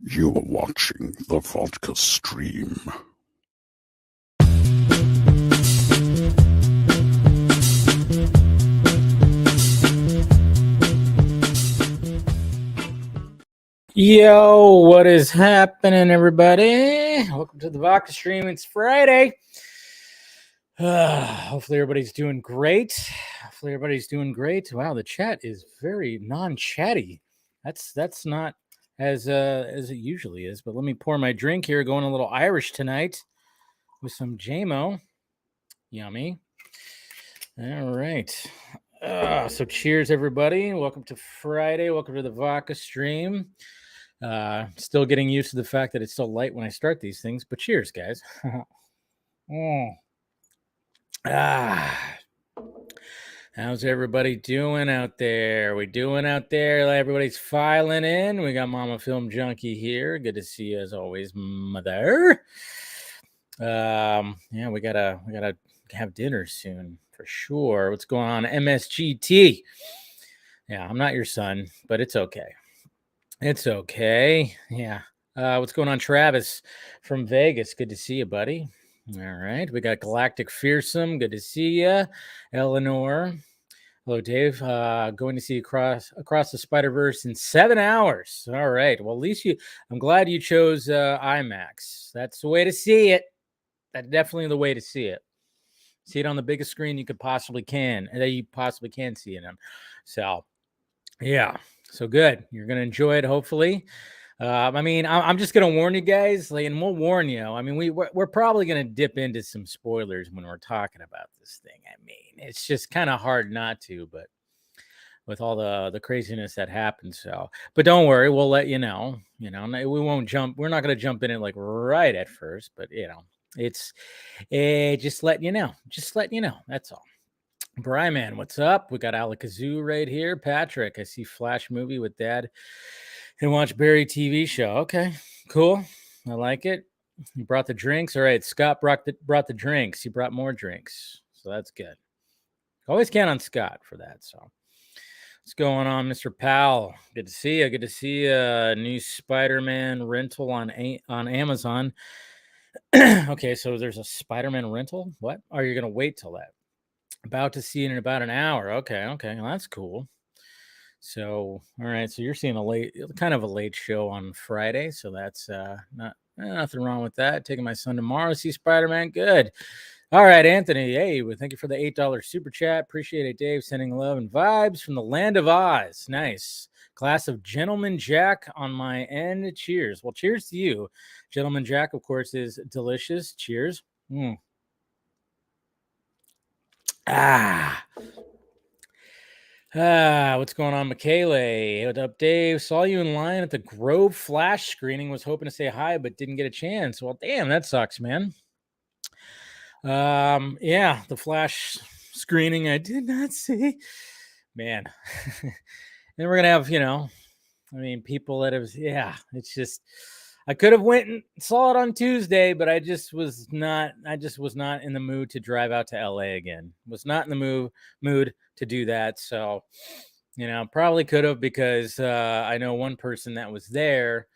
You are watching the Vodka stream. Yo, what is happening, everybody? Welcome to the Vodka stream. It's Friday. Hopefully everybody's doing great. Wow, the chat is very non-chatty. That's not as it usually is. But let me pour my drink here. Going a little Irish tonight with some JMO. Yummy. All right. So cheers, everybody. Welcome to Friday. Welcome to the Vodka stream. Still getting used to the fact that it's still light when I start these things, but cheers, guys. How's everybody doing out there? Everybody's filing in. We got Mama Film Junkie here. Good to see you as always, Mother. Yeah, we gotta have dinner soon for sure. What's going on, MSGT? Yeah, I'm not your son, but it's okay. It's okay. Yeah. What's going on, Travis from Vegas? Good to see you, buddy. All right. We got Galactic Fearsome. Good to see you. Eleanor. Hello, Dave. Going to see across the SpiderVerse in 7 hours. All right. Well, at least I'm glad you chose IMAX. That's the way to see it. That's definitely the way to see it. See it on the biggest screen you possibly can see it on. So, yeah. So good. You're going to enjoy it, hopefully. I'm just going to warn you guys, and we'll warn you. I mean, we're probably going to dip into some spoilers when we're talking about this thing. I mean, it's just kind of hard not to, but with all the craziness that happens. So, but don't worry, we'll let you know. We won't jump. We're not going to jump in it like right at first, but it's just letting you know. That's all. Bryman, what's up? We got Alakazoo right here. Patrick, I see Flash movie with Dad and watch Barry TV show. Okay, cool. I like it. You brought the drinks. All right, Scott brought the drinks. He brought more drinks, so that's good. Always count on Scott for that. So, what's going on, Mr. Powell? Good to see you. Good to see a new Spider-Man rental on Amazon. Okay, so there's a Spider-Man rental. What? Are you gonna wait till that? About to see it in about an hour. Okay. Well, that's cool. So, all right. So you're seeing a late show on Friday. So that's nothing wrong with that. Taking my son tomorrow to see Spider-Man. Good. All right, Anthony. Hey, well, thank you for the $8 super chat. Appreciate it, Dave. Sending love and vibes from the land of Oz. Nice. Glass of Gentleman Jack on my end. Cheers. Well, cheers to you. Gentleman Jack, of course, is delicious. Cheers. What's going on, Michele? What up, Dave? Saw you in line at the Grove Flash screening. Was hoping to say hi, but didn't get a chance. Well, damn, that sucks, man. Yeah, the Flash screening I did not see. Man. And we're gonna have, people that have, it's just I could have went and saw it on Tuesday, but I just was not in the mood to drive out to LA again. Was not in the mood to do that. So, probably could have, because I know one person that was there.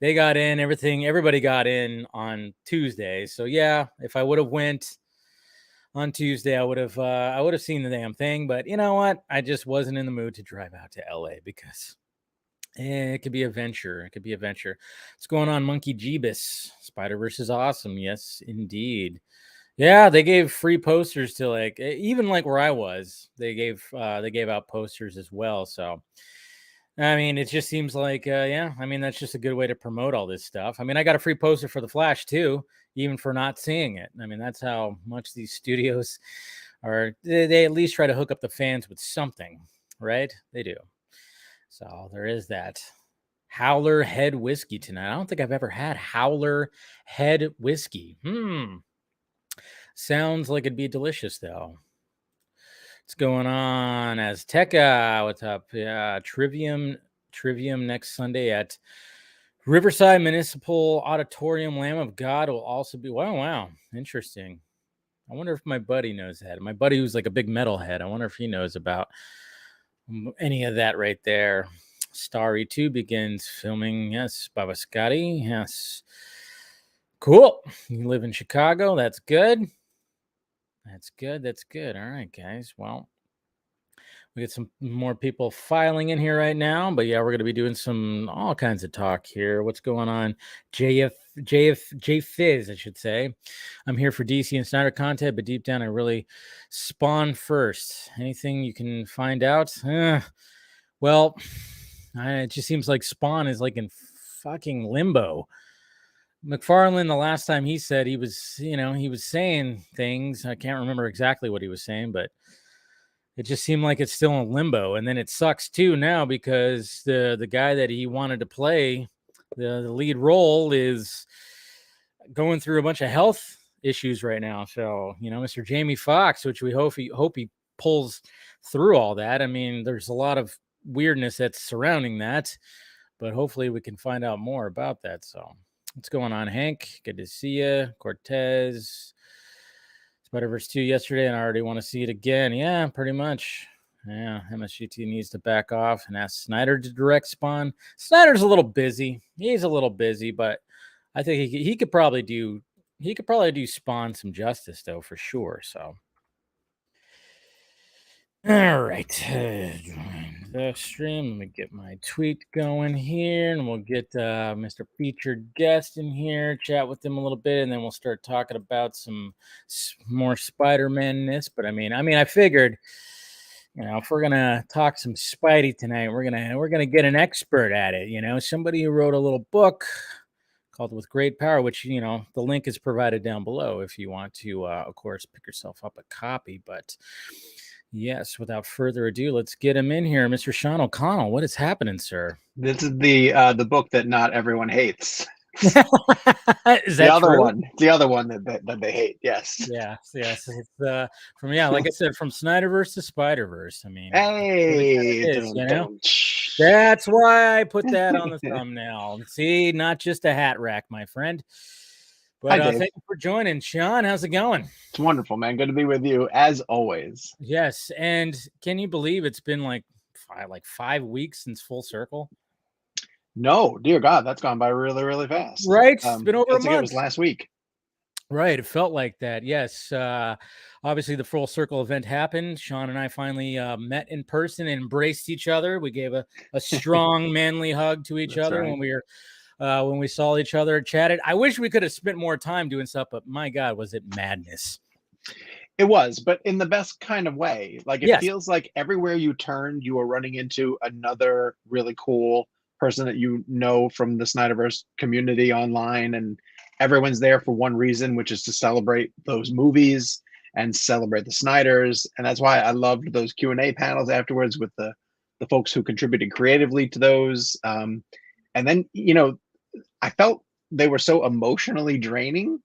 They got in, everybody got in on Tuesday. So yeah, if I would have went on Tuesday, I would have seen the damn thing. But you know what? I just wasn't in the mood to drive out to LA because it could be a venture. What's going on, Monkey Jeebus? SpiderVerse is awesome. Yes, indeed. Yeah, they gave free posters to even where I was. They gave out posters as well. So, I mean, it just seems like that's just a good way to promote all this stuff. I mean, I got a free poster for The Flash too, even for not seeing it. I mean, that's how much these studios are. They at least try to hook up the fans with something, right? They do. So there is that. Howler Head Whiskey tonight. I don't think I've ever had Howler Head Whiskey. Sounds like it'd be delicious, though. What's going on, Azteca? What's up? Yeah, Trivium next Sunday at Riverside Municipal Auditorium. Lamb of God will also be. Wow. Interesting. I wonder if my buddy knows that. My buddy who's like a big metalhead. I wonder if he knows about any of that right there. Starry 2 begins filming. Yes, Baba Scotty. Yes. Cool. You live in Chicago. That's good. That's good. That's good. All right, guys. Well, we get some more people filing in here right now, but yeah, we're going to be doing all kinds of talk here. What's going on? JFizz, I should say. I'm here for DC and Snyder content, but deep down, I really spawn first. Anything you can find out? Well, it just seems like Spawn is like in fucking limbo. McFarlane, the last time he said he was, he was saying things. I can't remember exactly what he was saying, but it just seemed like it's still in limbo. And then it sucks too now because the guy that he wanted to play the lead role is going through a bunch of health issues right now. So, Mr. Jamie Foxx, which we hope he pulls through all that. I mean, there's a lot of weirdness that's surrounding that, but hopefully we can find out more about that. So what's going on, Hank? Good to see you. Cortez. SpiderVerse 2 yesterday, and I already want to see it again. Yeah, pretty much. Yeah, MSGT needs to back off and ask Snyder to direct Spawn. Snyder's a little busy. He's a little busy, but I think he could probably do Spawn some justice though, for sure. So all right, join the stream. Let me get my tweet going here, and we'll get Mr. Featured Guest in here, chat with him a little bit, and then we'll start talking about some more Spider-Man-ness. But I mean, I figured, if we're gonna talk some Spidey tonight, we're gonna get an expert at it. Somebody who wrote a little book called With Great Power, which the link is provided down below if you want to, of course, pick yourself up a copy. But yes, without further ado, let's get him in here. Mr. Sean O'Connell, what is happening, sir? This is the book that not everyone hates. Is that the other true? one? The other one that they hate. Yes. Yes. It's like I said, from SnyderVerse to SpiderVerse. I mean, hey, it is, that's why I put that on the thumbnail. See, not just a hat rack, my friend. But thank you for joining, Sean. How's it going? It's wonderful, man. Good to be with you as always. Yes, and can you believe it's been like 5 weeks since Full Circle? No, dear God, that's gone by really, really fast. Right, it's been over a month. It was last week. Right, it felt like that. Yes, obviously the Full Circle event happened. Sean and I finally met in person and embraced each other. We gave a strong, manly hug to each other when we were. When we saw each other, chatted. I wish we could have spent more time doing stuff, but my God, was it madness? It was, but in the best kind of way. Like it feels like everywhere you turn, you are running into another really cool person that from the SnyderVerse community online, and everyone's there for one reason, which is to celebrate those movies and celebrate the Snyders. And that's why I loved those Q&A panels afterwards with the folks who contributed creatively to those. And then, I felt they were so emotionally draining.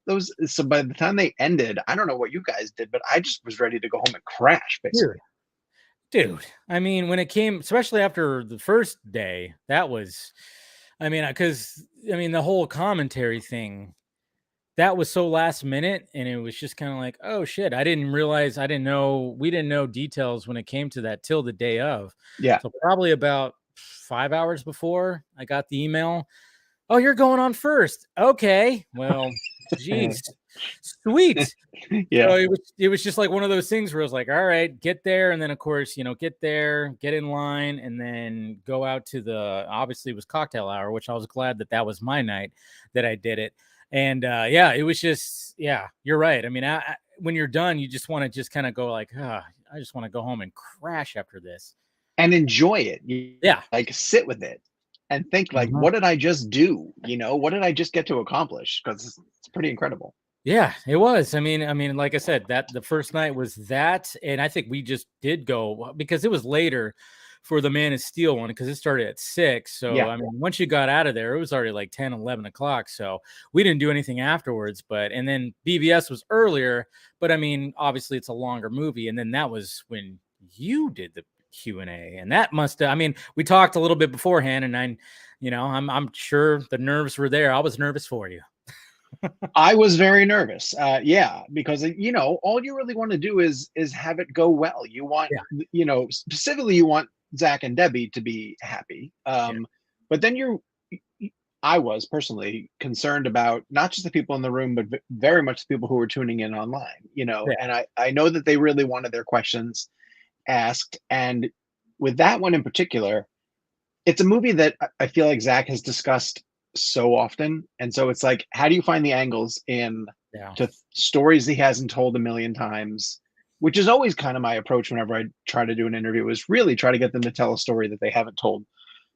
So by the time they ended, I don't know what you guys did, but I just was ready to go home and crash, basically. Dude, I mean, when it came, especially after the first day, that was, because the whole commentary thing, that was so last minute, and it was just kind of like, oh shit, we didn't know details when it came to that till the day of. Yeah. So probably about 5 hours before I got the email. Oh, you're going on first. Okay. Well, geez, sweet. Yeah. So it was just like one of those things where I was like, all right, get there. And then of course, get there, get in line, and then go out to obviously it was cocktail hour, which I was glad that was my night that I did it. And it was just, you're right. I mean, when you're done, you just want to just kind of go like, I just want to go home and crash after this. And enjoy it. Yeah. Like sit with it. And think like, what did I just do? What did I just get to accomplish? Because it's pretty incredible. Yeah, it was. I mean, like I said, that the first night was that, and I think we just did go because it was later for the Man of Steel one because it started at 6. So once you got out of there, it was already like 10, 11 o'clock. So we didn't do anything afterwards. And then BVS was earlier. But obviously it's a longer movie, and then that was when you did the Q&A, and that must have, we talked a little bit beforehand, and I'm sure the nerves were there. I was nervous for you. I was very nervous. Because all you really want to do is have it go well. You want, specifically you want Zach and Debbie to be happy. But then I was personally concerned about not just the people in the room, but very much the people who were tuning in online, and I know that they really wanted their questions asked. And with that one in particular, it's a movie that I feel like Zach has discussed so often. And so it's like, how do you find the angles in to stories he hasn't told a million times, which is always kind of my approach whenever I try to do an interview, is really try to get them to tell a story that they haven't told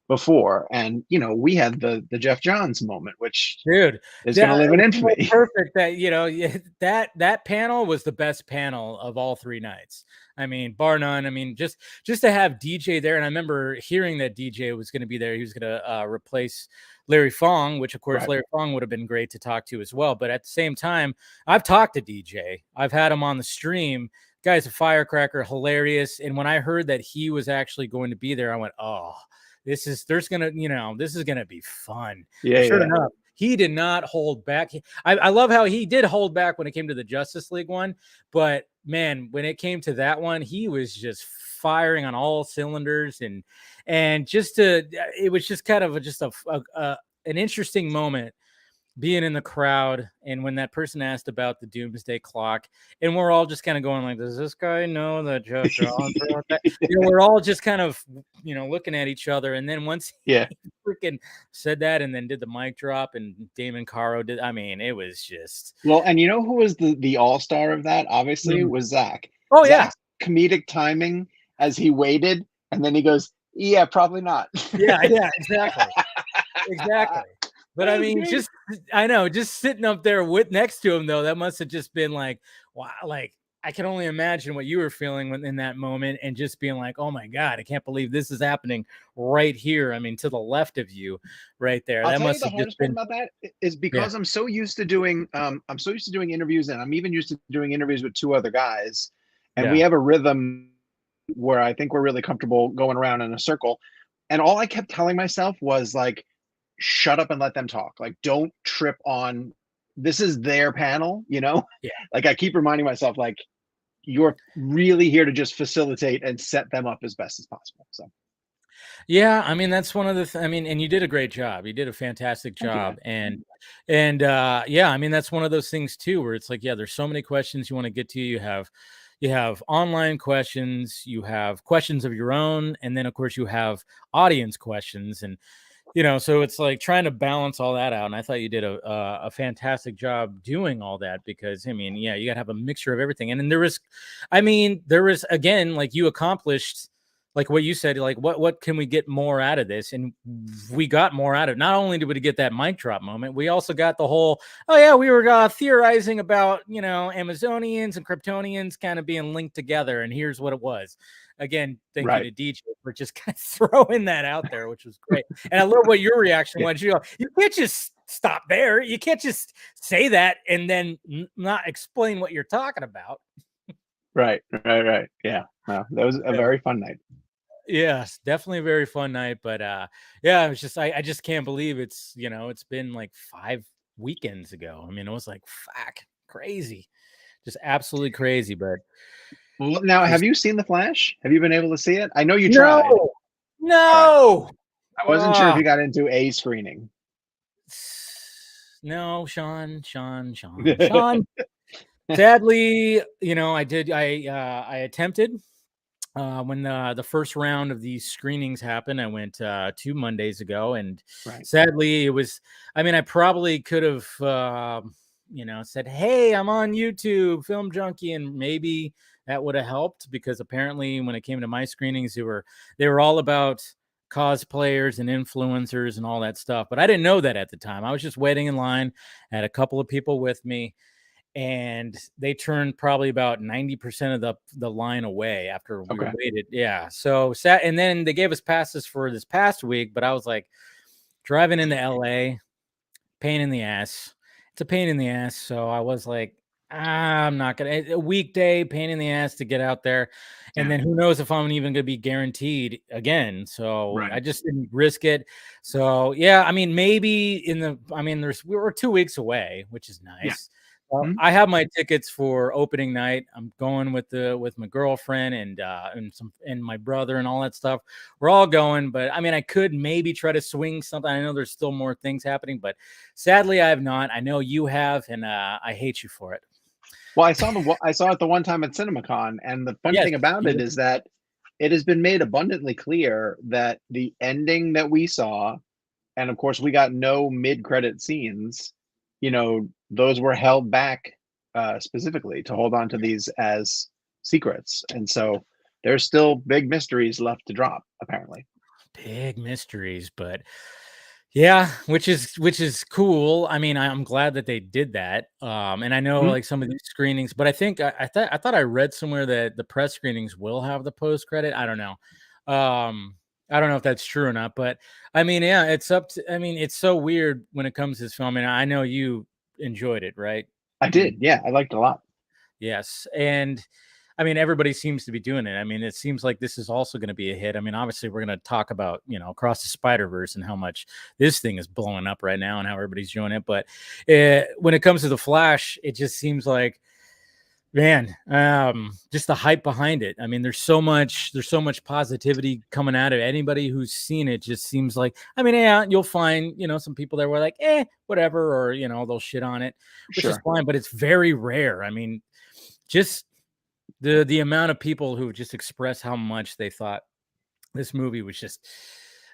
before. And we had the Jeff Johns moment, which is going to live in infamy. Perfect. That that panel was the best panel of all 3 nights. I mean, bar none. I mean, just to have DJ there, and I remember hearing that DJ was going to be there. He was going to replace Larry Fong, which of course Larry Fong would have been great to talk to as well. But at the same time, I've talked to DJ. I've had him on the stream. Guy's a firecracker, hilarious. And when I heard that he was actually going to be there, I went, oh. This is going to be fun. Sure enough, he did not hold back. I love how he did hold back when it came to the Justice League one, but man, when it came to that one, he was just firing on all cylinders, and it was just kind of an interesting moment being in the crowd. And when that person asked about the Doomsday Clock, and we're all just kind of going like, does this guy know that Jeff Johns wrote that? We're all just kind of, looking at each other. And then once he freaking said that and then did the mic drop and Damon Caro did, I mean, it was just. Well, and who was the all-star of that, obviously, was Zach. Oh, Zach's comedic timing as he waited, and then he goes, yeah, probably not. Yeah, exactly. Exactly. But I mean, just sitting up there next to him, though, that must have just been like, wow, like I can only imagine what you were feeling in that moment, and just being like, oh my God, I can't believe this is happening right here. I mean, to the left of you right there. That must have just been. The hardest part about that is because I'm so used to doing interviews, and I'm even used to doing interviews with 2 other guys, and we have a rhythm where I think we're really comfortable going around in a circle. And all I kept telling myself was like, shut up and let them talk. Like, don't trip on, this is their panel, like I keep reminding myself, like, you're really here to just facilitate and set them up as best as possible. So I mean, that's one of the and you did a great job. You did a fantastic job. I mean, that's one of those things too, where it's like, there's so many questions you want to get to. You have online questions, you have questions of your own, and then of course you have audience questions. And so it's like trying to balance all that out. And I thought you did a fantastic job doing all that, because I mean, you got to have a mixture of everything. And then there was again, like you accomplished, like what you said, like what can we get more out of this? And we got more out of it. Not only did we get that mic drop moment, we also got the whole, we were theorizing about, Amazonians and Kryptonians kind of being linked together. And here's what it was. Again, thank you to DJ for just kind of throwing that out there, which was great. And I love what your reaction was. You can't just stop there. You can't just say that and then not explain what you're talking about. Right. Yeah. Well, that was a very fun night. Yes, definitely a very fun night. But it was just, I just can't believe it's been like 5 weekends ago. I mean, it was like, fuck, crazy, just absolutely crazy. But well, now, have you seen The Flash? Have you been able to see it? I know you tried. No. I wasn't sure if you got into a screening. No, Sean. Sadly, I did. I attempted when the first round of these screenings happened. I went 2 Mondays ago, and sadly, it was. I mean, I probably could have, said, "Hey, I'm on YouTube, Film Junkie," and maybe that would have helped, because apparently, when it came to my screenings, they were all about cosplayers and influencers and all that stuff. But I didn't know that at the time. I was just waiting in line. I had a couple of people with me, and they turned probably about 90% of the line away after we waited. Yeah. So and then they gave us passes for this past week, but I was like, driving into LA, pain in the ass. It's a pain in the ass. So I was like, I'm not going to, a weekday pain in the ass to get out there. And then who knows if I'm even going to be guaranteed again. So I just didn't risk it. So, I mean, maybe we were 2 weeks away, which is nice. Well, I have my tickets for opening night. I'm going with my girlfriend and my brother and all that stuff. We're all going, but I mean, I could maybe try to swing something. I know there's still more things happening, but sadly, I have not. I know you have, and I hate you for it. Well, I saw it the one time at CinemaCon, and the funny thing about it is that it has been made abundantly clear that the ending that we saw, and of course we got no mid-credit scenes, those were held back specifically to hold on to these as secrets. And so there's still big mysteries left to drop, apparently. Big mysteries, but yeah, which is cool. I mean, I'm glad that they did that. And I know like some of these screenings, but I think I thought I read somewhere that the press screenings will have the post credit. I don't know. I don't know if that's true or not, but I mean, yeah, it's up to. I mean, it's so weird when it comes to this film. And I know you enjoyed it, right? I did. Yeah, I liked it a lot. Yes, and I mean, everybody seems to be doing it. I mean, it seems like this is also going to be a hit. I mean, obviously, we're going to talk about, Across the SpiderVerse and how much this thing is blowing up right now and how everybody's doing it. But when it comes to The Flash, it just seems like, man, just the hype behind it. I mean, there's so much positivity coming out of it. Anybody who's seen it just seems like, I mean, yeah, you'll find, some people that were like, whatever, or, they'll shit on it, which is fine, but it's very rare. I mean, just the amount of people who just express how much they thought this movie was just,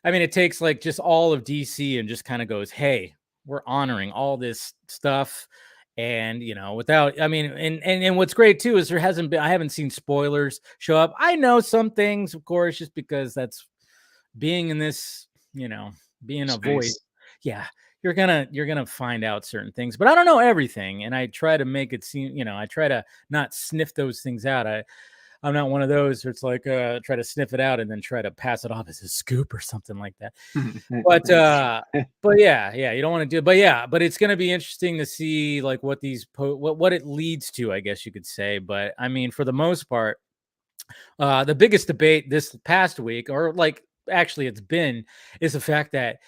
I mean, it takes like just all of DC and just kind of goes, hey, we're honoring all this stuff. And, without, I mean, and what's great too, is I haven't seen spoilers show up. I know some things, of course, just because that's being in this, being a voice. Yeah. You're gonna find out certain things, but I don't know everything, and I try to make it seem, I try to not sniff those things out. I'm not one of those where it's like try to sniff it out and then try to pass it off as a scoop or something like that. But yeah, you don't want to do it. But it's gonna be interesting to see like what what it leads to, I guess you could say. But I mean, for the most part, the biggest debate this past week, or like actually it's been, is the fact that,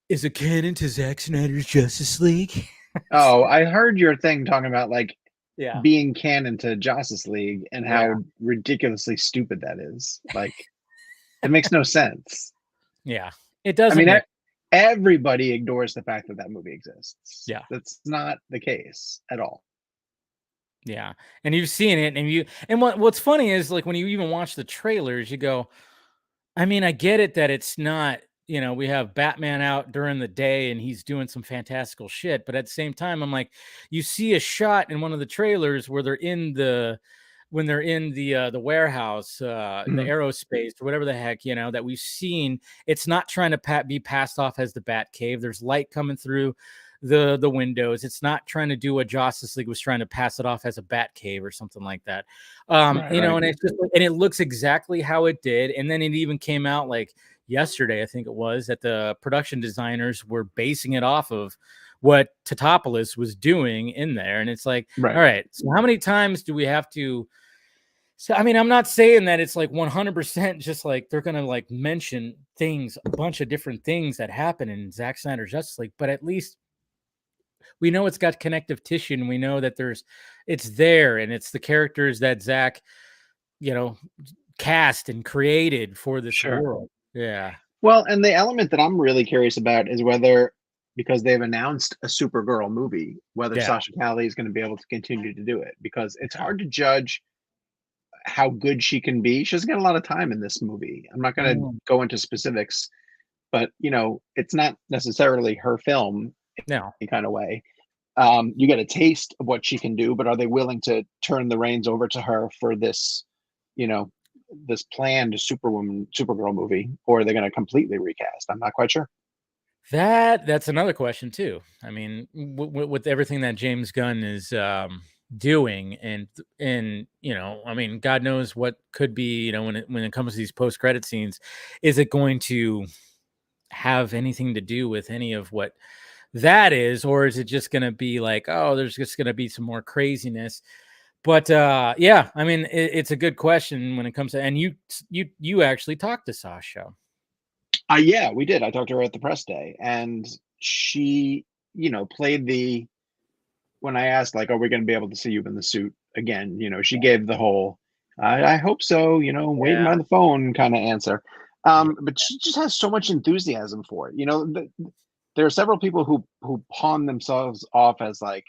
is it canon to Zack Snyder's Justice League? Oh, I heard your thing talking about like being canon to Justice League and how ridiculously stupid that is. Like, it makes no sense. Yeah, it doesn't. I mean, everybody ignores the fact that movie exists. Yeah, that's not the case at all. Yeah, and you've seen it, and what's funny is like when you even watch the trailers, you go, I mean, I get it that it's not. We have Batman out during the day and he's doing some fantastical shit. But at the same time, I'm like, you see a shot in one of the trailers where they're in the warehouse, the aerospace or whatever the heck, that we've seen. It's not trying to be passed off as the Bat Cave. There's light coming through the windows. It's not trying to do what Justice League was trying to pass it off as a Bat Cave or something like that. And it's just, and it looks exactly how it did. And then it even came out like yesterday, I think it was, that the production designers were basing it off of what Tatopoulos was doing in there. And it's like, all right, so how many times do we have to? So, I mean, I'm not saying that it's like 100% just like they're going to like mention things, a bunch of different things that happen in Zack Snyder's Justice League, but at least we know it's got connective tissue and we know that it's there and it's the characters that Zack, cast and created for this world. Yeah. Well, and the element that I'm really curious about is whether, because they've announced a Supergirl movie, whether Sasha Calle is going to be able to continue to do it, because it's hard to judge how good she can be. She doesn't get a lot of time in this movie. I'm not going to go into specifics, but it's not necessarily her film in any kind of way. You get a taste of what she can do, but are they willing to turn the reins over to her for this, this planned Supergirl movie, or are they going to completely recast? I'm not quite sure. That's another question too. I mean, with everything that James Gunn is doing, and I mean, God knows what could be, when it comes to these post-credit scenes, is it going to have anything to do with any of what that is, or is it just going to be like, oh, there's just going to be some more craziness? But yeah, I mean, it's a good question when it comes to, and you actually talked to Sasha. Yeah, we did. I talked to her at the press day, and she, played the when I asked, like, are we going to be able to see you in the suit again? She gave the whole, I hope so, waiting Yeah. by the phone kind of answer. But she just has so much enthusiasm for it. There are several people who pawn themselves off as like,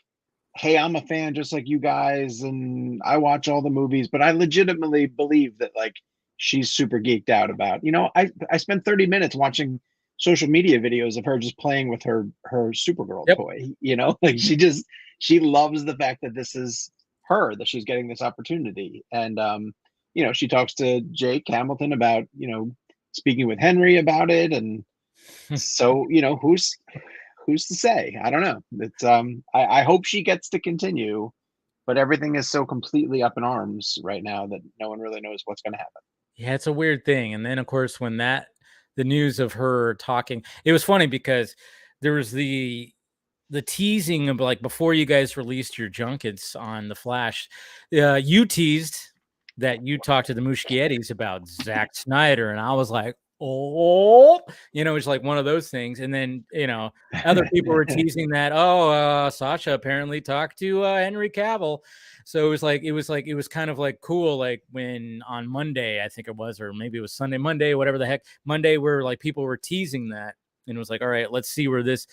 hey, I'm a fan just like you guys, and I watch all the movies, but I legitimately believe that like she's super geeked out about. I spent 30 minutes watching social media videos of her just playing with her Supergirl Yep. toy. Like she loves the fact that this is her, that she's getting this opportunity. And she talks to Jake Hamilton about, speaking with Henry about it. And so, who's to say? I don't know. It's I hope she gets to continue, but everything is so completely up in arms right now that no one really knows what's going to happen. Yeah, it's a weird thing. And then of course when the news of her talking, it was funny because there was the teasing of like before you guys released your junkets on the Flash, you teased that you talked to the Muschietis about Zack Snyder, and I was like, oh, it's like one of those things. And then other people were teasing that, Sasha apparently talked to Henry Cavill. So it was kind of like cool, like when on Monday, I think it was, or maybe it was Sunday, Monday, whatever the heck, Monday, where like people were teasing that. And it was like, all right, let's see where this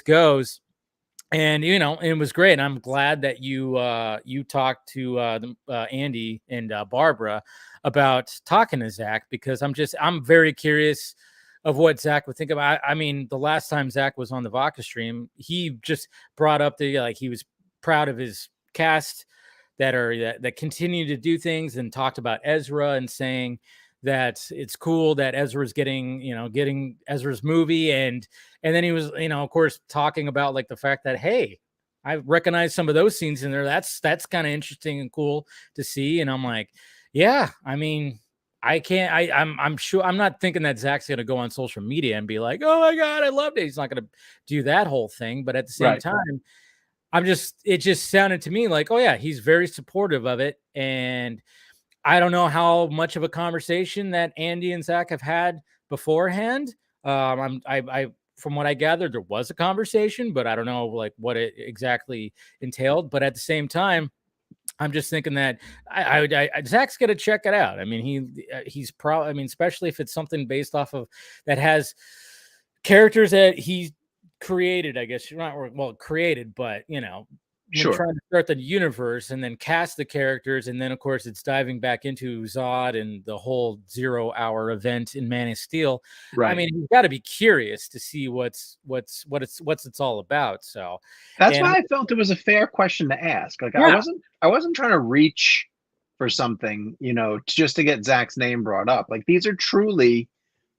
goes. And it was great. And I'm glad that you talked to Andy and Barbara about talking to Zach, because I'm very curious of what Zach would think about. I mean, the last time Zach was on the Vodka stream, he just brought up he was proud of his cast that continue to do things, and talked about Ezra and saying that it's cool that Ezra's getting Ezra's movie. And then he was, of course, talking about like the fact that, hey, I recognize some of those scenes in there. That's kind of interesting and cool to see. And I'm like, yeah, I mean, I'm sure, I'm not thinking that Zach's going to go on social media and be like, oh my God, I loved it. He's not going to do that whole thing. But at the same time, it just sounded to me like, oh yeah, he's very supportive of it. And I don't know how much of a conversation that Andy and Zach have had beforehand. I from what I gathered, there was a conversation, but I don't know like what it exactly entailed. But at the same time, I'm just thinking that Zach's going to check it out. I mean, he's probably, I mean, especially if it's something based off of that has characters that he created, I guess, not well created, but Sure. trying to start the universe and then cast the characters, and then of course it's diving back into Zod and the whole 0 hour event in Man of Steel. Right. I mean, you've got to be curious to see what's it's all about. So that's why I felt it was a fair question to ask. Like, yeah. I wasn't trying to reach for something, just to get Zach's name brought up. Like, these are truly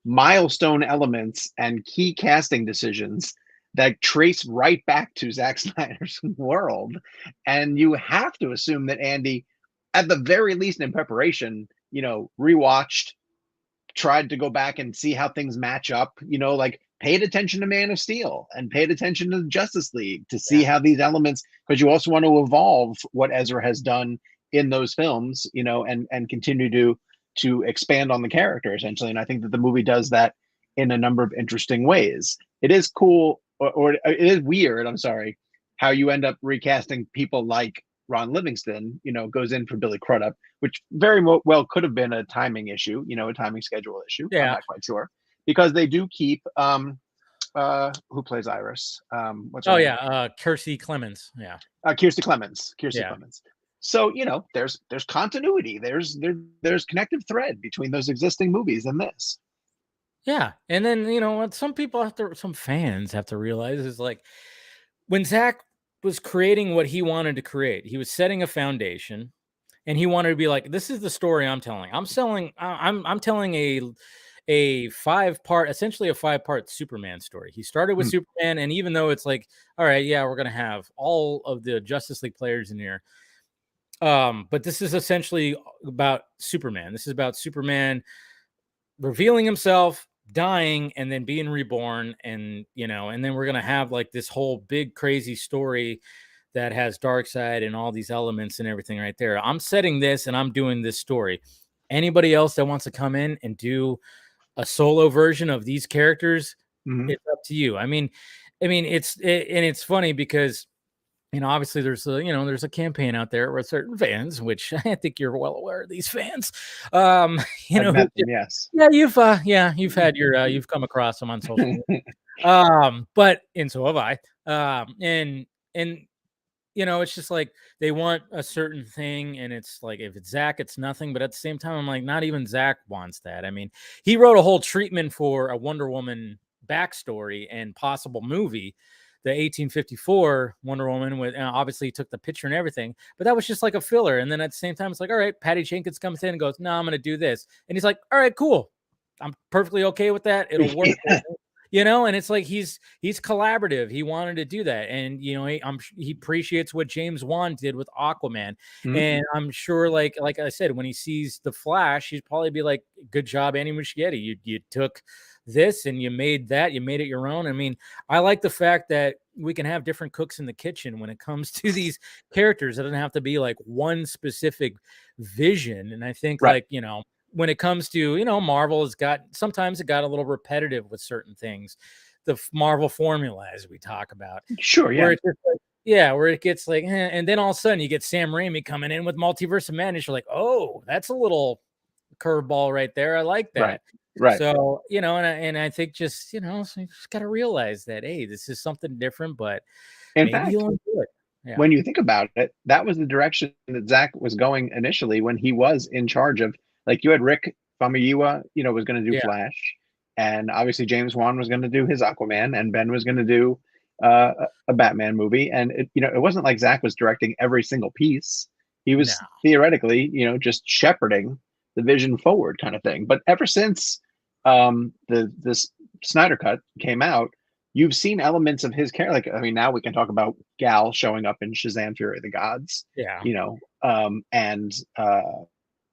milestone elements and key casting decisions that trace right back to Zack Snyder's world. And you have to assume that Andy, at the very least in preparation, rewatched, tried to go back and see how things match up, like paid attention to Man of Steel and paid attention to Justice League to see how these elements, because you also want to evolve what Ezra has done in those films, and continue to expand on the character essentially. And I think that the movie does that in a number of interesting ways. It is cool, or it is weird, I'm sorry, how you end up recasting people like Ron Livingston, goes in for Billy Crudup, which very well could have been a timing issue, a timing schedule issue. Yeah. I'm not quite sure, because they do keep who plays Iris? What's her name? Kiersey Clemens. Yeah. Kiersey Clemens. Clemens. So there's continuity. There's connective thread between those existing movies and this. Yeah, and then what some fans have to realize is like when Zach was creating what he wanted to create, he was setting a foundation, and he wanted to be like, this is the story I'm telling. I'm telling a 5-part, essentially a 5-part Superman story. He started with Superman, and even though it's like, all right, yeah, we're gonna have all of the Justice League players in here, but this is essentially about Superman. This is about Superman revealing himself, dying, and then being reborn. And and then we're gonna have like this whole big crazy story that has Darkseid and all these elements and everything right there. I'm setting this and I'm doing this story. Anybody else that wants to come in and do a solo version of these characters, it's up to you. I mean, it's funny because obviously there's a, there's a campaign out there with certain fans, which I think you're well aware of these fans. I've met them, yes. Yeah, you've had your you've come across them on social media. But and so have I. And it's just like they want a certain thing, and it's like if it's Zach, it's nothing. But at the same time, I'm like, not even Zach wants that. I mean, he wrote a whole treatment for a Wonder Woman backstory and possible movie, the 1854 Wonder Woman, with obviously he took the picture and everything, but that was just like a filler. And then at the same time, it's like, all right, Patty Jenkins comes in and goes, no, I'm going to do this, and he's like, all right, cool, I'm perfectly okay with that. It'll work. And it's like he's collaborative. He wanted to do that, and he appreciates what James Wan did with Aquaman, and I'm sure, like I said, when he sees the Flash, he'd probably be like, "Good job, Andy Muschietti. You took this and you made that. You made it your own." I mean, I like the fact that we can have different cooks in the kitchen when it comes to these characters. It doesn't have to be like one specific vision, and I think when it comes to, Marvel sometimes it got a little repetitive with certain things, the Marvel formula, as we talk about. Sure. Yeah. Where it gets like, and then all of a sudden you get Sam Raimi coming in with Multiverse of Madness. You're like, oh, that's a little curveball right there. I like that. Right. So, and I think just, so you just got to realize that, hey, this is something different, but maybe you'll enjoy it. Yeah. When you think about it, that was the direction that Zach was going initially when he was in charge of. Like, you had Rick Famuyiwa, was going to do Flash, and obviously James Wan was going to do his Aquaman, and Ben was going to do a Batman movie. And it wasn't like Zach was directing every single piece. He was theoretically, just shepherding the vision forward, kind of thing. But ever since this Snyder Cut came out, you've seen elements of his character. Like, I mean, now we can talk about Gal showing up in Shazam: Fury of the Gods. Yeah.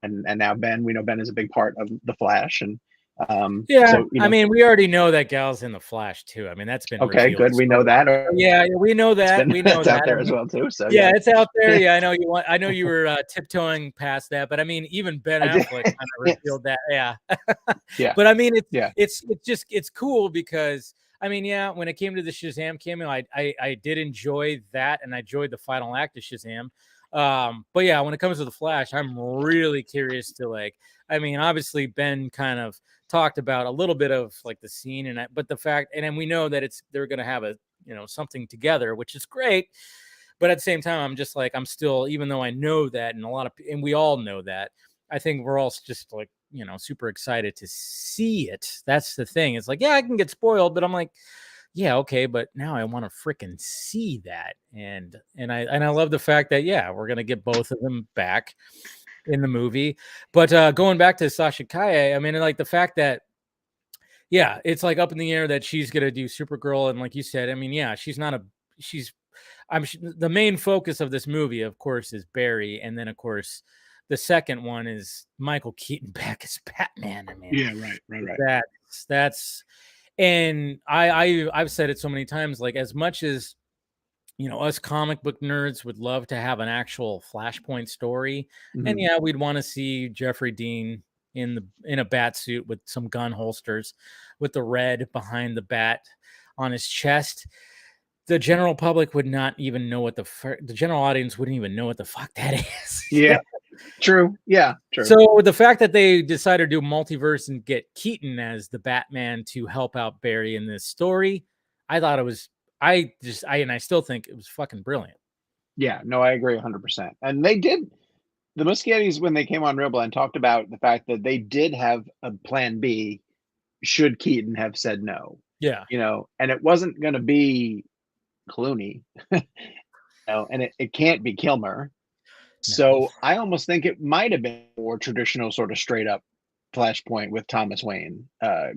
And now Ben, we know Ben is a big part of the Flash, and I mean, we already know that Gal's in the Flash too. I mean, that's been okay. Revealed. Good, we know that. Yeah, we know that. We know it's out there as well too. So yeah, it's out there. Yeah, I know you were tiptoeing past that, but I mean, even Ben Affleck kind of revealed that. Yeah, yeah. But I mean, it's cool because I mean, when it came to the Shazam cameo, I did enjoy that, and I enjoyed the final act of Shazam. But yeah, when it comes to the Flash, I'm really curious to I mean, obviously Ben kind of talked about a little bit of like the scene, but the fact, and then we know that they're going to have something together, which is great. But at the same time, I'm just like, I'm still, even though I know that, and we all know that, I think we're all just like, super excited to see it. That's the thing. It's like, yeah, I can get spoiled, but I'm like, yeah, okay, but now I want to freaking see that, and I love the fact that we're gonna get both of them back in the movie. But going back to Sasha Kaye, I mean, like the fact that it's like up in the air that she's gonna do Supergirl, and like you said, I mean, the main focus of this movie, of course, is Barry, and then of course the second one is Michael Keaton back as Batman. I mean, right. That's. And I've said it so many times, like as much as, us comic book nerds would love to have an actual Flashpoint story. And we'd want to see Jeffrey Dean in a bat suit with some gun holsters with the red behind the bat on his chest. The general public would not even know the general audience wouldn't even know what the fuck that is. Yeah. True. Yeah. True. So the fact that they decided to do multiverse and get Keaton as the Batman to help out Barry in this story, I thought it was, I still think it was fucking brilliant. Yeah, no, I agree 100%. And they did, the Muschiettis, when they came on Real Blend, talked about the fact that they did have a plan B should Keaton have said no. Yeah. And it wasn't going to be Clooney, and it can't be Kilmer. So I almost think it might have been more traditional, sort of straight up Flashpoint with Thomas Wayne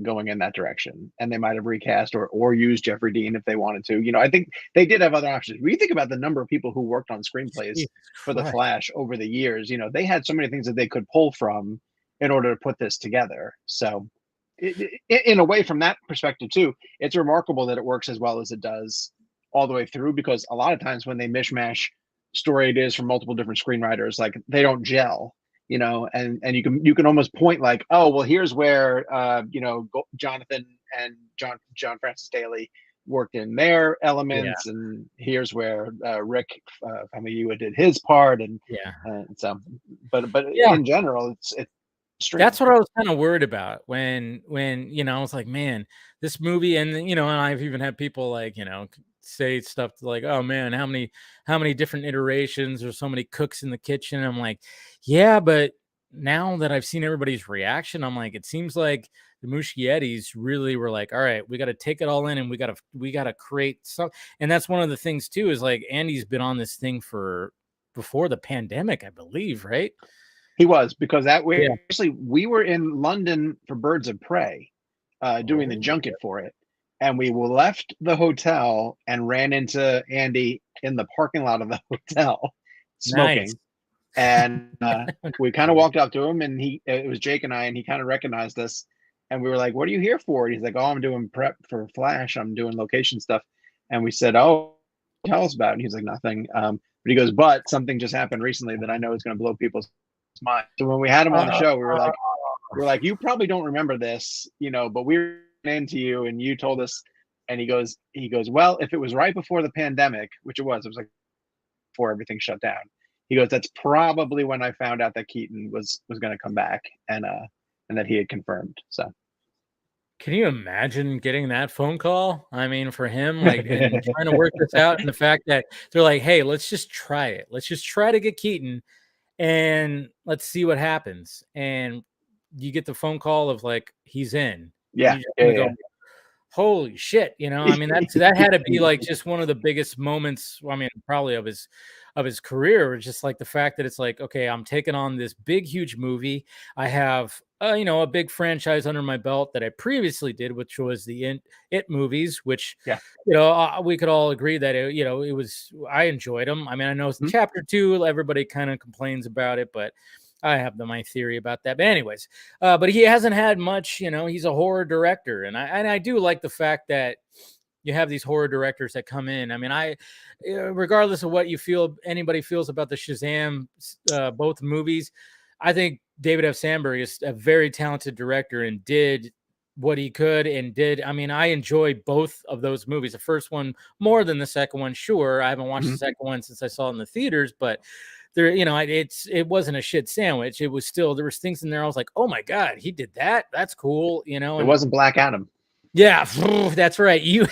going in that direction, and they might have recast or used Jeffrey Dean if they wanted to. I think they did have other options. When you think about the number of people who worked on screenplays for the Flash over the years, they had so many things that they could pull from in order to put this together. So in a way, from that perspective too, it's remarkable that it works as well as it does all the way through, because a lot of times when they mishmash story ideas from multiple different screenwriters, like they don't gel, and you can almost point like, oh, well, here's where Jonathan and John Francis Daly worked in their elements, and here's where Rick Famuyiwa did his part, and so, but in general, it's strange. That's what I was kind of worried about when I was like, man, this movie, and and I've even had people like say stuff like, oh man, how many different iterations or so many cooks in the kitchen. I'm like, yeah, but now that I've seen everybody's reaction, I'm like, it seems like the Muschiettis really were like, all right, we got to take it all in, and we got to create some. And that's one of the things too, is like Andy's been on this thing before the pandemic, I believe, right? He was, because actually we were in London for Birds of Prey, doing the junket for it, and we left the hotel and ran into Andy in the parking lot of the hotel smoking. Nice. And we kind of walked up to him, and it was Jake and I, and he kind of recognized us, and we were like, what are you here for? And he's like, oh, I'm doing prep for Flash, I'm doing location stuff. And we said, oh, tell us about it. And he's like, nothing. But he goes, but something just happened recently that I know is going to blow people's mind. So when we had him on the show, we were like, you probably don't remember this, but we ran into you and you told us. And he goes, well, if it was right before the pandemic, which it was like before everything shut down, he goes, that's probably when I found out that Keaton was going to come back, and that he had confirmed. So can you imagine getting that phone call? I mean, for him, like trying to work this out, and the fact that they're like, hey, let's just try it. Let's just try to get Keaton, and let's see what happens. And you get the phone call of like, he's in. Yeah. Go, holy shit. I mean, that had to be like just one of the biggest moments, I mean, probably of his career. Just like the fact that it's like, okay, I'm taking on this big, huge movie. I have, a big franchise under my belt that I previously did, which was the It movies, which, we could all agree that, it was, I enjoyed them. I mean, I know chapter 2, everybody kind of complains about it, but I have my theory about that. But anyways, but he hasn't had much, he's a horror director. And I do like the fact that you have these horror directors that come in. I mean, regardless of what anybody feels about the Shazam, both movies, I think David F. Sandberg is a very talented director and did what he could and did. I mean, I enjoy both of those movies. The first one more than the second one. Sure. I haven't watched the second one since I saw it in the theaters, but there, it wasn't a shit sandwich. It was still, there was things in there. I was like, oh my God, he did that. That's cool. It wasn't Black Adam. Yeah, that's right.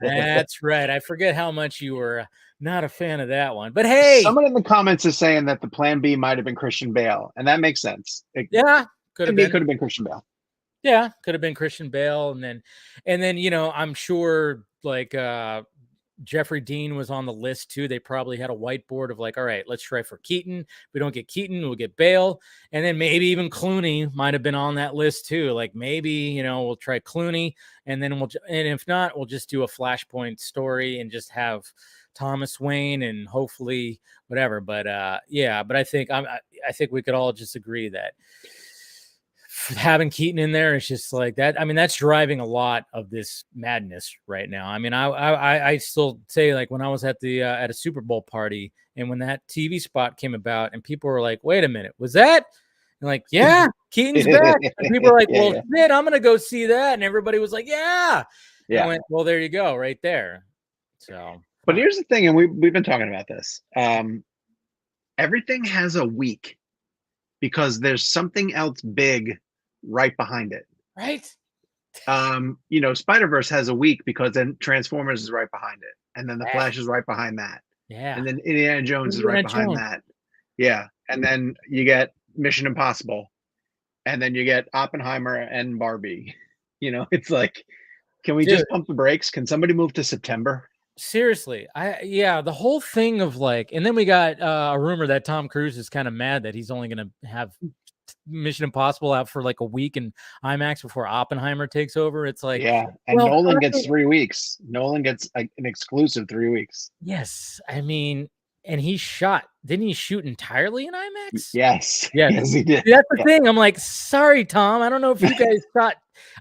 That's right. I forget how much you were not a fan of that one, but hey, someone in the comments is saying that the plan B might've been Christian Bale, and that makes sense. Could have been Christian Bale. Yeah. Could have been Christian Bale. And then, I'm sure like, Jeffrey Dean was on the list too. They probably had a whiteboard of like, all right, let's try for Keaton. If we don't get Keaton, we'll get Bale. And then maybe even Clooney might have been on that list too. Like maybe, we'll try Clooney, and then and if not, we'll just do a Flashpoint story and just have Thomas Wayne and hopefully whatever. But but I think we could all just agree that having Keaton in there is just like that. I mean, that's driving a lot of this madness right now. I mean, I still say, like, when I was at a Super Bowl party, and when that TV spot came about and people were like, wait a minute, was that? And like, yeah, Keaton's back. And people are like, well, shit, I'm going to go see that. And everybody was like, yeah. And I went, well, there you go, right there. So, but here's the thing. And we've been talking about this. Everything has a week because there's something else big right behind it. Right. SpiderVerse has a week because then Transformers is right behind it. And then the Flash is right behind that. Yeah. And then Indiana Jones is right behind that. Yeah. And then you get Mission Impossible. And then you get Oppenheimer and Barbie. It's like, can we just pump the brakes? Can somebody move to September? Seriously. The whole thing of like, and then we got a rumor that Tom Cruise is kind of mad that he's only going to have Mission Impossible out for like a week in IMAX before Oppenheimer takes over. It's like, and Nolan gets 3 an exclusive 3 weeks. Yes. I mean, and didn't he shoot entirely in IMAX? Yes, he did. That's the thing. I'm like, sorry, Tom, I don't know if you guys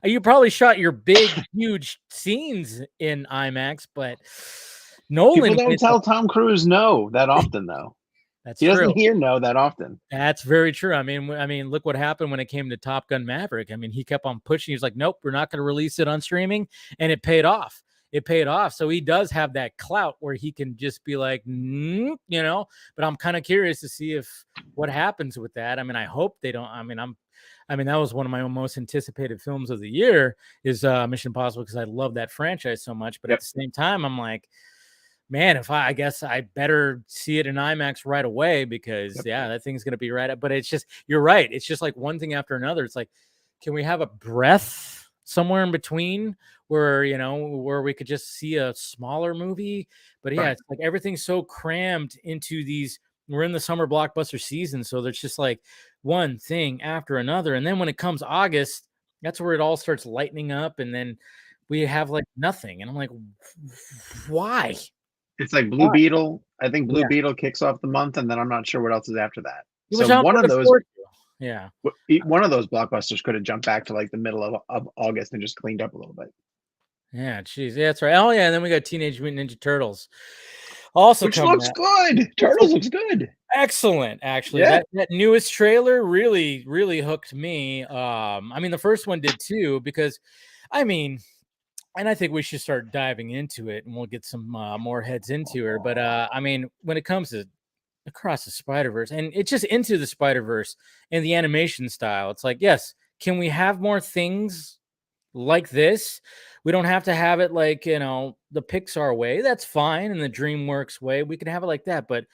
you probably shot your big, huge scenes in IMAX, but Nolan. People don't tell Tom Cruise no that often, though. That's He true. doesn't hear no that often. That's very true. I mean, look what happened when it came to Top Gun Maverick. I mean, he kept on pushing. He was like, nope, we're not going to release it on streaming. And it paid off. It paid off. So he does have that clout where he can just be like, you know, but I'm kind of curious to see what happens with that. I mean, I hope they don't. I mean, that was one of my most anticipated films of the year is Mission Impossible because I love that franchise so much. But at the same time, I'm like, man, I guess I better see it in IMAX right away because that thing's going to be right up. But it's just, you're right. It's just like one thing after another. It's like, can we have a breath somewhere in between where, you know, where we could just see a smaller movie? But yeah, it's like everything's so crammed into these. We're in the summer blockbuster season. So there's just like one thing after another. And then when it comes August, that's where it all starts lightening up. And then we have like nothing. And I'm like, why? It's like Blue Beetle. I think Blue Beetle kicks off the month, and then I'm not sure what else is after that. So one of those, one of those blockbusters could have jumped back to like the middle of August and just cleaned up a little bit. Yeah, geez, yeah, that's right. Oh yeah, and then we got Teenage Mutant Ninja Turtles. Also, which looks good. Turtles looks good. Excellent, actually. That newest trailer really, really hooked me. I mean, the first one did too, because I mean. And I think we should start diving into it, and we'll get some more heads into her. But I mean, when it comes to Across the Spider-Verse, and it's just Into the Spider-Verse and the animation style, it's like, yes, can we have more things like this? We don't have to have it like, you know, the Pixar way. That's fine, and the DreamWorks way. We can have it like that, but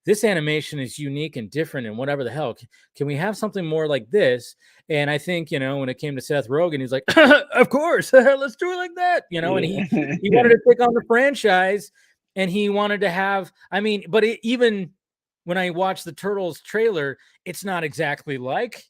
this animation is unique and different and whatever the hell. Can we have something more like this? And I think, you know, when it came to Seth Rogen, he's like, of course, let's do it like that. You know, and he wanted to take on the franchise and he wanted to have, I mean, but even when I watched the Turtles trailer, it's not exactly like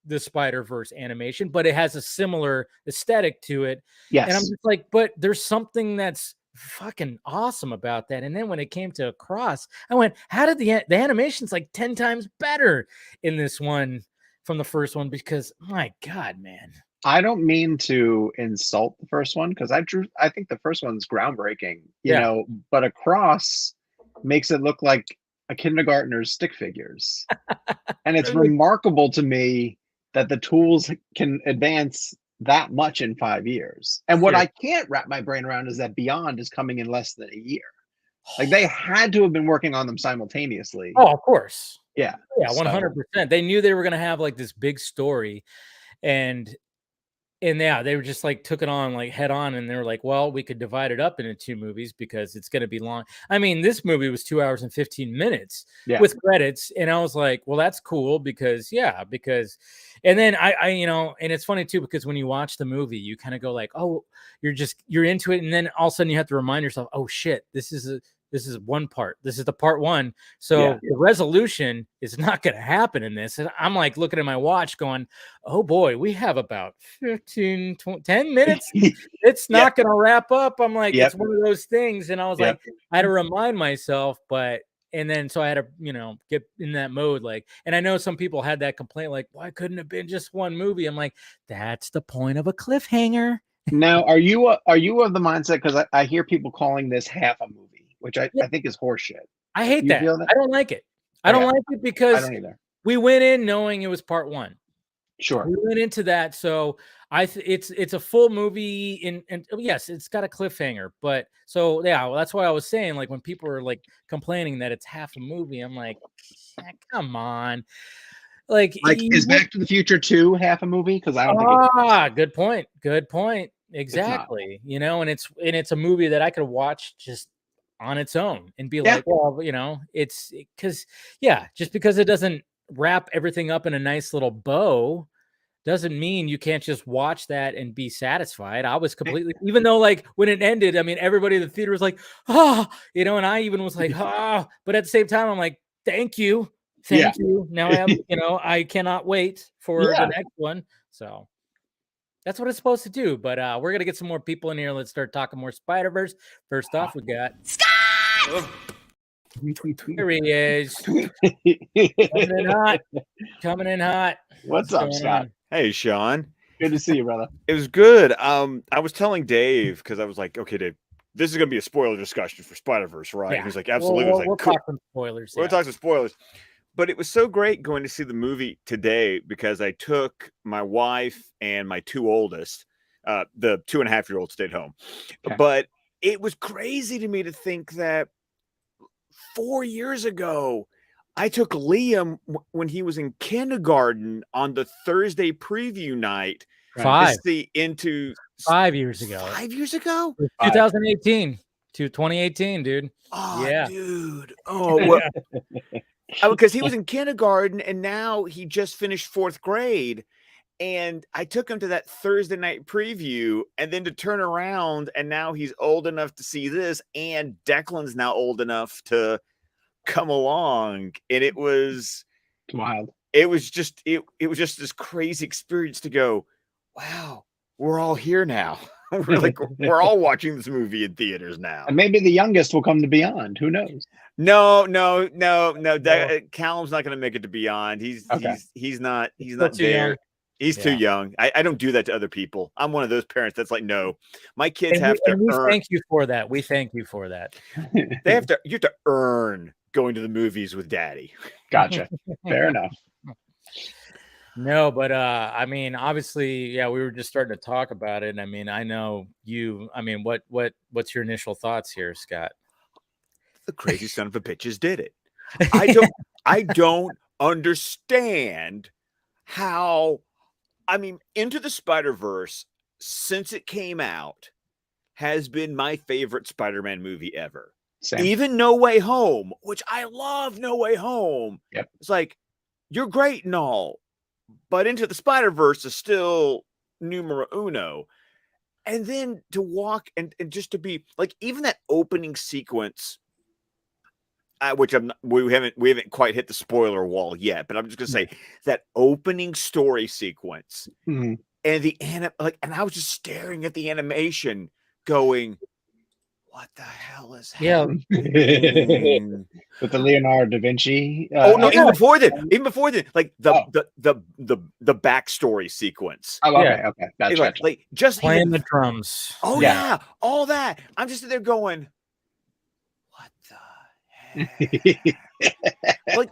the Spider-Verse animation, but it has a similar aesthetic to it. Yes. And I'm just like, but there's something that's fucking awesome about that. And then when it came to Across, I went, how did the animation's like 10 times better in this one from the first one? Because my God, man, I don't mean to insult the first one because I think the first one's groundbreaking, you know, but Across makes it look like a kindergartner's stick figures. And it's remarkable to me that the tools can advance that much in 5 years. And what I can't wrap my brain around is that Beyond is coming in less than a year. Like they had to have been working on them simultaneously. Oh, of course. Yeah. Yeah, 100%. They knew they were going to have like this big story, and yeah, they were just like took it on like head on, and they were like, well, we could divide it up into 2 movies because it's going to be long. I mean, this movie was 2 hours and 15 minutes with credits, and I was like, well, that's cool because and then I you know, and it's funny too because when you watch the movie, you kind of go like, oh, you're into it, and then all of a sudden you have to remind yourself, oh shit, this is one part. This is the part one. So the resolution is not going to happen in this. And I'm like looking at my watch going, oh boy, we have about 10 minutes. It's not going to wrap up. I'm like, it's one of those things. And I was like, I had to remind myself, and then so I had to, you know, get in that mode. Like, and I know some people had that complaint, like, why couldn't it have been just one movie? I'm like, that's the point of a cliffhanger. Now, are you of the mindset? Because I hear people calling this half a movie, which I think is horseshit. I hate that. I don't like it. I don't like it because I don't either. We went in knowing it was part one. Sure. We went into that. So it's a full movie and yes, it's got a cliffhanger, but so yeah, well, that's why I was saying, like, when people are like complaining that it's half a movie, I'm like, come on. Like is Back to the Future 2 half a movie? Because I don't think good point. Good point. Exactly. You know, and it's a movie that I could watch just on its own and be like, well, you know, it's because just because it doesn't wrap everything up in a nice little bow doesn't mean you can't just watch that and be satisfied. I was completely, even though like when it ended, I mean, everybody in the theater was like, you know, and I even was like, but at the same time, I'm like, thank you. Now I have, you know, I cannot wait for the next one. So that's what it's supposed to do. But we're going to get some more people in here. Let's start talking more Spider-Verse. First off, we got Scott! Here he is. Coming in hot. What's up, Scott? Hey, Sean. Good to see you, brother. It was good. I was telling Dave, because I was like, okay, Dave, this is going to be a spoiler discussion for SpiderVerse, right? Yeah. He's like, absolutely. We'll talk some spoilers. We'll talk some spoilers. But it was so great going to see the movie today because I took my wife and my two oldest, the 2.5-year-old stayed home. Okay. But it was crazy to me to think that 4 years ago, I took Liam when he was in kindergarten on the Thursday preview night. 5 years ago. 5 years ago? 2018 to 2018, dude. Oh, yeah. Dude. Oh, well. Because he was in kindergarten and now he just finished 4th grade. And I took him to that Thursday night preview and then to turn around and now he's old enough to see this and Declan's now old enough to come along. And it was wild. It was just this crazy experience to go, wow, we're all here now. we're all watching this movie in theaters now. And maybe the youngest will come to Beyond. Who knows? No. Callum's not going to make it to Beyond. He's not there. Young. He's too young. I don't do that to other people. I'm one of those parents that's like, no, my kids have to earn. Thank you for that. We thank you for that. You have to earn going to the movies with daddy. Gotcha. Fair enough. No, but I mean, obviously, yeah, we were just starting to talk about it. I mean, I know you. I mean, what's your initial thoughts here, Scott? The crazy son of a bitches did it. I don't understand how. I mean, Into the SpiderVerse since it came out has been my favorite Spider-Man movie ever. Same. Even No Way Home, which I love. No Way Home. Yep. It's like you're great and all. But Into the SpiderVerse is still numero uno. And then to walk and just to be like, even that opening sequence, which we haven't quite hit the spoiler wall yet, but I'm just going to say that opening story sequence and and I was just staring at the animation going, what the hell is happening? With the Leonardo da Vinci. Even before that, like the backstory sequence. Oh, okay, okay. Gotcha. Like just playing the drums. Oh yeah, all that. I'm just there going, what the heck?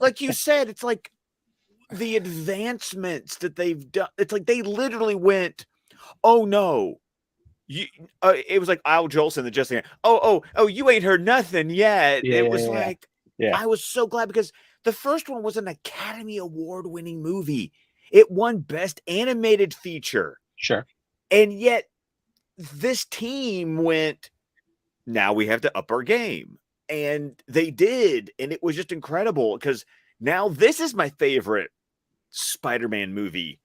like you said, it's like the advancements that they've done. It's like they literally went, oh no. It was like Al Jolson that just saying, oh, you ain't heard nothing yet. Yeah, it was I was so glad because the first one was an Academy Award winning movie. It won Best Animated Feature. Sure. And yet this team went, now we have to up our game. And they did. And it was just incredible because now this is my favorite Spider-Man movie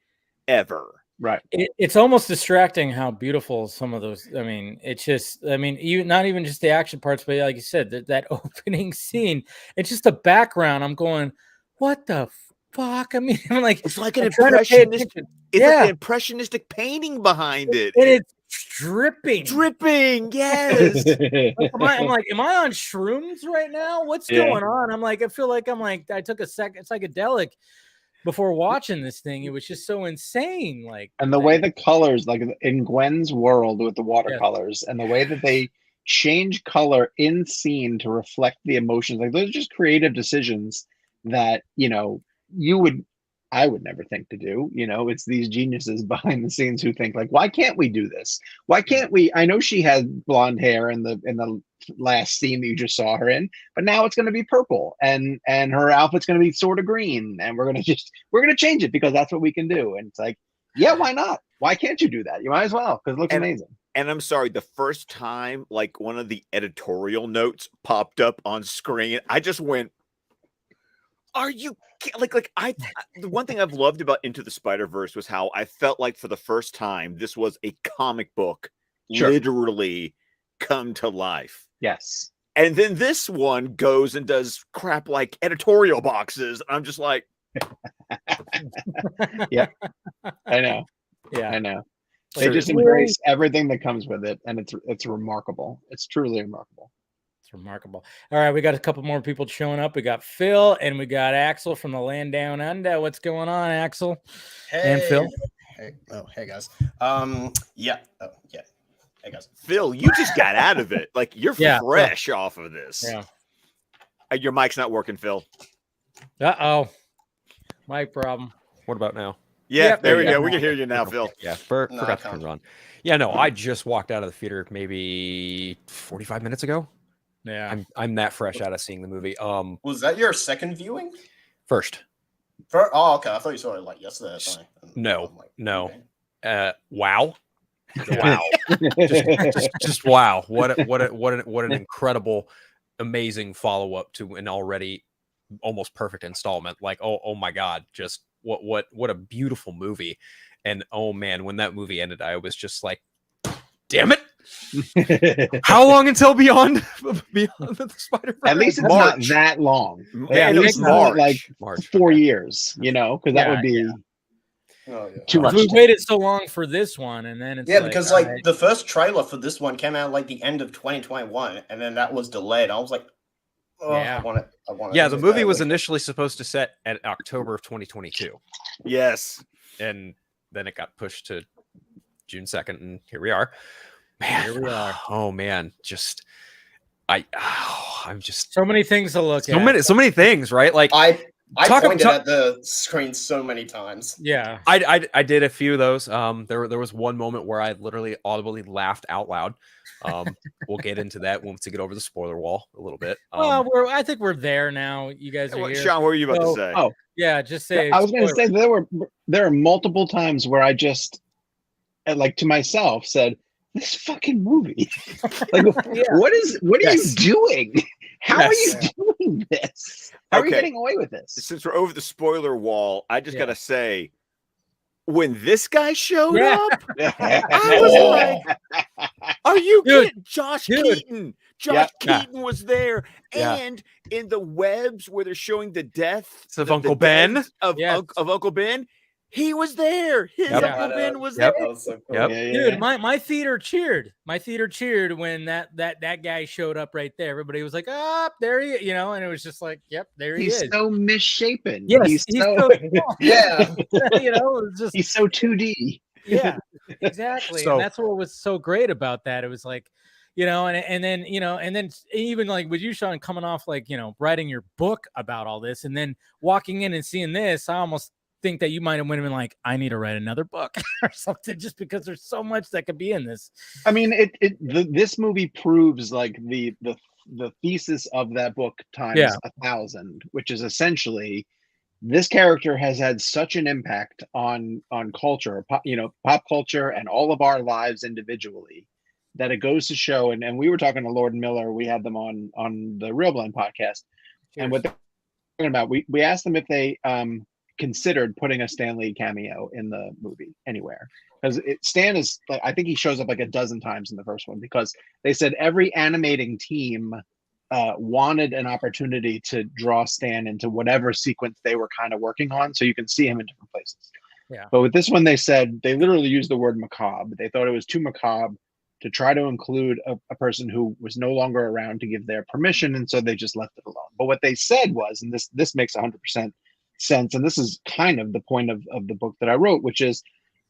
ever. Right. It's almost distracting how beautiful some of those. I mean, it's just. I mean, you not even just the action parts, but like you said, that opening scene. It's just the background. I'm going, what the fuck? I mean, I'm like, it's like an impressionistic. It's like an impressionistic painting behind it, and it's dripping. Yes. I'm like, am I on shrooms right now? What's going on? I'm like, I feel like I took a second psychedelic. Before watching this thing, it was just so insane. Like, and the way the colors, like in Gwen's world with the watercolors, and the way that they change color in scene to reflect the emotions, like those are just creative decisions that I would never think to do. It's these geniuses behind the scenes who think like, why can't we do this? Why can't we? I know she had blonde hair in the last scene that you just saw her in, but now it's going to be purple and her outfit's going to be sort of green, and we're going to change it because that's what we can do. And it's like, yeah, why not? Why can't you do that? You might as well, because it looks amazing. And I'm sorry, the first time like one of the editorial notes popped up on screen, I just went, are you the one thing I've loved about Into the SpiderVerse was how I felt like for the first time this was a comic book literally come to life. Yes. And then this one goes and does crap like editorial boxes. I'm just like, yeah, I know. Yeah, I know. They just embrace everything that comes with it, and it's remarkable. It's truly remarkable. It's remarkable. All right, we got a couple more people showing up. We got Phil and we got Axel from the land down under. What's going on, Axel? Hey. And Phil. Hey. Oh, hey guys. Hey guys. Phil, you just got out of it. Like you're Yeah, fresh off of this. Yeah. Your mic's not working, Phil. Uh-oh. Mic problem. What about now? Yeah, Yep, there we there you go. go. We can hear you now, Phil. Yeah, No, forgot I to turn can't. it on. Yeah, no, I just walked out of the theater maybe 45 minutes ago. Yeah. I'm that fresh out of seeing the movie. Was that your second viewing? First, Oh, okay. I thought you saw it like yesterday. Or something. No, I'm like, no. okay. Wow. Wow. just wow. What an incredible, amazing follow-up to an already almost perfect installment. Like, oh my God, just what a beautiful movie. And oh man, when that movie ended, I was just like, damn it. How long until beyond the Spider-Verse? At least it's March. not that long. Yeah, At least not like March. 4 okay. years, you know, because that Yeah, would be Oh, yeah. too much. We time. waited so long for this one, and then it's Yeah, because all like right. the first trailer for this one came out like the end of 2021, and then that was delayed. I was like, oh, Yeah. I want it. Yeah, the movie was initially supposed to set at October of 2022. Yes. And then it got pushed to June 2nd, and here we are. Man, Here we are. Oh man, just I'm just So many things to look at. so many things, right? Like I Talk- pointed talk- at the screen so many times. Yeah. I did a few of those. There was one moment where I literally audibly laughed out loud. We'll get into that once we get over the spoiler wall a little bit. Well, I think we're there now. You guys are here. Sean, what were you about to So- say? Oh. Yeah, just say. I was going to spoiler. say there are multiple times where I just like to myself said, "This fucking movie, like, Yeah. what are Yes. you doing? How are you Yes. doing this? How are you Okay. getting away with this?" Since we're over the spoiler wall, I just Yeah. gotta say, when this guy showed Yeah. up, I was like, are you Dude. kidding? Josh Dude. Keaton. Josh Yeah. Keaton was there. Yeah. And in the webs where they're showing the death Of Uncle Ben? deaths of, Yes. of Uncle Ben, he was there. His Yep. Uncle Ben was Yep. there. That was so cool. Yep. Dude, my theater cheered. My theater cheered when that guy showed up right there. Everybody was like, "Up there he," and it was just like, "Yep, there he He's is." so misshapen. Yes, he's he's so so small. Yeah. It was just he's so 2D. yeah, exactly. So- And that's what was so great about that. It was like, and then even like with you, Sean, coming off like, writing your book about all this and then walking in and seeing this, I almost think that you might have been like, I need to write another book or something, just because there's so much that could be in this. I mean, this movie proves like the thesis of that book times 1,000, which is essentially this character has had such an impact on culture, pop culture, and all of our lives individually, that it goes to show. And we were talking to Lord and Miller. We had them on the Real Blend podcast, and what they're talking about, we asked them if they considered putting a Stan Lee cameo in the movie anywhere, because Stan is like, I think he shows up like a dozen times in the first one, because they said every animating team wanted an opportunity to draw Stan into whatever sequence they were kind of working on, so you can see him in different places. Yeah. But with this one, they said they literally used the word macabre. They thought it was too macabre to try to include a person who was no longer around to give their permission, and so they just left it alone. But what they said was, and this makes 100% sense, and this is kind of the point of the book that I wrote, which is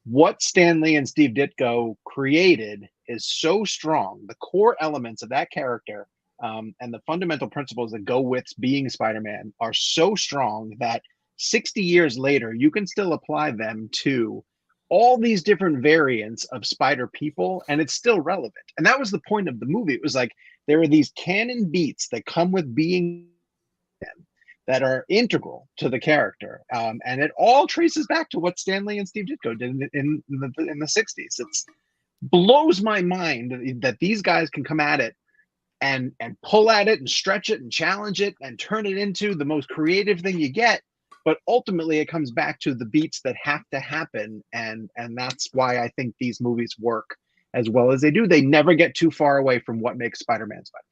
what Stan Lee and Steve Ditko created is so strong. The core elements of that character and the fundamental principles that go with being Spider-Man are so strong that 60 years later, you can still apply them to all these different variants of Spider people, and it's still relevant. And that was the point of the movie. It was like there are these canon beats that come with being that are integral to the character, and it all traces back to what Stan Lee and Steve Ditko did in the 60s. It blows my mind that these guys can come at it and pull at it and stretch it and challenge it and turn it into the most creative thing you get. But ultimately, it comes back to the beats that have to happen, and that's why I think these movies work as well as they do. They never get too far away from what makes Spider-Man Spider-Man.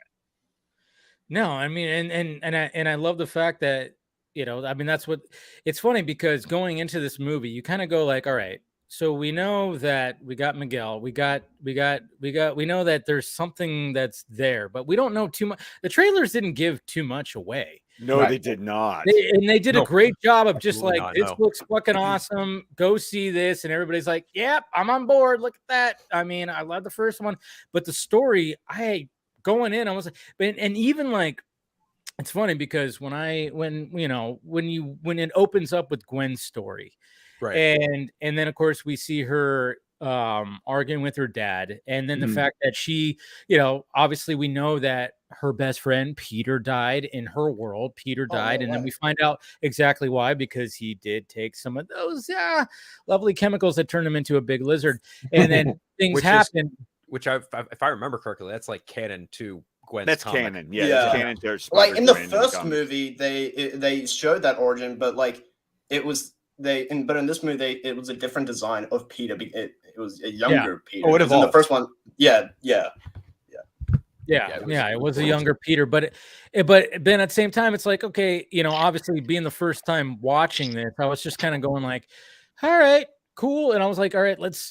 No, I mean, and I love the fact that, I mean, that's what it's funny, because going into this movie, you kind of go like, all right, so we know that we got Miguel, we know that there's something that's there, but we don't know too much. The trailers didn't give too much away. No, Right. they did not. They did a great job of just absolutely like, not, this no. looks fucking awesome. Go see this. And everybody's like, yep, I'm on board. Look at that. I mean, I love the first one, but the story, going in, I was like, and even like, it's funny because when it opens up with Gwen's story, Right. and then of course we see her arguing with her dad, and then the fact that she, obviously we know that her best friend Peter died in her world. Peter died, and then we find out exactly why, because he did take some of those lovely chemicals that turned him into a big lizard, and then things happen. Which if I remember correctly, that's like canon to Gwen's That's comic. canon. Yeah, it's canon. There's Like in the Spider-Gwen first comics. movie, they showed that origin, but like it was but in this movie it was a different design of Peter. It was a younger Peter. Oh, it 'Cause in evolved. the first one, yeah. It was a younger Peter, but then at the same time, it's like, okay, obviously being the first time watching this, I was just kind of going like, all right, cool. And I was like, all right, let's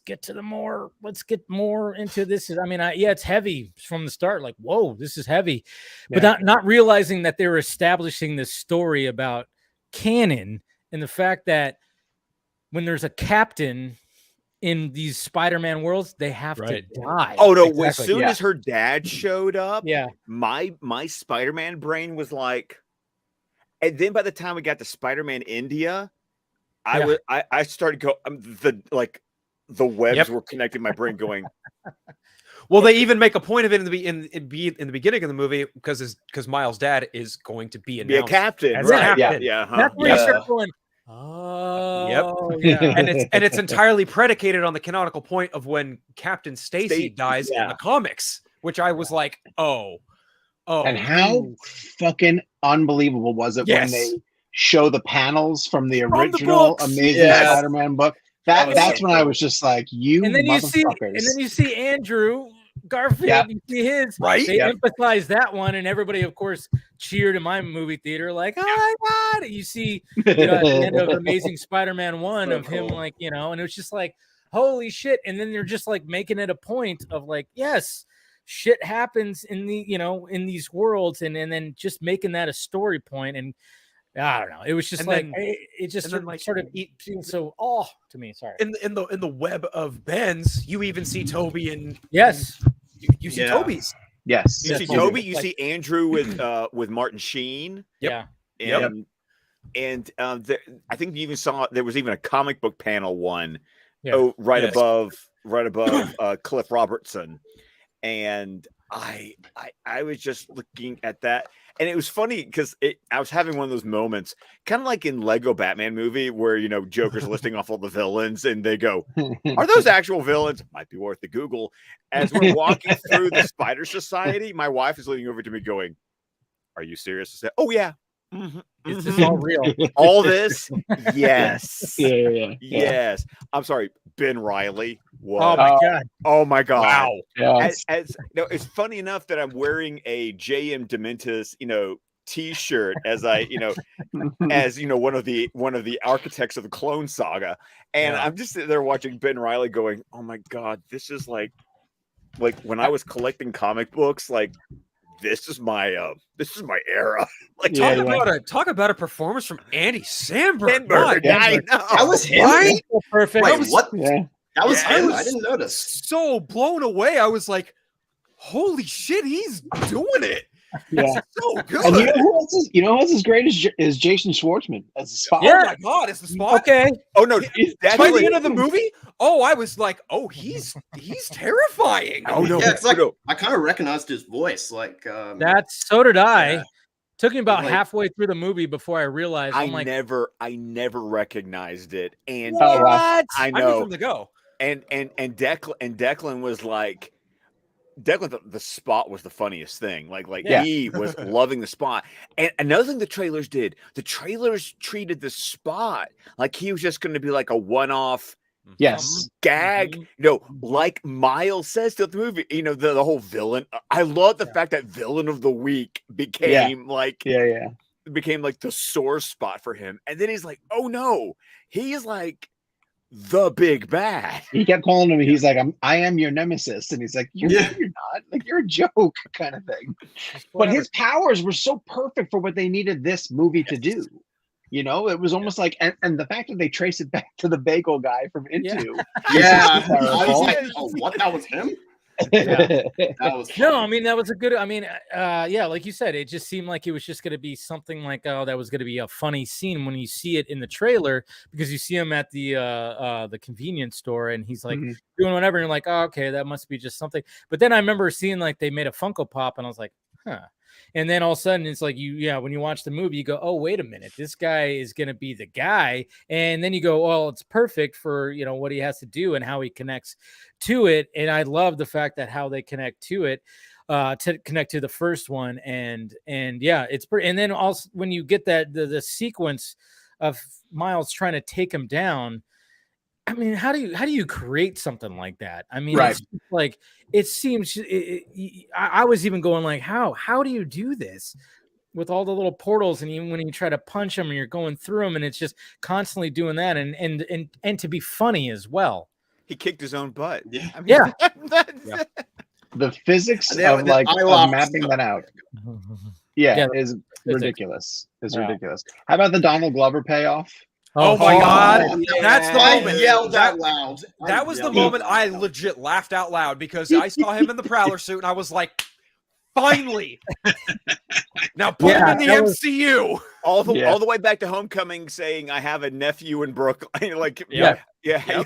get to let's get more into this. I mean, it's heavy from the start. Like, whoa, this is heavy, but not realizing that they were establishing this story about Canon and the fact that when there's a captain in these Spider-Man worlds, they have to die. Oh no! As soon as her dad showed up, yeah, my Spider-Man brain was like, and then by the time we got to Spider-Man India, I started go the webs were connecting my brain going. Well, they even make a point of it in the beginning of the movie because Miles' dad is going to be a captain, as a captain. That's where you start going. Oh, yeah. And it's entirely predicated on the canonical point of when Captain Stacy dies in the comics, which I was like, oh. And how fucking unbelievable was it when they show the panels from the original Amazing Spider-Man book? That's when I was just like, and then you see Andrew Garfield, you see his, they emphasize that one, and everybody of course cheered in my movie theater like, oh my god. You see at the end of Amazing Spider-Man 1 of him like, and it was just like, holy shit. And then they're just like making it a point of like, yes, shit happens in the in these worlds, and then just making that a story point. And I don't know. It was just it just started feeling so to me. Sorry. In the web of Ben's, you even see Toby and you see Toby's. Yes. You see Toby. You see Andrew with Martin Sheen. Yeah. And I think you even saw there was even a comic book panel one. Right above Cliff Robertson, and I was just looking at that. And it was funny because I was having one of those moments, kind of like in Lego Batman movie, where Joker's listing off all the villains, and they go, "Are those actual villains?" Might be worth the Google. As we're walking through the Spider Society, my wife is leaning over to me, going, "Are you serious?" I said, "Oh yeah, is this all real? All this? Yes, yes." I'm sorry, Ben Reilly. What? Oh my god! Oh my god! Wow! Yes. It's funny enough that I'm wearing a J.M. Dementis, T-shirt as I, as one of the architects of the Clone Saga, and I'm just sitting there watching Ben Reilly, going, "Oh my god, this is like when I was collecting comic books, like." This is my era. Like talk about a performance from Andy Samberg. I know. That was him. Right? Perfect. Wait, what? Yeah. That was him. I I didn't notice. So blown away. I was like, holy shit, he's doing it. Yeah. So good. And you know who else is great is Jason Schwartzman as the Spot. Oh my god, it's the Spot. Okay. Oh no, By the end of the movie, I was like, oh, he's terrifying. Oh no, it's like I kind of recognized his voice. Like So did I. Yeah. Took me about halfway through the movie before I realized. I never recognized it. And what? I I knew know from the go. And Declan was like, the Spot was the funniest thing. He was loving the Spot. And another thing the trailers did, the trailers treated the Spot like he was just going to be like a one-off gag. Like Miles says to the movie, the whole villain. I love the fact that villain of the week became became like the sore spot for him. And then he's like, oh no, he's like the big bad. He kept calling him. He's like, I am your nemesis, and he's like, you're not. Like, you're a joke, kind of thing. But his powers were so perfect for what they needed this movie to do. You know, it was almost like, and the fact that they trace it back to the bagel guy from Into. I was like, oh, what? That was him? That was funny. No, I mean, that was a good, I mean, yeah, like you said, it just seemed like it was just going to be something like, oh, that was going to be a funny scene when you see it in the trailer, because you see him at the convenience store and he's like doing whatever, and you're like, oh, okay, that must be just something. But then I remember seeing like they made a Funko Pop and I was like, huh. And then all of a sudden it's like when you watch the movie, you go, oh, wait a minute, this guy is going to be the guy. And then you go, well, it's perfect for, what he has to do and how he connects to it. And I love the fact that how they connect to it, to connect to the first one. And yeah, it's pretty. And then also when you get that, the sequence of Miles trying to take him down, I mean, how do you create something like that? I mean, it's like, it seems, I was even going like, how do you do this with all the little portals? And even when you try to punch them and you're going through them, and it's just constantly doing that. And to be funny as well. He kicked his own butt. Yeah. I mean, The physics of mapping that out. Yeah, is ridiculous. It's ridiculous. How about the Donald Glover payoff? Oh my God. That's the moment. I yelled out loud. That was the moment I legit laughed out loud, because I saw him in the Prowler suit and I was like, finally. Now put him in the MCU. All the way back to Homecoming, saying I have a nephew in Brooklyn. Like, I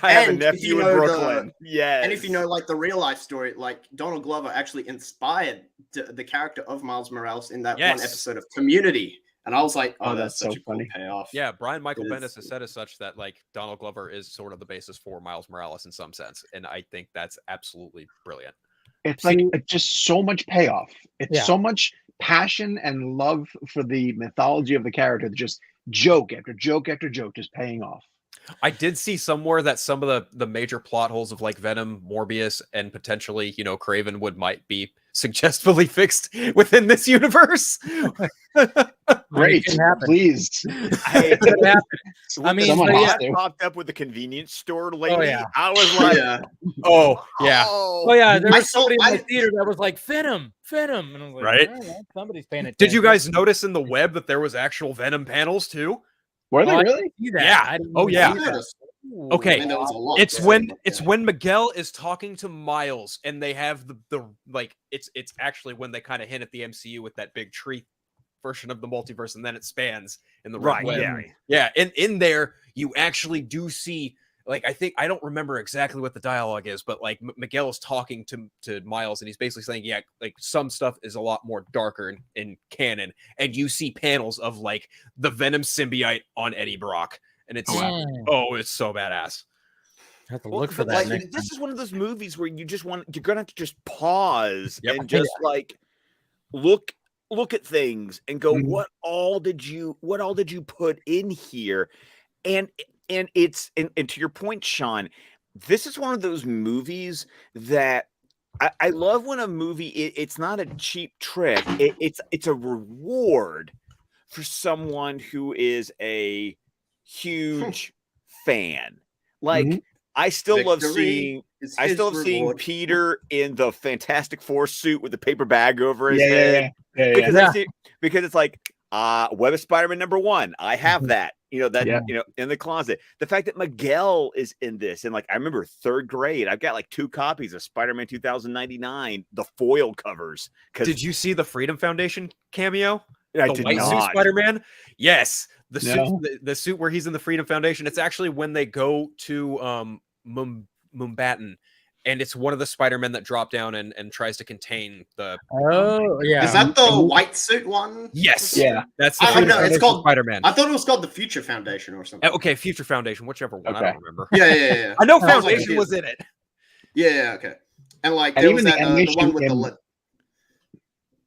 have a nephew in Brooklyn. Yes. And if you know, like, the real life story, like, Donald Glover actually inspired the character of Miles Morales in that one episode of Community. And I was like, oh, that's such a cool payoff. Yeah, Brian Michael Bendis has said as such that, like, Donald Glover is sort of the basis for Miles Morales in some sense. And I think that's absolutely brilliant. It's like just so much payoff. It's so much passion and love for the mythology of the character. Just joke after joke after joke, just paying off. I did see somewhere that some of the major plot holes of, like, Venom, Morbius, and potentially, Kraven might be suggestively fixed within this universe. Great, please. I mean, someone popped up with the convenience store lately. Oh, yeah. I was like, there was somebody in the theater that was like, Venom. And I was like, right? Oh, somebody's paying attention. Did you guys notice in the web that there was actual Venom panels too? Were they really? Yeah. Oh yeah. Okay. I mean, it's when Miguel is talking to Miles and they have the like it's actually when they kind of hint at the MCU with that big tree version of the multiverse, and then it spans in the right way. Yeah. And in there you actually do see, like, I don't remember exactly what the dialogue is, but like Miguel is talking to Miles and he's basically saying, yeah, like some stuff is a lot more darker in canon, and you see panels of like the Venom symbiote on Eddie Brock, and it's it's so badass. I have to look for that. Like, this is one of those movies where you're gonna have to just pause and just like look at things and go, what all did you put in here? And it's and to your point, Sean, this is one of those movies that I love when a movie it's not a cheap trick. It's a reward for someone who is a huge fan. Like, I still love seeing Peter in the Fantastic Four suit with the paper bag over his head. Because it's like Web of Spider-Man #1. I have that. In the closet. The fact that Miguel is in this, and like I remember 3rd grade, I've got like 2 copies of Spider-Man 2099, the foil covers. Did you see the Freedom Foundation cameo? I the did white not. suit Spider-Man? Yes, the suit, the suit where he's in the Freedom Foundation. It's actually when they go to Mumbattan. And it's one of the Spider-Men that drop down and tries to contain the. Oh yeah, is that the white suit one? Yes, yeah, that's the it's called Spider-Man. I thought it was called the Future Foundation or something. Okay, Future Foundation, whichever one. I don't remember. Yeah. I know Foundation was in it. Yeah, okay. And like there was that the one with the.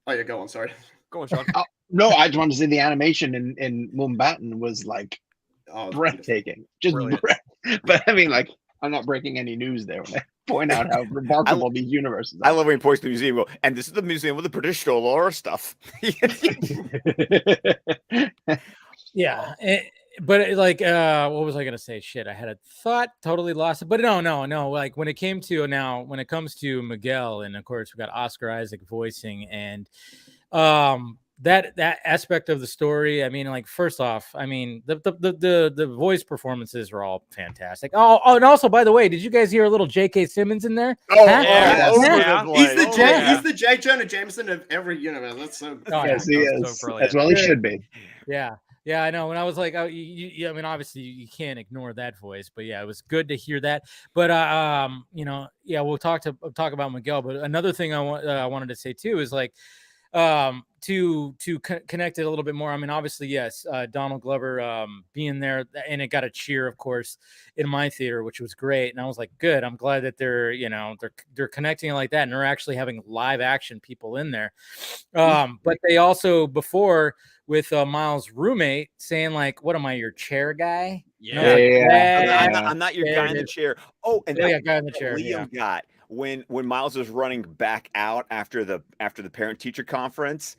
Oh yeah, go on. Sorry, go on, Sean. No, I just wanted to say the animation in Mumbattan was like breathtaking, just But I mean, like, I'm not breaking any news there when I point out how remarkable these universes are. I love when he points to the museum. And this is the museum with the traditional lore stuff. Yeah. but like, what was I gonna say? Shit, I had a thought, totally lost it. But no. Like when it comes to Miguel, and of course we got Oscar Isaac voicing, and that aspect of the story. I mean, like, first off, I mean, the voice performances are all fantastic. Oh, and also, by the way, did you guys hear a little J.K. Simmons in there? Oh, Huh? yeah. He's the J. Jonah Jameson of every universe. That's so. Yes, he is. So as well, he should be. Yeah, I know. When I was like, I mean, obviously you can't ignore that voice, but yeah, it was good to hear that. But we'll talk about Miguel. But another thing I wanted to say too is like, to connect it a little bit more. I mean, obviously, yes, Donald Glover being there, and it got a cheer, of course, in my theater, which was great. And I was like, good. I'm glad that they're connecting it like that, and they're actually having live action people in there. But they also, before, with Miles' roommate, saying like, "What am I, your chair guy?" I'm not your guy in the chair. Oh, and that guy in the chair. Liam got when Miles was running back out after the parent teacher conference.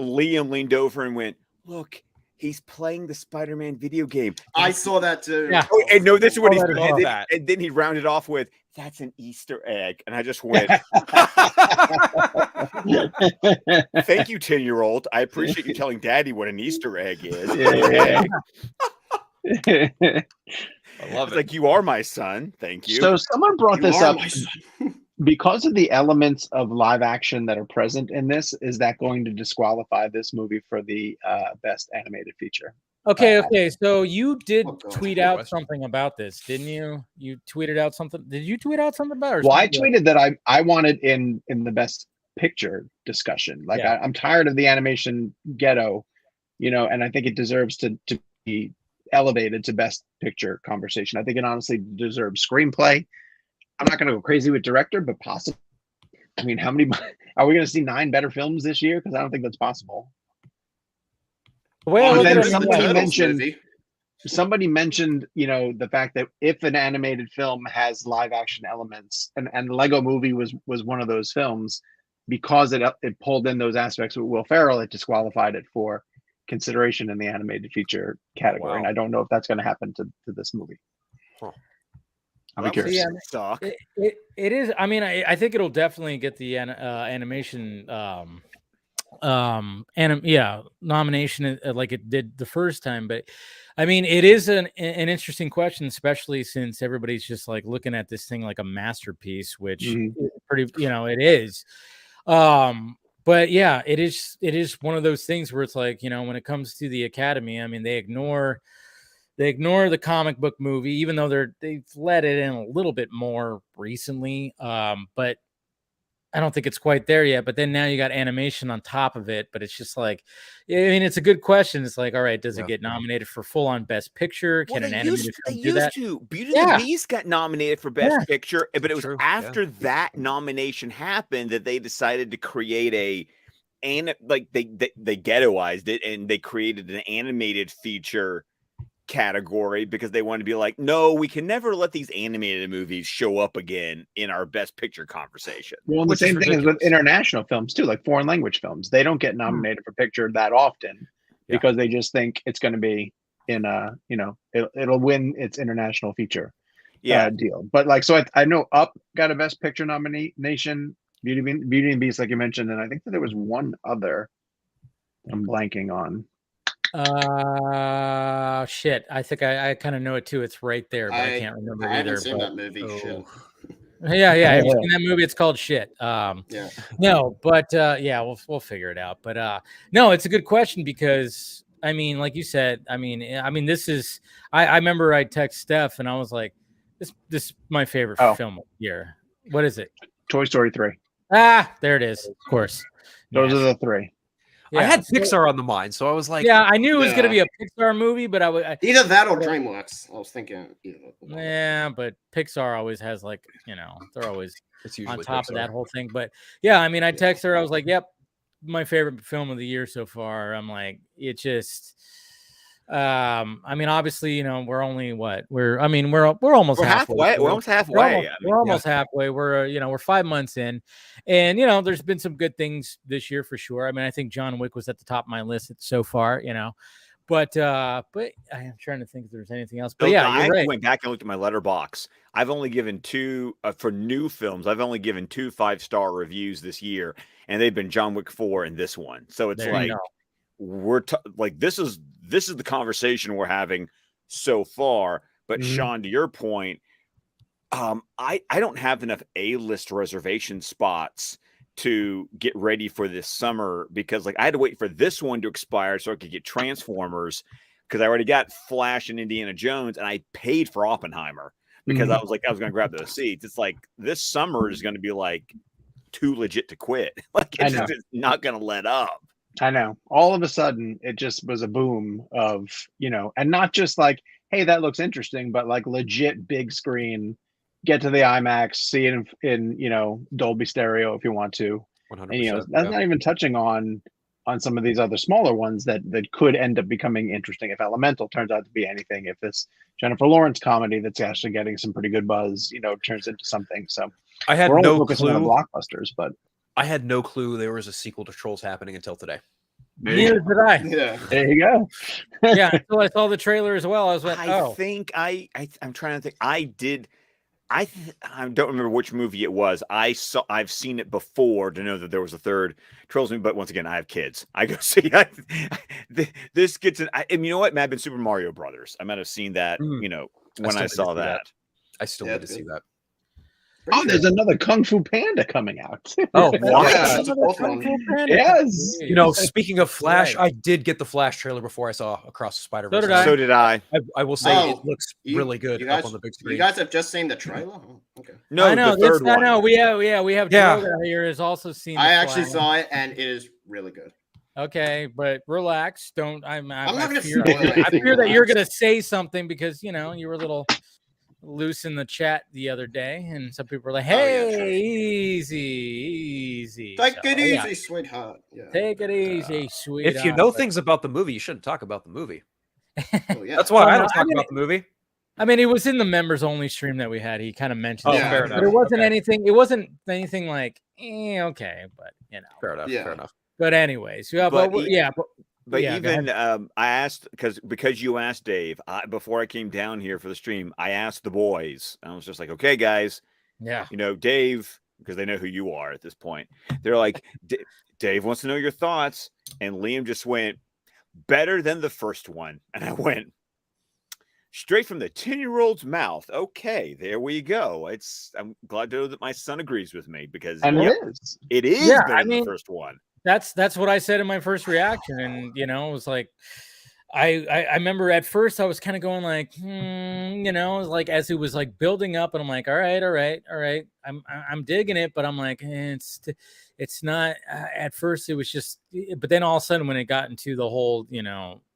Liam leaned over and went, "Look, he's playing the Spider-Man video game." I saw that too. Yeah. Oh, and no, this is what he said. And then he rounded off with, "That's an Easter egg." And I just went, "Thank you, 10-year-old. I appreciate you telling Daddy what an Easter egg is." Yeah. I love it. Like, you are my son. Thank you. So someone brought this up. Because of the elements of live action that are present in this, is that going to disqualify this movie for the best animated feature? Okay. So you did tweet out something about this, didn't you? You tweeted out something. Did you tweet out something about it? Well, I tweeted that I wanted in the best picture discussion. Like, I'm tired of the animation ghetto, and I think it deserves to be elevated to best picture conversation. I think it honestly deserves screenplay. I'm not going to go crazy with director, but possibly. I mean, how many are we going to see 9 better films this year? Because I don't think that's possible. Well, then somebody mentioned, the fact that if an animated film has live action elements, and Lego Movie was one of those films, because it pulled in those aspects with Will Ferrell, it disqualified it for consideration in the animated feature category. Wow. And I don't know if that's going to happen to this movie. Huh. I'm curious. It is. I mean, I think it'll definitely get the animation nomination like it did the first time. But I mean, it is an interesting question, especially since everybody's just like looking at this thing like a masterpiece, which is pretty, it is. But yeah, it is one of those things where it's like, when it comes to the Academy, I mean, they ignore the comic book movie, even though they've let it in a little bit more recently. But I don't think it's quite there yet. But then now you got animation on top of it. But it's just like, I mean, it's a good question. It's like, all right, does it get nominated for full-on Best Picture? Can an animated film do that? Beauty and the Beast got nominated for Best Picture, but it was after that nomination happened that they decided to create they ghettoized it, and they created an animated feature category because they wanted to be like, no, we can never let these animated movies show up again in our best picture conversation. Well, the same thing is with international films too, like foreign language films. They don't get nominated for picture that often because they just think it's going to be in it'll win its international feature deal. But like, so I know Up got a best picture nomination, Beauty and Beast, like you mentioned, and I think that there was one other I'm blanking on. Shit. I think I kind of know it too. It's right there, but I can't remember either. I haven't seen that movie. Shit. Yeah. I've seen that movie. It's called Shit. No, but we'll figure it out. But no, it's a good question because I mean, like you said, I mean, this is. I remember I text Steph and I was like, this is my favorite film of the year. What is it? Toy Story 3. There it is. Of course. Those are the 3. Yeah. I had Pixar on the mind, so I was like, I knew it was going to be a Pixar movie, but either that or DreamWorks. I was thinking either. Yeah, but Pixar always has like, they're always on top of that whole thing. But yeah, I mean, I texted her, I was like, yep, my favorite film of the year so far. I'm like, it just, I mean, obviously, we're only we're almost halfway. We're almost halfway. We're almost halfway. We're 5 months in, and there's been some good things this year for sure. I mean, I think John Wick was at the top of my list so far. But I am trying to think if there's anything else. But So yeah, I you're right. went back and looked at my letterbox. I've only given two for new films. I've only given 2 5-star reviews this year, and they've been John Wick 4 and this one. So it's There you like go. we're like this is the conversation we're having so far. But Sean, to your point, I don't have enough A-list reservation spots to get ready for this summer because like I had to wait for this one to expire so I could get Transformers because I already got Flash and Indiana Jones and I paid for Oppenheimer because I was going to grab those seats. It's like this summer is going to be like too legit to quit. Like it's just not going to let up. I know. All of a sudden, it just was a boom of, and not just like, hey, that looks interesting, but like legit big screen. Get to the IMAX, see it in Dolby Stereo if you want to. 100%, And that's not even touching on some of these other smaller ones that could end up becoming interesting if Elemental turns out to be anything. If this Jennifer Lawrence comedy that's actually getting some pretty good buzz, turns into something. So I had we're no only focusing on clue. blockbusters, but I had no clue there was a sequel to Trolls happening until today. Neither did I. Yeah. there you go. Yeah, until I saw the trailer as well. I was like, I think I'm trying to think. I don't remember which movie it was. I've seen it before to know that there was a third Trolls movie, but once again, I have kids. I go see this gets and you know what? Mad Super Mario Brothers. I might have seen that, when I saw that. I still need to see that. Oh, there's another Kung Fu Panda coming out. Oh, Yeah, that's a fourth one. Yes. Speaking of Flash, I did get the Flash trailer before I saw Across the Spider-Verse. So did I. I will say Oh, it looks really good up on the big screen. You guys have just seen the trailer? Oh, okay. No, I know, the third one. No, we have Droga here has also seen. I actually saw it, and it is really good. Okay, but relax. Don't. I'm not going to fear, spoil anything. I fear that you're going to say something because you were a little loose in the chat the other day, and some people were like, "Hey, easy. Take it easy, sweetheart. Yeah. Take it easy, sweetheart." If you know things about the movie, you shouldn't talk about the movie. Oh, yeah. That's why I don't talk about the movie. I mean, it was in the members only stream that we had. He kind of mentioned, Yeah. Fair enough. but it wasn't anything. It wasn't anything like, okay, but Fair enough. Yeah. Fair enough. But anyways, But yeah, even I asked because you asked Dave before I came down here for the stream, I asked the boys. I was just like, okay, guys, yeah. Dave, because they know who you are at this point. They're like, Dave wants to know your thoughts, and Liam just went better than the first one, and I went straight from the 10-year-old's mouth. Okay, there we go. I'm glad to know that my son agrees with me because it is better than the first one. That's what I said in my first reaction, and it was like, I remember at first I was kind of going like, like as it was like building up, and I'm like, all right, I'm digging it, but I'm like, it's not. At first it was just, but then all of a sudden when it got into the whole,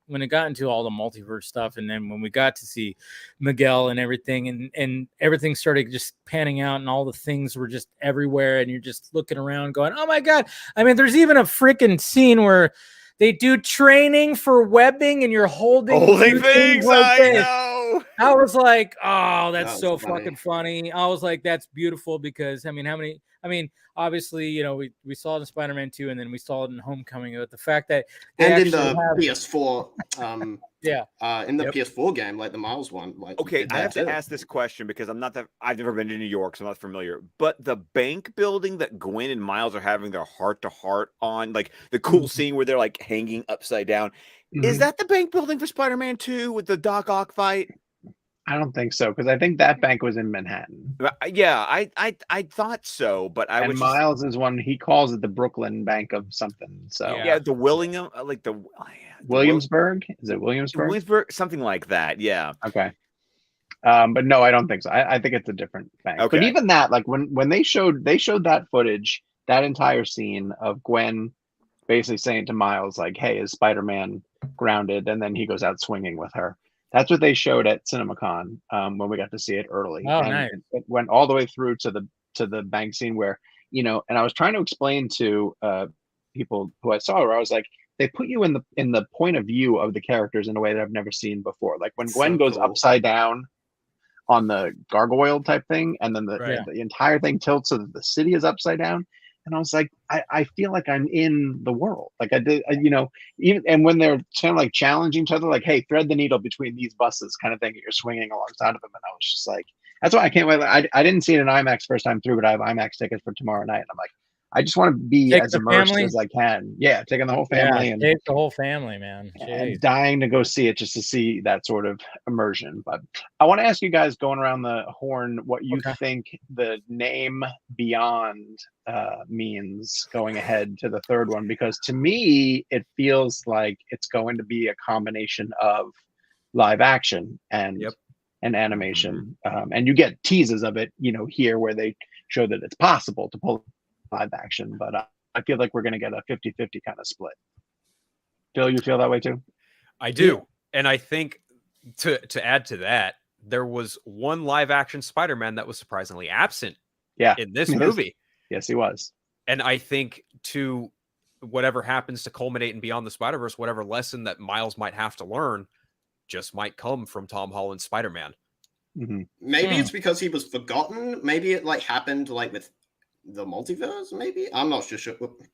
when it got into all the multiverse stuff, and then when we got to see Miguel and everything, and everything started just panning out, and all the things were just everywhere, and you're just looking around going, oh my God. I mean, there's even a freaking scene where they do training for webbing and you're holding things. Like I know. I was like, oh, that's so funny. fucking funny. I was like, that's beautiful because obviously, we saw it in Spider-Man 2 and then we saw it in Homecoming. But the fact that and in the PS4, in the Yep. PS4 game, like the Miles one, like Okay, I have to ask this question because I've never been to New York, so I'm not familiar. But the bank building that Gwen and Miles are having their heart-to-heart on, like the cool scene where they're like hanging upside down, is that the bank building for Spider-Man 2 with the Doc Ock fight? I don't think so because I think that bank was in Manhattan. Yeah, I thought so, but Miles is one. He calls it the Brooklyn Bank of something. So the Willingham, like the Williamsburg. Is it Williamsburg? Williamsburg, something like that. Yeah. Okay. But no, I don't think so. I think it's a different bank. Okay. But even that, like when they showed that footage, that entire scene of Gwen basically saying to Miles, like, "Hey, is Spider-Man grounded?" And then he goes out swinging with her. That's what they showed at CinemaCon when we got to see it early. Oh, and nice. It went all the way through to the bank scene where, and I was trying to explain to people who I saw, where I was like, they put you in the point of view of the characters in a way that I've never seen before. Like when Gwen goes upside down on the gargoyle type thing, and then the entire thing tilts so that the city is upside down. And I was like, I feel like I'm in the world. Like I did, even, and when they're kind of like challenging each other, like, hey, thread the needle between these buses kind of thing, you're swinging alongside of them. And I was just like, that's why I can't wait. I didn't see it in IMAX first time through, but I have IMAX tickets for tomorrow night. And I'm like, I just want to be as immersed as I can. Yeah, taking the whole family and take the whole family, man. And dying to go see it just to see that sort of immersion. But I want to ask you guys, going around the horn, what you think the name Beyond means going ahead to the third one, because to me it feels like it's going to be a combination of live action and animation, and you get teases of it, here where they show that it's possible to pull live action, but I feel like we're going to get a 50-50 kind of split. Phil, you feel that way too? I do. And I think to add to that, there was one live action Spider-Man that was surprisingly absent in this movie. Yes, he was. And I think to whatever happens to culminate in Beyond the Spider-Verse, whatever lesson that Miles might have to learn just might come from Tom Holland's Spider-Man. Maybe it's because he was forgotten. Maybe it happened with the multiverse, maybe. I'm not sure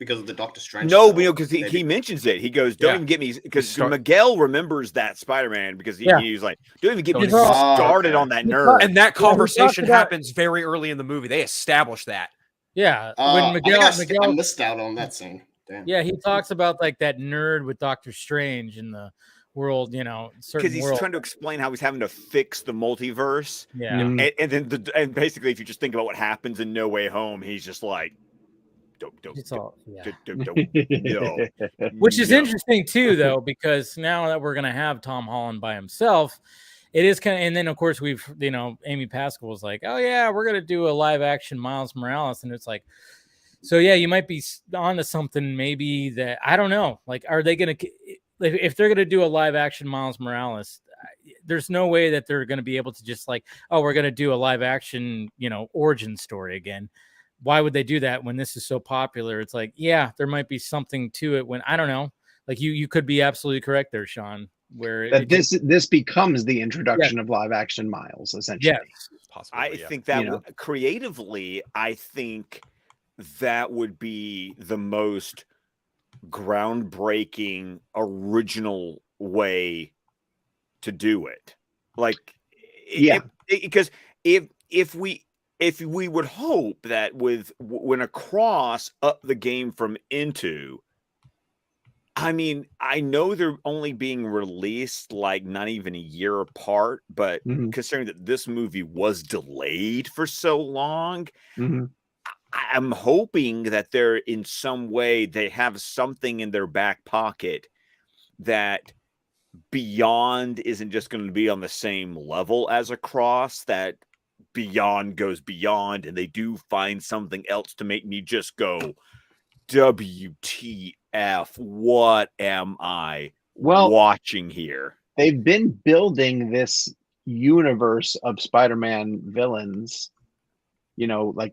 because of the Doctor Strange. No, because he mentions it. He goes, "Don't even get me," because Miguel remembers that Spider-Man because he was like, "Don't even get me started on that nerd." And that conversation happens very early in the movie. They establish that. Yeah, when Miguel I missed out on that scene. Damn. Yeah, he talks about that nerd with Doctor Strange in the world, because he's trying to explain how he's having to fix the multiverse. Yeah, and then basically, if you just think about what happens in No Way Home, he's just like, don't. Which is interesting too, though, because now that we're gonna have Tom Holland by himself, it is kind of, and then of course we've, Amy Pascal was like, oh yeah, we're gonna do a live action Miles Morales, and it's like, so yeah, you might be onto something, maybe that I don't know. Like, are they gonna? If they're going to do a live action Miles Morales, there's no way that they're going to be able to just we're going to do a live action, origin story again. Why would they do that when this is so popular? It's like, yeah, there might be something to it when, I don't know, you could be absolutely correct there, Sean, where that this becomes the introduction of live action Miles, essentially. Yes. Possibly, I think that creatively, I think that would be the most groundbreaking original way to do it, because if we would hope that when Across up the game from Into, I mean, I know they're only being released not even a year apart, but considering that this movie was delayed for so long, I'm hoping that they're in some way they have something in their back pocket that Beyond isn't just going to be on the same level as Across, that Beyond goes beyond and they do find something else to make me just go, WTF, what am I watching here? They've been building this universe of Spider-Man villains.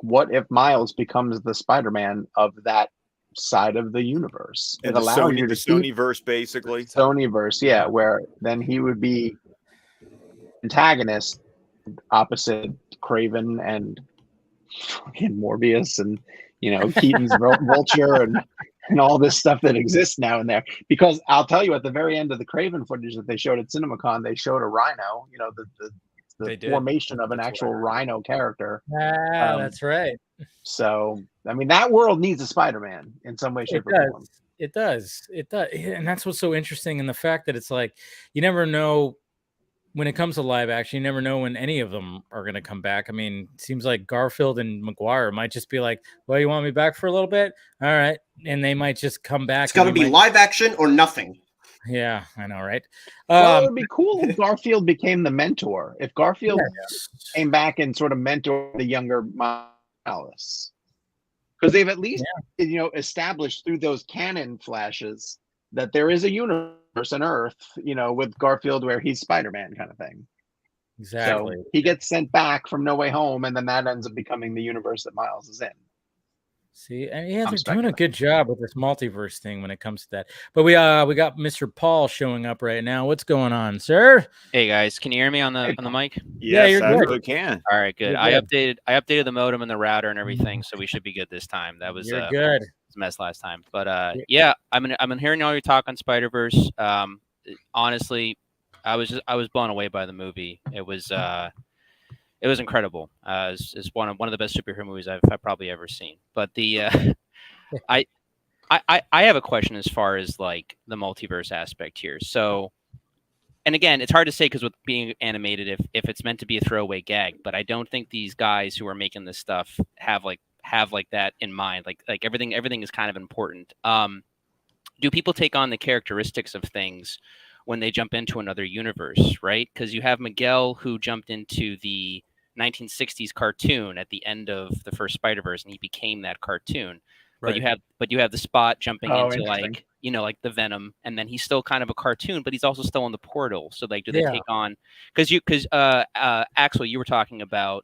What if Miles becomes the Spider-Man of that side of the universe? It allows you to Sonyverse, basically. Sonyverse, yeah, where then he would be antagonist opposite Craven and fucking Morbius and Keaton's Vulture and all this stuff that exists now and there. Because I'll tell you, at the very end of the Craven footage that they showed at CinemaCon, they showed a rhino. The formation of an actual rhino character. That's right. So, I mean, that world needs a Spider-Man in some way, shape, or form. It does. And that's what's so interesting in the fact that it's you never know when it comes to live action, you never know when any of them are going to come back. I mean, it seems like Garfield and Maguire might just be like, well, you want me back for a little bit? All right. And they might just come back. It's got to be live action or nothing. Yeah, I know, right? Well, it would be cool if Garfield became the mentor. If Garfield came back and sort of mentored the younger Miles, because they've at least established through those Canon flashes that there is a universe on Earth, with Garfield where he's Spider-Man kind of thing. Exactly. So he gets sent back from No Way Home, and then that ends up becoming the universe that Miles is in. See, and yeah, they're doing a good job with this multiverse thing when it comes to that. But we got Mr. Paul showing up right now. What's going on, sir? Hey guys, can you hear me on the mic? Yes, you're I good. really can. All right, good. I updated the modem and the router and everything, so we should be good this time. That was you're good. a mess last time, but yeah, I'm hearing all your talk on SpiderVerse. Honestly, I was blown away by the movie. It was incredible. It's one of the best superhero movies I've probably ever seen. But the I have a question as far as like the multiverse aspect here. So, and again, it's hard to say because with being animated, if it's meant to be a throwaway gag, but I don't think these guys who are making this stuff have that in mind. Like everything is kind of important. Do people take on the characteristics of things when they jump into another universe, right? Because you have Miguel who jumped into the 1960s cartoon at the end of the first Spider-Verse, and he became that cartoon. Right. But you have the Spot jumping into like the Venom, and then he's still kind of a cartoon, but he's also still in the portal. So like, do they take on? Because Axel, you were talking about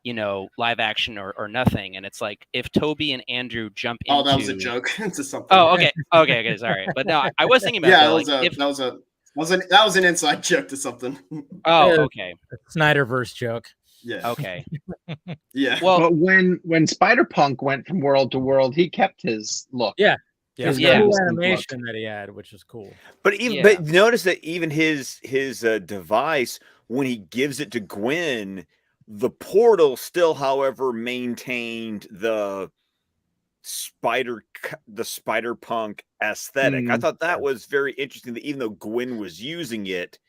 live action or nothing, and it's like if Toby and Andrew jump into. Oh, that was a joke to something. Oh, okay, sorry, but no, I was thinking about that was an inside joke to something. Oh, okay. SnyderVerse joke. Yeah. Okay. Yeah. Well, but when Spider-Punk went from world to world, he kept his look. Yeah. His animation that he had, which was cool. But but notice that even his device, when he gives it to Gwen, the portal still, however, maintained the Spider-Punk aesthetic. I thought that was very interesting that even though Gwen was using it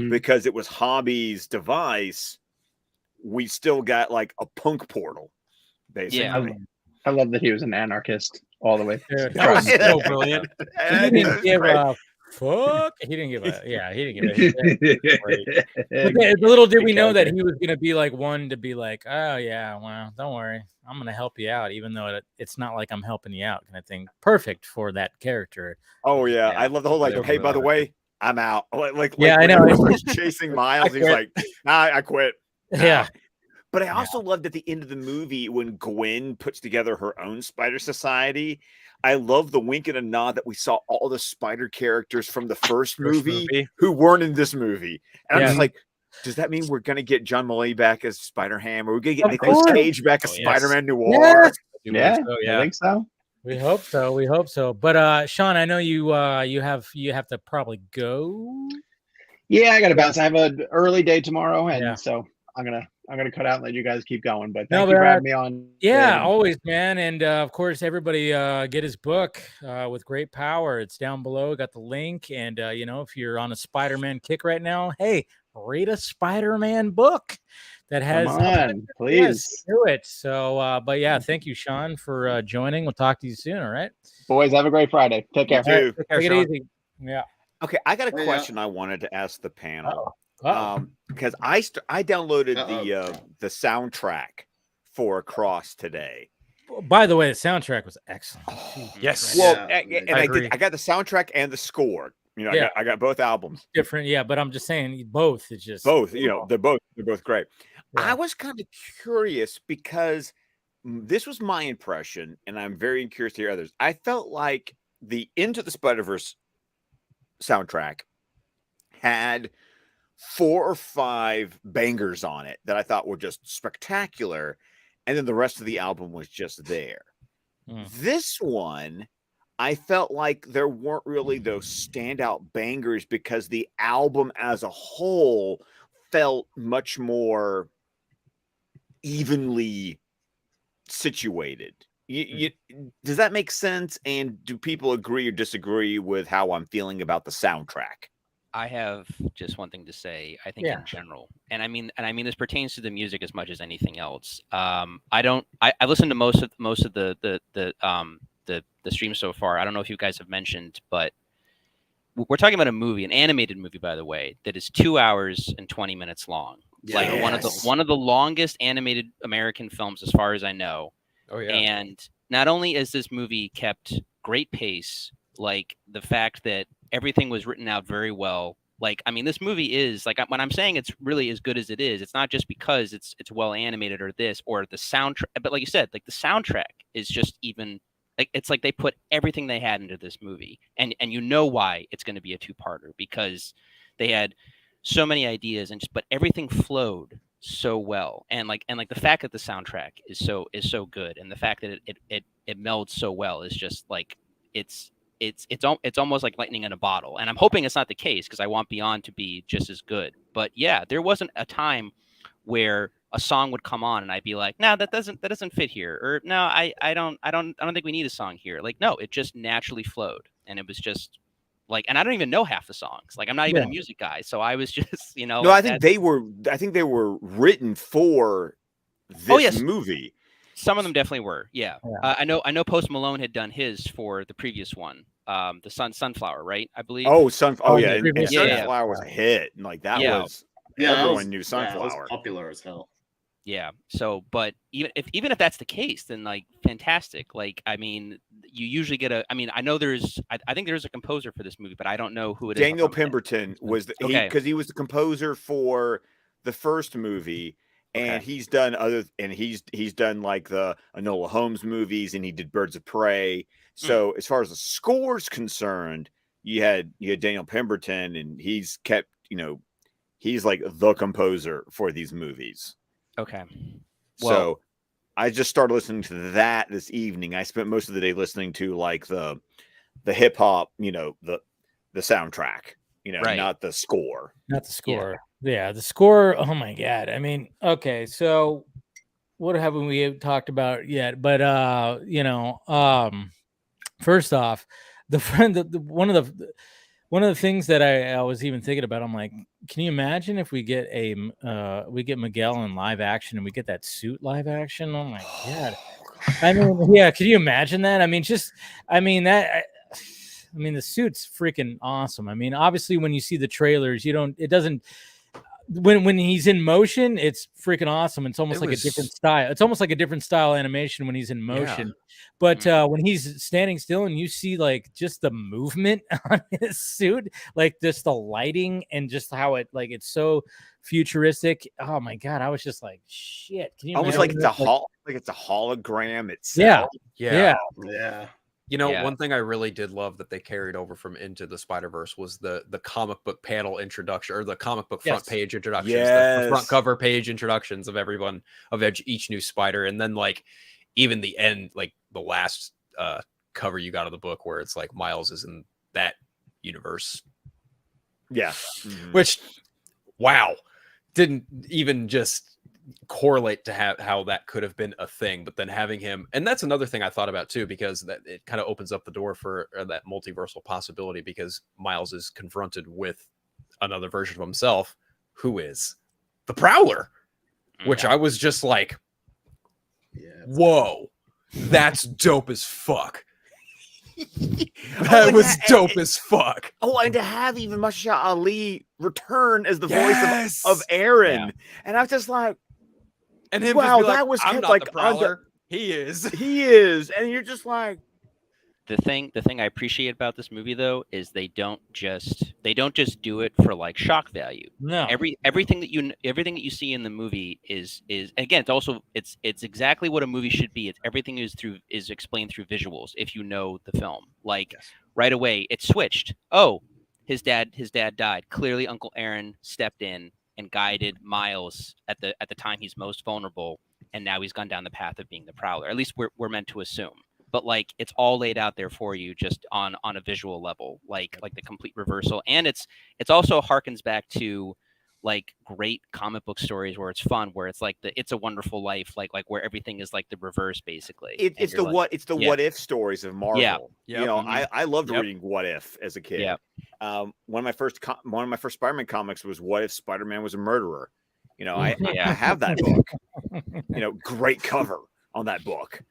because it was Hobby's device, we still got like a punk portal, basically. Yeah. I love that he was an anarchist all the way. Dude, that was so brilliant. He didn't give a fuck. He didn't give a shit. Little did we know that he was going to be like one to be like, oh yeah, well, don't worry, I'm going to help you out, even though it's not like I'm helping you out kind of thing. Perfect for that character. Oh yeah, I love the whole like, hey, by the way, I'm out. Like I know. He's chasing Miles. He's like, nah, I quit. Yeah. But I also loved at the end of the movie when Gwen puts together her own Spider Society. I love the wink and a nod that we saw all the Spider characters from the first movie who weren't in this movie. And I'm just like, does that mean we're going to get John Mulaney back as Spider-Ham? Or we're going to get Nicolas Cage back as Spider-Man Noir? Yeah, I think so. We hope so. But Sean, I know you have to probably go. Yeah, I got to bounce. I have an early day tomorrow, and so I'm gonna cut out and let you guys keep going. But thank you for having me on. Yeah, always, man. And of course, everybody get his book with great power. It's down below. Got the link. And if you're on a Spider-Man kick right now, hey, read a Spider-Man book that has. Come on, please do it. So, but yeah, thank you, Sean, for joining. We'll talk to you soon. All right, boys. Have a great Friday. Take care. Take it easy. Yeah. Okay, I got a question I wanted to ask the panel. Because I downloaded the soundtrack for Across today. By the way, the soundtrack was excellent. Yes. Well, and I got the soundtrack and the score. I got both albums. Different, but I'm just saying both. It's just both. They're both great. Yeah. I was kind of curious because this was my impression, and I'm very curious to hear others. I felt like the Into the Spider-Verse soundtrack had 4 or 5 bangers on it that I thought were just spectacular, and then the rest of the album was just there. This one, I felt like there weren't really those standout bangers because the album as a whole felt much more evenly situated. Does that make sense? And do people agree or disagree with how I'm feeling about the soundtrack? I have just one thing to say. I think in general, and I mean this pertains to the music as much as anything else. I listened to most of the stream so far. I don't know if you guys have mentioned, but we're talking about a movie, an animated movie, by the way, that is 2 hours and 20 minutes long. Yes. Like one of the longest animated American films, as far as I know. Oh yeah. And not only is this movie kept great pace, like the fact that everything was written out very well, Like, I mean, this movie is like, when I'm saying it's really as good as it is, it's not just because it's well animated or the soundtrack, but like you said, like the soundtrack is just even like, it's like they put everything they had into this movie, and you know why it's going to be a 2-parter, because they had so many ideas but everything flowed so well, and the fact that the soundtrack is so good, and the fact that it melds so well is just like it's almost like lightning in a bottle. And I'm hoping it's not the case, because I want Beyond to be just as good. But yeah, there wasn't a time where a song would come on and I'd be like, no, that doesn't fit here, or no, I don't think we need a song here. Like, no, it just naturally flowed, and it was just like, and I don't even know half the songs. Like, I'm not even a music guy, so I was just, No, like, I think they were written for this movie. Some of them definitely were. Yeah. I know Post Malone had done his for the previous one, the Sunflower, right? I believe. Oh, Sunflower, yeah. And Sunflower was a hit. And like that was, everyone knew Sunflower. It was popular as hell. Yeah. So, but even if that's the case, then like, fantastic. Like, I mean, you usually get I think there's a composer for this movie, but I don't know who it is. Daniel Pemberton was because he was the composer for the first movie. And he's done he's done like the Enola Holmes movies, and he did Birds of Prey. So as far as the score's concerned, you had Daniel Pemberton, and he's kept, he's like the composer for these movies. Okay. Well, so I just started listening to that this evening. I spent most of the day listening to like the hip hop, the soundtrack, not the score. Not the score. Yeah, the score. Oh my God. I mean, okay, so what haven't we talked about yet? But first off, one of the things that I was even thinking about, I'm like, can you imagine if we get Miguel in live action, and we get that suit live action? Oh my God. I mean, yeah, can you imagine that? I mean, the suit's freaking awesome. I mean, obviously when you see the trailers, when he's in motion, it's freaking awesome. It's almost like a different style. It's almost like a different style animation when he's in motion. Yeah. But when he's standing still, and you see like just the movement on his suit, like just the lighting and just how it's so futuristic. Oh my God, I was just like, shit. Can you almost like it's a hologram itself? Yeah. One thing I really did love that they carried over from Into the Spider-Verse was the comic book panel introduction, or the comic book front page introductions, the front cover page introductions of everyone, of each new Spider. And then like even the end, like the last cover you got of the book, where it's like Miles is in that universe. Yeah. Which, wow, didn't even just correlate to how that could have been a thing, but then having him, and that's another thing I thought about too, because that it kind of opens up the door for that multiversal possibility, because Miles is confronted with another version of himself who is the Prowler, which I was just like, whoa, that's dope as fuck. That was dope as fuck. Oh, and to have even Mahershala Ali return as the voice of Aaron, and I was just like, and him wow, just be like, that was I'm not like the Prowler. He is, and you're just like, the thing I appreciate about this movie though is they don't just do it for like shock value. No, everything that you see in the movie is again, it's exactly what a movie should be. It's everything is explained through visuals if you know the film. Like right away, it switched. Oh, his dad died. Clearly, Uncle Aaron stepped in and guided Miles at the time he's most vulnerable, and now he's gone down the path of being the Prowler. At least we're meant to assume. But like it's all laid out there for you just on a visual level, like the complete reversal. And it's also harkens back to like great comic book stories where it's fun, where it's like It's a Wonderful Life, like where everything is like the reverse basically. It's the what if stories of Marvel. Yeah. Yep. I loved reading What If as a kid. Yeah. One of my first Spider-Man comics was What If Spider-Man Was a Murderer. I have that book. Great cover on that book.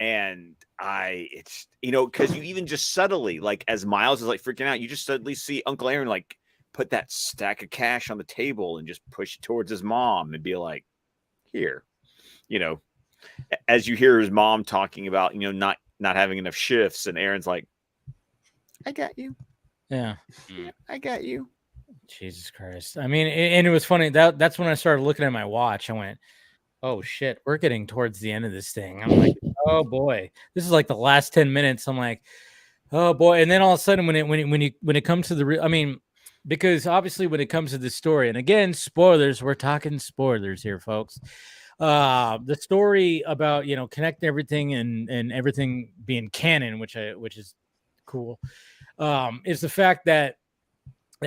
And because you even just subtly, like as Miles is like freaking out, you just suddenly see Uncle Aaron like put that stack of cash on the table and just push it towards his mom and be like, here, as you hear his mom talking about, not having enough shifts, and Aaron's like, I got you. Yeah. I got you. Jesus Christ. I mean, and it was funny. That's when I started looking at my watch. I went, oh shit, we're getting towards the end of this thing. I'm like, oh boy, this is like the last 10 minutes. I'm like, oh boy. And then all of a sudden when it comes to because obviously when it comes to the story, and again, spoilers, we're talking spoilers here, folks. The story about, connecting everything and everything being canon, which is cool, is the fact that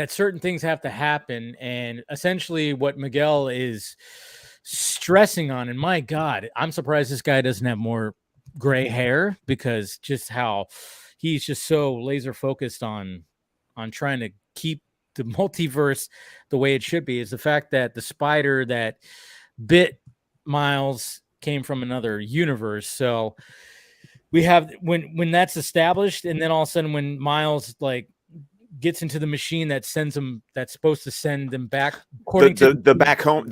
certain things have to happen. And essentially what Miguel is stressing on, and my God, I'm surprised this guy doesn't have more gray hair, because just how he's just so laser focused on trying to keep the multiverse the way it should be, is the fact that the spider that bit Miles came from another universe. So we have when that's established, and then all of a sudden when Miles gets into the machine that sends him, that's supposed to send them back, according to the back home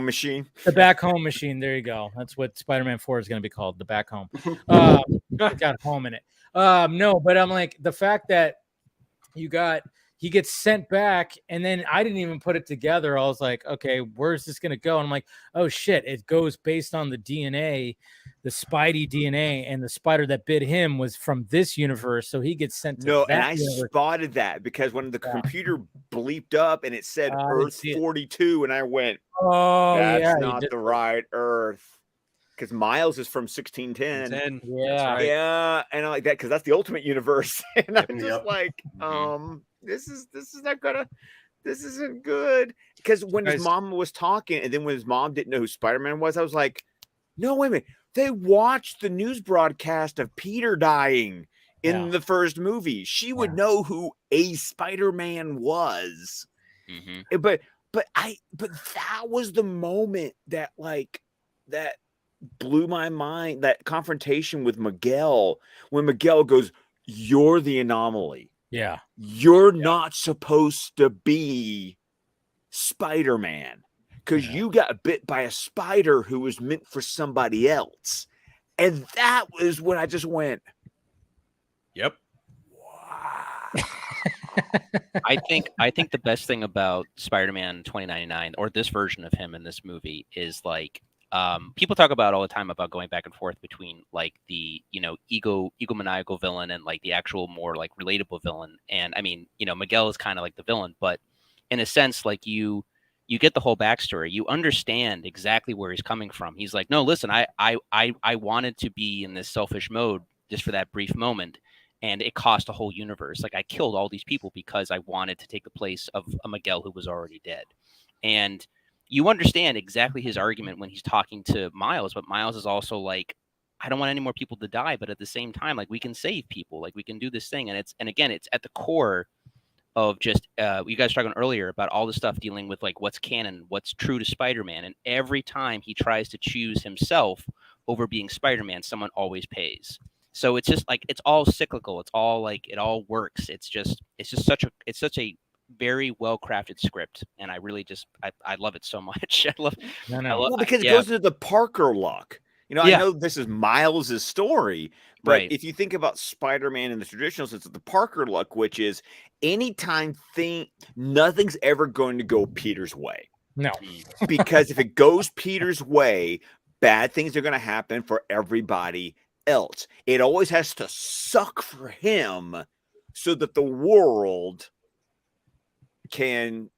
machine. The back home machine. There you go. That's what Spider-Man 4 is going to be called, the back home. It got home in it. No, but I'm like, the fact that he gets sent back, and then I didn't even put it together. I was like, okay, where's this going to go? And I'm like, oh shit, it goes based on the DNA, the Spidey DNA, and the spider that bit him was from this universe, so he gets sent to that and I universe. spotted that because when the computer bleeped up and it said Earth 42, and I went, oh, that's not the right Earth. Because Miles is from 1610. Yeah. Right. Yeah. And I like that because that's the ultimate universe. And I'm just like, this isn't good. Because when his mom was talking, and then when his mom didn't know who Spider-Man was, I was like, no, wait a minute. They watched the news broadcast of Peter dying in the first movie. She would know who a Spider-Man was. But that was the moment that that blew my mind, that confrontation with Miguel, when Miguel goes, you're the anomaly. Yeah. You're not supposed to be Spider-Man because you got bit by a spider who was meant for somebody else. And that was when I just went, yep. Wow. I think the best thing about Spider-Man 2099, or this version of him in this movie, is people talk about all the time about going back and forth between the egomaniacal villain and the actual more relatable villain. And I mean, Miguel is kind of like the villain, but in a sense, you get the whole backstory. You understand exactly where he's coming from. He's like, no, listen, I wanted to be in this selfish mode just for that brief moment, and it cost a whole universe. I killed all these people because I wanted to take the place of a Miguel who was already dead. And you understand exactly his argument when he's talking to Miles, but Miles is also like, I don't want any more people to die, but at the same time, we can save people, we can do this thing. And it's at the core of just, you guys were talking earlier about all the stuff dealing with what's canon, what's true to Spider-Man. And every time he tries to choose himself over being Spider-Man, someone always pays. So it's just it's all cyclical. It's all it all works. It's such a very well crafted script, and I really I love it so much. Because it goes into the Parker luck. I know this is Miles's story, but if you think about Spider-Man in the traditional sense of the Parker luck, which is anytime nothing's ever going to go Peter's way. No, because if it goes Peter's way, bad things are going to happen for everybody else. It always has to suck for him so that the world can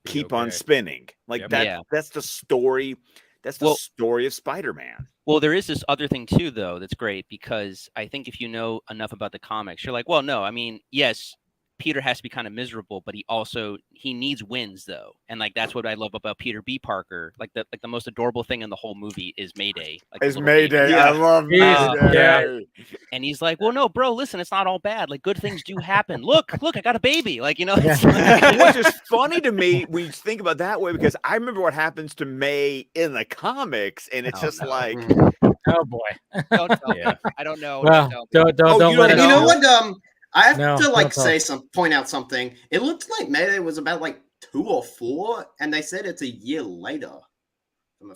keep on spinning. That's the story. That's the story of Spider-Man. Well, there is this other thing too, though, that's great, because I think if you know enough about the comics, you're like, well, no, I mean, yes, Peter has to be kind of miserable, but he needs wins, though. And that's what I love about Peter B. Parker. The most adorable thing in the whole movie is Mayday. It's Mayday. Yeah. I love Mayday. Yeah. And he's like, well, no, bro, listen, it's not all bad. Good things do happen. Look, I got a baby. Which is funny to me when you think about that way, because I remember what happens to May in the comics, and it's oh boy. Don't tell me. I don't know. Well, don't let it You know what? I have to point out something. It looked like Mayday was about 2 or 4, and they said it's a year later.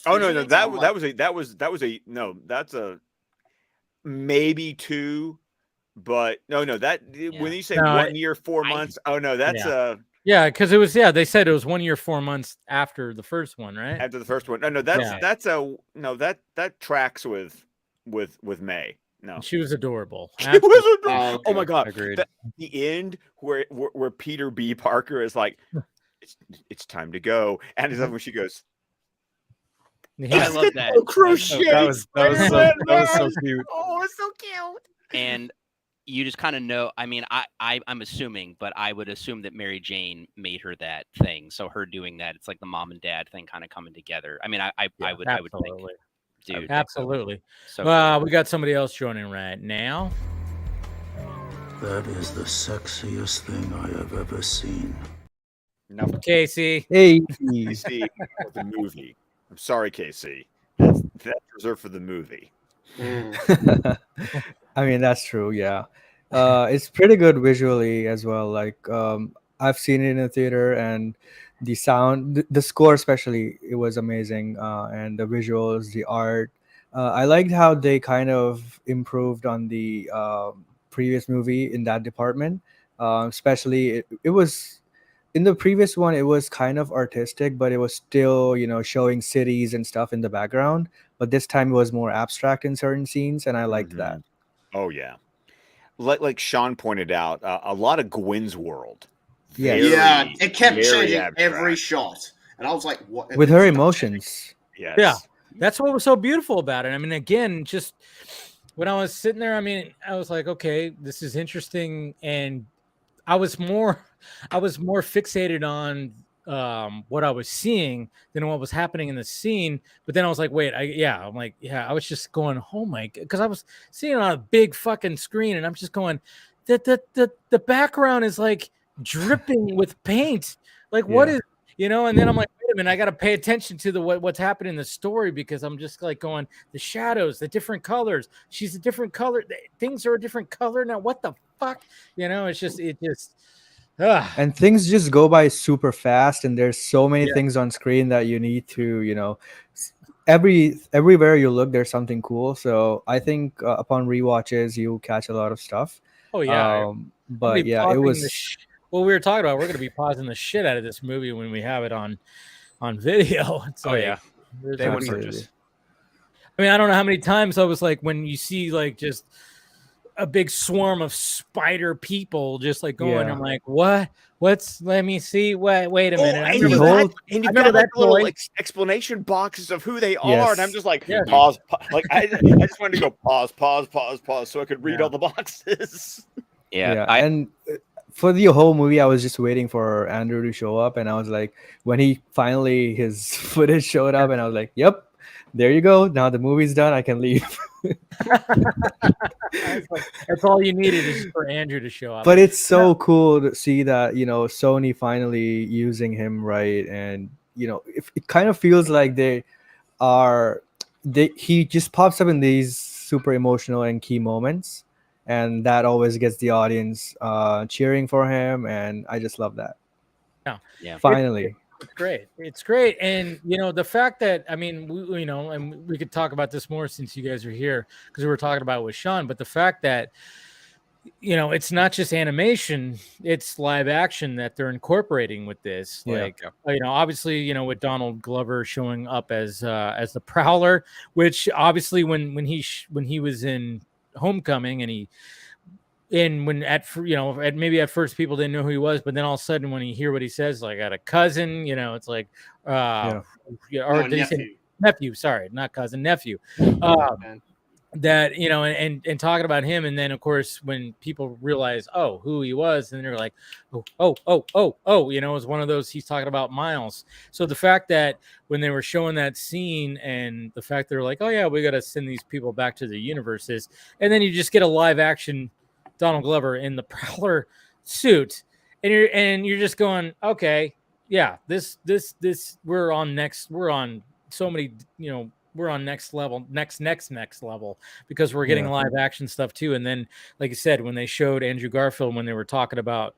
Oh no, that's a maybe 2, but no, that when you say 1 year 4 months, that's Yeah, because it was they said it was 1 year, 4 months after the first one, right? After the first one. No, that tracks with May. No. She was adorable. She was adorable. Oh, okay. Oh my god. Agreed. The end where Peter B. Parker is like, it's time to go. And it's when she goes, I love that. Crochet. That was so cute. Oh, it's so cute. And you just kind of know. I mean, I'm assuming, but I would assume that Mary Jane made her that thing. So her doing that, it's like the mom and dad thing kind of coming together. I mean, I would think, dude, Absolutely. So we got somebody else joining right now. That is the sexiest thing I have ever seen. No, Casey. Hey. Casey, the movie. I'm sorry, Casey. That's reserved for the movie. I mean, that's true. Yeah. It's pretty good visually as well. Like, I've seen it in the theater, and the sound, the score especially, it was amazing. And the visuals, the art. I liked how they kind of improved on the previous movie in that department. Especially, it was in the previous one, it was kind of artistic, but it was still, showing cities and stuff in the background. But this time it was more abstract in certain scenes, and I liked that. Oh yeah, like Sean pointed out, a lot of Gwen's world. Yeah, it kept changing abstract. every shot, and I was like, "What?" With her emotions. Yes. Yeah, that's what was so beautiful about it. I mean, again, just when I was sitting there, I mean, I was like, okay, this is interesting, and I was more fixated on what I was seeing than what was happening in the scene. But then I was like, wait, I was just going, oh my god, because I was seeing it on a big fucking screen, and I'm just going, the background is like dripping with paint. Like, what is, and then I'm like, wait a minute, I got to pay attention to what's happening in the story, because I'm just like going, the shadows, the different colors. She's a different color. Things are a different color now. What the fuck? It's just. And things just go by super fast, and there's so many things on screen that you need to, everywhere you look, there's something cool. So I think upon rewatches, you catch a lot of stuff. Oh yeah. But yeah, it was. We were talking about, we're going to be pausing the shit out of this movie when we have it on video. It's yeah. Day one purchase. I mean, I don't know how many times I was like, when you see like just a big swarm of spider people just like going, I'm like, let me see. Wait a minute. And you've got like little explanation boxes of who they are. And I'm just like, pause. Like, I just wanted to go pause, so I could read all the boxes. And for the whole movie, I was just waiting for Andrew to show up. And I was like, when his footage showed up, and I was like, yep, there you go. Now the movie's done. I can leave. That's all you needed is for Andrew to show up. But it's so cool to see that, Sony finally using him, right? And, it kind of feels like he just pops up in these super emotional and key moments. And that always gets the audience cheering for him. And I just love that. Yeah. Finally. It's great. And the fact that, I mean, and we could talk about this more since you guys are here, because we were talking about it with Sean, but the fact that it's not just animation, it's live action that they're incorporating with this. Obviously, with Donald Glover showing up as the Prowler, which obviously when he was in Homecoming, and when maybe at first people didn't know who he was, but then all of a sudden when you hear what he says, like, I got a cousin, it's like or did he say nephew? Sorry, not cousin, nephew. That and talking about him, and then of course when people realize who he was, and they're like, it was one of those, he's talking about Miles. So the fact that when they were showing that scene, and the fact they're like, oh yeah, we got to send these people back to the universes, and then you just get a live action Donald Glover in the Prowler suit, and you're just going, okay, yeah, this we're on next level, next level, because we're getting live action stuff too. And then, like you said, when they showed Andrew Garfield, when they were talking about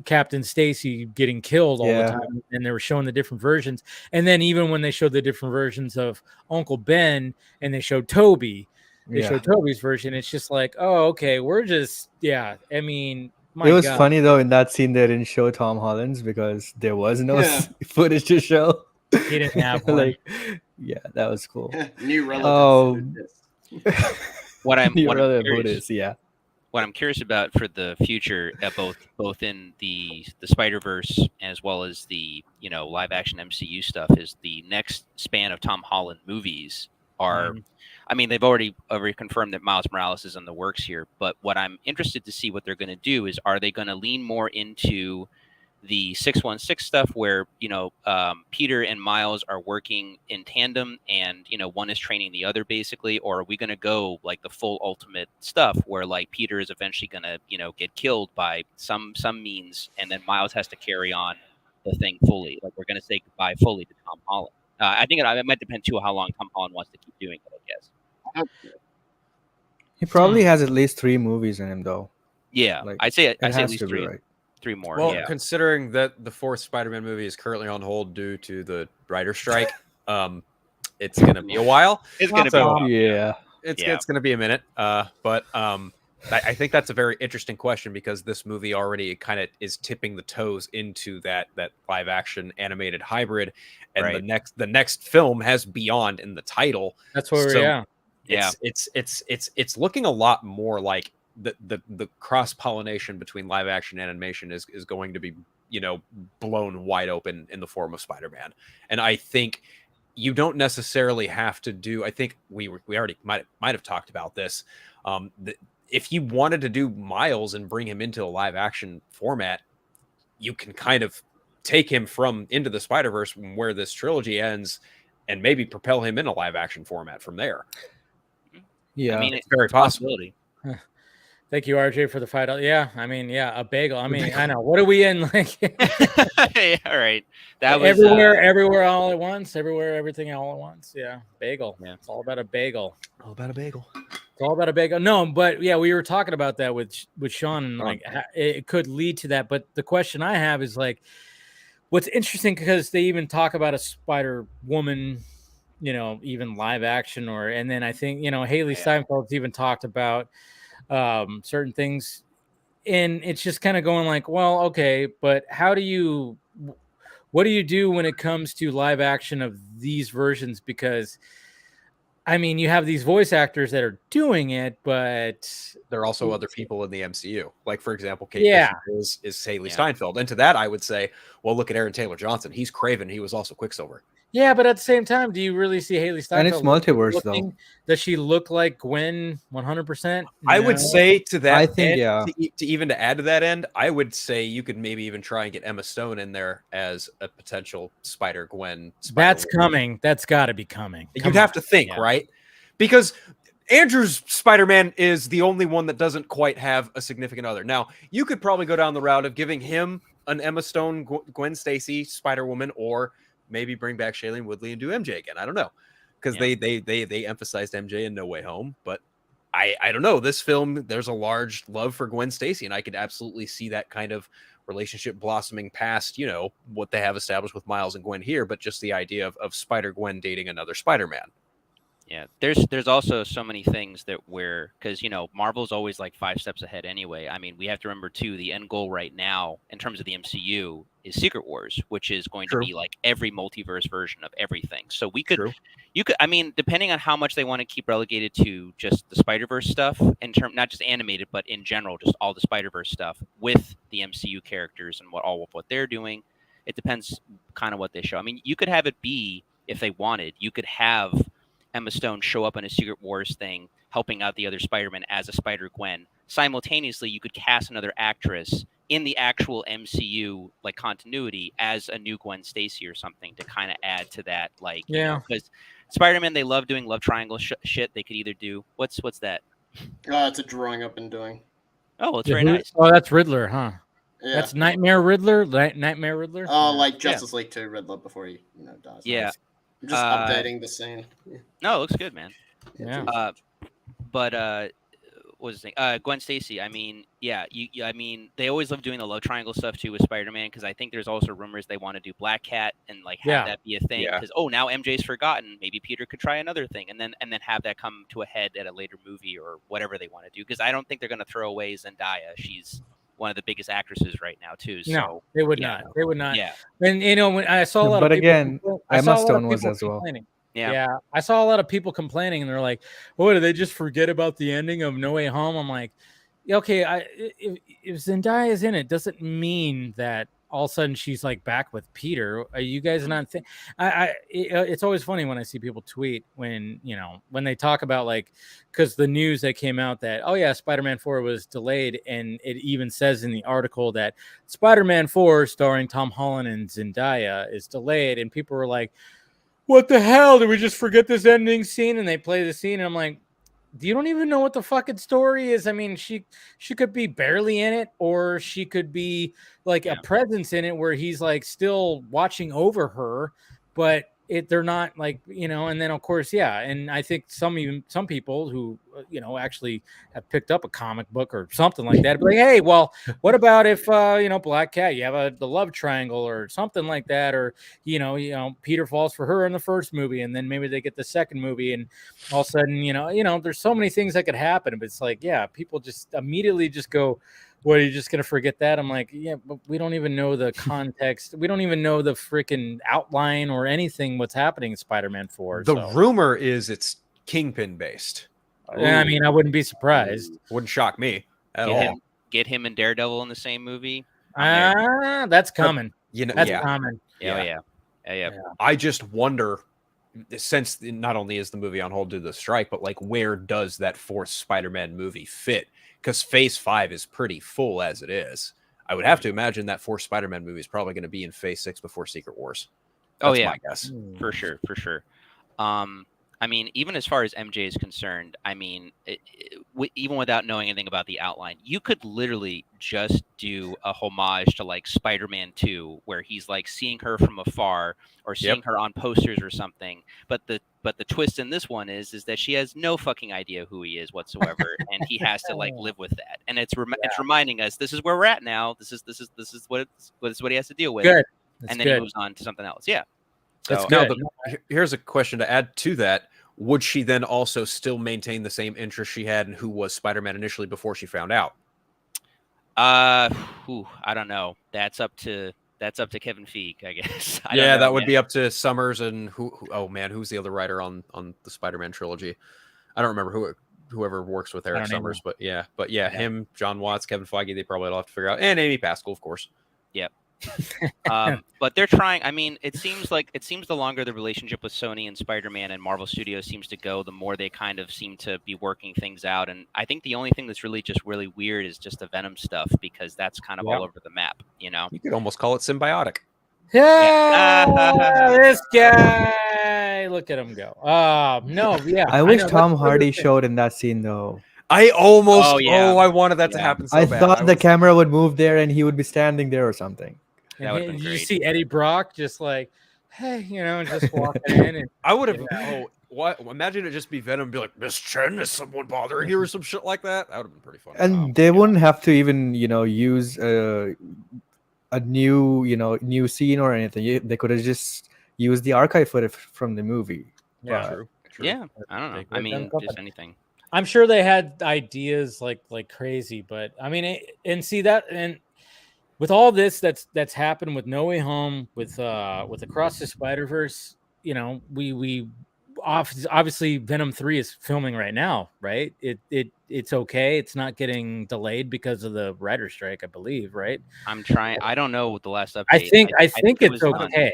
Captain Stacy getting killed all the time, and they were showing the different versions, and then even when they showed the different versions of Uncle Ben, and they showed Toby. They showed Toby's version. It's just like, oh, okay, we're just, I mean, It was funny though in that scene they didn't show Tom Holland's because there was no footage to show. He didn't have one. Like, yeah, that was cool. New relative. What I'm curious about for the future, both in the SpiderVerse as well as the live action MCU stuff, is the next span of Tom Holland movies are. I mean, they've already confirmed that Miles Morales is in the works here, but what I'm interested to see what they're going to do is, are they going to lean more into the 616 stuff where, Peter and Miles are working in tandem and, one is training the other basically, or are we going to go like the full ultimate stuff where like Peter is eventually going to, get killed by some means and then Miles has to carry on the thing fully. Like we're going to say goodbye fully to Tom Holland. I think it might depend too how long Tom Holland wants to keep doing it, I guess. He probably has at least 3 movies in him, though. Yeah, like, I'd say at least three. 3. Right. 3 more. Well, considering that the 4th Spider-Man movie is currently on hold due to the writer's strike, it's going to be a while. It's going to be It's going to be a minute. But I think that's a very interesting question because this movie already kind of is tipping the toes into that live action animated hybrid, and the next film has Beyond in the title. That's where we're at. It's looking a lot more like the cross pollination between live action and animation is going to be blown wide open in the form of Spider-Man, and I think you don't necessarily have to do. I think we already might have talked about this. If you wanted to do Miles and bring him into a live action format, you can kind of take him from Into the Spider-Verse where this trilogy ends and maybe propel him in a live action format from there. Yeah, I mean, it's very possible. Thank you, RJ, for the $5. Yeah, I mean, a bagel. I mean, I know. What are we in? Like, yeah, all right. That was everywhere, all at once. Everywhere, everything, all at once. Yeah, bagel. Yeah, it's all about a bagel. All about a bagel. It's all about a bagel. No, but yeah, we were talking about that with Sean, and like it could lead to that. But the question I have is like, what's interesting because they even talk about a Spider Woman, even live action, and then I think Haley Steinfeld's even talked about certain things, and it's just kind of going like, well, okay, but what do you do when it comes to live action of these versions? Because I mean, you have these voice actors that are doing it, but there are also other people in the MCU. Like, for example, Kate Bishop is Haley Steinfeld. And to that, I would say, well, look at Aaron Taylor Johnson. He's Kraven. He was also Quicksilver. Yeah, but at the same time, do you really see Haley Steinfeld? And it's multiverse, though. Does she look like Gwen 100%? I would say to that I think, to add to that end, I would say you could maybe even try and get Emma Stone in there as a potential Spider-Gwen. That's coming. That's got to be coming. You'd have to think, right? Because Andrew's Spider-Man is the only one that doesn't quite have a significant other. Now, you could probably go down the route of giving him an Emma Stone, Gwen Stacy, Spider-Woman, or maybe bring back Shailene Woodley and do MJ again. I don't know, because they emphasized MJ in No Way Home, but I don't know. This film, there's a large love for Gwen Stacy, and I could absolutely see that kind of relationship blossoming past, what they have established with Miles and Gwen here, but just the idea of Spider-Gwen dating another Spider-Man. Yeah, there's also so many things that because Marvel's always like 5 steps ahead anyway. I mean, we have to remember too, the end goal right now in terms of the MCU is Secret Wars, which is going to be like every multiverse version of everything. So you could, I mean, depending on how much they want to keep relegated to just the SpiderVerse stuff in not just animated, but in general, just all the SpiderVerse stuff with the MCU characters and what they're doing. It depends kind of what they show. I mean, you could have it be, if they wanted, you could have Emma Stone show up in a Secret Wars thing, helping out the other Spider-Man as a Spider-Gwen. Simultaneously, you could cast another actress in the actual MCU like continuity as a new Gwen Stacy or something to kind of add to that. Like, because Spider-Man, they love doing love triangle shit. They could either do what's that? It's a drawing I've been doing. Oh, well, it's very nice. Oh, that's Riddler, huh? Yeah. That's Nightmare Riddler. Nightmare Riddler. Oh, like Justice League 2 Riddler before he dies. Yeah. I'm just updating the scene. No, it looks good, man. Yeah. But what was the thing? Gwen Stacy. I mean, I mean, they always love doing the love triangle stuff too with Spider-Man, because I think there's also rumors they want to do Black Cat and like have that be a thing. Because now MJ's forgotten. Maybe Peter could try another thing, and then have that come to a head at a later movie or whatever they want to do. Because I don't think they're going to throw away Zendaya. She's one of the biggest actresses right now too. So no, they would not. They would not. Yeah. And when I saw a lot But of people, again, Emma Stone was as well. Yeah. I saw a lot of people complaining, and they're like, "Oh, did they just forget about the ending of No Way Home?" I'm like, okay, if Zendaya is in it, doesn't mean that all of a sudden she's like back with Peter. Are you guys not think? It's always funny when I see people tweet when they talk about like, because the news that came out that Spider-Man 4 was delayed, and it even says in the article that Spider-Man 4 starring Tom Holland and Zendaya is delayed, and people were like, what the hell? Did we just forget this ending scene? And they play the scene, and I'm like, you don't even know what the fucking story is. I mean, she could be barely in it, or she could be like a presence in it where he's like still watching over her, but they're not like, and then of course, and I think some people who actually have picked up a comic book or something like that, be like, hey, well, what about if Black Cat, you have the love triangle or something like that, or Peter falls for her in the first movie, and then maybe they get the second movie, and all of a sudden there's so many things that could happen, but it's like, people just immediately just go, what, are you just going to forget that? I'm like, but we don't even know the context. We don't even know the freaking outline or anything what's happening in Spider-Man 4. The rumor is it's Kingpin based. I mean, I wouldn't be surprised. Wouldn't shock me at all. Get him and Daredevil in the same movie. That's coming. That's common. Yeah. I just wonder, since not only is the movie on hold due to the strike, but like, where does that fourth Spider-Man movie fit? Because Phase 5 is pretty full as it is. I would have to imagine that fourth Spider-Man movie is probably going to be in Phase 6 before Secret Wars. That's my guess. For sure. I mean, even as far as MJ is concerned, I mean, even without knowing anything about the outline, you could literally just do a homage to like Spider-Man 2, where he's like seeing her from afar or seeing her on posters or something. But the twist in this one is that she has no fucking idea who he is whatsoever, and he has to like live with that. And it's reminding us, this is where we're at now. This is what he has to deal with. Good. And then he moves on to something else. Yeah. So, now, here's a question to add to that. Would she then also still maintain the same interest she had in who was Spider-Man initially before she found out? I don't know. That's up to Kevin Feige, I guess. That would be up to Summers and who's the other writer on the Spider-Man trilogy? I don't remember whoever works with Eric Summers, but him, John Watts, Kevin Feige, they probably all have to figure out, and Amy Pascal, of course. Yep. But they're trying. I mean, it seems the longer the relationship with Sony and Spider-Man and Marvel Studios seems to go, the more they kind of seem to be working things out. And I think the only thing that's really weird is just the Venom stuff, because that's kind of all over the map. You could almost call it symbiotic. This guy, look at him go. I wish Tom Hardy showed in that scene though. I almost I wanted that to happen so bad. I thought the camera would move there and he would be standing there or something. Did you see Eddie Brock just like, hey, just walking in? And I would have. What? Imagine it just be Venom, be like, Miss Chen, is someone bothering you or some shit like that? That would have been pretty funny. And they wouldn't have to even, use a new scene or anything. They could have just used the archive footage from the movie. Yeah, true. Yeah, I don't know. I mean, just anything. I'm sure they had ideas like crazy, but I mean, and with all this that's happened with No Way Home, with Across the SpiderVerse, we obviously Venom 3 is filming right now, right? It's okay. It's not getting delayed because of the writer's strike, I believe, right? I'm trying. I don't know what the last update. I think it's okay.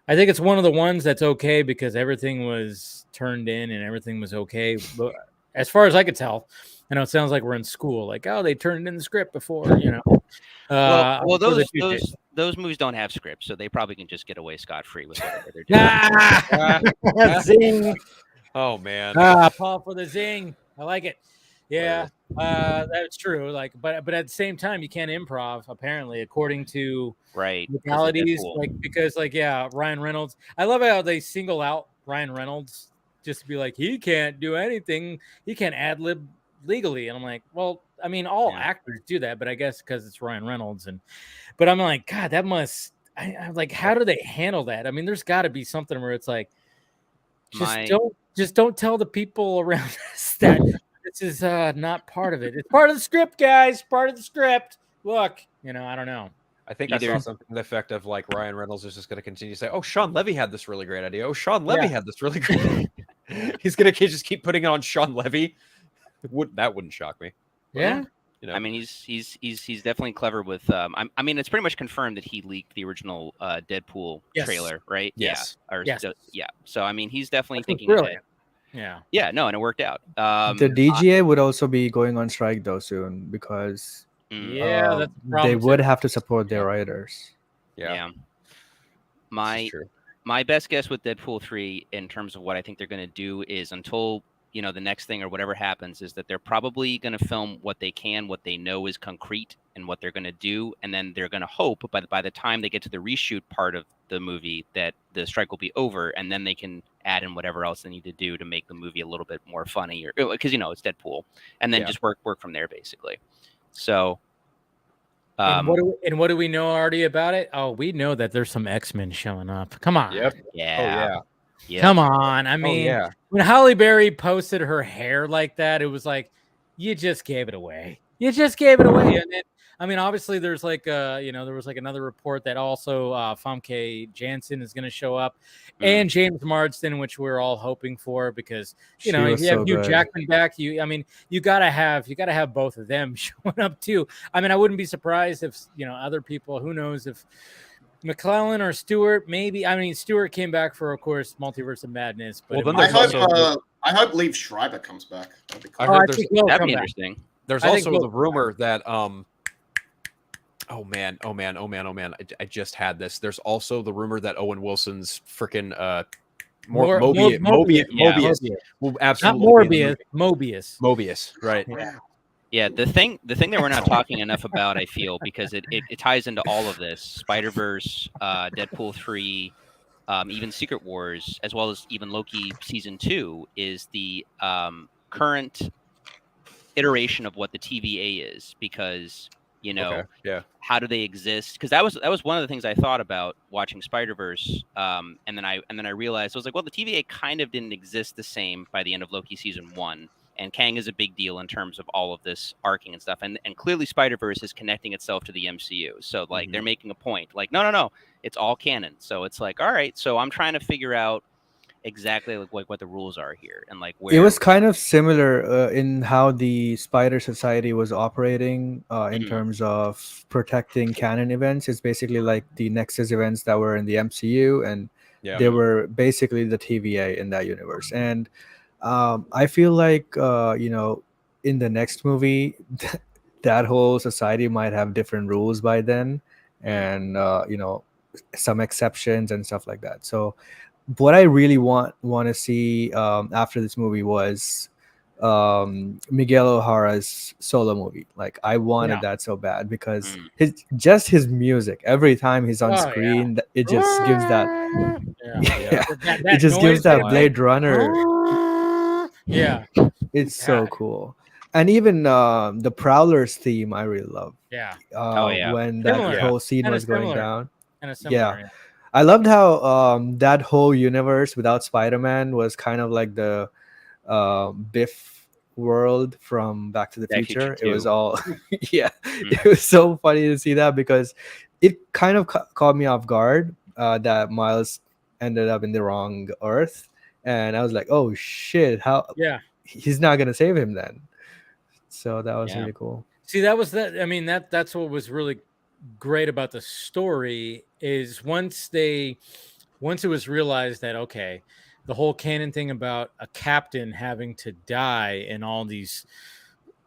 I think it's one of the ones that's okay because everything was turned in and everything was okay. But as far as I could tell, I know it sounds like we're in school, like, oh, they turned in the script before, Well, those movies don't have scripts, so they probably can just get away scot-free with whatever they're doing. Zing! Oh man! Paul for the zing. I like it. Yeah, that's true. Like, but at the same time, you can't improv. Apparently, according to legalities, because Ryan Reynolds. I love how they single out Ryan Reynolds just to be like, he can't do anything. He can't ad lib legally, and I'm like, well, I mean, all actors do that, but I guess because it's Ryan Reynolds, but I'm like, God, that must. I'm like, how do they handle that? I mean, there's got to be something where it's like, just don't tell the people around us that this is not part of it. It's part of the script, guys. Part of the script. Look, I don't know. I think I saw something to the effect of like Ryan Reynolds is just going to continue to say, "Oh, Sean Levy had this really great idea. Oh, Sean Levy had this really great idea." He's going to just keep putting it on Sean Levy. That wouldn't shock me. Yeah. I mean, he's definitely clever with. I mean, it's pretty much confirmed that he leaked the original Deadpool trailer, right? Yes. Yeah. So I mean, he's definitely thinking. Brilliant. Yeah. Yeah. No, and it worked out. The DGA would also be going on strike though soon because that's they would have to support their writers. Yeah. My best guess with Deadpool 3 in terms of what I think they're going to do is until the next thing or whatever happens is that they're probably going to film what they can, what they know is concrete, and what they're going to do, and then they're going to hope by the time they get to the reshoot part of the movie that the strike will be over, and then they can add in whatever else they need to do to make the movie a little bit more funny, or because it's Deadpool, and then just work from there basically. So. And what do we know already about it? Oh, we know that there's some X-Men showing up. Come on. Yep. Yeah. Oh, yeah. Come on. I mean, when Halle Berry posted her hair like that, it was like, you just gave it away. And then, I mean, obviously there's like, there was like another report that also Famke Janssen is going to show up and James Marsden, which we're all hoping for because, if you have Hugh Jackman back, you gotta have both of them showing up too. I mean, I wouldn't be surprised if, other people, who knows if McClellan or Stewart, maybe. I mean, Stewart came back for, of course, Multiverse of Madness. But I hope Liev Schreiber comes back. That'd be interesting. There's also the rumor that Oh man! I just had this. There's also the rumor that Owen Wilson's freaking Mobius will absolutely Mobius, right? Yeah, the thing that we're not talking enough about, I feel, because it ties into all of this: SpiderVerse, Deadpool 3, even Secret Wars, as well as even Loki season 2, is the current iteration of what the TVA is, because. How do they exist? Because that was one of the things I thought about watching SpiderVerse, and then I realized I was like, well, the TVA kind of didn't exist the same by the end of Loki season 1, and Kang is a big deal in terms of all of this arcing and stuff, and clearly SpiderVerse is connecting itself to the MCU, so like they're making a point, like no, it's all canon, so it's like, all right, so I'm trying to figure out exactly like what the rules are here and like where it was kind of similar in how the Spider Society was operating in terms of protecting canon events. It's basically like the Nexus events that were in the MCU, and they were basically the TVA in that universe. And I feel like in the next movie that whole society might have different rules by then, and some exceptions and stuff like that. So what I really want to see after this movie was Miguel O'Hara's solo movie. Like I wanted that so bad because his music every time he's on screen, it just gives that. It just gives that Blade Runner. It's so cool. And even the Prowler's theme, I really love. When that whole scene was going down. I loved how that whole universe without Spider-Man was kind of like the Biff world from Back to the Future. It was all, it was so funny to see that because it kind of caught me off guard that Miles ended up in the wrong Earth. And I was like, oh shit, he's not going to save him then. So that was really cool. See, that's what was really great about the story is once it was realized that the whole canon thing about a captain having to die in all these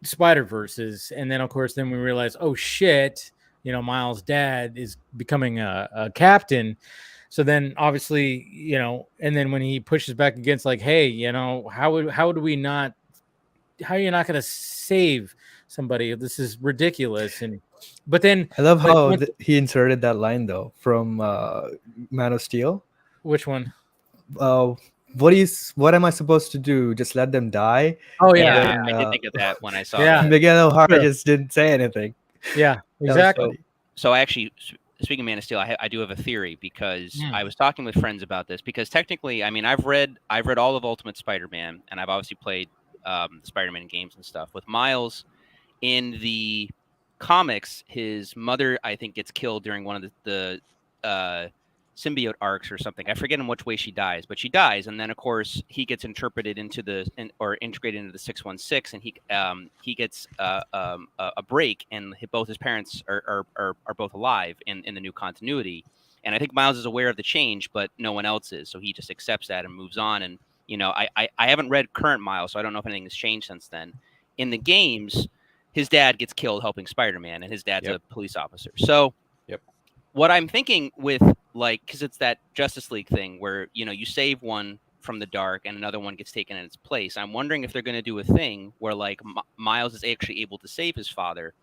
Spider-Verses, and then of course we realized, oh shit, Miles' dad is becoming a captain. So then obviously, and then when he pushes back against like, hey, how are you not going to save somebody? This is ridiculous. But then I love how he inserted that line though from Man of Steel. Which one? What am I supposed to do? Just let them die? Oh yeah, I did think of that when I saw that. Miguel O'Hara just didn't say anything. Yeah, exactly. So actually, speaking of Man of Steel, I do have a theory because I was talking with friends about this because technically, I mean, I've read all of Ultimate Spider-Man and I've obviously played Spider-Man games and stuff. With Miles, in the comics, his mother, I think, gets killed during one of the symbiote arcs or something. I forget in which way she dies, but she dies, and then of course he gets interpreted into or integrated into the 616, and he gets a break, and both his parents are both alive in the new continuity. And I think Miles is aware of the change, but no one else is, so he just accepts that and moves on. And I haven't read current Miles, so I don't know if anything has changed since then. In the games, his dad gets killed helping Spider-Man, and his dad's a police officer. So what I'm thinking with, like, because it's that Justice League thing where, you save one from the dark and another one gets taken in its place. I'm wondering if they're going to do a thing where, like, Miles is actually able to save his father,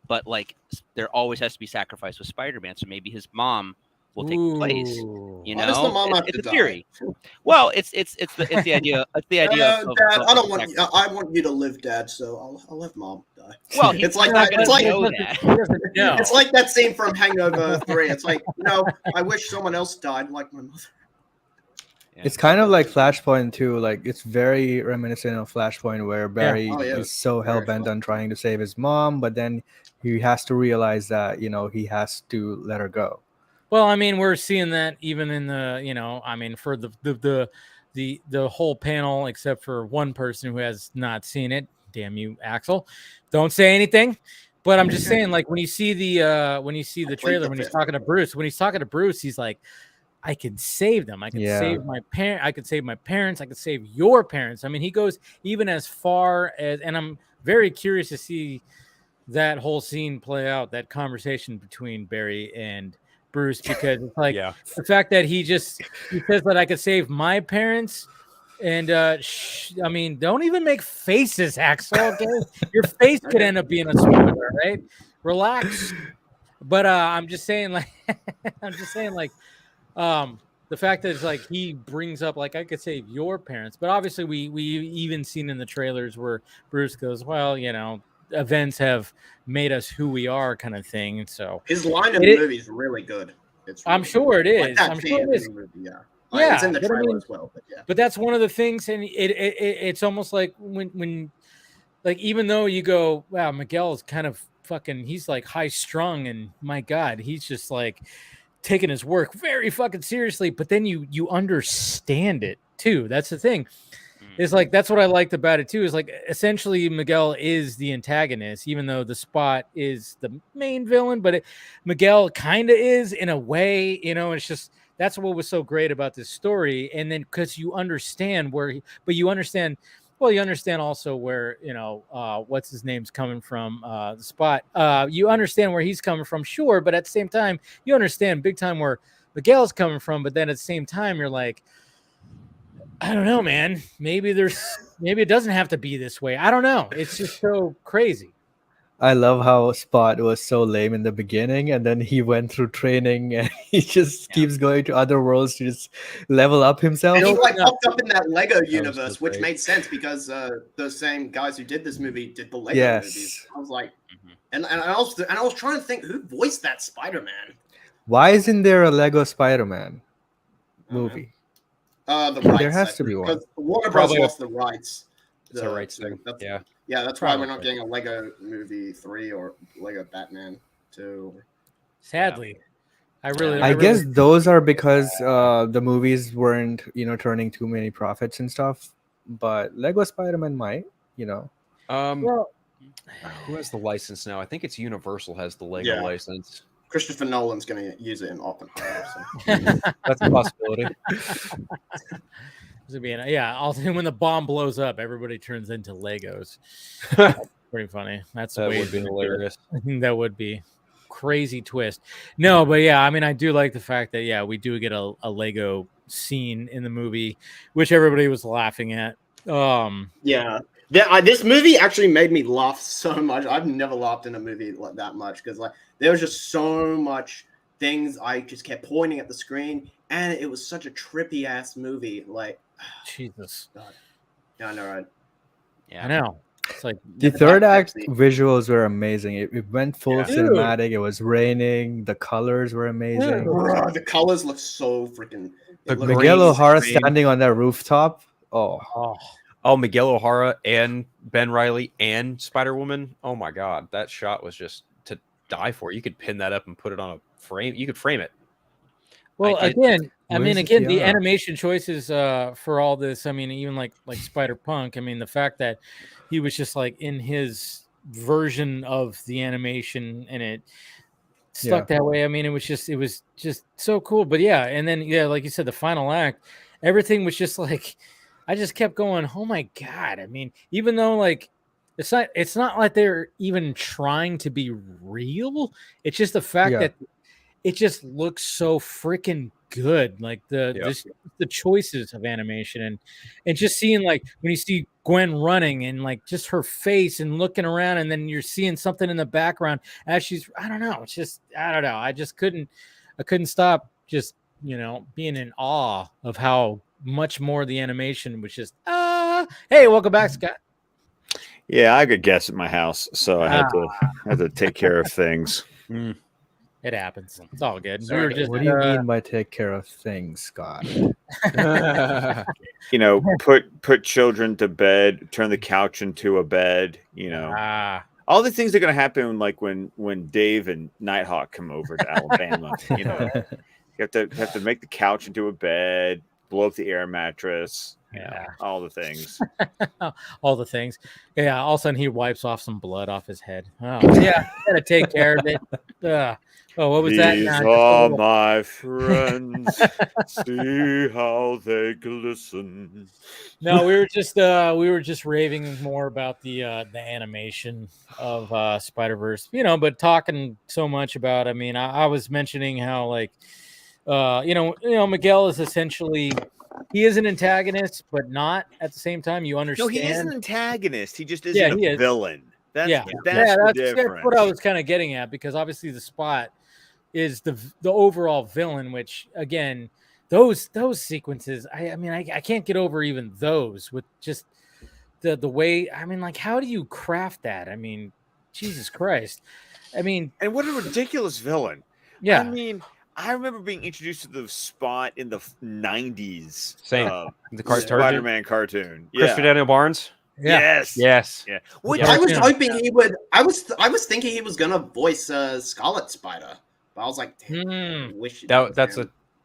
but, like, there always has to be sacrifice with Spider-Man. So maybe his mom will take place. Why does the mom have to it's a theory. Well, it's the idea. It's the idea. Dad, I don't want you. I want you to live, Dad. So I'll let Mom die. Well, it's like that. It's like that scene from Hangover 3. It's like, I wish someone else died, like my mother. Yeah. It's kind of like Flashpoint too. Like, it's very reminiscent of Flashpoint, where Barry is so hell bent on trying to save his mom, but then he has to realize that he has to let her go. Well, I mean, we're seeing that even in the, for the whole panel, except for one person who has not seen it. Damn you, Axel! Don't say anything. But I'm just saying, like, when you see the trailer, when he's talking to Bruce, he's like, I can save them. I can save my parent. I could save my parents. I could save your parents. I mean, he goes even as far as, and I'm very curious to see that whole scene play out, that conversation between Barry and Bruce, because it's like the fact that he says that I could save my parents, and don't even make faces, Axel. Okay? Your face could end up being a spoiler, right? Relax. But I'm just saying, like, the fact that it's like he brings up, like, I could save your parents, but obviously we even seen in the trailers where Bruce goes, well, events have made us who we are, kind of thing. So his line in the movie is really good. It's really I'm sure it is. Like I'm sure it is. It's in the trailer as well. But that's one of the things, and it's almost like when like, even though you go, wow, Miguel is kind of fucking, he's like high strung, and my God, he's just like taking his work very fucking seriously. But then you understand it too. That's the thing. It's like, that's what I liked about it too, is like, essentially Miguel is the antagonist, even though the Spot is the main villain, but Miguel kind of is in a way, it's just, that's what was so great about this story. And then, because you understand you understand also where, what's his name's coming from, the Spot. You understand where he's coming from, sure, but at the same time, you understand big time where Miguel's coming from, but then at the same time, you're like, I don't know, man. Maybe it doesn't have to be this way. I don't know. It's just so crazy. I love how Spot was so lame in the beginning, and then he went through training, and he just keeps going to other worlds to just level up himself. And he popped up in that Lego universe, which made sense because the same guys who did this movie did the Lego movies. I was like, and I was trying to think who voiced that Spider-Man. Why isn't there a Lego Spider-Man movie? The rights. There has to be one. Warner Bros. Lost the rights. It's a rights thing. Yeah, that's why we're not getting a Lego Movie 3 or Lego Batman 2. Sadly. I guess those are because the movies weren't, turning too many profits and stuff. But Lego Spider-Man might, Well, who has the license now? I think it's Universal has the Lego license. Christopher Nolan's going to use it in Oppenheimer. So. That's a possibility. Also, when the bomb blows up, everybody turns into Legos. That's pretty funny. That would be hilarious. That would be crazy twist. No, but I do like the fact that we do get a Lego scene in the movie, which everybody was laughing at. This movie actually made me laugh so much. I've never laughed in a movie like that much, because there was just so much things. I just kept pointing at the screen, and it was such a trippy ass movie. Like, Jesus. God. Yeah, I know, right? Yeah, I know. It's like the third act visuals were amazing. It went full cinematic. It was raining. The colors were amazing. The colors look so freaking. Miguel O'Hara standing on that rooftop. Oh, Miguel O'Hara and Ben Reilly and Spider-Woman. Oh my God, that shot was just to die for. You could pin that up and put it on a frame. You could frame it. Well, again, I mean, Where's the again, the tiara? animation choices for all this. I mean, even like Spider-Punk. I mean, the fact that he was just like in his version of the animation and it stuck that way. I mean, it was just so cool. But yeah, and then like you said, the final act, everything was just like, I just kept going, oh my God. I mean, even though like it's not like they're even trying to be real. It's just the fact that it just looks so freaking good. Like the choices of animation and just seeing like when you see Gwen running and like just her face and looking around and then you're seeing something in the background as she's, I don't know. It's just, I don't know. I couldn't stop just, being in awe of how much more the animation was just, hey, welcome back, Scott. Yeah, I could guess at my house, so I had to take care of things. It happens. It's all good. Sorry, what do you mean by take care of things, Scott? Put children to bed, turn the couch into a bed. All the things are going to happen, like when Dave and Nighthawk come over to Alabama. You have to make the couch into a bed, blow up the air mattress. All the things. All the things. Yeah. All of a sudden, he wipes off some blood off his head. Oh, yeah. Gotta take care of it. What was that? These are my friends. See how they glisten. No, we were just raving more about the animation of SpiderVerse. But talking so much about. I mean, I was mentioning how like, Miguel is essentially. He is an antagonist, but not at the same time. You understand? No, he is an antagonist. He just isn't a villain. That's what I was kind of getting at, because obviously the Spot is the overall villain. Which again, those sequences, I can't get over even those with just the way. I mean, like, how do you craft that? I mean, Jesus Christ. I mean, and what a ridiculous villain. Yeah, I mean. I remember being introduced to the Spot in the 90s. Same. The Spider-Man cartoon. Christopher Daniel Barnes. Yeah. Yes. Yeah. I was hoping he would. I was thinking he was gonna voice Scarlet Spider, but I was like, wish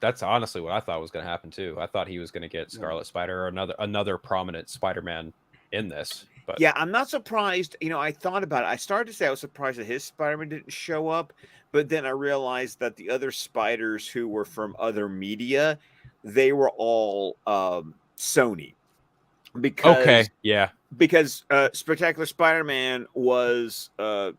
that's honestly what I thought was going to happen too. I thought he was going to get Scarlet Spider or another prominent Spider-Man in this. But yeah, I'm not surprised. I thought about it. I started to say I was surprised that his Spider-Man didn't show up. But then I realized that the other spiders who were from other media, they were all Sony. Because Spectacular Spider-Man was Sony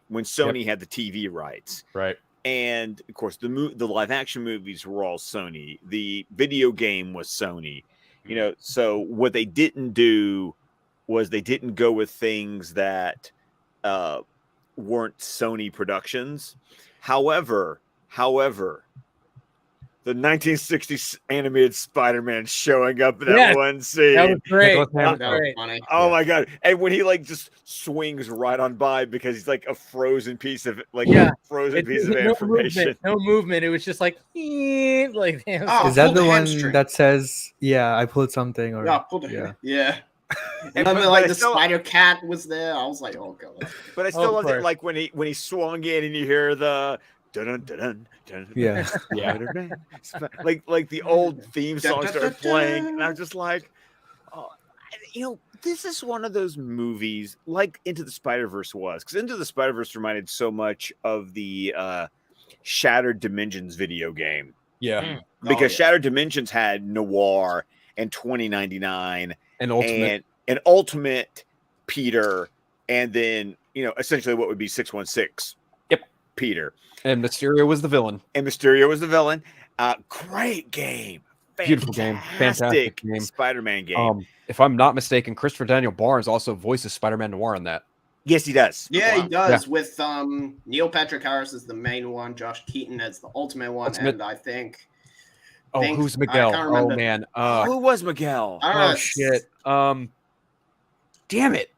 when Sony had the TV rights. Right. And of course the live action movies were all Sony. The video game was Sony. So what they didn't do was they didn't go with things that weren't Sony productions. However, the 1960s animated Spider-Man showing up in that one scene. That was great. That was funny. Oh my God. And when he like just swings right on by because he's like a frozen piece of information. No movement. It was just like is that the one that says, I pulled something? Or pulled a yeah. And then, the Spider Cat was there. I was like, oh God. But I still love it, like when he swung in and you hear the dun, yeah. like the old theme song started playing, and I'm just like, this is one of those movies like Into the Spider-Verse was, because Into the Spider-Verse reminded so much of the Shattered Dimensions video game. Yeah, because Shattered Dimensions had Noir and 2099 and Ultimate Peter, and then essentially what would be 616. Peter. And Mysterio was the villain. Great game. Beautiful game. Fantastic game. Spider-Man game. If I'm not mistaken, Christopher Daniel Barnes also voices Spider-Man Noir in that. Yes, he does. Yeah, he does. With Neil Patrick Harris as the main one, Josh Keaton as the ultimate one, and I think. Who's Miguel? Oh man. Who was Miguel? Oh shit. Damn it.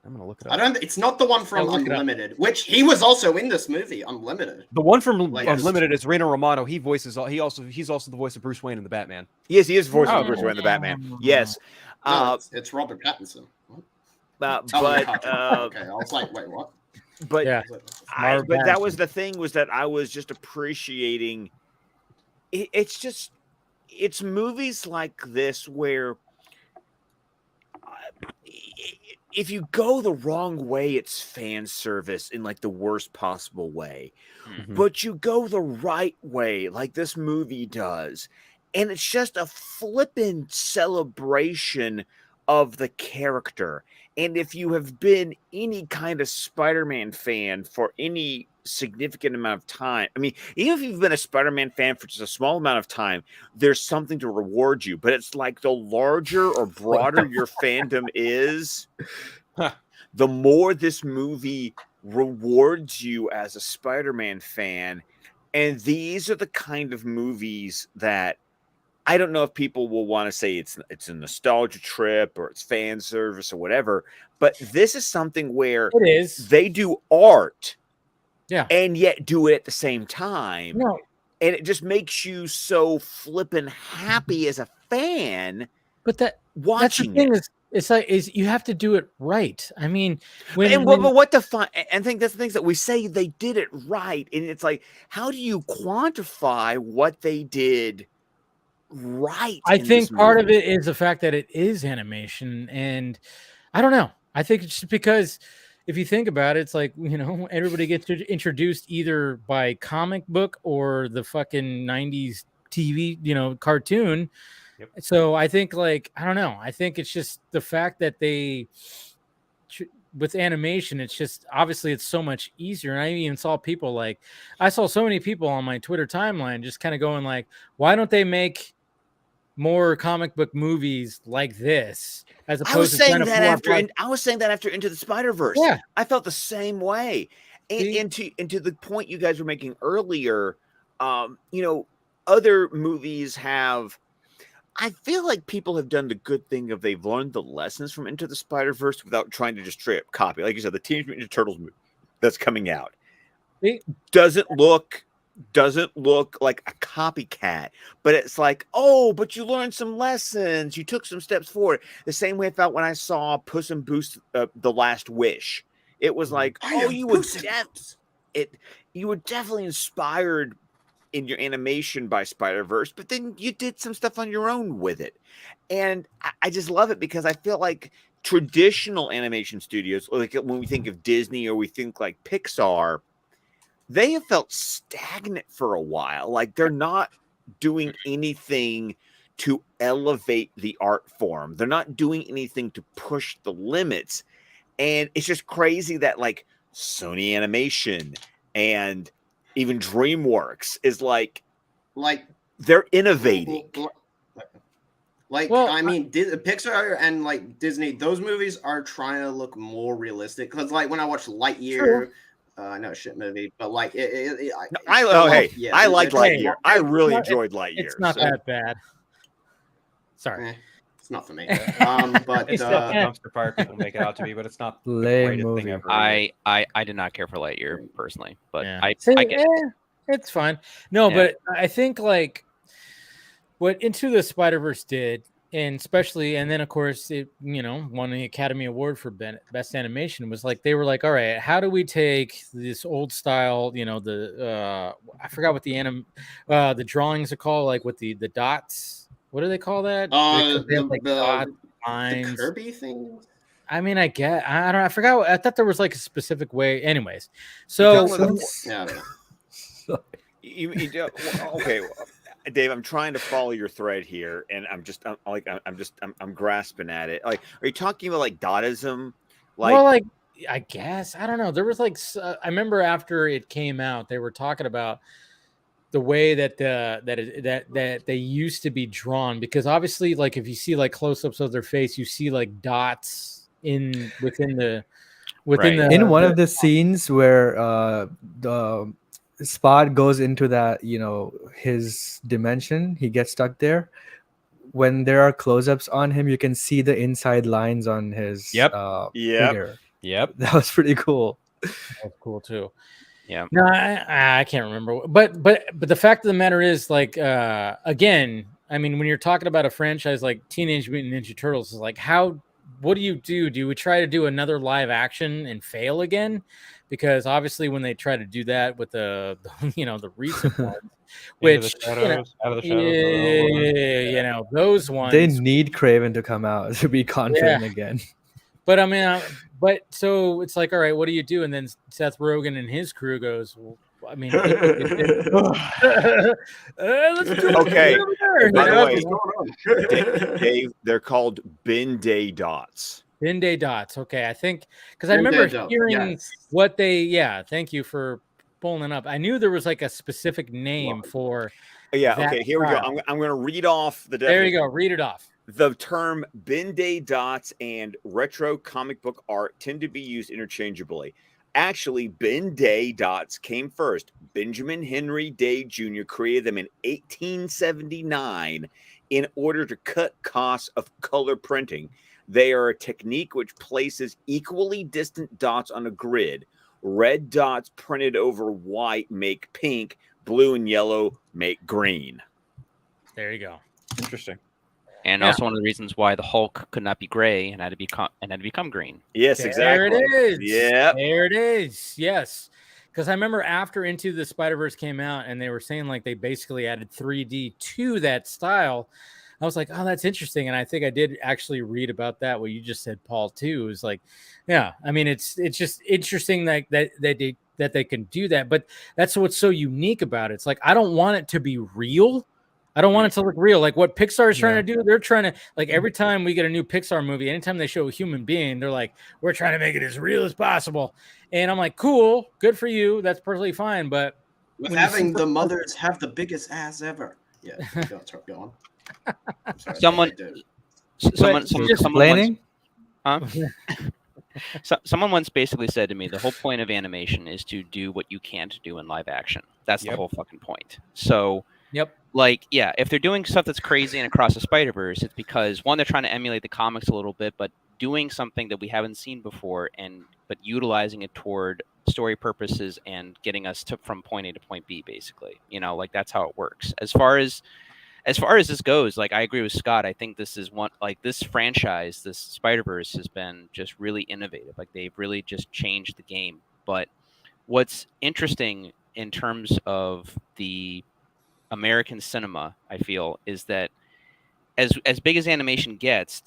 I'm gonna look it up. I don't. It's not the one from Unlimited, which he was also in this movie. Unlimited. The one from Like, Unlimited is Reno Romano. He's also the voice of Bruce Wayne in the Batman. Yes, he is the voice of Bruce Wayne in the Batman. Yes. No, it's Robert Pattinson. But okay, I was like, wait, what? But Yeah. but that was the thing, was that I was just appreciating. It's movies like this where if you go the wrong way, it's fan service in like the worst possible way. Mm-hmm. But you go the right way, like this movie does, and it's just a flippin' celebration of the character. And if you have been any kind of Spider-Man fan for any significant amount of time, I mean, even if you've been a Spider-Man fan for just a small amount of time, there's something to reward you. But it's like the larger or broader your fandom is, the more this movie rewards you as a Spider-Man fan. And these are the kind of movies that I don't know if people will want to say it's a nostalgia trip or it's fan service or whatever, but this is something where It is. they do art, Yeah, and yet do it at the same time. no, And it just makes you so flippin' happy as a fan but that's the watching thing it. is you have to do it right. I mean, But what define? And I think that's the things that we say they did it right, and it's like, how do you quantify what they did right? I in think this part of movie? it is the fact that it is animation, and I don't know. I think it's just because if you think about it, it's like, everybody gets introduced either by comic book or the fucking 90s TV, cartoon. Yep. So I think, like, I don't know. I think it's just the fact that with animation, it's just obviously it's so much easier. And I even saw people I saw so many people on my Twitter timeline just kind of going like, why don't they make more comic book movies like this as opposed I was to saying trying to that pull off, after, and I was saying that after Into the SpiderVerse. Yeah. I felt the same way. See? And to the point you guys were making earlier, other movies have. I feel like people have done the good thing of they've learned the lessons from Into the SpiderVerse without trying to just straight up copy. Like you said, the Teenage Mutant Ninja Turtles movie that's coming out doesn't look like a copycat, but it's like, oh, but you learned some lessons, you took some steps forward. The same way I felt when I saw Puss in Boots: The Last Wish. It was like, you were definitely inspired in your animation by Spider-Verse, but then you did some stuff on your own with it. And I just love it because I feel like traditional animation studios, like when we think of Disney or we think like Pixar, they have felt stagnant for a while. Like they're not doing anything to elevate the art form. They're not doing anything to push the limits. And it's just crazy that like Sony Animation and even DreamWorks is like they're innovating. Pixar and like Disney, those movies are trying to look more realistic. Because like when I watched Lightyear, I know, shit movie, but like I like Lightyear. I really enjoyed Lightyear. It's not that bad. Sorry. It's not for me. But It's not the dumpster fire people make it out to be, but it's not the Lame greatest movie. thing ever. I did not care for Lightyear personally, but Yeah. I get it. It's fine. No, Yeah. but I think like what Into the SpiderVerse did, and especially, and then of course it, won the Academy Award for Best Animation, was like they were like, all right, how do we take this old style, I forgot what the drawings are called, like with the dots. What do they call that? The lines. Kirby thing. I mean, I get. I don't. I forgot. I thought there was like a specific way. Anyways, so Okay, Dave, I'm trying to follow your thread here, and I'm grasping at it. Like, are you talking about like Dadaism? I guess I don't know. There was like I remember after it came out, they were talking about the way that that they used to be drawn, because obviously, like if you see like close-ups of their face, you see like dots within the in one of the scenes where the Spot goes into that, his dimension, he gets stuck there. When there are close-ups on him, you can see the inside lines on his figure. Yep. That was pretty cool. That's cool too. Yeah. No, I can't remember. But the fact of the matter is, like, again, I mean, when you're talking about a franchise like Teenage Mutant Ninja Turtles, is like, what do you do? Do we try to do another live action and fail again? Because obviously, when they try to do that with the the recent ones, which Out of the shadows. yeah, those ones, They need Craven to come out to be confident again. But I mean, but so it's like, all right, what do you do? And then Seth Rogen and his crew goes, well, I mean, let's do Okay. it. By the way, Dave, they're called bin day dots. Bin day dots. Okay, I think because I remember hearing what they. Yeah, thank you for pulling it up. I knew there was like a specific name for. Yeah. that Okay. Here we style. go. I'm going to read off the There you definition. go. Read it off. The term bin day dots and retro comic book art tend to be used interchangeably. Actually, bin day dots came first. Benjamin Henry Day Jr. created them in 1879 in order to cut costs of color printing. They are a technique which places equally distant dots on a grid. Red dots printed over white make pink, blue and yellow make green. There you go. Interesting. And also one of the reasons why the Hulk could not be gray and had to become green. Yes, exactly. There it is. Yeah. There it is. Yes. Because I remember after Into the Spider-Verse came out and they were saying like they basically added 3D to that style. I was like, oh, that's interesting. And I think I did actually read about that. What you just said, Paul, too. It was like, yeah, I mean, it's just interesting that they can do that. But that's what's so unique about it. It's like, I don't want it to be real. I don't want it to look real. Like what Pixar is trying to do, they're trying to, like, every time we get a new Pixar movie, anytime they show a human being, they're like, we're trying to make it as real as possible. And I'm like, cool, good for you. That's perfectly fine. But with having the mothers have the biggest ass ever. Yeah, go on. Sorry, Someone once basically said to me, the whole point of animation is to do what you can't do in live action. That's the whole fucking point. So, like, yeah, if they're doing stuff that's crazy and across the Spider-Verse, it's because, one, they're trying to emulate the comics a little bit, but doing something that we haven't seen before, but utilizing it toward story purposes and getting us from point A to point B, basically. Like, that's how it works. As far as this goes, like, I agree with Scott. I think this is this franchise, this Spider-Verse, has been just really innovative. Like, they've really just changed the game. But what's interesting in terms of the American cinema, I feel, is that as big as animation gets,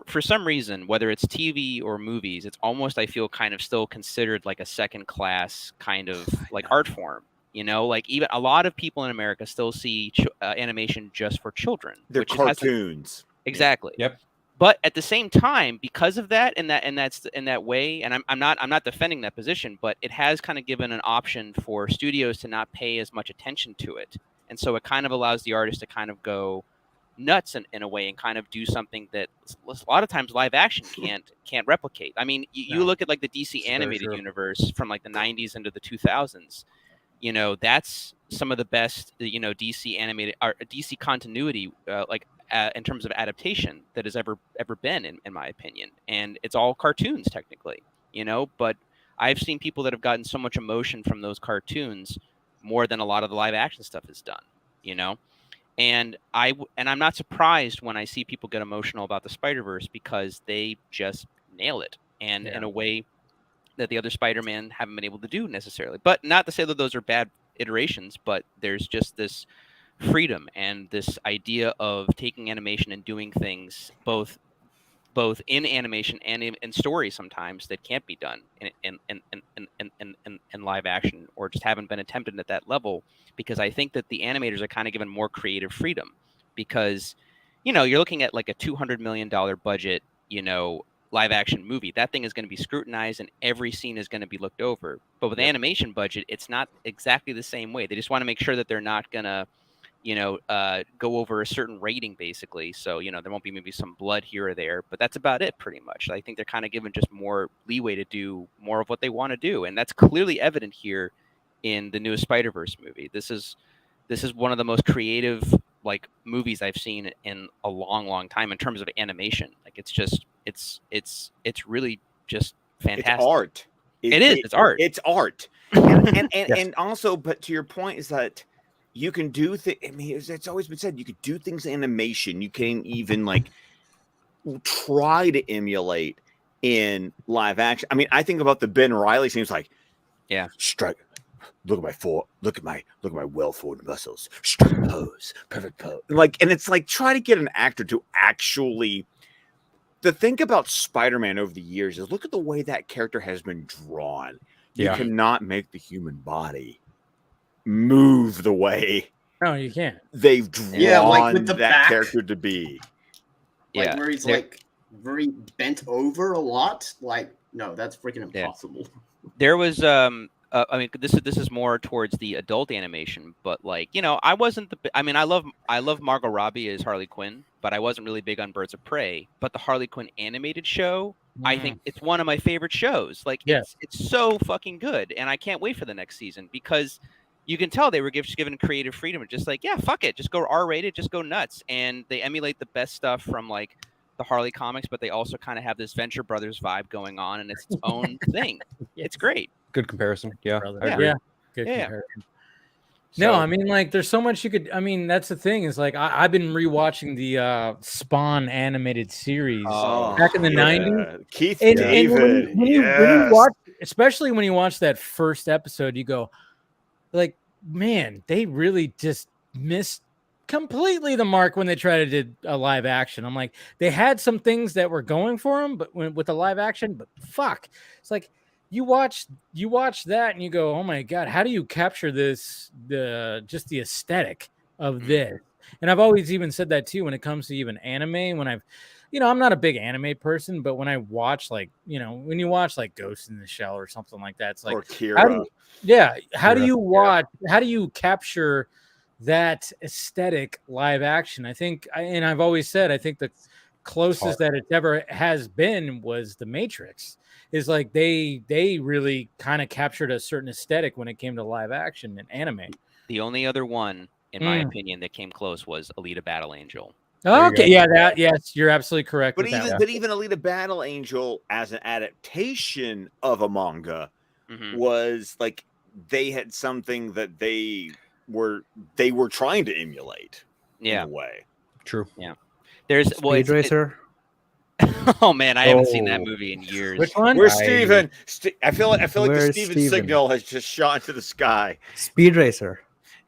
for some reason, whether it's TV or movies, it's almost, I feel, kind of still considered like a second class kind of like art form. Like, even a lot of people in America still see animation just for children. They're cartoons. Exactly. Yep. But at the same time, because of that, and that's in that way, and I'm not defending that position, but it has kind of given an option for studios to not pay as much attention to it. And so it kind of allows the artist to kind of go nuts in a way and kind of do something that a lot of times live action can't replicate. I mean, you look at like the DC animated universe from like the 90s into the 2000s. That's some of the best, DC animated or DC continuity, in terms of adaptation that has ever been, in my opinion. And it's all cartoons technically, but I've seen people that have gotten so much emotion from those cartoons more than a lot of the live action stuff is done, and I'm not surprised when I see people get emotional about the Spider-Verse, because they just nail it, and in a way that the other Spider-Man haven't been able to do necessarily. But not to say that those are bad iterations, but there's just this freedom and this idea of taking animation and doing things both in animation and in story sometimes that can't be done in live action, or just haven't been attempted at that level, because I think that the animators are kind of given more creative freedom, because you're looking at like a $200 million budget live action movie. That thing is going to be scrutinized and every scene is going to be looked over. But with animation budget, it's not exactly the same way. They just want to make sure that they're not going to go over a certain rating, basically. So, there won't be maybe some blood here or there, but that's about it pretty much. I think they're kind of given just more leeway to do more of what they want to do. And that's clearly evident here in the newest SpiderVerse movie. This is one of the most creative movies I've seen in a long, long time in terms of animation. Like, it's really just fantastic. It's art. It's art. It's art. And and also, but to your point is that you can do things. I mean, it's always been said you could do things in animation. You can't even like try to emulate in live action. I mean, I think about the Ben Reilly scenes, like, strike. Look at my well-formed muscles. Strike pose, perfect pose. Like, and it's like try to get an actor to actually. The thing about Spider-Man over the years is look at the way that character has been drawn. You cannot make the human body move the way No, you can't. they've drawn like with the that back. character to be. Like where he's like very bent over a lot. Like, no, that's freaking impossible. There was I mean, this is more towards the adult animation, but like, you know, I wasn't I mean, I love Margot Robbie as Harley Quinn, but I wasn't really big on Birds of Prey. But the Harley Quinn animated show, I think it's one of my favorite shows. Like, it's so fucking good, and I can't wait for the next season because you can tell they were just given creative freedom, just like, yeah, fuck it, just go R-rated, just go nuts, and they emulate the best stuff from like the Harley comics, but they also kind of have this Venture Brothers vibe going on, and it's its own thing. It's great. Good comparison. Yeah. Yeah. Good comparison. No, I mean, like, there's so much you could. I mean, that's the thing is, like, I've been rewatching the Spawn animated series back in the '90s. Keith and David. when you watch, especially when you watch that first episode, you go, like, man, they really just missed completely the mark when they tried to do a live action. I'm like, they had some things that were going for them, but with the live action, but fuck, it's like. You watch that and you go, oh my God, how do you capture this, just the aesthetic of this? And I've always even said that too, when it comes to even anime, when I've, you know, I'm not a big anime person, but when I watch, like, you know, when you watch like Ghost in the Shell or something like that, it's like, or Kira. How do you watch, how do you capture that aesthetic live action? I think, and I've always said, I think the closest that it ever has been was The Matrix. Is like they really kind of captured a certain aesthetic when it came to live action and anime. The only other one, in my opinion, that came close was Alita Battle Angel. Okay, yes, you're absolutely correct. But even Alita Battle Angel as an adaptation of a manga was like they had something that they were trying to emulate. In a way. True. Yeah. There's Speed Racer. Oh man, I haven't seen that movie in years. Which one? Where's Steven? I feel like the Steven Steven? signal has just shot into the sky. Speed Racer.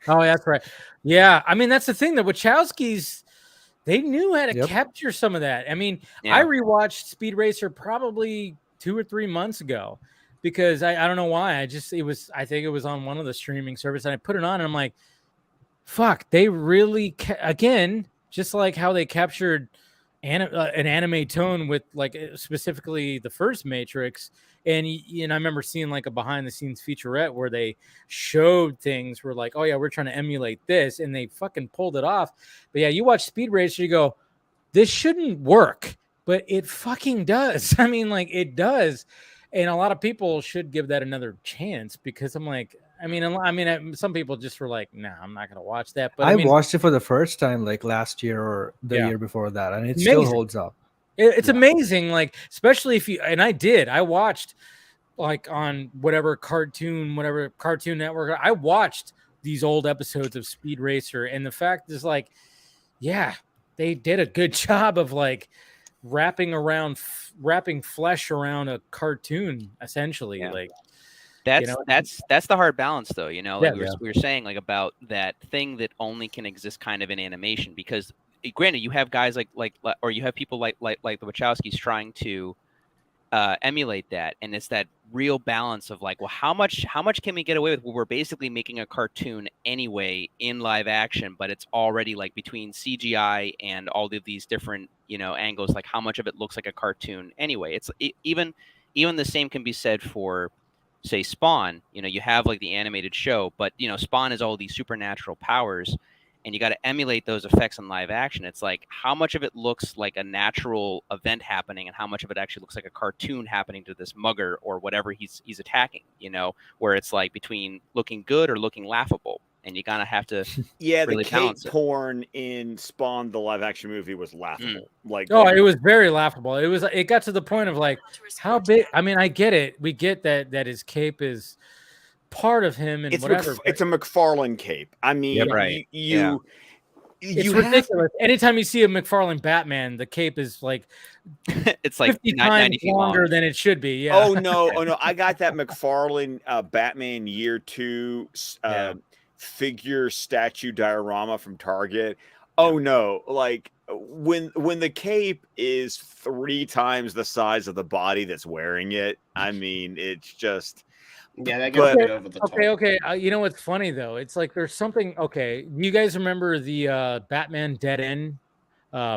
Oh, that's right. Yeah, I mean, that's the thing. The Wachowskis, they knew how to capture some of that. I mean, I rewatched Speed Racer probably 2 or 3 months ago because I don't know why. I think it was on one of the streaming services, and I put it on, and I'm like, fuck, they really again, just like how they captured an anime tone with, like, specifically the first Matrix, and I remember seeing like a behind the scenes featurette where they showed things where like, oh yeah, we're trying to emulate this, and they fucking pulled it off. But yeah, you watch Speed Racer, you go, this shouldn't work, but it fucking does. I mean, like, it does, and a lot of people should give that another chance because I'm like, I mean, some people just were like, nah, I'm not gonna watch that. But I watched it for the first time like last year or the year before that, and it amazing. Still holds up. It's amazing, like, especially if you, and I watched like on whatever Cartoon Network, I watched these old episodes of Speed Racer, and the fact is, like, yeah, they did a good job of like wrapping flesh around a cartoon, essentially. Like, that's the hard balance, though. You know, like we were saying, like, about that thing that only can exist kind of in animation, because granted, you have guys or you have people like the Wachowskis trying to emulate that, and it's that real balance of like, well, how much can we get away with? Well, we're basically making a cartoon anyway in live action, but it's already like between CGI and all of these different, you know, angles. Like, how much of it looks like a cartoon anyway? It's even the same can be said for, say, Spawn. You know, you have like the animated show, but you know, Spawn has all these supernatural powers, and you got to emulate those effects in live action. It's like, how much of it looks like a natural event happening, and how much of it actually looks like a cartoon happening to this mugger or whatever he's attacking, you know, where it's like between looking good or looking laughable. and you kind of have to. Yeah, really the cape balance it. porn in Spawn, the live action movie, was laughable. Like, Oh, it was very laughable. It got to the point of like, how big? I mean, I get it. We get that his cape is part of him and it's whatever. it's a McFarlane cape. I mean, right. It's you ridiculous. Anytime you see a McFarlane Batman, the cape is like it's like 50 90 times feet longer long. than it should be. Yeah. Oh no! I got that McFarlane Batman Year 2 figure statue diorama from Target. Oh no! Like when the cape is 3 times the size of the body that's wearing it, I mean, it's just. Yeah, that goes Okay, over the top. okay. You know what's funny though? It's like there's something. Okay, you guys remember the Batman Dead End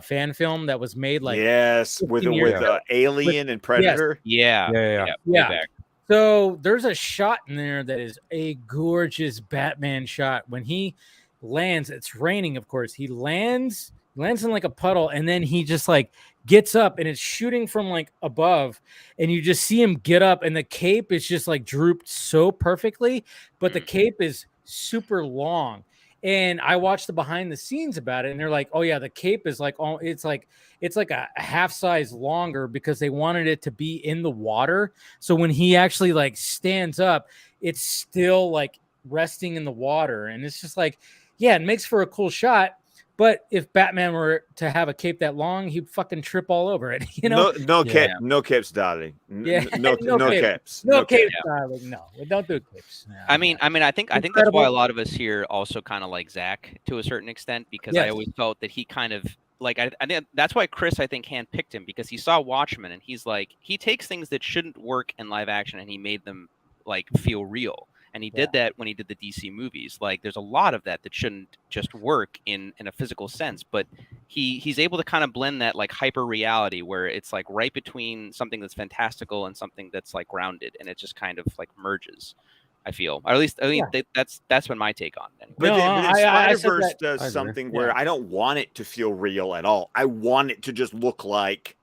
fan film that was made like with 15 years ago? Alien and Predator? Yeah. Yeah. Back. So there's a shot in there that is a gorgeous Batman shot. When he lands, it's raining, of course. He lands in like a puddle, and then he just like gets up, and it's shooting from like above, and you just see him get up, and the cape is just like drooped so perfectly, but the cape is super long. And I watched the behind the scenes about it, and they're like, "Oh yeah, the cape is like, oh, it's like a half size longer because they wanted it to be in the water. So when he actually like stands up, it's still like resting in the water, and it's just like, yeah, it makes for a cool shot." But if Batman were to have a cape that long, he'd fucking trip all over it. You know? No capes, darling. Yeah, no capes. No capes, darling. No, don't do capes. No, I mean, I think that's why a lot of us here also kind of like Zach to a certain extent, because I always felt that he kind of like I think that's why Chris, I think, handpicked him, because he saw Watchmen and he's like, he takes things that shouldn't work in live action and he made them like feel real. And he did that when he did the DC movies. Like, there's a lot of that shouldn't just work in a physical sense, but he's able to kind of blend that like hyper reality where it's like right between something that's fantastical and something that's like grounded, and it just kind of like merges. I feel, or at least that's been my take on it. Anyway. But SpiderVerse does something where I don't want it to feel real at all. I want it to just look like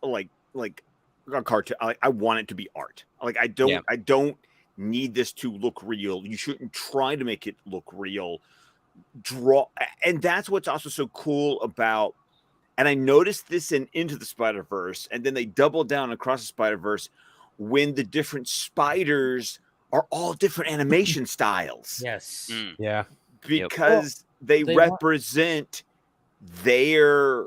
a cartoon. I want it to be art. Like I don't need this to look real. You shouldn't try to make it look real. And that's what's also so cool about, and I noticed this in Into the Spider-Verse, and then they doubled down across the Spider-Verse when the different spiders are all different animation styles. Yes. Yeah. Because they represent their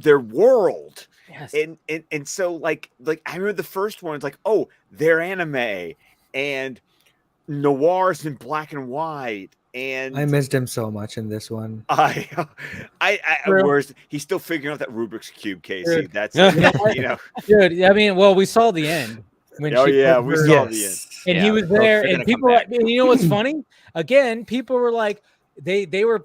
world. Yes. And so like I remember the first one, it's like, oh, they're anime and Noir's in black and white. And I missed him so much in this one. Whereas he's still figuring out that Rubik's Cube, Casey. Dude. That's Dude, I mean, well, we saw the end. When we saw the end. And he was there, and people were, and you know what's funny? Again, people were like, they were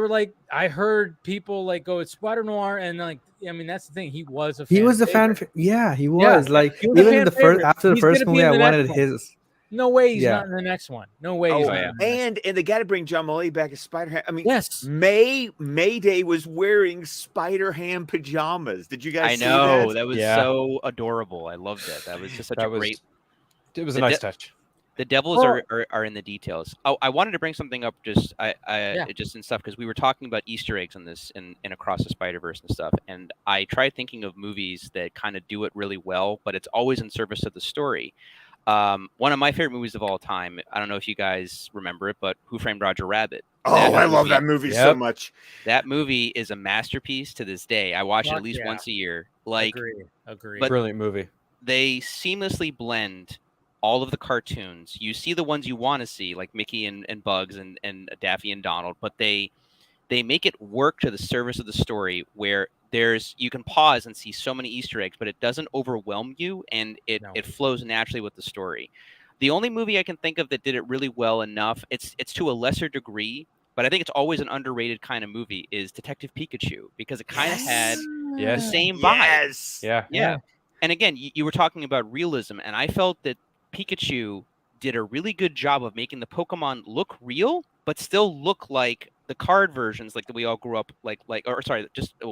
like, I heard people like go, it's Spider Noir, and like, I mean, that's the thing. He was a fan. He was a fan. Yeah, he was. Like, even in the first, after the first movie, I wanted his. No way he's not in the next one. No way. He's not and they got to bring John Mulaney back as Spider-Ham. I mean, yes. Mayday was wearing Spider-Ham pajamas. Did you guys see that? That was so adorable. I loved that. That was just such a great. It was a nice touch. The devils are in the details. Oh, I wanted to bring something up just in stuff, because we were talking about Easter eggs in this in Across the Spider-Verse and stuff, and I tried thinking of movies that kind of do it really well, but it's always in service of the story. One of my favorite movies of all time, I don't know if you guys remember it, but Who Framed Roger Rabbit? I love that movie so much. That movie is a masterpiece to this day. I watch it at least once a year. Like, agree. But brilliant movie. They seamlessly blend all of the cartoons. You see the ones you want to see, like Mickey and Bugs and Daffy and Donald, but they make it work to the service of the story, where you can pause and see so many Easter eggs, but it doesn't overwhelm you, and it flows naturally with the story. The only movie I can think of that did it really well enough, it's to a lesser degree, but I think it's always an underrated kind of movie, is Detective Pikachu, because it kind of had the same vibe. Yeah. And again, you were talking about realism, and I felt that Pikachu did a really good job of making the Pokemon look real, but still look like the card versions, like that we all grew up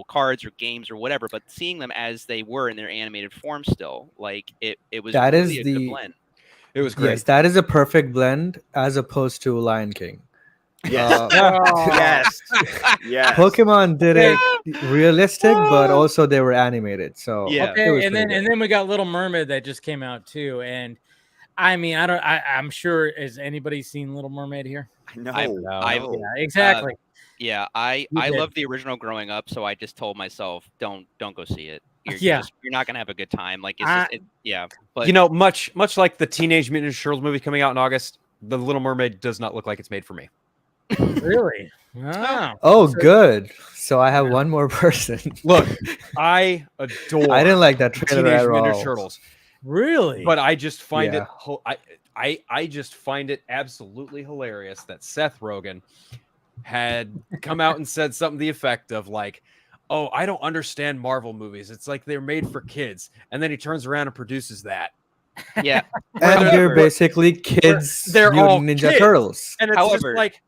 cards or games or whatever, but seeing them as they were in their animated form still, like it was that really is a good blend. It was great. Yes, that is a perfect blend as opposed to Lion King. Yes. Yes. Yes. Pokemon did it realistic, but also they were animated. So Yeah. it was Okay, and pretty good. then we got Little Mermaid that just came out too, and I mean, I'm sure. Has anybody seen Little Mermaid here? No. I've Yeah, exactly. Yeah, I You did. loved the original growing up, so I just told myself, don't go see it. You're Yeah. you're not gonna have a good time. Like it's just, yeah. But You know, much like the Teenage Mutant Ninja Turtles movie coming out in August, The Little Mermaid does not look like it's made for me. Really? Wow. Oh, good. So I have one more person. Look, I adore. I didn't like that the trailer Teenage at Mutant all. Ninja Turtles, Really? but I just find Yeah. I just find it absolutely hilarious that Seth Rogen had come out and said something to the effect of like, "Oh, I don't understand Marvel movies. It's like they're made for kids," and then he turns around and produces that. yeah. And they're However, basically kids. they're all Mutant Ninja kids. Turtles. And it's However- just like,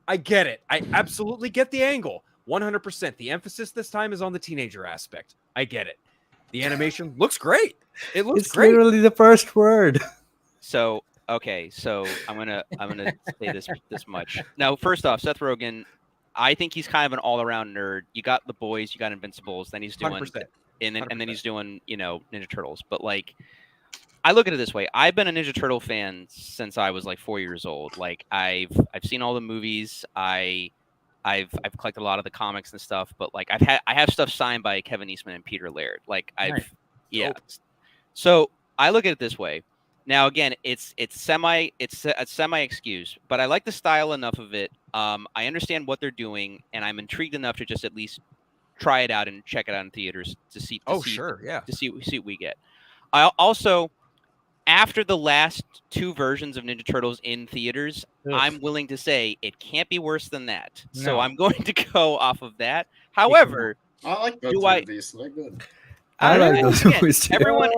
I get it. I absolutely get the angle. 100%. The emphasis this time is on the teenager aspect. I get it. The animation looks great. It looks It's great. literally the first word. So okay, so I'm gonna say this much. Now, first off, Seth Rogen, I think he's kind of an all-around nerd. You got The Boys, you got Invincibles, then he's doing 100%. and then 100%. he's doing, Ninja Turtles. But like, I look at it this way. I've been a Ninja Turtle fan since I was like 4 years old. Like I've seen all the movies. I've collected a lot of the comics and stuff. But like I have stuff signed by Kevin Eastman and Peter Laird. Like Nice. yeah. So I look at it this way. Now again, it's a semi excuse, but I like the style enough of it. I understand what they're doing, and I'm intrigued enough to just at least try it out and check it out in theaters to see. Sure, yeah. To see what we get. I also, after the last two versions of Ninja Turtles in theaters, Ugh. I'm willing to say it can't be worse than that. So No. I'm going to go off of that. However, I like those Do I- movies. They're good. I like know. those Again, movies too. everyone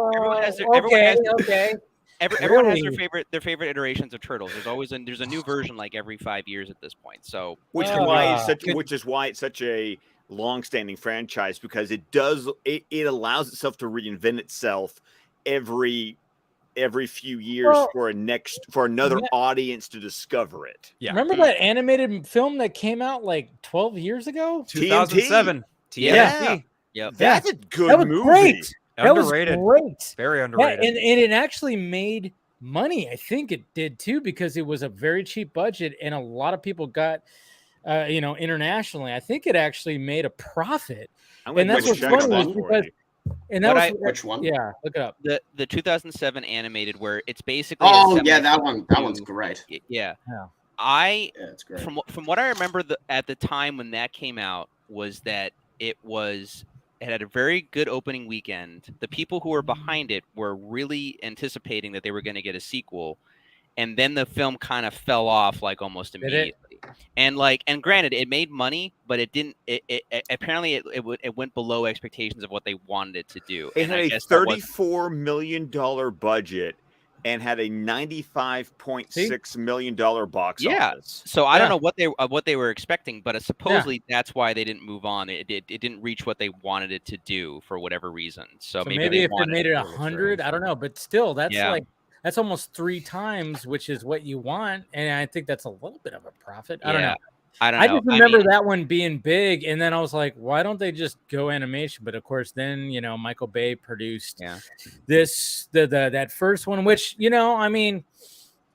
has their, everyone has okay. everyone has Really? their favorite iterations of Turtles. There's a new version like every 5 years at this point. So Which is why it's such a long-standing franchise, because it allows itself to reinvent itself every few years Well, for another yeah. audience to discover it. Yeah. Remember that animated film that came out like 12 years ago? 2007. Yeah. Yep. That's a good That was movie. great. That was Underrated. great. Very Yeah, underrated. and it actually made money. I think it did too, because it was a very cheap budget and a lot of people got, internationally. I think it actually made a profit. I'm gonna And that's go what's check funny that is for because, you. and that What was Which one? yeah, look it up. The 2007 animated, where it's basically Oh yeah, that one. That one's great. Yeah. Yeah. I Yeah, it's great. from what I remember at the time when that came out was that it had a very good opening weekend. The people who were behind it were really anticipating that they were going to get a sequel, and then the film kind of fell off like almost Did it? immediately. And granted, it made money, but it didn't. Apparently it went below expectations of what they wanted it to do. It And had I a guess that was- $34 million budget and had a $95.6 million box Yeah. office. So I Yeah. don't know what they were expecting, but supposedly that's why they didn't move on. It didn't reach what they wanted it to do for whatever reason. So, So maybe maybe they if it wanted made it really 100, I strange. don't know, but still, that's Yeah. that's almost 3 times, which is what you want, and I think that's a little bit of a profit. I don't know. I don't I know. just remember mean, that one being big, and then I was like, why don't they just go animation? But of course, then Michael Bay produced Yeah. that first one, which I mean,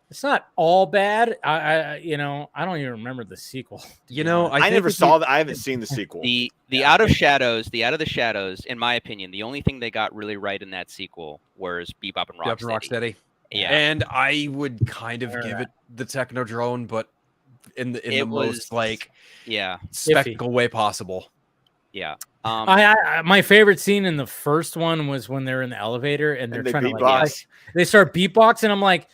it's not all bad. I don't even remember the sequel. I never saw that. I haven't seen the sequel. the Out of the Shadows, in my opinion, the only thing they got really right in that sequel was Bebop and Rocksteady. Rocksteady. Yeah. And I would kind of give it the Technodrome, but in the most like Yeah. spectacle way possible. Yeah. My favorite scene in the first one was when they're in the elevator and they're And they trying to beatbox. they start beatboxing. I'm like,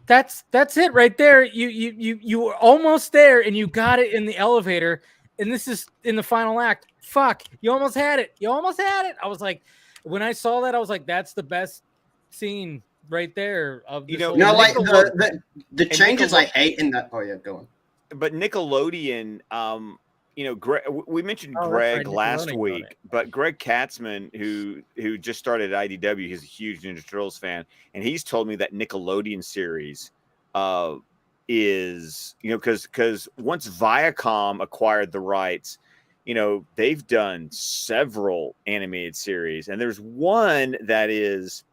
that's it right there. You were almost there and you got it in the elevator, and this is in the final act. Fuck, you almost had it. I was like, when I saw that, I was like, that's the best scene right there of this whole like Nickelodeon- the changes I hate in that. Oh yeah, go on. But Nickelodeon, we mentioned Oh, that's Greg right, last Nickelodeon on week, it. but Greg Katzman, who just started at IDW, he's a huge Ninja Turtles fan, and he's told me that Nickelodeon series is, because once Viacom acquired the rights, they've done several animated series, and there's one that is.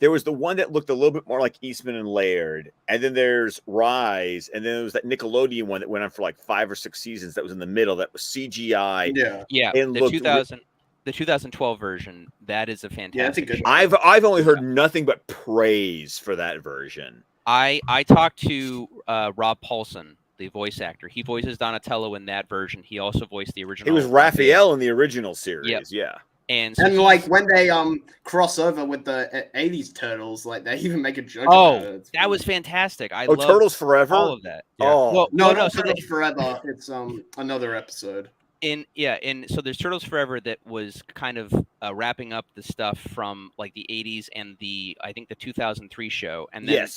There was the one that looked a little bit more like Eastman and Laird, and then there's Rise, and then there was that Nickelodeon one that went on for like 5 or 6 seasons. That was in the middle. That was CGI. Yeah. The 2012 version. That is a fantastic. good show. I've only heard nothing but praise for that version. I talked to Rob Paulson, the voice actor. He voices Donatello in that version. He also voiced the original. He was Raphael in the original series. Yeah. And like when they cross over with the 80s Turtles, like they even make a joke. Oh, about it. that was fantastic. I love Turtles Forever. All of that. Yeah. Oh well, no, no. not So Turtles Forever. It's another episode. So there's Turtles Forever that was kind of wrapping up the stuff from like the 80s and I think the 2003 show, and then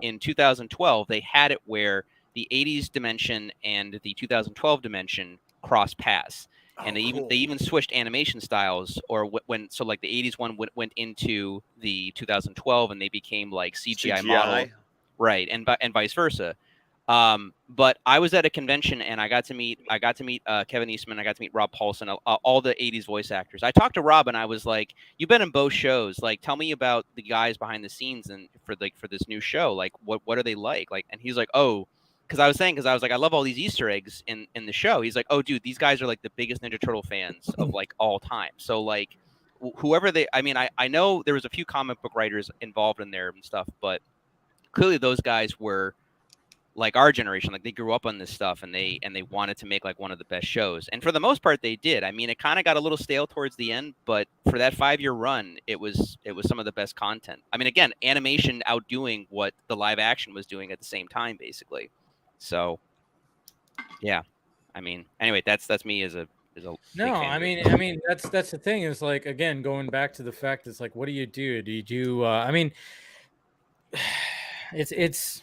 in 2012 they had it where the 80s dimension and the 2012 dimension cross paths. And they even switched animation styles, or when like the 80s one went into the 2012 and they became like CGI model, right, and vice versa. But I was at a convention and I got to meet Kevin Eastman, I got to meet Rob Paulson, all the 80s voice actors. I talked to Rob and I was like, "You've been in both shows. Like, tell me about the guys behind the scenes and for this new show. Like, what are they like?" Like, and he's like, "Oh." Because I was like, I love all these Easter eggs in the show. He's like, oh, dude, these guys are like the biggest Ninja Turtle fans of like all time. So like, whoever I know there was a few comic book writers involved in there and stuff, but clearly those guys were like our generation. Like they grew up on this stuff and they wanted to make like one of the best shows. And for the most part, they did. I mean, it kind of got a little stale towards the end, but for that 5-year run, it was some of the best content. I mean, again, animation outdoing what the live action was doing at the same time, basically. So, yeah, I mean, anyway, that's me as a no. I mean, that's the thing is like again going back to the fact it's like, what do you do? Do you do? I mean, it's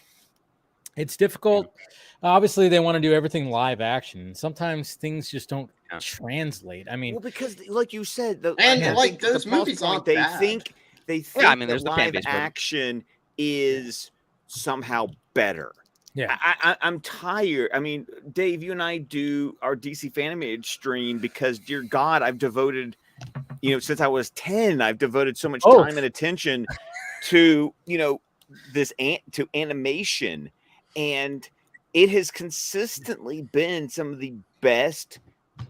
difficult. Obviously, they want to do everything live action. Sometimes things just don't translate. I mean, well, because like you said, those movies aren't they bad. think I mean, there's that the fan live base, action is somehow better. Yeah, I'm tired. I mean, Dave, you and I do our DC Fanimated stream because, dear God, I've devoted, since I was 10, I've devoted so much time and attention to, to animation, and it has consistently been some of the best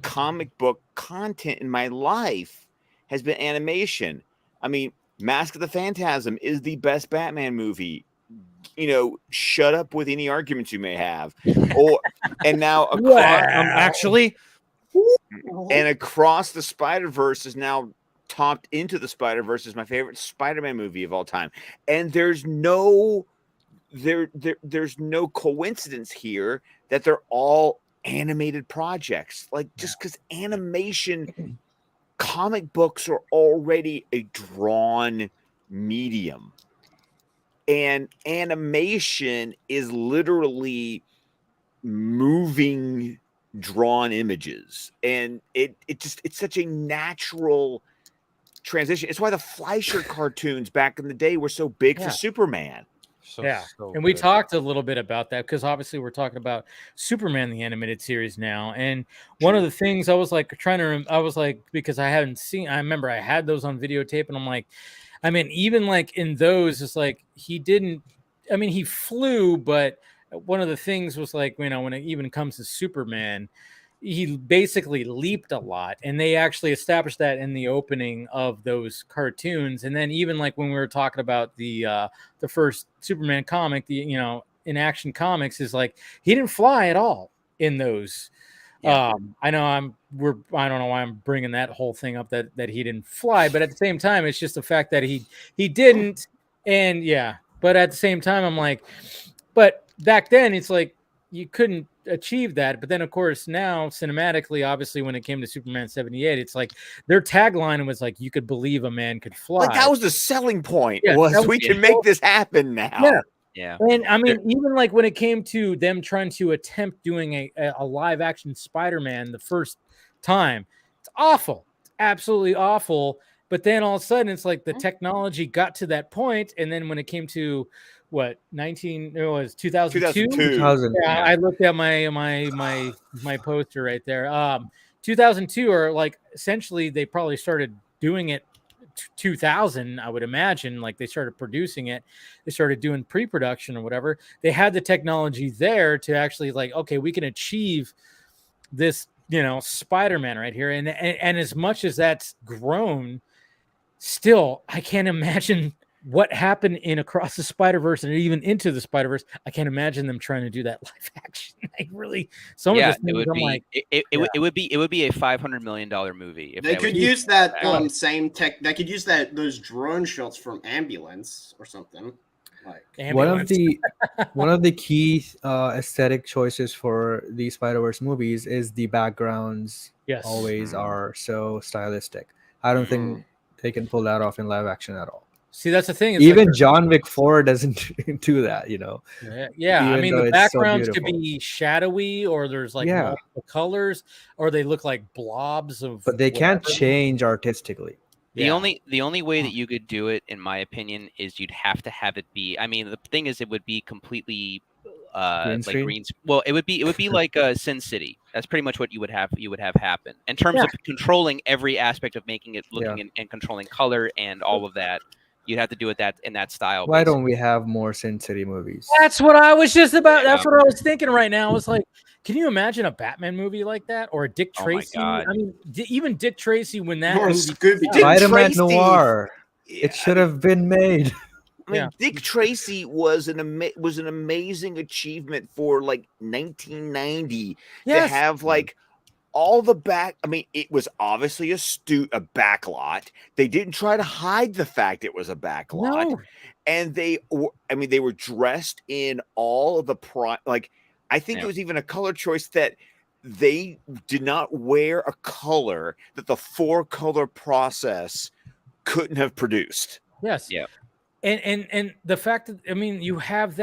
comic book content in my life has been animation. I mean, Mask of the Phantasm is the best Batman movie. Shut up with any arguments you may have. And now actually, and Across the Spider-Verse is now topped into the Spider-Verse is my favorite Spider-Man movie of all time. And there's no coincidence here that they're all animated projects. Like just because animation comic books are already a drawn medium. And animation is literally moving drawn images. And it's such a natural transition. It's why the Fleischer cartoons back in the day were so big for Superman. And we talked a little bit about that because obviously we're talking about Superman, the animated series now. And one of the things I was like because I remember I had those on videotape and I'm like, I mean, even like in those, it's like he flew, but one of the things was like, when it even comes to Superman, he basically leaped a lot, and they actually established that in the opening of those cartoons. And then even like when we were talking about the first Superman comic, in Action Comics, is like he didn't fly at all in those. I don't know why I'm bringing that whole thing up that he didn't fly, but at the same time, it's just the fact that he didn't. And but at the same time, I'm like, but back then it's like you couldn't achieve that. But then of course now cinematically, obviously when it came to Superman 78, it's like their tagline was like, you could believe a man could fly. Like that was the selling point, we can make this happen now. Yeah. And I mean, even like when it came to them trying to attempt doing a live action Spider-Man the first time, it's awful. It's absolutely awful. But then all of a sudden it's like the technology got to that point, and then when it came to what 2002? 2000. Yeah, I looked at my poster right there. 2002, or like essentially they probably started doing it 2000, I would imagine. Like they started producing it, they started doing pre-production or whatever. They had the technology there to actually like, okay, we can achieve this, Spider-Man right here. And as much as that's grown, still I can't imagine what happened in Across the Spider-Verse and even Into the Spider-Verse. I can't imagine them trying to do that live action. Like really, some of the things I'm like, it would be a $500 million movie. If They could use that same tech. They could use those drone shots from Ambulance or something. Like one of the key aesthetic choices for the Spider-Verse movies is the backgrounds. Yes. Always are so stylistic. I don't think they can pull that off in live action at all. See, that's the thing. It's Even like John Wick 4 doesn't do that, Yeah. I Even mean, though the it's so backgrounds could beautiful. be shadowy, or there's like multiple colors, or they look like blobs of. But they can't whatever. change artistically. The only way that you could do it, in my opinion, is you'd have to have it be. I mean, the thing is, it would be completely Well, it would be like Sin City. That's pretty much what you would have happen in terms of controlling every aspect of making it looking and controlling color and all of that. You'd have to do it in that style. Why don't we have more Sin City movies? That's what I was just about. That's what I was thinking right now. I was like, can you imagine a Batman movie like that, or a Dick Tracy? God. I mean, even Dick Tracy when that Or movie, Spider-Man Noir. It should have been made. I mean, Dick Tracy was an amazing achievement for like 1990 to have like all the back. I mean, it was obviously a backlot. They didn't try to hide the fact it was a backlot, and they were dressed in all of the I think it was even a color choice that they did not wear a color that the 4-color process couldn't have produced. Yes. Yeah. And the fact that, I mean, you have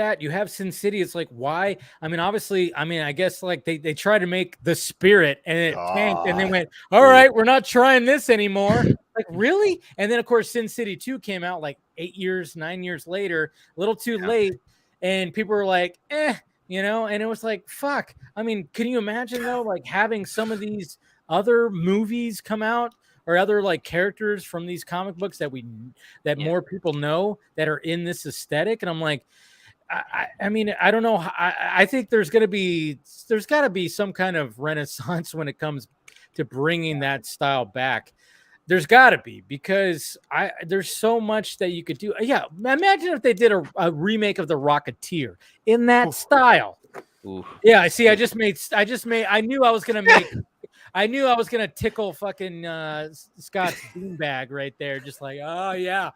Sin City. It's like, why? I mean, obviously, I guess like they try to make the Spirit, and it tanked, and they went, all right, we're not trying this anymore. Like, really? And then of course Sin City 2 came out like 9 years later, a little too late, and people were like, and it was like, fuck. I mean, can you imagine though, like having some of these other movies come out, or other like characters from these comic books that more people know that are in this aesthetic? And I'm like, I mean, I don't know. I think there's got to be some kind of renaissance when it comes to bringing that style back. There's got to be, because there's so much that you could do. Yeah, imagine if they did a remake of The Rocketeer in that style. Ooh. Yeah, I see. I knew I was gonna tickle fucking Scott's beanbag right there, just like, oh yeah,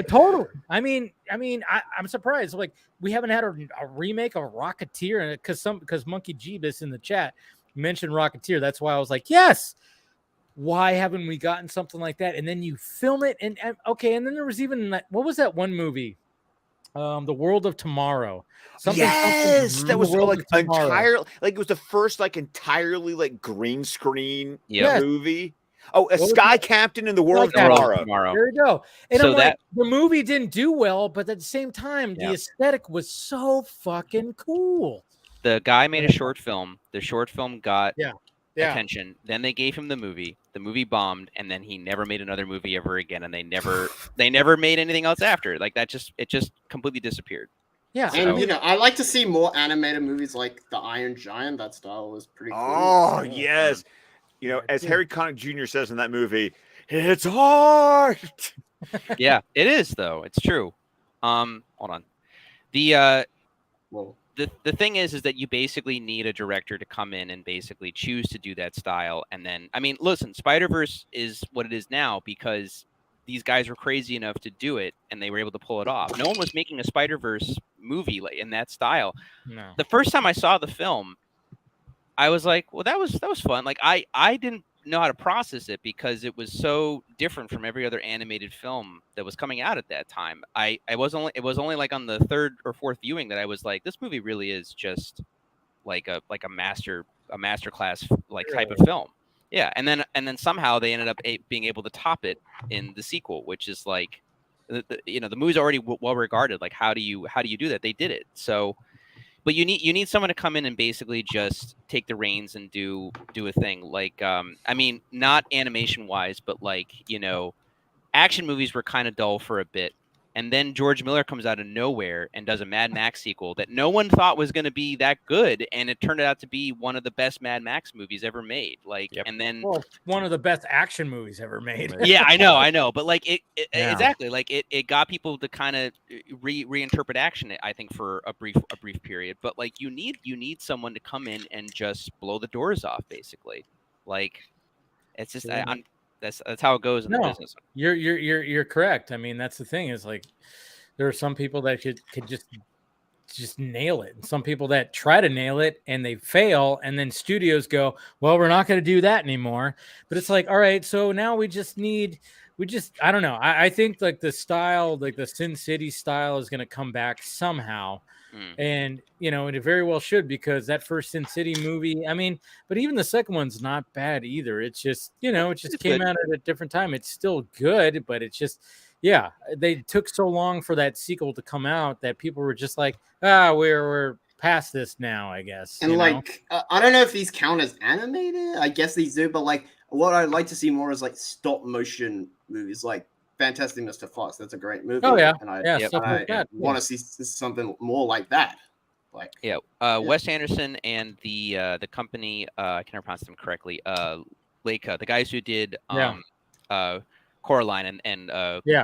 totally. I mean, I'm surprised. Like, we haven't had a remake of Rocketeer, because Monkey Jeebus in the chat mentioned Rocketeer. That's why I was like, yes. Why haven't we gotten something like that? And then you film it, and then there was even what was that one movie? The World of Tomorrow. That was like entirely, like it was the first like entirely like green screen movie. Oh, a Sky Captain in the World of Tomorrow. There you go. And so I'm like, the movie didn't do well, but at the same time, the aesthetic was so fucking cool. The guy made a short film. The short film got attention. Then they gave him the movie. The movie bombed, and then he never made another movie ever again. And they never made anything else after. Like that, it just completely disappeared. Yeah, and I like to see more animated movies like The Iron Giant. That style was pretty cool. Oh yes, as Harry Connick Jr. says in that movie, it's hard. Yeah, it is though. It's true. Hold on. The thing is that you basically need a director to come in and basically choose to do that style. And then, I mean, listen, SpiderVerse is what it is now because these guys were crazy enough to do it, and they were able to pull it off. No one was making a SpiderVerse movie in that style. No. The first time I saw the film, I was like, well, that was fun. Like I didn't know how to process it because it was so different from every other animated film that was coming out at that time. It was only like on the third or fourth viewing that I was like, this movie really is just like a master class like type of film. Yeah, and then somehow they ended up being able to top it in the sequel, which is like, the movie's already well regarded. Like, how do you do that? They did it. So, but you need someone to come in and basically just take the reins and do a thing. Like, I mean, not animation wise, but like, action movies were kind of dull for a bit. And then George Miller comes out of nowhere and does a Mad Max sequel that no one thought was going to be that good, and it turned out to be one of the best Mad Max movies ever made. Like, and then one of the best action movies ever made. Yeah, I know, but like exactly, like it got people to kind of reinterpret action, I think, for a brief period. But like you need someone to come in and just blow the doors off, basically. Like, it's just that's how it goes in the business. You're correct. I mean, that's the thing is like there are some people that could just nail it, and some people that try to nail it and they fail, and then studios go, well, we're not going to do that anymore. But it's like, all right, so now we just I don't know. I think like the style, like the Sin City style is going to come back somehow. And it very well should, because that first Sin City movie, I mean, but even the second one's not bad either. It's just, it just came out at a different time. It's still good, but it's just, they took so long for that sequel to come out that people were just like, we're past this now, I guess. And I don't know if these count as animated. I guess these do, but like what I'd like to see more is like stop motion movies, like Fantastic Mr. Fox. That's a great movie. Oh yeah, and I want to see something more like that. Like Wes Anderson and the company, I can't pronounce them correctly. Leica, the guys who did Coraline and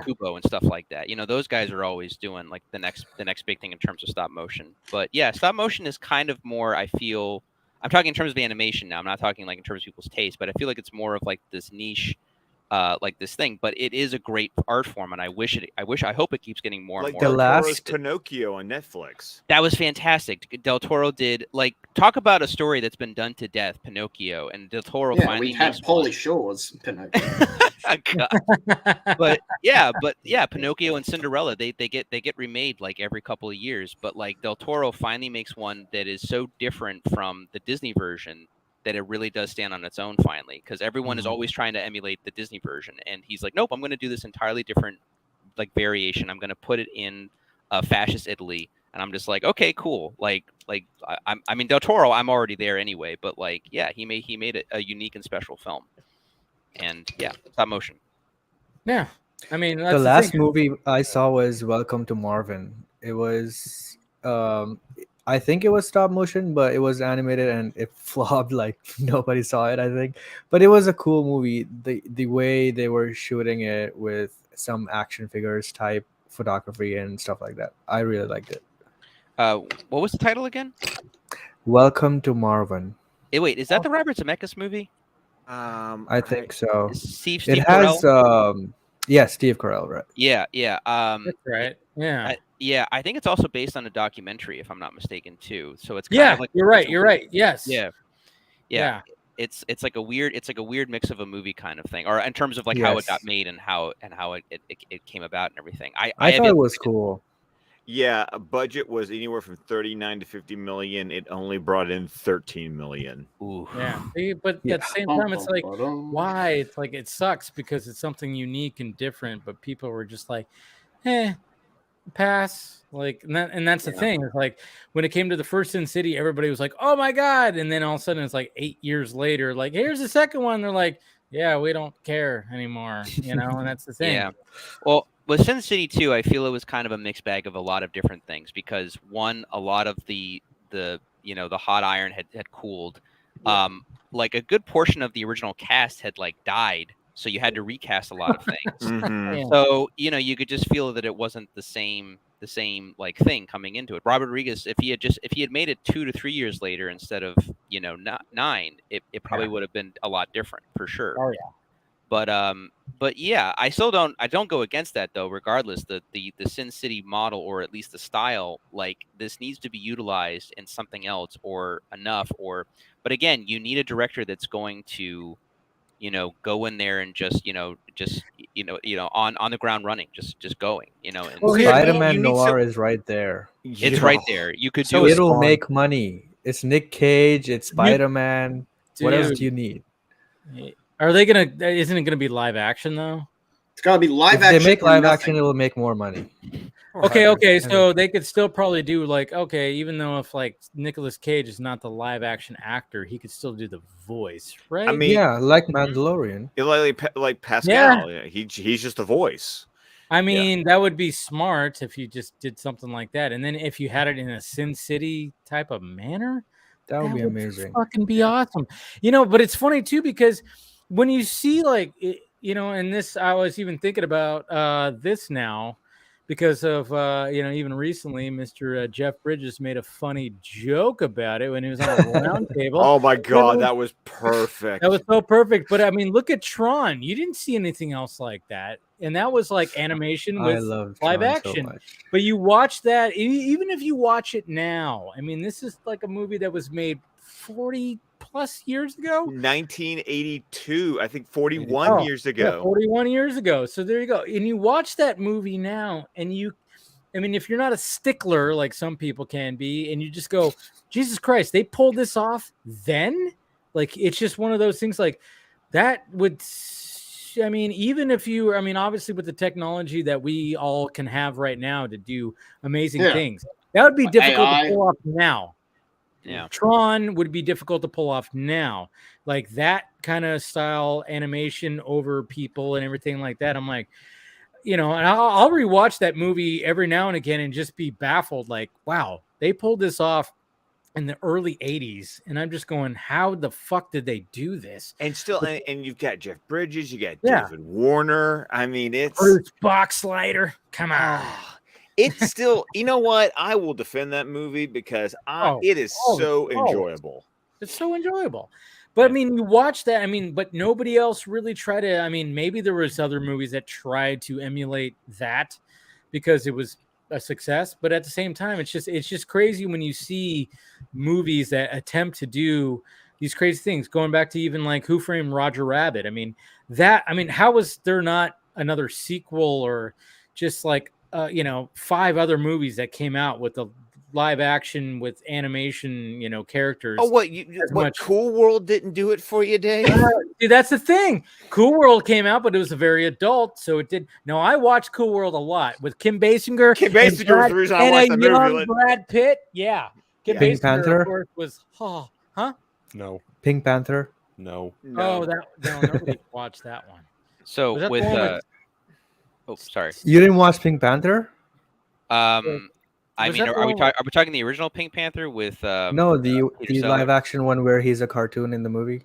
Kubo and stuff like that. Those guys are always doing like the next big thing in terms of stop motion. But yeah, stop motion is kind of more, I feel, I'm talking in terms of the animation now. I'm not talking like in terms of people's taste, but I feel like it's more of like this niche, like this thing. But it is a great art form, and I hope it keeps getting more and more. Del Toro's Pinocchio on Netflix. That was fantastic. Del Toro did, like, talk about a story that's been done to death, Pinocchio, and Del Toro finally we had Pauly Shore's Pinocchio. but Pinocchio and Cinderella, they get remade like every couple of years, but like Del Toro finally makes one that is so different from the Disney version that it really does stand on its own finally, because everyone is always trying to emulate the Disney version, and he's like, nope, I'm going to do this entirely different like variation. I'm going to put it in fascist Italy, and I'm just like, okay, cool. I mean, Del Toro, I'm already there anyway, but like, yeah, he made a unique and special film. And yeah, stop motion. Yeah, I mean, the last movie I saw was Welcome to Marvin. It was, I think it was stop motion, but it was animated and it flopped. Like nobody saw it, I think. But it was a cool movie. The way they were shooting it with some action figures type photography and stuff like that, I really liked it. What was the title again? Welcome to Marvin. Hey, wait, is that the Robert Zemeckis movie? I think so. Steve it has Steve Carell, right? Yeah. That's right. Yeah. I think it's also based on a documentary, if I'm not mistaken, too. So it's kind of like you're right. Yes. Yeah. It's like a weird mix of a movie kind of thing, or in terms of like how it got made and how it came about and everything. I thought it was cool. Yeah, a budget was anywhere from 39 to 50 million. It only brought in 13 million. Ooh. Yeah. But at the same time, it's like, why? It's like, it sucks because it's something unique and different, but people were just like, pass. Like, and that's the thing. It's like when it came to the first Sin City, everybody was like, oh my God. And then all of a sudden it's like 8 years later, like, here's the second one. They're like, yeah, we don't care anymore, and that's the thing. Yeah. Well, with Sin City 2, I feel it was kind of a mixed bag of a lot of different things, because one, a lot of the hot iron had cooled. Like a good portion of the original cast had like died, so you had to recast a lot of things. Mm-hmm. So you could just feel that it wasn't the same like thing coming into it. Robert Rodriguez, if he had made it 2 to 3 years later instead of 9, it probably would have been a lot different for sure. Oh yeah. But yeah, I don't go against that though. Regardless, the Sin City model, or at least the style, like this needs to be utilized in something else or enough. But again, you need a director that's going to, go in there and just on the ground running, just going, and Well, so Spider-Man you need Noir some- is right there. it's right there. You could So do it. it'll make money. It's Nick Cage. It's Spider-Man. What else Dude. do you need? Are they gonna? Isn't it gonna be live action though? It's gotta be live If action. they make or live nothing. action, it'll make more money. Okay. So they could still probably do like even though if like Nicolas Cage is not the live action actor, he could still do the voice, right? I mean, Yeah, like Mandalorian. like Pascal. Yeah. He's just a voice. I mean, that would be smart if you just did something like that, and then if you had it in a Sin City type of manner, That would be amazing. Fucking be awesome, But it's funny too because when you see like and this, I was even thinking about this now because of even recently, Mr. Jeff Bridges made a funny joke about it when he was on a round table. Oh my god, that was perfect. That was so perfect. But I mean, look at Tron. You didn't see anything else like that. And that was like animation I with love live Tron action. so much. But you watch that, even if you watch it now, I mean, this is like a movie that was made 40 plus years ago. 1982, I think 41 years ago. Yeah, 41 years ago. So there you go. And you watch that movie now, and if you're not a stickler like some people can be, and you just go, Jesus Christ, they pulled this off then? Like, it's just one of those things like that would, even if you, obviously with the technology that we all can have right now to do amazing things, that would be difficult to pull off now. Yeah. Tron would be difficult to pull off now. Like that kind of style animation over people and everything like that. I'm like, and I'll rewatch that movie every now and again and just be baffled. Like, wow, they pulled this off in the early 80s. And I'm just going, how the fuck did they do this? And still, and you've got Jeff Bridges, you got David Warner. I mean, it's Bruce Boxleiter. Come on. It's still, you know what? I will defend that movie because it is so enjoyable. It's so enjoyable. But you watch that. But nobody else really tried to. Maybe there was other movies that tried to emulate that because it was a success. But at the same time, it's just crazy when you see movies that attempt to do these crazy things. Going back to even like Who Framed Roger Rabbit. How was there not another sequel or just like 5 other movies that came out with the live action with animation, characters. Oh, what Cool World didn't do it for you, Dave? Dude, that's the thing. Cool World came out, but it was a very adult, so it did. No, I watched Cool World a lot with Kim Basinger. Kim Basinger was the reason I watched that movie. Brad Pitt, yeah. Kim Pink Basinger, Panther? of course, was No. Pink Panther. No. Oh, nobody watched that one. So Was that the with one with- oh, sorry. You didn't watch Pink Panther? Are Was we that the one talking the original Pink Panther with No, the Peter live Sellers? action one where he's a cartoon in the movie.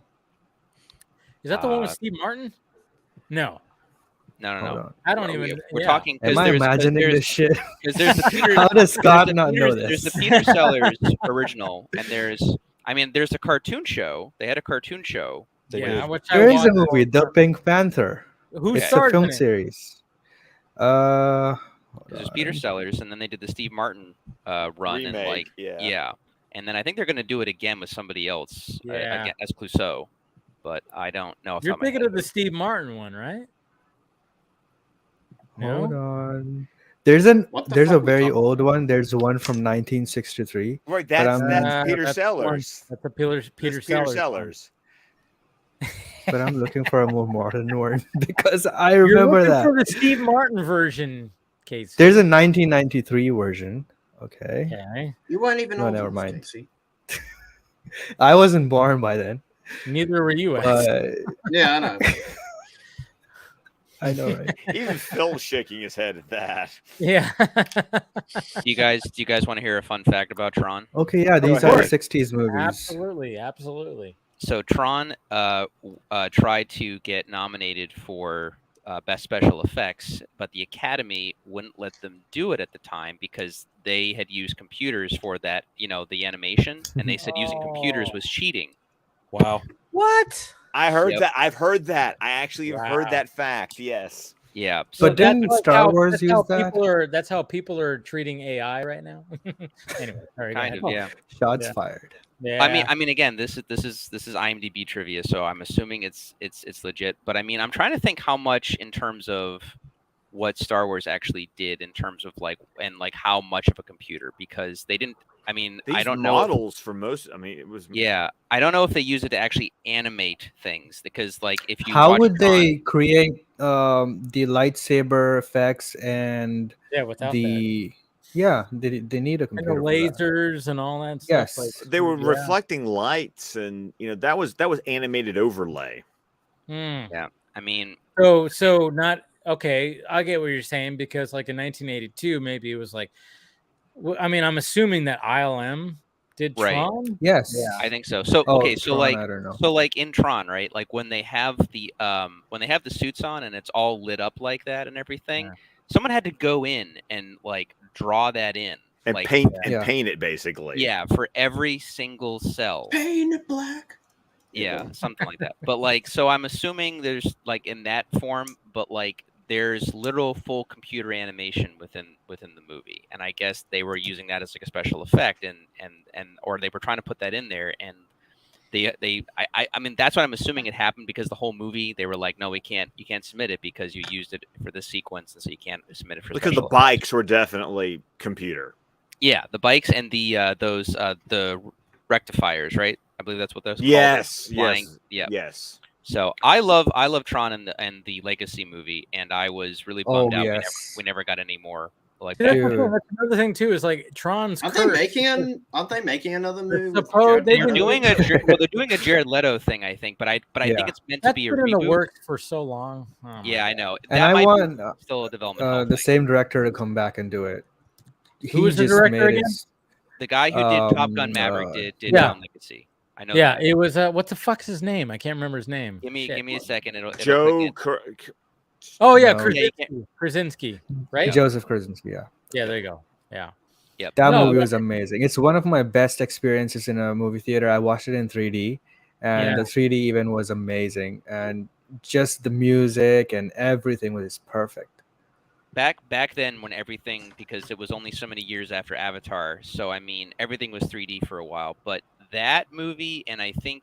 Is that the one with Steve Martin? No, No. Hold on. I don't even. We're yeah. talking. Am I imagining this shit? Because there's the Peter. How does Scott there's the not know Peter- this? There's the Peter Sellers original, and there's a cartoon show. They had a cartoon show. Yeah, which I There is a watched. movie, The Pink Panther. Who It's a stars film in it? series. There's Peter Sellers, and then they did the Steve Martin run, and Remake, yeah, and then I think they're going to do it again with somebody else, Yeah. again, as Clouseau, but I don't know. You're thinking of the Steve Martin one, right? Hold No? on. There's a What the there's a fuck we very talking old one. There's one from 1963. Right, that's Peter that's Sellers. That's a Peter That's Sellers. Sellers. But I'm looking for a more modern one because I You're remember looking that. for the Steve Martin version, Casey. There's a 1993 version. Okay. Okay. You weren't even No, old never enough, mind. Stacey. I wasn't born by then. Neither were you. Alex. Yeah, I know. I know, right? Even Phil's shaking his head at that. Yeah. Do you guys want to hear a fun fact about Tron? Okay, yeah, these ahead. are 60s movies. Absolutely. So Tron tried to get nominated for Best Special Effects, but the Academy wouldn't let them do it at the time because they had used computers for that, the animation, and they said using computers was cheating. Wow. What? I heard Yep. that. I've heard that. I actually have heard Wow. that fact. Yes. Yeah. But didn't that's Star how- Wars that's use how that? That's how people are treating AI right now. Anyway, sorry. go Kind ahead. of, yeah. Shots Yeah. fired. Yeah. I mean, again, this is IMDb trivia, so I'm assuming it's legit. But I mean, I'm trying to think how much in terms of what Star Wars actually did in terms of like how much of a computer, because they didn't. I mean, These I don't know. models for most. I mean, it was. Yeah, I don't know if they use it to actually animate things, because like if you How watch would Tron- they create the lightsaber effects and without that. they need a And the computer for that. lasers and all that stuff. Yes. Like, They were yeah. reflecting lights, and that was animated overlay. Hmm. I mean, So not okay. I get what you're saying, because like in 1982, maybe it was like, I mean, I'm assuming that ILM did Right. Tron. Yes. Yeah. I think so. So Oh, okay, so Tron, like I don't know. so like in Tron, right? Like when they have the suits on and it's all lit up like that and everything, Yeah. someone had to go in and like draw that in And like, paint Yeah. paint it basically. yeah, for every single cell. Paint it black. Yeah, something like that. But like, so I'm assuming there's like in that form, but like there's literal full computer animation within the movie, and I guess they were using that as like a special effect, and or they were trying to put that in there, and I mean that's what I'm assuming it happened, because the whole movie they were like, no, you can't submit it because you used it for this sequence, and so you can't submit it for Because the special effects. bikes were definitely computer. Yeah, the bikes and the the rectifiers, right? I believe that's what those Yes, flying. yes, Yeah. yes. So I love Tron and the Legacy movie, and I was really bummed out yes. we never got any more like See, that. that's, the Dude. thing. That's another thing too. Is like Tron's. Aren't they curse. making another movie? with supposed- Jared they've They're been Leto? doing they're doing a Jared Leto thing, I think, but I Yeah. think it's meant to That's be a been in the reboot. works for so long. Oh my Yeah, I God. know. And That I might want be still a development hell the thing. same director to come back and do it. Who was the just director made again? his- The guy who did Top Gun Maverick did Yeah. Tron Legacy. I know. Yeah, that. it was. What the fuck's his name? I can't remember his name. Give me a second. It'll Joe. click Oh yeah, No. Krasinski. Krasinski, right? Joseph Krasinski. Yeah. Yeah, there you go. Yeah. in. Yep. That No, movie was amazing. It's one of my best experiences in a movie theater. I watched it in 3D, and Yeah. the 3D even was amazing. And just the music and everything was perfect. Back then, when everything, because it was only so many years after Avatar, so I mean everything was 3D for a while. But that movie and I think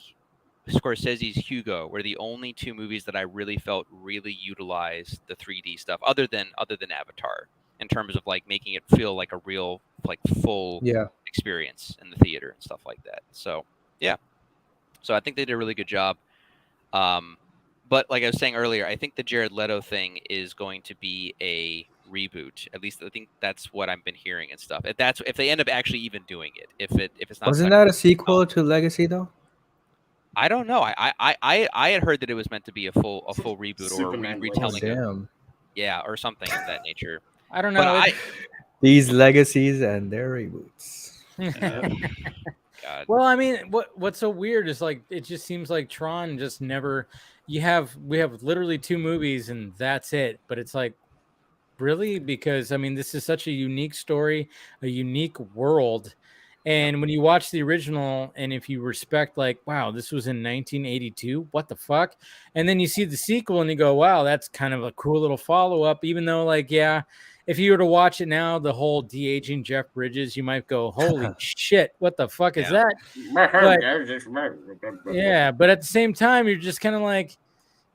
Scorsese's Hugo were the only two movies that I really felt really utilized the 3D stuff, other than Avatar, in terms of like making it feel like a real like full Yeah. experience in the theater and stuff like that. So yeah, so I think they did a really good job. But like I was saying earlier, I think the Jared Leto thing is going to be a reboot. At least I think that's what I've been hearing and stuff. If they end up actually even doing it, if it's not. Wasn't that a sequel to Legacy though? I don't know. I had heard that it was meant to be a full reboot or a Superman retelling of, Damn. yeah, or something of that nature. I don't But know. These legacies and their reboots. God. Well, I mean, what's so weird is like it just seems like Tron just never. We have literally 2 movies and that's it. But it's like, really, because I mean, this is such a unique story, a unique world, and when you watch the original, and if you respect, like, wow, this was in 1982, what the fuck, and then you see the sequel and you go, wow, that's kind of a cool little follow up, even though, like, yeah. If you were to watch it now, the whole de-aging Jeff Bridges, you might go, holy shit, what the fuck is that? Yeah, but at the same time, you're just kind of like,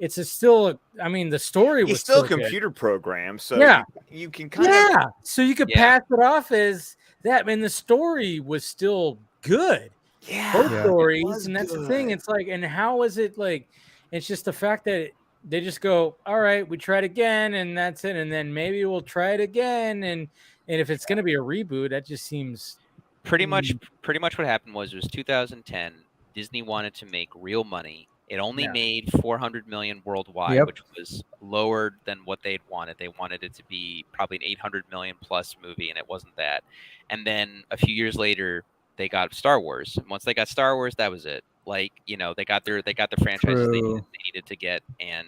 I mean, the story was He's still good. computer programmed, so Yeah. you can kind Yeah, so you could Yeah. pass it off as that. I mean, the story was still good. of yeah. Both Yeah. stories, was and that's the thing. good. It's like, and how is it like? It's just the fact that they just go, all right, we tried again, and that's it, and then maybe we'll try it again, and if it's going to be a reboot, that just seems Pretty much what happened was it was 2010. Disney wanted to make real money. It only Yeah. made 400 million worldwide, Yep. which was lower than what they'd wanted. They wanted it to be probably an 800 million plus movie, and it wasn't that. And then a few years later, they got Star Wars. And once they got Star Wars, that was it. Like, they got their franchises they True. needed to get. And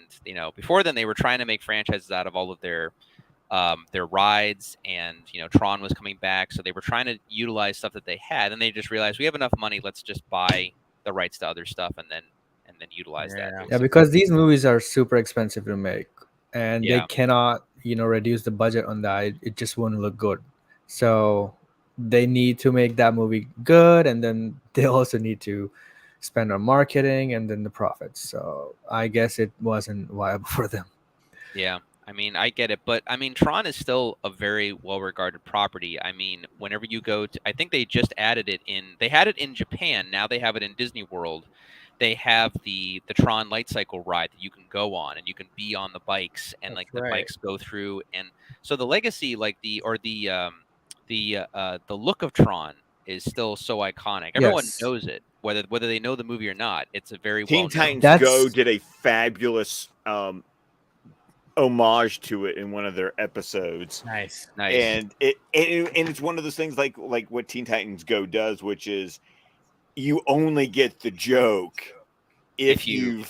before then, they were trying to make franchises out of all of their rides, and Tron was coming back, so they were trying to utilize stuff that they had, and they just realized we have enough money, let's just buy the rights to other stuff and then utilize that. Yeah, because these movies are super expensive to make, and Yeah. they cannot, reduce the budget on that. It just won't look good. So they need to make that movie good, and then they also need to spend on marketing and then the profits. So I guess it wasn't viable for them. Yeah, I mean, I get it, but I mean, Tron is still a very well-regarded property. I mean, whenever you go to, I think they just added it in. They had it in Japan. Now they have it in Disney World. They have the Tron Light Cycle ride that you can go on, and you can be on the bikes, and That's like the right. bikes go through, and so the legacy, like the look of Tron is still so iconic. Everyone Yes. knows it, whether they know the movie or not. It's a very Teen well Titans That's- Go did a fabulous homage to it in one of their episodes. Nice. And it's one of those things like what Teen Titans Go does, which is you only get the joke if you've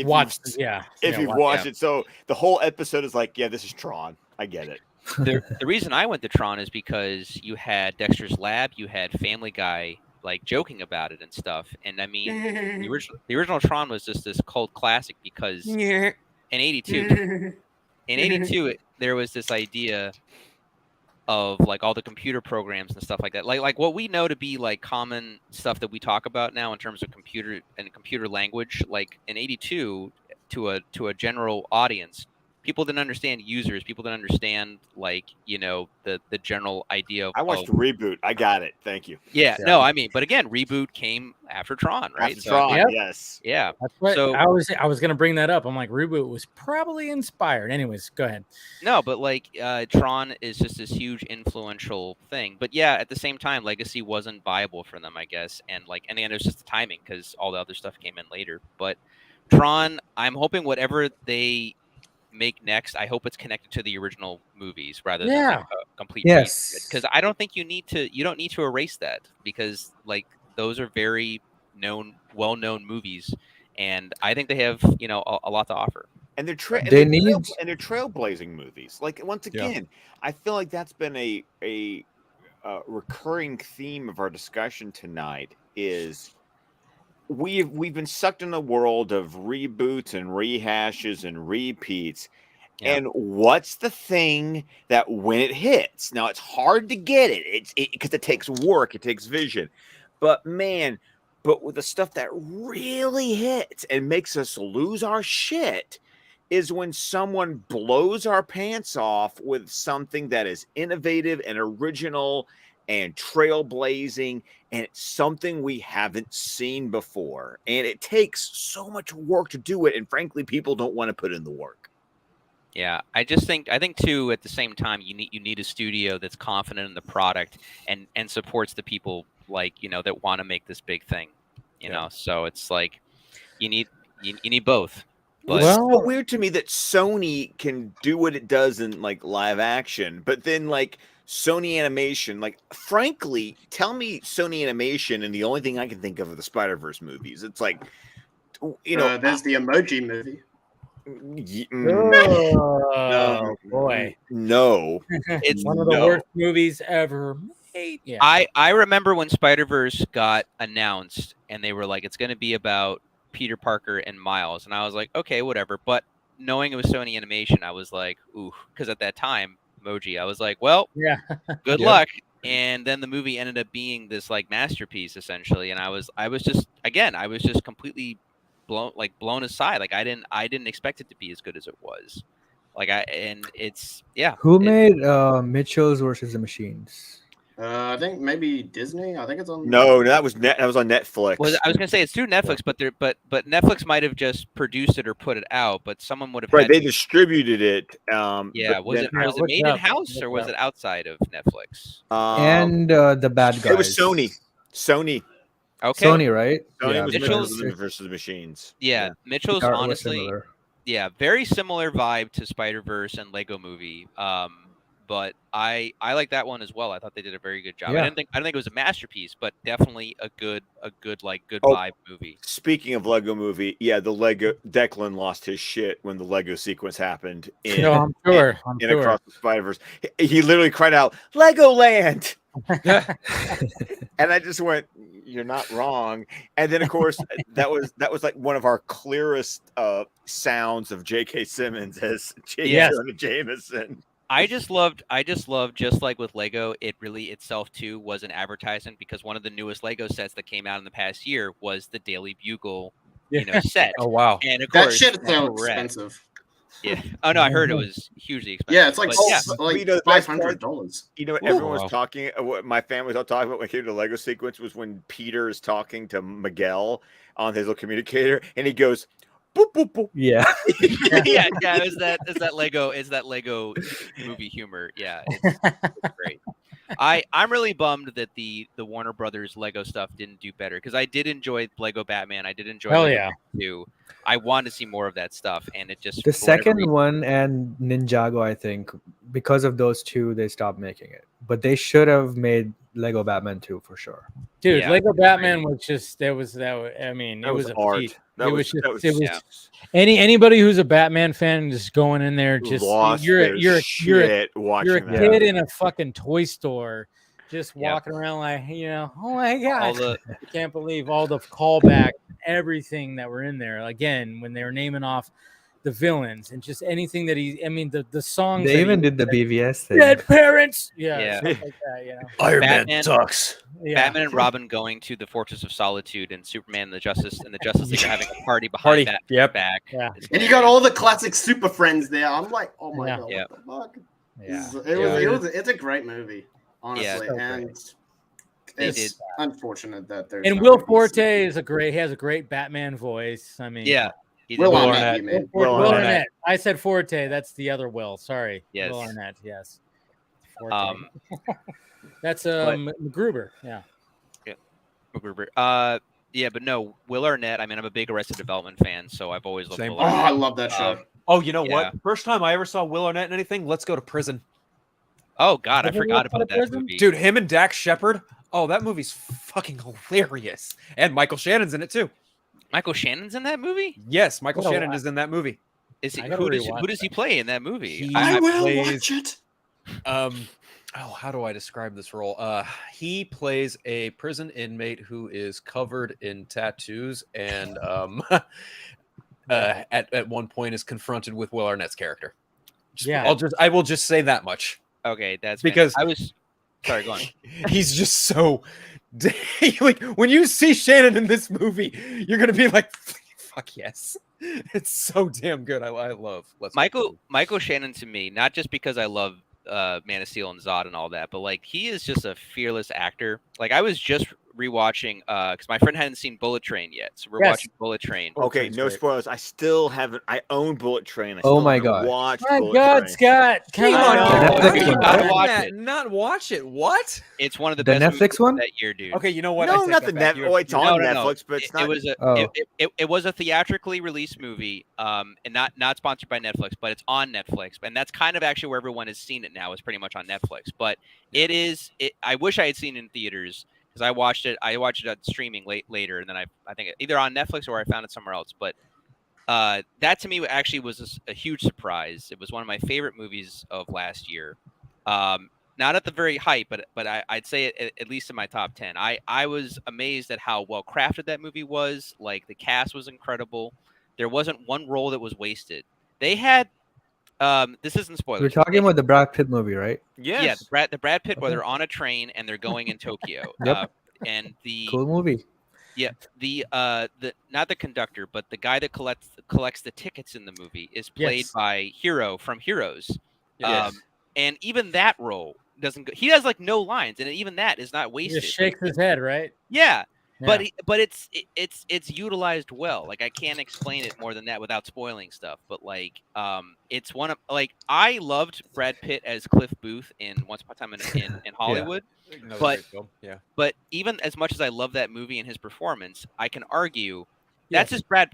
watched watched it. So the whole episode is like, yeah, this is Tron. I get it. The reason I went to Tron is because you had Dexter's Lab, you had Family Guy like joking about it and stuff. And I mean, the original Tron was just this cult classic because in '82, there was this idea of like all the computer programs and stuff like that, like what we know to be like common stuff that we talk about now in terms of computer language. Like in '82, to a general audience, people didn't understand users. People didn't understand like the general idea of. I watched Reboot. I got it. Thank you. Yeah, no, I mean, but again, Reboot came after Tron, right? After Tron, Yep. yes. Yeah. That's what So- I was going to bring that up. I'm like, Reboot was probably inspired. Anyways, go ahead. No, but like Tron is just this huge influential thing. But yeah, at the same time, Legacy wasn't viable for them, I guess. And then it was just the timing because all the other stuff came in later. But Tron, I'm hoping whatever they make next, I hope it's connected to the original movies rather than like a complete Yes. because I don't think you don't need to erase that because like those are very well-known movies, and I think they have a lot to offer. And they're trailblazing movies. Like once again, I feel like that's been a recurring theme of our discussion tonight. Is we've been sucked in the world of reboots and rehashes and repeats. Yeah. And what's the thing that when it hits? Now it's hard to get it. Because it takes work, it takes vision. But with the stuff that really hits and makes us lose our shit is when someone blows our pants off with something that is innovative and original and trailblazing, and it's something we haven't seen before. And it takes so much work to do it, and frankly, people don't want to put in the work. Yeah, I think too, at the same time, you need a studio that's confident in the product and supports the people like, that want to make this big thing, you know? So it's like, you need both. But it's so weird to me that Sony can do what it does in like live action, but then like Sony Animation, like frankly, tell me Sony Animation, and the only thing I can think of are the SpiderVerse movies. It's like, there's the Emoji movie. Oh boy, no, it's one of the worst movies ever made. Yeah, I remember when SpiderVerse got announced, and they were like, it's going to be about Peter Parker and Miles, and I was like, okay, whatever. But knowing it was Sony Animation, I was like, ooh, because at that time, Emoji, I was like, well, yeah, good luck. And then the movie ended up being this like masterpiece essentially, and I was just completely blown aside. Like I didn't expect it to be as good as it was. Who made Mitchell's versus the Machines? I think maybe Disney. I think it's on. No, that was on Netflix. Well, I was gonna say it's through Netflix, but Netflix might have just produced it or put it out. But someone would have they distributed it. Was it made in house or was it outside of Netflix? And the bad guys. It was Sony. Okay. Sony, right? Sony was Mitchell's versus the Machines. Yeah, Mitchell's Art was honestly, similar. very similar vibe to SpiderVerse and Lego Movie. But I like that one as well. I thought they did a very good job. Yeah. I didn't think it was a masterpiece, but definitely a good vibe movie. Speaking of Lego Movie, the Lego Declan lost his shit when the Lego sequence happened. I'm sure. Across the Spider-Verse, he literally cried out, "Legoland!" And I just went, "You're not wrong." And then, of course, that was like one of our clearest sounds of J.K. Simmons as J. Jonah Jameson. I just loved just like with Lego, it really itself too was an advertisement because one of the newest Lego sets that came out in the past year was the Daily Bugle, set. Oh wow. And of That course, shit is that's so where we're at. expensive. Yeah. Oh no, I heard it was hugely expensive. Yeah, it's like but yeah. like the best $500. You know what everyone was talking, what my family was all talking about when it came to the Lego sequence was when Peter is talking to Miguel on his little communicator, and he goes, boop, boop, boop. Yeah. yeah, it's that Lego movie humor. Yeah, it's great. I'm really bummed that the Warner Brothers Lego stuff didn't do better because I did enjoy Lego Batman. I did enjoy Hell Lego yeah. Batman 2. I wanted to see more of that stuff, and it just The for whatever second reason- one and Ninjago, I think, because of those two, they stopped making it. But they should have made Lego Batman 2 for sure. Dude, Yeah, Lego it's Batman great. was just it was a art. feat. That It was was yeah. anybody who's a Batman fan just going in there just lost you're their a shit watching you're a that. kid in a fucking toy store just Yep. walking around like, oh my god. All the I can't believe all the callback, everything that were in there. Again, when they were naming off the villains and just anything that the songs. They that even he- did the BVS thing. Dead parents. Yeah, Yeah. stuff like that. Iron Batman- Man sucks. Yeah. Batman and Robin going to the Fortress of Solitude, and Superman and the Justice League are having a party behind Batman's Yep. back. Yeah. It's And you got hilarious. all the classic Super Friends there. I'm like, oh my Yeah. god, Yeah. what the fuck? Yeah. It's a great movie, honestly, so and great. They it's did. unfortunate that there's. And not Will gonna be Forte sequel. has a great Batman voice. I mean, Yeah. He did Will well. Arnett, you mean? Will Will Arnett. Arnett. I said Forte. That's the other Will. Sorry. Yes. Will Arnett. Yes. Forte. That's but- MacGruber. Yeah. MacGruber. Yeah, but no, Will Arnett. I mean, I'm a big Arrested Development fan, so I've always loved Same. Will Oh, Arnett. I love that show. Oh, you know Yeah. what? First time I ever saw Will Arnett in anything. Let's Go to Prison, Oh God, I Ever forgot looked at about that Prison? movie. dude. Him and Dax Shepard. Oh, that movie's fucking hilarious. And Michael Shannon's in it too. Michael Shannon's in that movie. Yes, Michael What a Shannon lot. is in that movie. Is he? I gotta Who rewatch does he that. play in that movie? He- I will plays- watch it. How do I describe this role? He plays a prison inmate who is covered in tattoos and at one point is confronted with Will Arnett's character. Yeah. I will just say that much. Okay, that's Because- I was. Sorry, go on. He's just so like when you see Shannon in this movie, you're gonna be like, fuck yes. It's so damn good. I love Let's Go. Michael Shannon to me, not just because I love Man of Steel and Zod and all that, but like he is just a fearless actor. Like I was just rewatching because my friend hadn't seen Bullet Train yet, so we're Yes. watching Bullet Train. Okay, Train's no great. spoilers. I still haven't. I own Bullet Train. I Oh still my haven't God. watched My Bullet God, Train. Scott. Come Come on. on, The Netflix you one, gotta right? watch Not- it. Not watch it. What? It's one of the The best movies Netflix one? that year, dude. Okay, you know what? I No, take not that the back. Net. Oh, it's on No, no. Netflix, but it's not. It was a Oh. it was a theatrically released movie, and not sponsored by Netflix, but it's on Netflix, and that's kind of actually where everyone has seen it now. Is pretty much on Netflix, but it is. I wish I had seen it in theaters because I watched it on streaming later, and then I think either on Netflix or I found it somewhere else. But that to me actually was a huge surprise. It was one of my favorite movies of last year. Not at the very height, but I'd say it, at least in my top 10. I was amazed at how well crafted that movie was. Like the cast was incredible. There wasn't one role that was wasted. They had this isn't spoilers. We're talking about the Brad Pitt movie, right? Yes. Yeah, the Brad Pitt where Okay. they're on a train and they're going in Tokyo. Yep. And the Cool movie. the not the conductor, but the guy that collects the tickets in the movie is played Yes. by Hero from Heroes. Yes. And even that role doesn't go. He has like no lines, and even that is not He wasted. just shakes his head, right? Yeah, Yeah. but it's utilized well. Like I can't explain it more than that without spoiling stuff. But like it's one of like I loved Brad Pitt as Cliff Booth in Once Upon a Time in Hollywood. Another but- great film. Yeah. But even as much as I love that movie and his performance, I can argue that's just Brad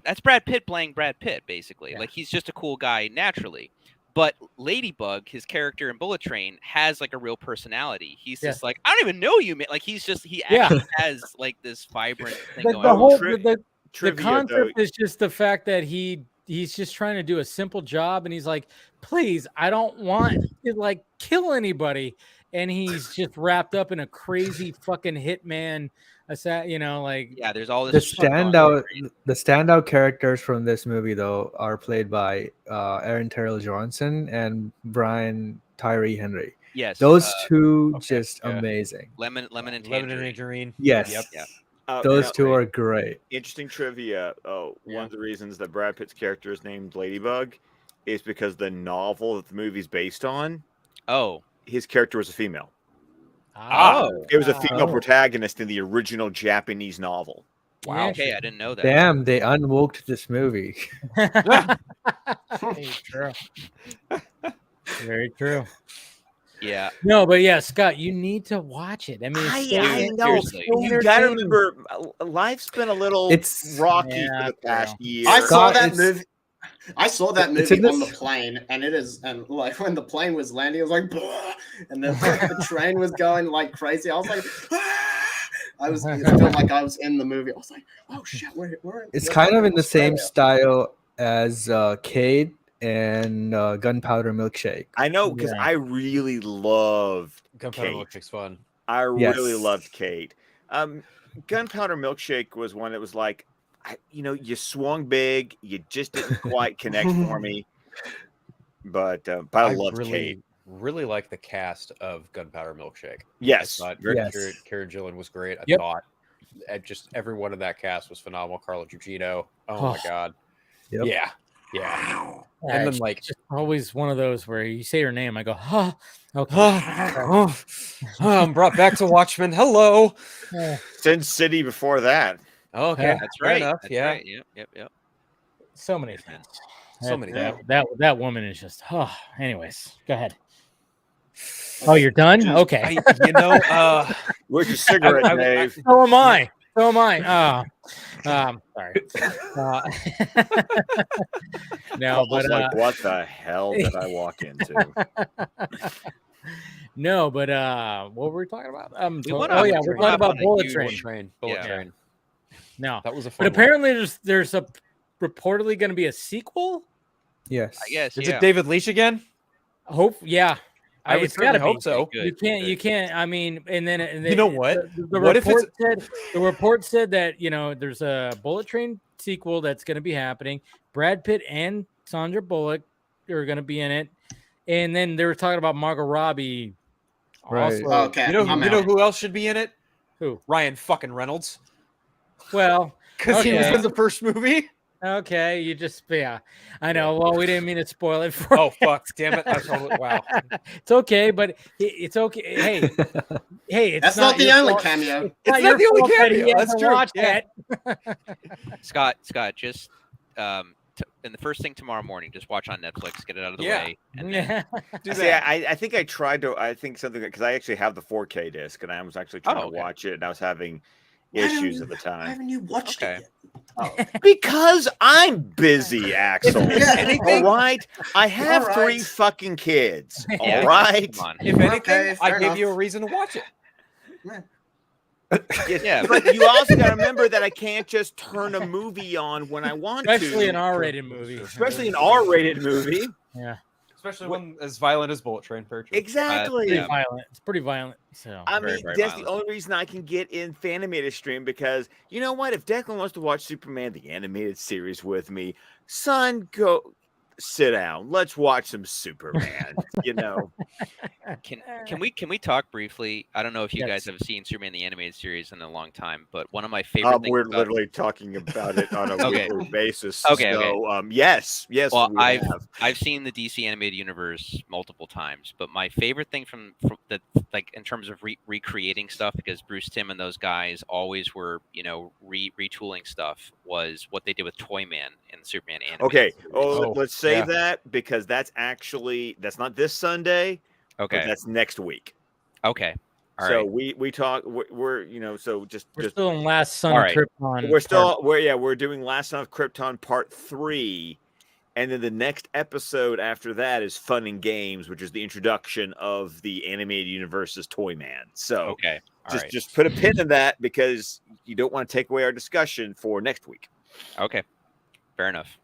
Pitt playing Brad Pitt basically. Yeah. Like he's just a cool guy naturally. But Ladybug, his character in Bullet Train, has like a real personality. He's Yeah. just like, I don't even know you, man. Like he Yeah. actually has like this vibrant thing The, going the on. whole Tri- the Trivia, concept though. is just the fact that he's just trying to do a simple job, and he's like, please, I don't want to like kill anybody, and he's just wrapped up in a crazy fucking hitman. Like Yeah, there's all The this stuff going on. standout characters from this movie though are played by Aaron Terrell Johnson and Brian Tyree Henry. Yes. Those two okay, just yeah. amazing. Lemon and Lemon and tangerine. tangerine. Yes. Yep. Yeah. Those Now, two are great. interesting trivia. Yeah. One of the reasons that Brad Pitt's character is named Ladybug is because the novel that the movie's based on, Oh. his character was a female. Oh. It was a female Oh. protagonist in the original Japanese novel. Wow. Okay, I didn't know that. Damn, they unwoked this movie. Very true. Very true. Yeah. No, but yeah, Scott, you need to watch it. I mean, it's so, I know. seriously. so You gotta entertaining. remember, life's been a little It's- rocky Yeah, for the past year. I saw Scott, that it's- movie. I saw that It's movie in on the this- plane, and like when the plane was landing, it was like, "Bah!" And then the train was going like crazy. I was like, "Ah!" It felt like I was in the movie. I was like, oh shit, It's we're kind of in the same Australia. style as Cade and Gunpowder Milkshake. I know, because Yeah. I really loved Gunpowder Kate. Milkshake's fun. I really Yes. loved Kate. Gunpowder Milkshake was one that was like, you swung big, you just didn't quite connect for me. But I loved Kate. really like the cast of Gunpowder Milkshake. Yes, I thought Yes. Karen Gillan was great. I Yep. thought just everyone in that cast was phenomenal. Carla Gugino. Oh my god. Yep. Yeah. Yeah, And then it's like just always one of those where you say her name, I go, huh, okay. I'm brought back to Watchmen. Hello. Sin City before that. Okay, Yeah, That's fair right. enough. That's Yeah. right. Yep. So many things. So many That woman is just. Anyways, go ahead. Oh, you're done. Okay. Where's your cigarette, I- Dave? So am I. So am I. Sorry. No, Paul's but like, what the hell did I walk into? no, but what were we talking about? We went oh on- yeah, we we're went talking up about on a Bullet huge- Train. Bullet Yeah. Train. No, That was a fun but one. apparently there's a reportedly going to be a sequel. Yes. I guess. Is Yeah. it David Leitch again? Yeah. I would It's gotta certainly be. hope so. Good. You can't. I mean, and then You know what? The What if report said the report said that there's a Bullet Train sequel that's going to be happening. Brad Pitt and Sandra Bullock are going to be in it, and then they were talking about Margot Robbie. Right. Also, Okay, You know I'm who out. who else should be in it? Who? Ryan fucking Reynolds. Well, Because he was Okay. in the first movie. okay, you just I know. Well, we didn't mean to spoil it for. Oh fuck! Damn it! I totally wow. It's okay, but it's okay. Hey, it's That's not the your only fault. cameo. It's not not your the only fault that he cameo. That's hasn't true. watched Yeah. it. Scott, just and the first thing tomorrow morning, just watch on Netflix, get it out of the Yeah. way, and then Do See, that. I think I tried to. I think something because I actually have the 4K disc and I was actually trying to okay. watch it and I was having Why don't issues you- at the Why time haven't you watched Okay. it yet? because I'm busy, Axel. Yeah. All right, I have All right. 3 fucking kids. Yeah, All right. come on. If anything, Okay, I fair gave enough. you a reason to watch it. Yeah, But you also got to remember that I can't just turn a movie on when I want Especially to. an R-rated movie. Especially an R-rated movie. Yeah, Especially one as violent as Bullet Train. Very true. Exactly. pretty Yeah. violent. It's pretty violent. So I Very, mean, very that's violent. the only reason I can get in Fanimated stream because you know what? If Declan wants to watch Superman the animated series with me, son, go sit down. Let's watch some Superman. Can we talk briefly? I don't know if you Yes. guys have seen Superman the animated series in a long time, but one of my favorite things We're about literally talking about it on a Okay. weekly basis. Okay, So, yes, Well, we have. I've seen the DC animated universe multiple times, but my favorite thing from that, like in terms of recreating stuff, because Bruce Timm and those guys always were, retooling stuff, was what they did with Toyman in the Superman animated Okay. series. Oh, Oh, let's save yeah. that because that's not this Sunday. But Okay. that's next week. Okay. All so right. we talk. We're so just we're still in Last Son All of right. Krypton. we're doing Last Son of Krypton Part 3, and then the next episode after that is Fun and Games, which is the introduction of the animated universe's Toyman. So Okay. All right. just put a pin in that because you don't want to take away our discussion for next week. Okay. Fair enough.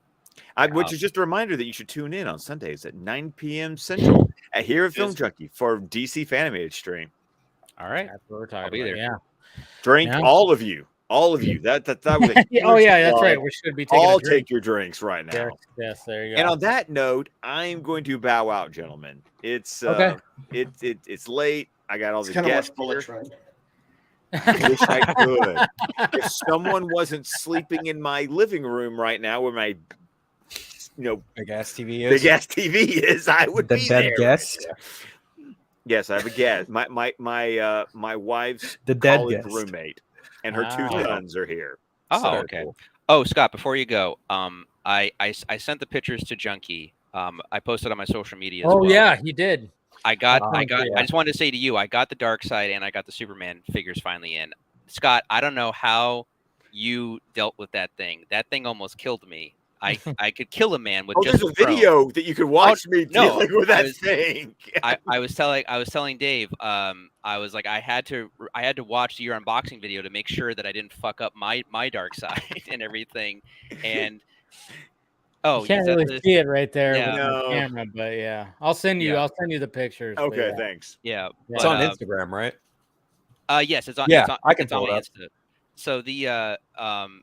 Which is just a reminder that you should tune in on Sundays at 9 p.m. Central here at Film Yes. Junkie for DC Fanimated stream. All right. That's what we're talking I'll be about. there. Yeah. Drink Yeah. all of you All of you. That was a Oh huge yeah, that's plug. right. We should be taking All a drink. take your drinks right now. Yes, there you go. And on that note, I'm going to bow out, gentlemen. It's Okay. It's late. I got all It's the kind of guests watch Bullet here. Train. I wish I could. If someone wasn't sleeping in my living room right now, where my big ass TV is. big ass TV is, I would The be dead there. guest. Yes, I have a guest. My wife's The dead college guest. roommate and her two Wow. sons are here. Oh, Very okay. cool. Oh, Scott, before you go, I sent the pictures to Junkie. I posted on my social media. As Oh well. yeah, he did. I just wanted to say to you, I got the Dark Side and I got the Superman figures finally in. Scott, I don't know how you dealt with that thing. That thing almost killed me. I could kill a man with just there's a video that you could watch me no, dealing with that thing. I was telling Dave, I was like, I had to watch your unboxing video to make sure that I didn't fuck up my Dark Side and everything. And You can't really see it right there Yeah. with No. the camera, but yeah, I'll send you the pictures. but Okay, yeah. thanks. yeah, It's but, on Instagram, right? yes, it's on. Yeah, it's on, I can it's on pull my it up. Insta. So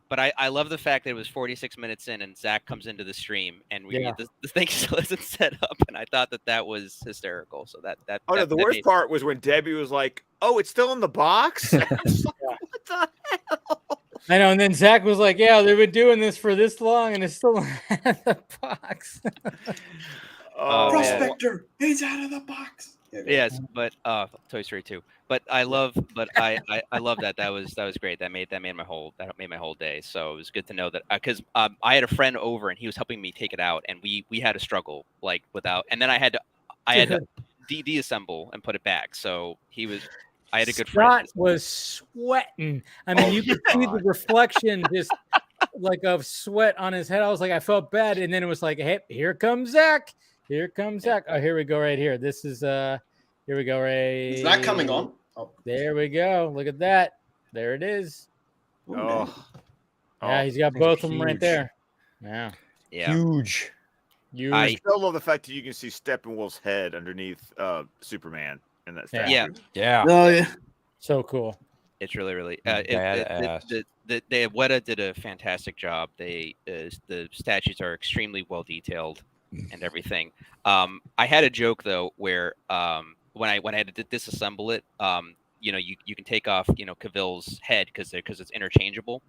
but I love the fact that it was 46 minutes in, and Zach comes into the stream, and the thing still isn't set up, and I thought that was hysterical. So that. Oh no, the worst part was when Debbie was like, "Oh, it's still in the box." I was like, what the hell? I know, and then Zach was like, "Yeah, they've been doing this for this long, and it's still in the box." Oh, man. Prospector, he's out of the box. Yes, but Toy Story 2. But I love that. That was great. That made my whole day. So it was good to know that because I had a friend over and he was helping me take it out, and we had a struggle like without, and then I had to deassemble and put it back. So I had a good friend. Scott was sweating. I mean, you could see the reflection just like of sweat on his head. I was like, I felt bad, and then it was like, hey, here comes Zach. Here comes Zach. Oh, here we go right here. This is here we go right. Is that coming on? Oh. There we go. Look at that. There it is. Oh, Yeah, he's got both of them right there. Yeah. Yeah. Huge. I still love the fact that you can see Steppenwolf's head underneath Superman in that statue. Yeah. Yeah. Oh yeah. So cool. It's really Badass. the Weta did a fantastic job. The statues are extremely well detailed and everything. I had a joke though where when I had to disassemble it, you can take off Cavill's head because it's interchangeable,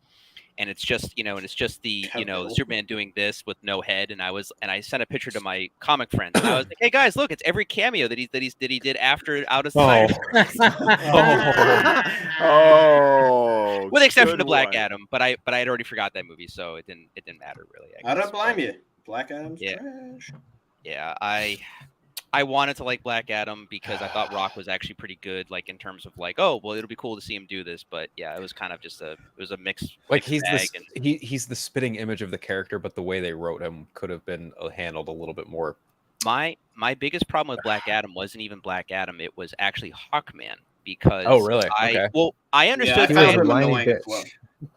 and it's just the the Superman doing this with no head, and I sent a picture to my comic friends, and I was like, hey guys, look, it's every cameo that he did after Out of Sight. Oh, With the exception good of Black one. Adam, but I had already forgot that movie, so it didn't matter really. I don't blame you. Black Adam's Yeah. trash. Yeah, I wanted to like Black Adam because I thought Rock was actually pretty good, like in terms of like, oh well, it'll be cool to see him do this. But yeah, it was kind of just a mix. Like he's bag he's the spitting image of the character, but the way they wrote him could have been handled a little bit more. My biggest problem with Black Adam wasn't even Black Adam; it was actually Hawkman. Because Oh, really? Okay. I understood. Yeah, I He was found a him whiny annoying as bitch. well.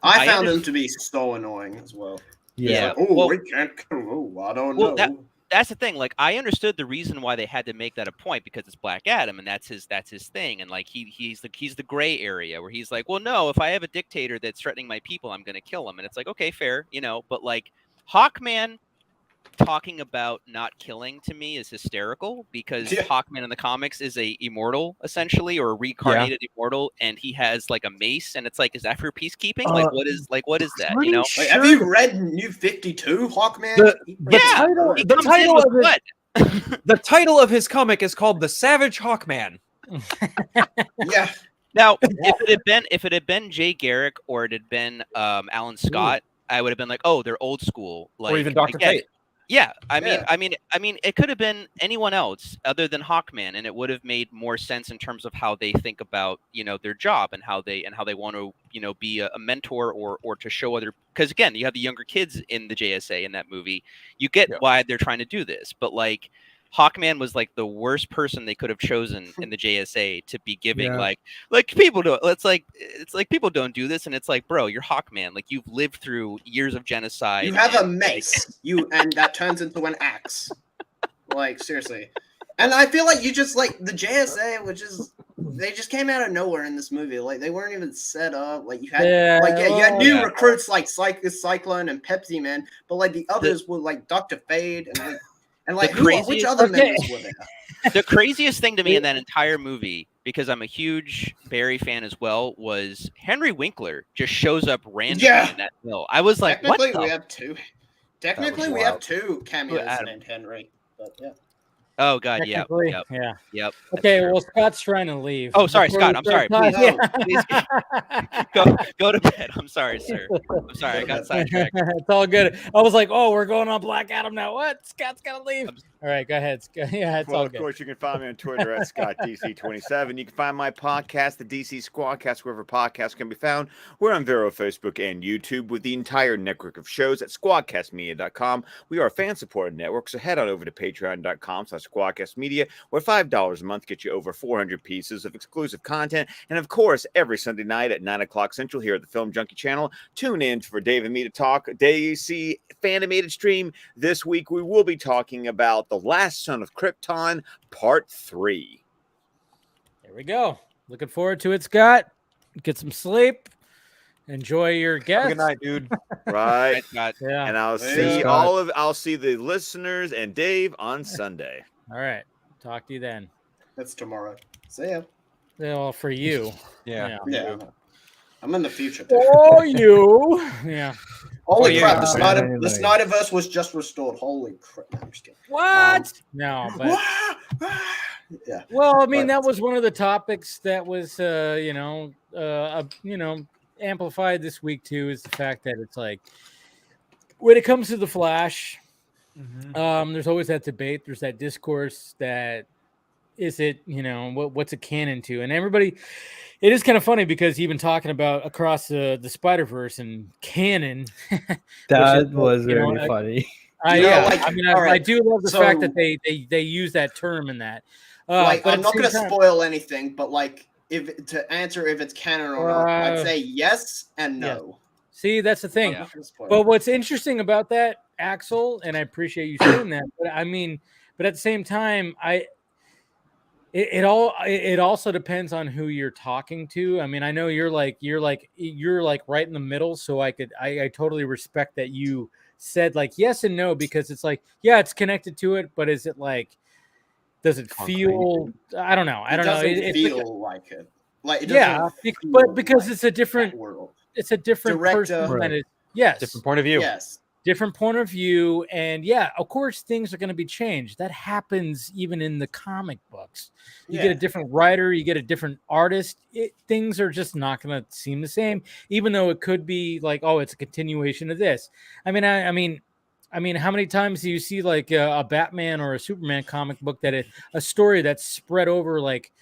I I found him to be so annoying as well. Yeah. Oh, well, we can't. Oh, I don't well, know. that's the thing. Like, I understood the reason why they had to make that a point because it's Black Adam and that's his thing. And like he's the gray area where he's like, well, no, if I have a dictator that's threatening my people, I'm gonna kill him. And it's like, okay, fair, But like Hawkman talking about not killing to me is hysterical because Hawkman in the comics is a immortal essentially or a reincarnated immortal, and he has like a mace, and it's like, is that for peacekeeping? What is that? Like, have you read New 52, Hawkman? The title of his comic is called The Savage Hawkman. Yeah. Now, if it had been Jay Garrick or it had been Alan Scott, I would have been like, oh, they're old school, like, or even Dr. Fate. Yeah, I mean, it could have been anyone else other than Hawkman, and it would have made more sense in terms of how they think about their job and how they want to be a mentor or to show other. Because again, you have the younger kids in the JSA in that movie. You get why they're trying to do this, but like Hawkman was like the worst person they could have chosen in the JSA to be giving like people do. It's like people don't do this, and it's like, bro, you're Hawkman. Like you've lived through years of genocide. You have a mace, and that turns into an axe. Like seriously, and I feel like you just like the JSA, which is they just came out of nowhere in this movie. Like they weren't even set up. Like you had you had well, new recruits like Cyclone and Pepsi Man, but like the others were like Dr. Fade and like which other members were there? The craziest thing to me in that entire movie, because I'm a huge Barry fan as well, was Henry Winkler just shows up randomly in that hill. I was like, what Technically, we have two. Technically, we have two cameos Adam. named Henry. But yeah. Oh God, yeah, Technically, yep, yeah. yep. that's Okay, true. well, Scott's trying to leave. Oh, sorry, Before Scott. we I'm sorry. start Please, talking- please go to bed. I'm sorry, sir. I'm sorry. I got sidetracked. It's all good. I was like, oh, we're going on Black Adam now. What? Scott's got to leave. All right, go ahead. Yeah, it's Well, all of good. course, you can find me on Twitter at ScottDC27. You can find my podcast, the DC Squadcast, wherever podcasts can be found. We're on Vero, Facebook, and YouTube with the entire network of shows at squadcastmedia.com. We are a fan-supported network, so head on over to patreon.com/squadcastmedia, where $5 a month gets you over 400 pieces of exclusive content. And, of course, every Sunday night at 9 o'clock Central here at the Film Junkie channel, tune in for Dave and me to talk DC Fanimated stream. This week, we will be talking about The Last Son of Krypton, Part 3. There we go. Looking forward to it, Scott. Get some sleep. Enjoy your guests. Good night, dude. Right. Scott. Yeah. And I'll Hey, see Scott. I'll see the listeners and Dave on Sunday. All right. Talk to you then. That's tomorrow. See ya. Well, for you. Yeah. Yeah. I'm in the future. Oh, you. Yeah. Holy Oh, crap! yeah. The SnyderVerse was just restored. Holy crap! No, I'm just kidding. What? No, but Yeah. well, I mean, But- that was one of the topics that was, amplified this week too. Is the fact that it's like when it comes to the Flash, there's always that debate. There's that discourse that is it, what's a canon to? And everybody, it is kind of funny because even talking about across the SpiderVerse and canon, That is, was you know, really funny. You know, yeah, like, I mean, all I right, do love the so- fact that they use that term in that. Like, but I'm at not the going to same time- spoil anything, but like, to answer if it's canon or not, I'd Uh, say yes and no. See, that's the thing. I'm not gonna spoil But it. what's interesting about that, Axel, and I appreciate you saying that, but I mean, but at the same time, it also depends on who you're talking to. I mean, I know you're like right in the middle, so I totally respect that you said like yes and no, because it's like, yeah, it's connected to it, but is it like, does it feel? I don't know. I don't know. It doesn't It's feel like it. Like, it yeah, doesn't feel but because like it's a different that world. person Director- that is yes, Different point of view. Yes. different point of view, and yeah, of course things are going to be changed. That happens even in the comic books. You get a different writer, you get a different artist, things are just not going to seem the same, even though it could be like, oh, it's a continuation of this. I mean how many times do you see like a Batman or a Superman comic book that a story that's spread over like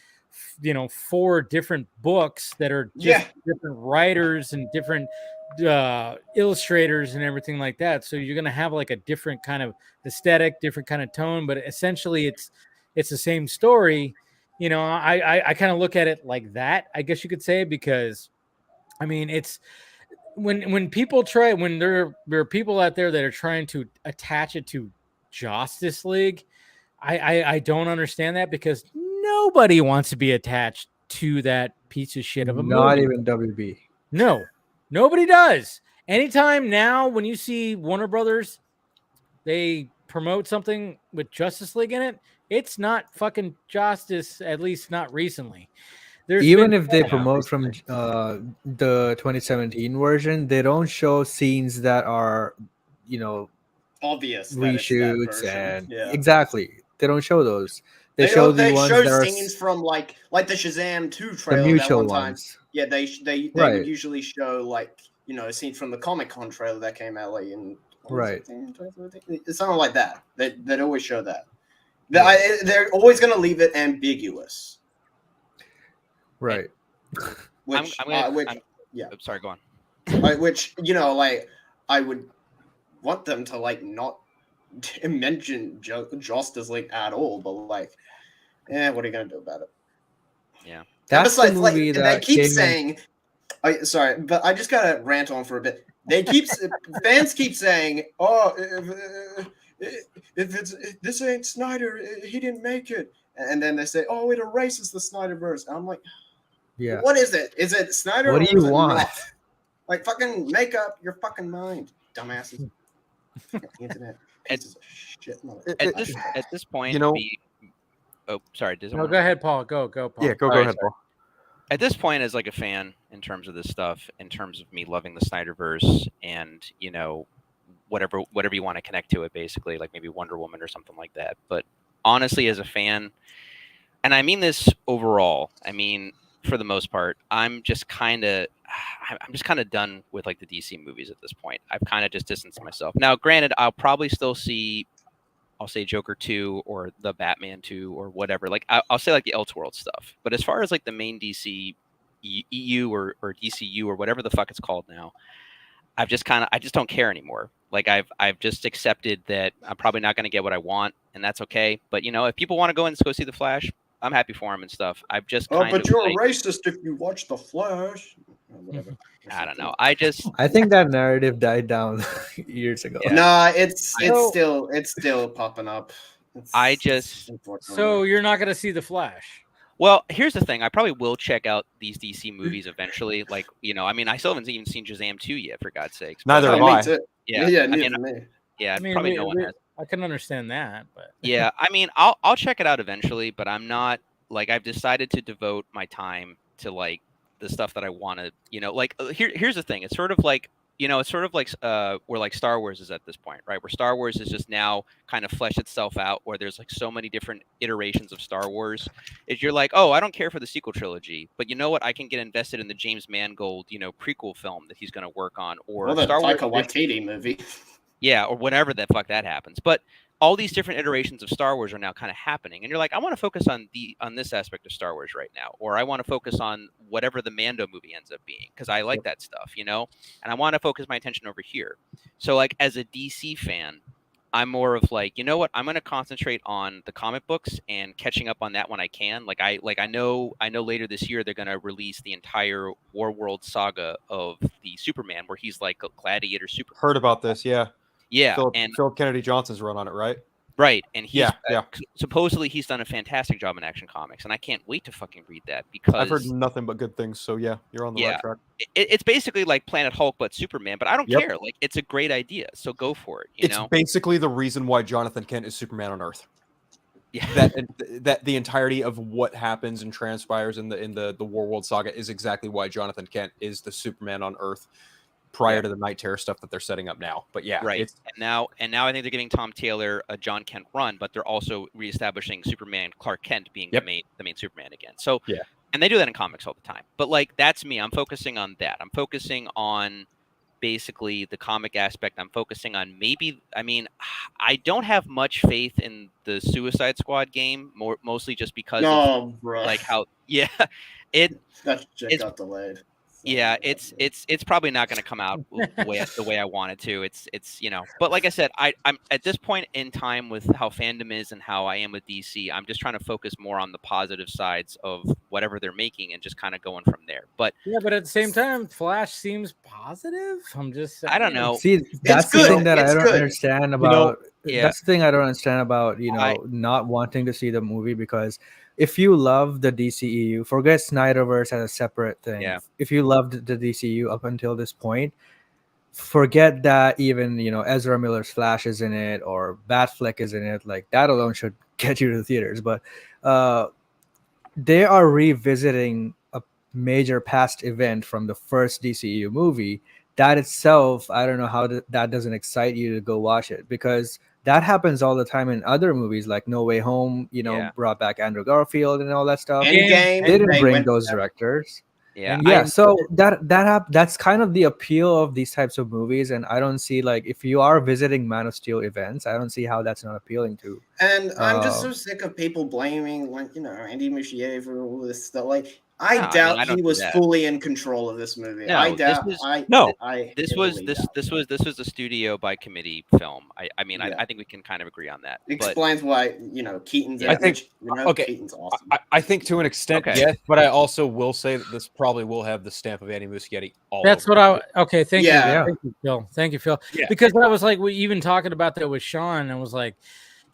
4 different books that are just different writers and different illustrators and everything like that, so you're going to have like a different kind of aesthetic, different kind of tone, but essentially it's the same story. I kind of look at it like that, I guess you could say, because I mean, it's when people try, when there are people out there that are trying to attach it to Justice League, I don't understand that, because nobody wants to be attached to that piece of shit of a Not movie. even WB. No, nobody does. Anytime now, when you see Warner Brothers, they promote something with Justice League in it, it's not fucking Justice, at least not recently. Even if they promote from the 2017 version, they don't show scenes that are, Obvious. that it's that reshoots version. and exactly. They don't show those. They show don't- the they ones show that are scenes from like the Shazam 2 the trailer. mutual that one time. ones. Yeah, they Right. would usually show like a scene from the Comic-Con trailer that came out like in Right. 2013? It's something like that. They'd always show that. They're always going to leave it ambiguous. Right. Which, I'm sorry, go on. which I would want them to like not mention Justice League at all, but like, what are you gonna do about it? Yeah. That's the Besides, movie they that keep came in- saying. Sorry, but I just gotta rant on for a bit. They keep fans keep saying, "Oh, if this ain't Snyder, he didn't make it." And then they say, "Oh, it erases the SnyderVerse." And I'm like, Yeah. what is it? Is it Snyder? What or do you is it want? not? Like, fucking make up your fucking mind, dumbasses. Internet pieces of shit. At this point, oh, sorry. No, go ahead, Paul. Go, Paul. Yeah, go ahead, Paul. At this point, as like a fan, in terms of this stuff, in terms of me loving the SnyderVerse, and whatever you want to connect to it, basically, like maybe Wonder Woman or something like that. But honestly, as a fan, and I mean this overall, I mean for the most part, I'm just kind of done with like the DC movies at this point. I've kind of just distanced myself. Now, granted, I'll probably still see, I'll say Joker 2 or the Batman 2 or whatever. Like I'll say like the Elseworld stuff. But as far as like the main DC EU or DCU or whatever the fuck it's called now, I just don't care anymore. Like I've just accepted that I'm probably not going to get what I want, and that's okay. But if people want to go and go see the Flash, I'm happy for them and stuff. I've just but you're a racist if you watch the Flash. Whatever. I don't know. I think that narrative died down years ago. Yeah. Nah, it's still popping up. So you're not gonna see the Flash? Well, here's the thing. I probably will check out these DC movies eventually. Like, I mean, I still haven't even seen Shazam 2 yet, for God's sakes. Neither have I. Yeah, probably no one has. I can understand that, but yeah, I mean, I'll check it out eventually, but I'm not like, I've decided to devote my time to like the stuff that I want to, like here's the thing. It's sort of like, where like Star Wars is at this point, right? Where Star Wars is just now kind of fleshed itself out, where there's like so many different iterations of Star Wars. Is you're like, oh, I don't care for the sequel trilogy, but you know what? I can get invested in the James Mangold, prequel film that he's going to work on, or the Star Wars Taika Waititi movie. Yeah, or whenever the fuck that happens. But all these different iterations of Star Wars are now kind of happening, and you're like, I want to focus on this aspect of Star Wars right now, or I want to focus on whatever the Mando movie ends up being, because I like that stuff, and I want to focus my attention over here. So, like, as a DC fan, I'm more of like, you know what, I'm going to concentrate on the comic books and catching up on that when I can. I know later this year they're going to release the entire Warworld saga of the Superman, where he's like a gladiator Superman. Heard about this, yeah. Yeah, Philip Kennedy Johnson's run on it, right? Right, and supposedly he's done a fantastic job in Action Comics, and I can't wait to fucking read that, because I've heard nothing but good things. So yeah, you're on the right track. It's basically like Planet Hulk but Superman, but I don't care. Like, it's a great idea, so go for it. It's basically the reason why Jonathan Kent is Superman on Earth. Yeah, that the entirety of what happens and transpires in the Warworld saga is exactly why Jonathan Kent is the Superman on Earth, prior to the Night Terror stuff that they're setting up now. But yeah, right. And now I think they're giving Tom Taylor a John Kent run, but they're also reestablishing Superman, Clark Kent being the main Superman again. So yeah, and they do that in comics all the time. But like, that's me. I'm focusing on that. I'm focusing on basically the comic aspect. I'm focusing on I don't have much faith in the Suicide Squad game, mostly just because like how that shit got delayed. Yeah, it's probably not going to come out the way I want it to. It's but like I said, I'm at this point in time with how fandom is and how I am with DC, I'm just trying to focus more on the positive sides of whatever they're making and just kind of going from there. But but at the same time, Flash seems positive. I'm just saying. I don't know. See, that's the thing that I don't understand about. That's the thing I don't understand about not wanting to see the movie, because if you love the DCEU, forget SnyderVerse as a separate thing. Yeah. If you loved the DCU up until this point, forget that even Ezra Miller's Flash is in it or Batfleck is in it. Like, that alone should get you to the theaters. But they are revisiting a major past event from the first DCEU movie. That itself, I don't know how that doesn't excite you to go watch it, because that happens all the time in other movies, like No Way Home, brought back Andrew Garfield and all that stuff. Endgame, they didn't bring those directors. Yeah. So that's kind of the appeal of these types of movies, and I don't see, like, if you are visiting Man of Steel events, I don't see how that's not appealing to. And I'm just so sick of people blaming, like, Andy Muschietti for all this stuff. Like, I doubt he was fully in control of this movie. No, I doubt. This was a studio by committee film. I think we can kind of agree on that. Explains why Keaton's. I think Keaton's awesome. I think to an extent, yes, but I also will say that this probably will have the stamp of Andy Muschietti. That's what I. Thank you. Yeah. Thank you, Phil. Thank you, Phil. Yeah. Because I was like, we even talking about that with Sean, and was like,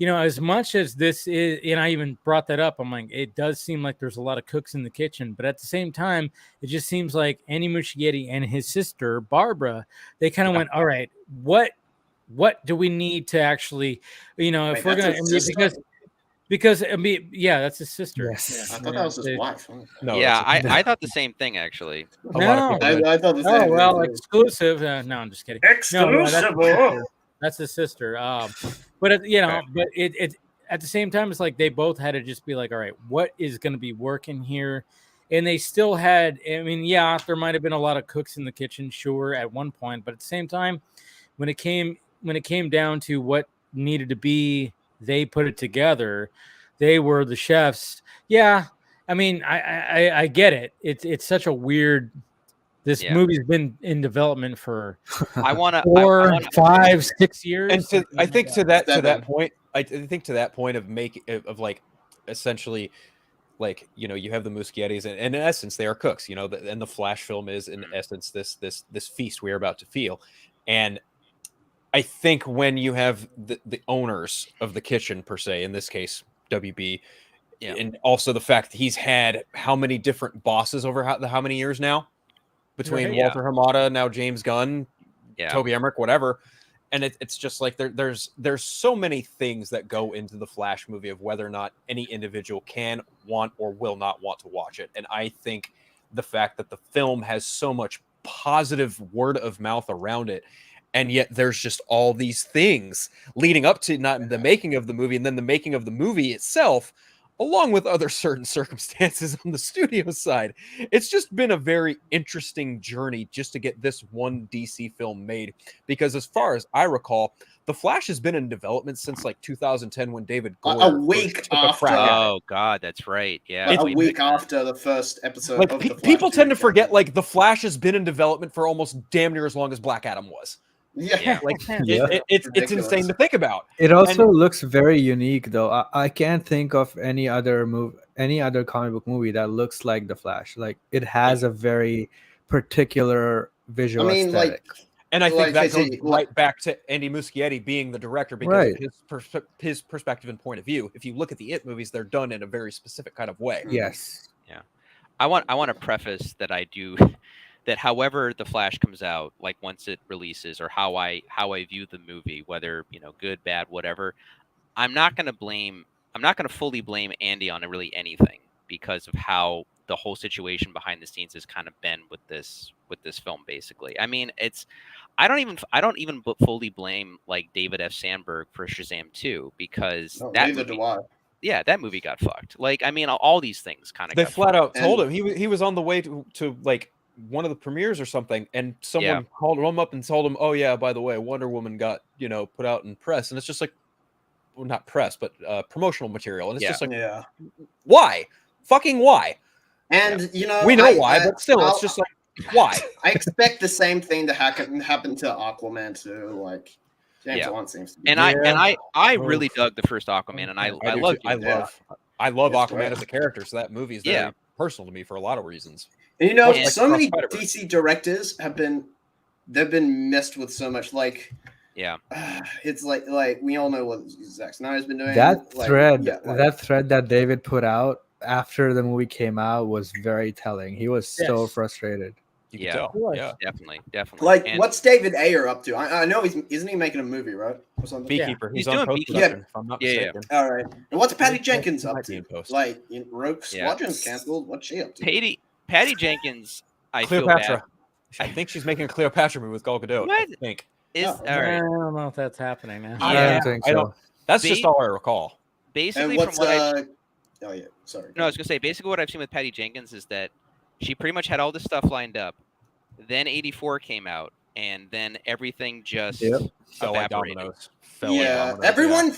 as much as this is, and I even brought that up, I'm like, it does seem like there's a lot of cooks in the kitchen, but at the same time, it just seems like Andy Muschietti and his sister Barbara, they kind of went, all right, what do we need to actually, if we're gonna, because I mean, yeah, that's his sister. Yes. I thought that was his wife. No, yeah, that's I thought the same thing actually. a lot of people did. I thought the same thing, well, too. exclusive. No, I'm just kidding. No, that's his sister. But but it at the same time, it's like they both had to just be like, all right, what is going to be working here? And they still had. I mean, yeah, there might have been a lot of cooks in the kitchen, sure, at one point, but at the same time, when it came down to what needed to be, they put it together. They were the chefs. Yeah, I mean, I get it. It's such a weird. This movie's been in development for I want to 4, 5, 6 years. And I think to that point, I think to that point of like essentially, like, you have the Muschiettis, and in essence they are cooks. And the Flash film is in essence this feast we are about to feel. And I think when you have the owners of the kitchen, per se, in this case WB, and also the fact that he's had how many different bosses over how many years now, between Walter Hamada, now James Gunn, Toby Emmerich, whatever. And it's just like there's so many things that go into the Flash movie of whether or not any individual can, want, or will not want to watch it. And I think the fact that the film has so much positive word of mouth around it, and yet there's just all these things leading up to not the making of the movie, and then the making of the movie itself, along with other certain circumstances on the studio side. It's just been a very interesting journey just to get this one DC film made. Because as far as I recall, The Flash has been in development since like 2010 when David Goyer a week after. Oh God, that's right. Yeah, a week after the first episode. Like of the Flash people tend to series. forget, like, The Flash has been in development for almost damn near as long as Black Adam was. Yeah, like it's insane to think about. It also looks very unique, though. I can't think of any other comic book movie that looks like The Flash. Like, it has a very particular visual aesthetic. And I think that goes right back to Andy Muschietti being the director, because of his perspective and point of view. If you look at the It movies, they're done in a very specific kind of way. Yes. Yeah. I want to preface that I do that however the Flash comes out, like once it releases, or how I view the movie, whether, good, bad, whatever, I'm not going to fully blame Andy on really anything, because of how the whole situation behind the scenes has kind of been with this film, basically. I mean, I don't even fully blame like David F. Sandberg for Shazam 2, because that movie got fucked. Like, I mean, all these things kind of they flat out told him he was on the way to like one of the premieres or something, and someone called him up and told him, oh yeah, by the way, Wonder Woman got put out in press. And it's just like, well, not press, but promotional material. And it's just like, why? Fucking why? And we know why, but still, it's just like, why? I expect the same thing to happen to Aquaman too. Like, James Wan seems to be. And I really dug the first Aquaman, and I love Aquaman as a character. So that movie is very personal to me for a lot of reasons. And so many DC directors they've been messed with so much. Like, it's like we all know what Zack Snyder's been doing. That thread that David put out after the movie came out was very telling. He was so frustrated. You can tell. Definitely. Like, what's David Ayer up to? I know isn't he making a movie, right? Or something? Beekeeper. He's on post-production, if I'm not mistaken. All right. And what's Patty Jenkins up to? Like, Rogue Squadron's canceled. What's she up to? Patty Jenkins, Cleopatra. I think she's making a Cleopatra movie with Gal Gadot. What? I think. All right. I don't know if that's happening now. I don't think so. That's just all I recall. Basically, from what oh yeah, sorry. No, I was gonna say, basically what I've seen with Patty Jenkins is that she pretty much had all this stuff lined up. Then 84 came out, and then everything just fell like dominoes. Everyone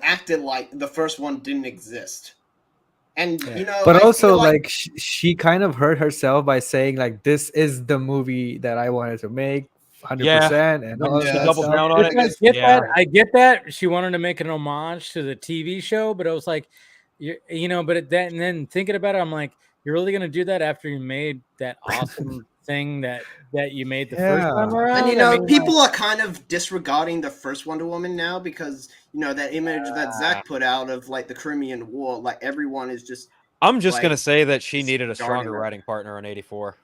acted like the first one didn't exist. And but also like she kind of hurt herself by saying like, this is the movie that I wanted to make 100%, and all that double down on it. I get that she wanted to make an homage to the TV show, but it was like, but then thinking about it, I'm like, you're really gonna do that after you made that awesome thing that you made the first time around? And people are kind of disregarding the first Wonder Woman now, because that image that Zach put out of like the Crimean War, like everyone is just. I'm just like, gonna say that she just needed a darting stronger it. writing partner in '84.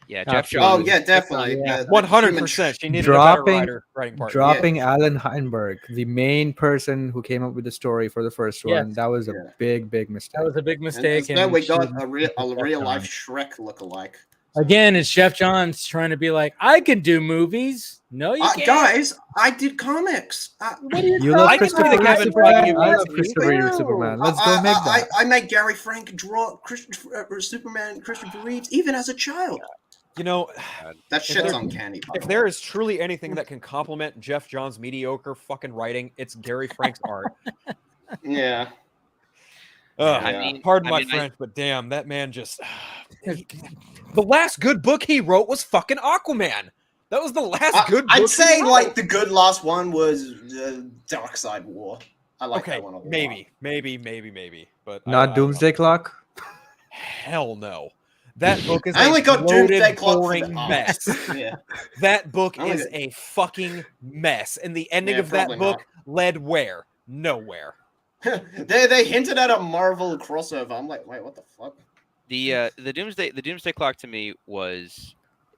Yeah, Jeff Absolutely. Oh Johns. yeah, definitely. Yeah. 100%. She needed a better writing partner. Dropping Alan Heinberg, the main person who came up with the story for the first one. Yes. That was a Yeah. big mistake. That was a big And mistake. instead, we got she- a real life Johns. Shrek lookalike. Again, it's Jeff Johns trying to be like, I can do movies. No, you can't. Guys, I did comics. What are You love I can Christopher see the Reeve Kevin Superman? Feige I love movie. Christopher Reeve Superman. Let's go make that. I made Gary Frank draw Superman Christopher Reeves even as a child. You know, That shit's there- uncanny. by if the there way. is truly anything that can complement Jeff Johns' mediocre fucking writing, it's Gary Frank's art. Yeah. Ugh, I mean, pardon I my mean, French, but damn, that man just. The last good book he wrote was fucking Aquaman. That was the last good book. I'd say he wrote. like the good last one was Dark Side War. I like Okay, that one a lot. maybe, but Not I don't Doomsday know. Clock. Hell no. That book is I only a got bloated, Doomsday Clock for boring the art. mess. Yeah. That book I only is got- a fucking mess, and the ending Yeah, of that probably book led where? Nowhere. they hinted at a Marvel crossover. I'm like, wait, what the fuck? The Doomsday Clock to me was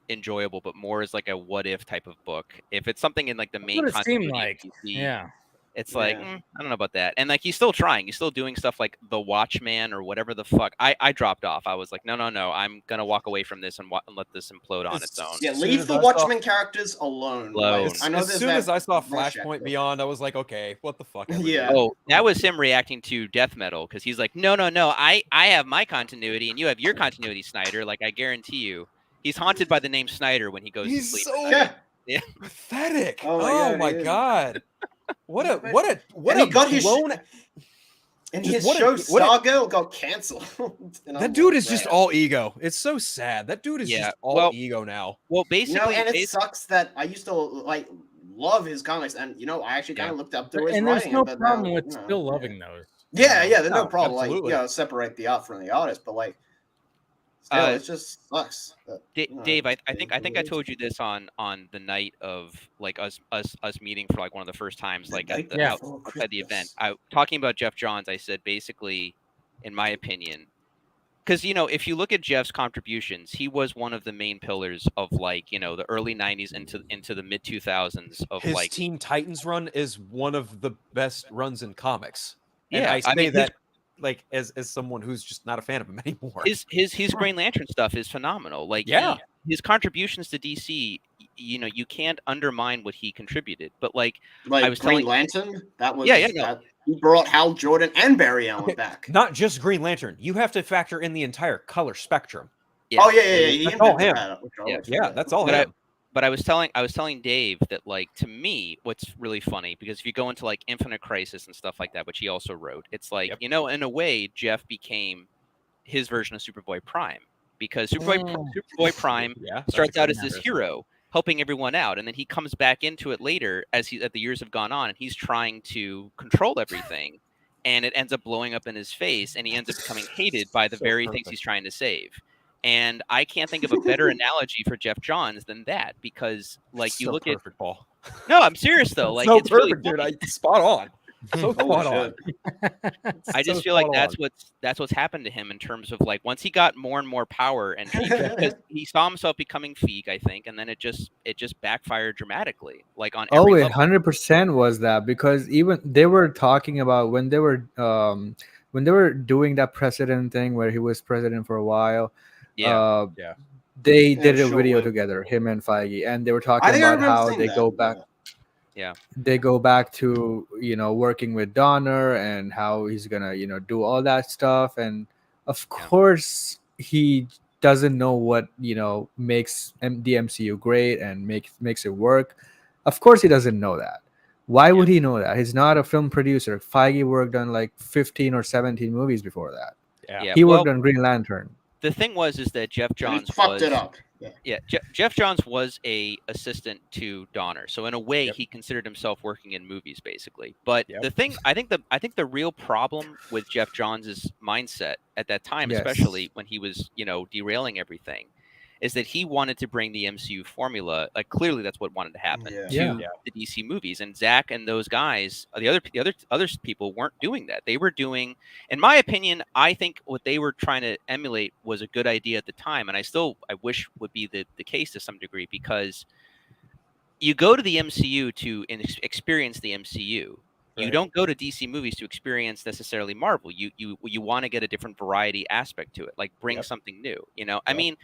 enjoyable, but more as like a what if type of book. If it's something in like the main What it seemed continuity of like. DC, Yeah. it's like Yeah. I don't know about that. And like he's still trying. He's still doing stuff like the Watchman or whatever the fuck. I dropped off. I was like, no. I'm gonna walk away from this and let this implode on its own. Yeah, As soon leave as the I saw- Watchmen characters alone. Alone. Like, I know As there's soon that as I saw voice Flashpoint actor. Beyond, I was like, okay, what the fuck? ever, Yeah. dude? Oh, that was him reacting to death metal because he's like, no. I have my continuity and you have your continuity, Snyder. Like I guarantee you, he's haunted by the name Snyder when he goes He's to sleep. so Yeah. pathetic. Oh my God, he is. God. What a And he got his blown. And Just his what a- show what a- Stargirl got canceled. And I'm That dude like, is just "Right." all ego. It's so sad. That dude is Yeah, just all well- ego now. Well, You know, basically, and it bas- sucks that I used to like love his comics, and I actually kind of looked up to his And there's writing. no but problem now, with still loving those. Yeah, there's no No, problem. absolutely. Like, separate the art from the artist, but like, still, Uh, it just sucks. That, Dave, I think I told you this on the night of like us meeting for like one of the first times, like at the, outside the event. Talking about Jeff Johns, I said basically, in my opinion, because if you look at Jeff's contributions, he was one of the main pillars of like the early '90s into the mid 2000s of His like Teen Titans run is one of the best runs in comics. And Yeah, I say I mean, that like as someone who's just not a fan of him anymore. his Green Lantern stuff is phenomenal. Like Yeah. his contributions to DC, you can't undermine what he contributed. But like like I was Green telling- Lantern, that was Yeah, no. that- he brought Hal Jordan and Barry Allen Okay, back. Not just Green Lantern. You have to factor in the entire color spectrum. Oh yeah. He That's all invented him. that, which I Yeah. always Yeah, forget. that's all But him. But I was telling Dave that like to me, what's really funny because if you go into like Infinite Crisis and stuff like that, which he also wrote, it's like Yep. in a way, Jeff became his version of Superboy Prime because Superboy Prime Yeah, starts out as that's this hero helping everyone out, and then he comes back into it later as the years have gone on, and he's trying to control everything, and it ends up blowing up in his face, and he ends up becoming hated by the So very things perfect. he's trying to save. And I can't think of a better analogy for Jeff Johns than that because, like, you so look perfect, Paul. no, I'm serious though. Like, so it's really perfect, dude. funny. Spot on. So Holy spot on. shit. I just feel like that's what's happened to him in terms of like once he got more and more power and because he saw himself becoming Feig, I think, and then it just backfired dramatically, like on every level. 100% was that because even they were talking about when they were doing that president thing where he was president for a while. Yeah. Yeah. They Yeah, did a sure video would. together, him and Feige, and they were I talking think I about remember how seeing they that, go back. Yeah. They go back to working with Donner and how he's gonna do all that stuff, and of course he doesn't know what makes the MCU great and makes it work. Of course he doesn't know that. Why would he know that? He's not a film producer. Feige worked on like 15 or 17 movies before that. Yeah. He worked Well, on Green Lantern. the thing is that Jeff And he Johns fucked it up. Yeah. Jeff Johns was a assistant to Donner, so in a way, Yep. he considered himself working in movies, basically. But Yep. the thing, I think the real problem with Jeff Johns's mindset at that time, Yes. especially when he was derailing everything, is that he wanted to bring the MCU formula. Like clearly, that's what wanted to happen to the DC movies. And Zach and those guys, the other people weren't doing that. They were doing, in my opinion, I think what they were trying to emulate was a good idea at the time, and I wish would be the case to some degree, because you go to the MCU to experience the MCU. You don't go to DC movies to experience necessarily Marvel. You want to get a different variety aspect to it, like bring something new. You know, I mean,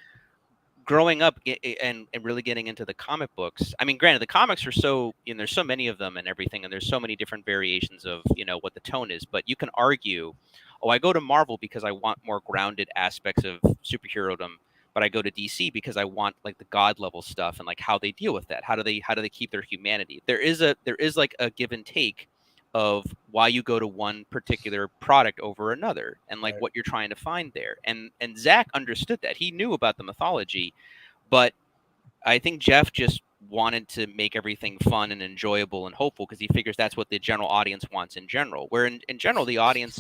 growing up and really getting into the comic books. I mean, granted, the comics are so, you know, there's so many of them and everything, and there's so many different variations of, you know, what the tone is. But you can argue, oh, I go to Marvel because I want more grounded aspects of superherodom, but I go to DC because I want like the god level stuff and like how they deal with that. How do they keep their humanity? There is like a give and take of why you go to one particular product over another, and like what you're trying to find there. And Zach understood that. He knew about the mythology, but I think Jeff just wanted to make everything fun and enjoyable and hopeful, because he figures that's what the general audience wants in general. Where in general, your audience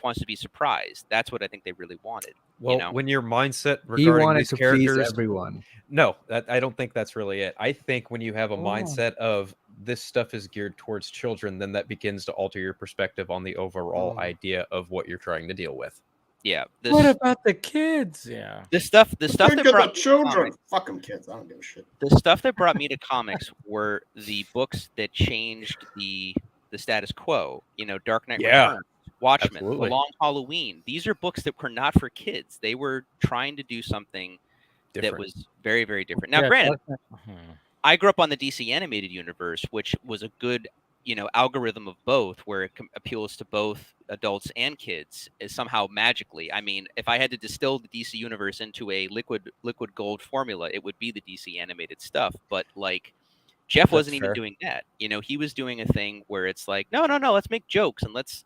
wants to be surprised. That's what I think they really wanted. Well, you know? when your mindset He regarding wanted these to characters, please everyone. no, I don't think that's really it. I think when you have a mindset of this stuff is geared towards children, then that begins to alter your perspective on the overall idea of what you're trying to deal with. Yeah. What about the kids? Yeah. The stuff that brought children. Fuck them kids. I don't give a shit. The stuff that brought me to comics were the books that changed the status quo. You know, Dark Knight Returns, Watchmen, absolutely. The Long Halloween. These are books that were not for kids. They were trying to do something that was very, very different. Now, granted, I grew up on the DC animated universe, which was a good, you know, algorithm of both, where it appeals to both adults and kids is somehow magically. I mean, if I had to distill the DC universe into a liquid gold formula, it would be the DC animated stuff. But like, Jeff wasn't even doing that. You know, he was doing a thing where it's like, no, let's make jokes and let's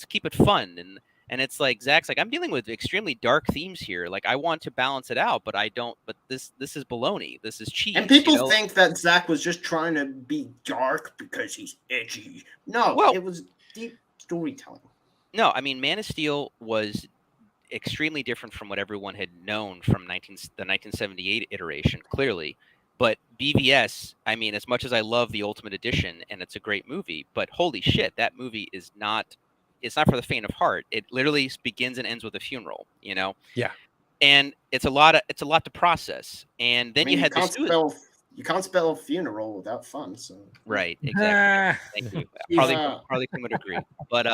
keep it fun. And it's like, Zach's like, I'm dealing with extremely dark themes here. Like, I want to balance it out, but I don't. But this is baloney. This is cheese. And people think that Zach was just trying to be dark because he's edgy. No, it was deep storytelling. No, I mean, Man of Steel was extremely different from what everyone had known from the 1978 iteration, clearly. But BVS, I mean, as much as I love the Ultimate Edition, and it's a great movie, but holy shit, that movie is not. It's not for the faint of heart. It literally begins and ends with a funeral, you know? Yeah. And it's a lot to process. And then you can't spell funeral without fun. So right, exactly. Thank you. Probably would agree. But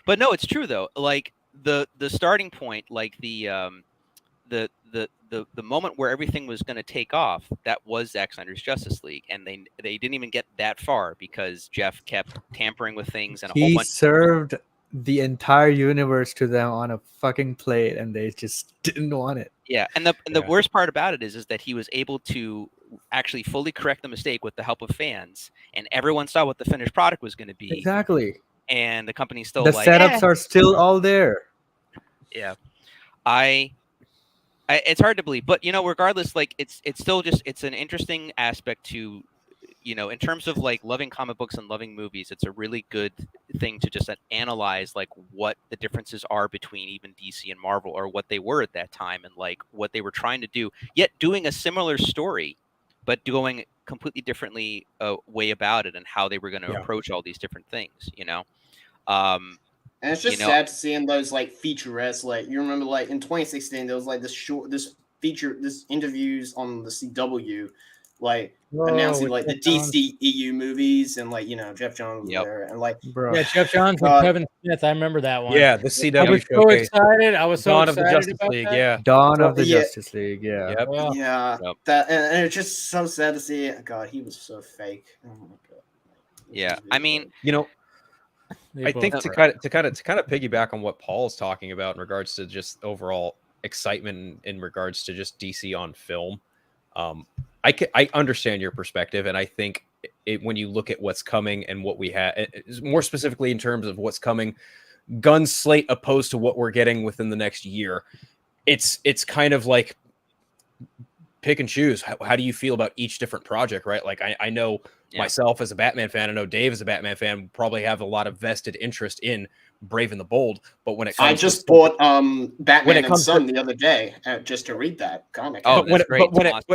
but no, it's true though. Like the starting point, like the moment where everything was going to take off, that was Zack Snyder's Justice League, and they didn't even get that far because Jeff kept tampering with things, and he served the entire universe to them on a fucking plate, and they just didn't want it. Yeah, and the worst part about it is that he was able to actually fully correct the mistake with the help of fans, and everyone saw what the finished product was going to be. Exactly. And the company's still the like, setups are still all there. Yeah, it's hard to believe, but you know, regardless, like it's still just, it's an interesting aspect to, you know, in terms of like loving comic books and loving movies, it's a really good thing to just analyze like what the differences are between even DC and Marvel, or what they were at that time, and like what they were trying to do, yet doing a similar story, but going completely differently way about it, and how they were going to approach all these different things, you know. And it's just sad to see in those like featurettes, like you remember like in 2016 there was like this interviews on the CW, like announcing like the DC EU movies, and like, you know, Jeff Johns was there, and like Jeff Johns and Kevin Smith. I remember that one. Yeah, the CW. I was so excited. I was so Dawn excited of the Justice about League. that. Yeah, Dawn of the Justice League. Yeah. Yep. That, and it's just so sad to see. God, he was so fake. Oh my God. Yeah, I mean, you know, I think to kind of piggyback on what Paul's talking about in regards to just overall excitement in regards to just DC on film, I understand your perspective, and I think when you look at what's coming and what we have, more specifically in terms of what's coming, Gunn's slate opposed to what we're getting within the next year, it's kind of like pick and choose. How do you feel about each different project, right? Like I know myself as a Batman fan, I know Dave as a Batman fan, probably have a lot of vested interest in Brave and the Bold. But when it I comes just to bought when Batman it and comes Son to, the other day just to read that comic. Oh, but when that's it, great. but when It's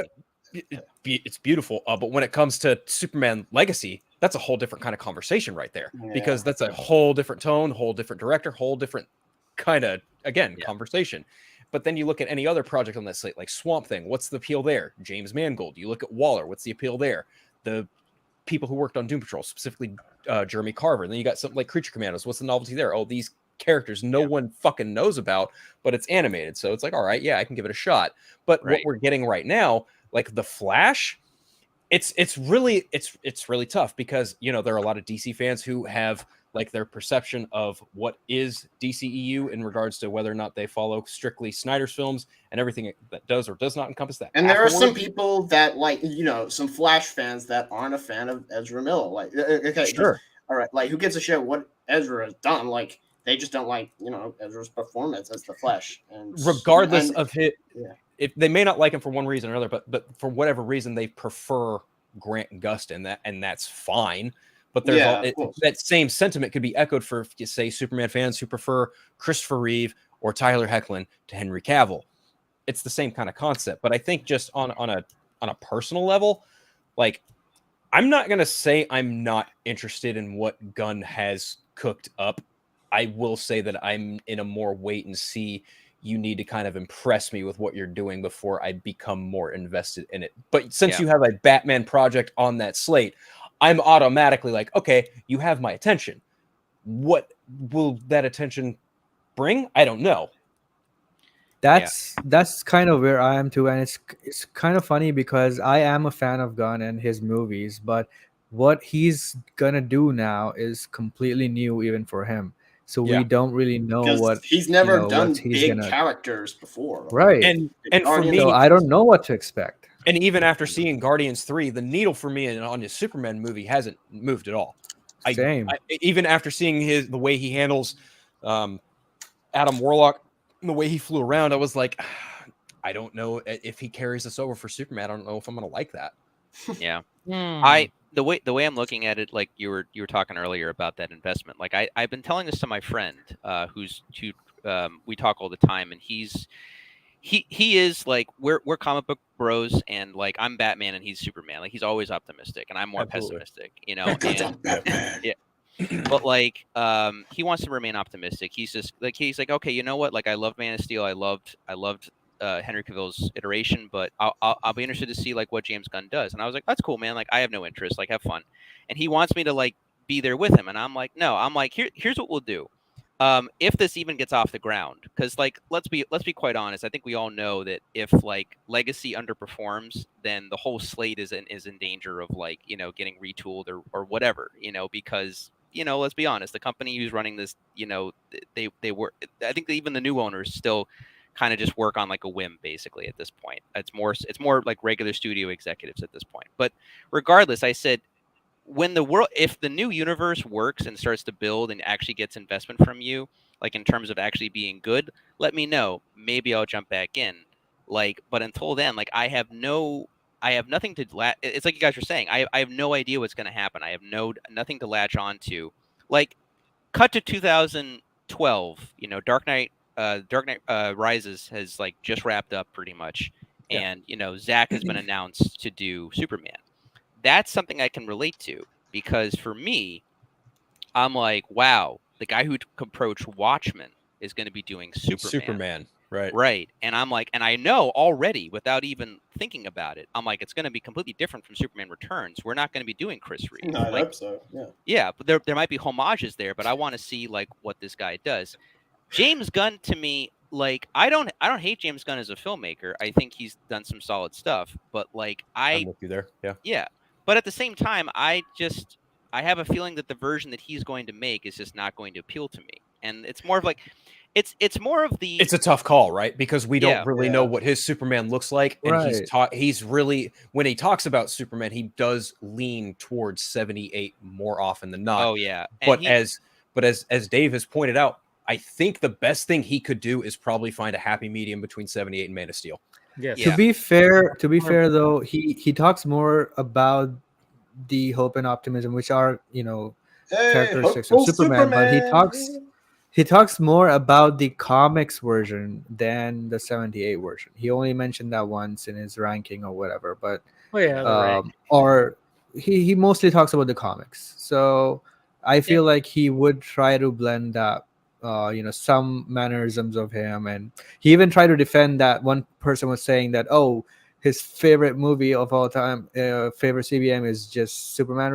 it, but it's beautiful. But when it comes to Superman Legacy, that's a whole different kind of conversation right there, because that's a whole different tone, whole different director, whole different kind of conversation. But then you look at any other project on that slate, like Swamp Thing. What's the appeal there? James Mangold. You look at Waller. What's the appeal there? The people who worked on Doom Patrol, specifically Jeremy Carver. And then you got something like Creature Commandos. What's the novelty there? Oh, these characters no one fucking knows about, but it's animated, so it's like, all right, yeah, I can give it a shot. But what we're getting right now, like The Flash, it's really tough, because there are a lot of DC fans who have like their perception of what is DCEU in regards to whether or not they follow strictly Snyder's films and everything that does or does not encompass that. And there are some people that like, some Flash fans that aren't a fan of Ezra Miller. Like, okay, sure, all right, like, who gives a shit what Ezra has done? Like, they just don't like, Ezra's performance as the Flash. And regardless of it, if they may not like him for one reason or another, but for whatever reason they prefer Grant Gustin, and that's fine. But there's that same sentiment could be echoed for, say, Superman fans who prefer Christopher Reeve or Tyler Hoechlin to Henry Cavill. It's the same kind of concept. But I think just on a personal level, like, I'm not gonna say I'm not interested in what Gunn has cooked up. I will say that I'm in a more wait and see. You need to kind of impress me with what you're doing before I become more invested in it. But since you have a Batman project on that slate, I'm automatically like, okay, you have my attention. What will that attention bring? I don't know. That's kind of where I am too, and it's kind of funny because I am a fan of Gunn and his movies, but what he's gonna do now is completely new even for him. So we don't really know what he's never done big characters before, right? And for me, so I don't know what to expect. And even after seeing Guardians 3, the needle for me on his Superman movie hasn't moved at all. Same. Even after seeing the way he handles Adam Warlock, the way he flew around, I was like, I don't know if he carries us over for Superman. I don't know if I'm gonna like that. Yeah. The way I'm looking at it, like you were talking earlier about that investment. Like I've been telling this to my friend, we talk all the time, and he is like, we're comic book bros, and like I'm Batman and he's Superman. Like he's always optimistic and I'm more pessimistic, But like he wants to remain optimistic. He's just like, okay, you know what? Like I love Man of Steel. I loved Henry Cavill's iteration, but I'll be interested to see like what James Gunn does. And I was like, that's cool, man. Like I have no interest. Like have fun. And he wants me to like be there with him. And I'm like, no. I'm like, here's what we'll do. If this even gets off the ground, because like let's be quite honest, I think we all know that if like Legacy underperforms, then the whole slate is in danger of like getting retooled or whatever, because let's be honest, the company who's running this, they were, I think that even the new owners still kind of just work on like a whim basically at this point. It's more like regular studio executives at this point. But regardless, I said, if the new universe works and starts to build and actually gets investment from you, like in terms of actually being good, let me know. Maybe I'll jump back in. Like, but until then, like I have nothing to it's like you guys were saying, I have no idea what's going to happen. I have nothing to latch on to. Like, cut to 2012, Dark Knight Rises has like just wrapped up pretty much. And, Zack has been announced to do Superman. That's something I can relate to, because for me, I'm like, wow, the guy who approached Watchmen is going to be doing Superman. Right. And I'm like, and I know already without even thinking about it, I'm like, it's going to be completely different from Superman Returns. We're not going to be doing Chris Reeve. No, I hope so. Yeah, but there might be homages there, but I want to see like what this guy does. James Gunn, to me, like I don't hate James Gunn as a filmmaker. I think he's done some solid stuff, but like I'm with you there. Yeah. But at the same time, I have a feeling that the version that he's going to make is just not going to appeal to me. And it's more of like, it's more of the. It's a tough call, right? Because we don't really know what his Superman looks like, and he's really, when he talks about Superman, he does lean towards 78 more often than not. Oh yeah, and as Dave has pointed out, I think the best thing he could do is probably find a happy medium between 78 and Man of Steel. Yes. To be fair though, he talks more about the hope and optimism, which are characteristics of Superman, but he talks more about the comics version than the 78 version. He only mentioned that once in his ranking or whatever, but Oh yeah, the rank. or he mostly talks about the comics. So I feel like he would try to blend that, some mannerisms of him, and he even tried to defend that. One person was saying that, oh, his favorite movie of all time, favorite CBM is just Superman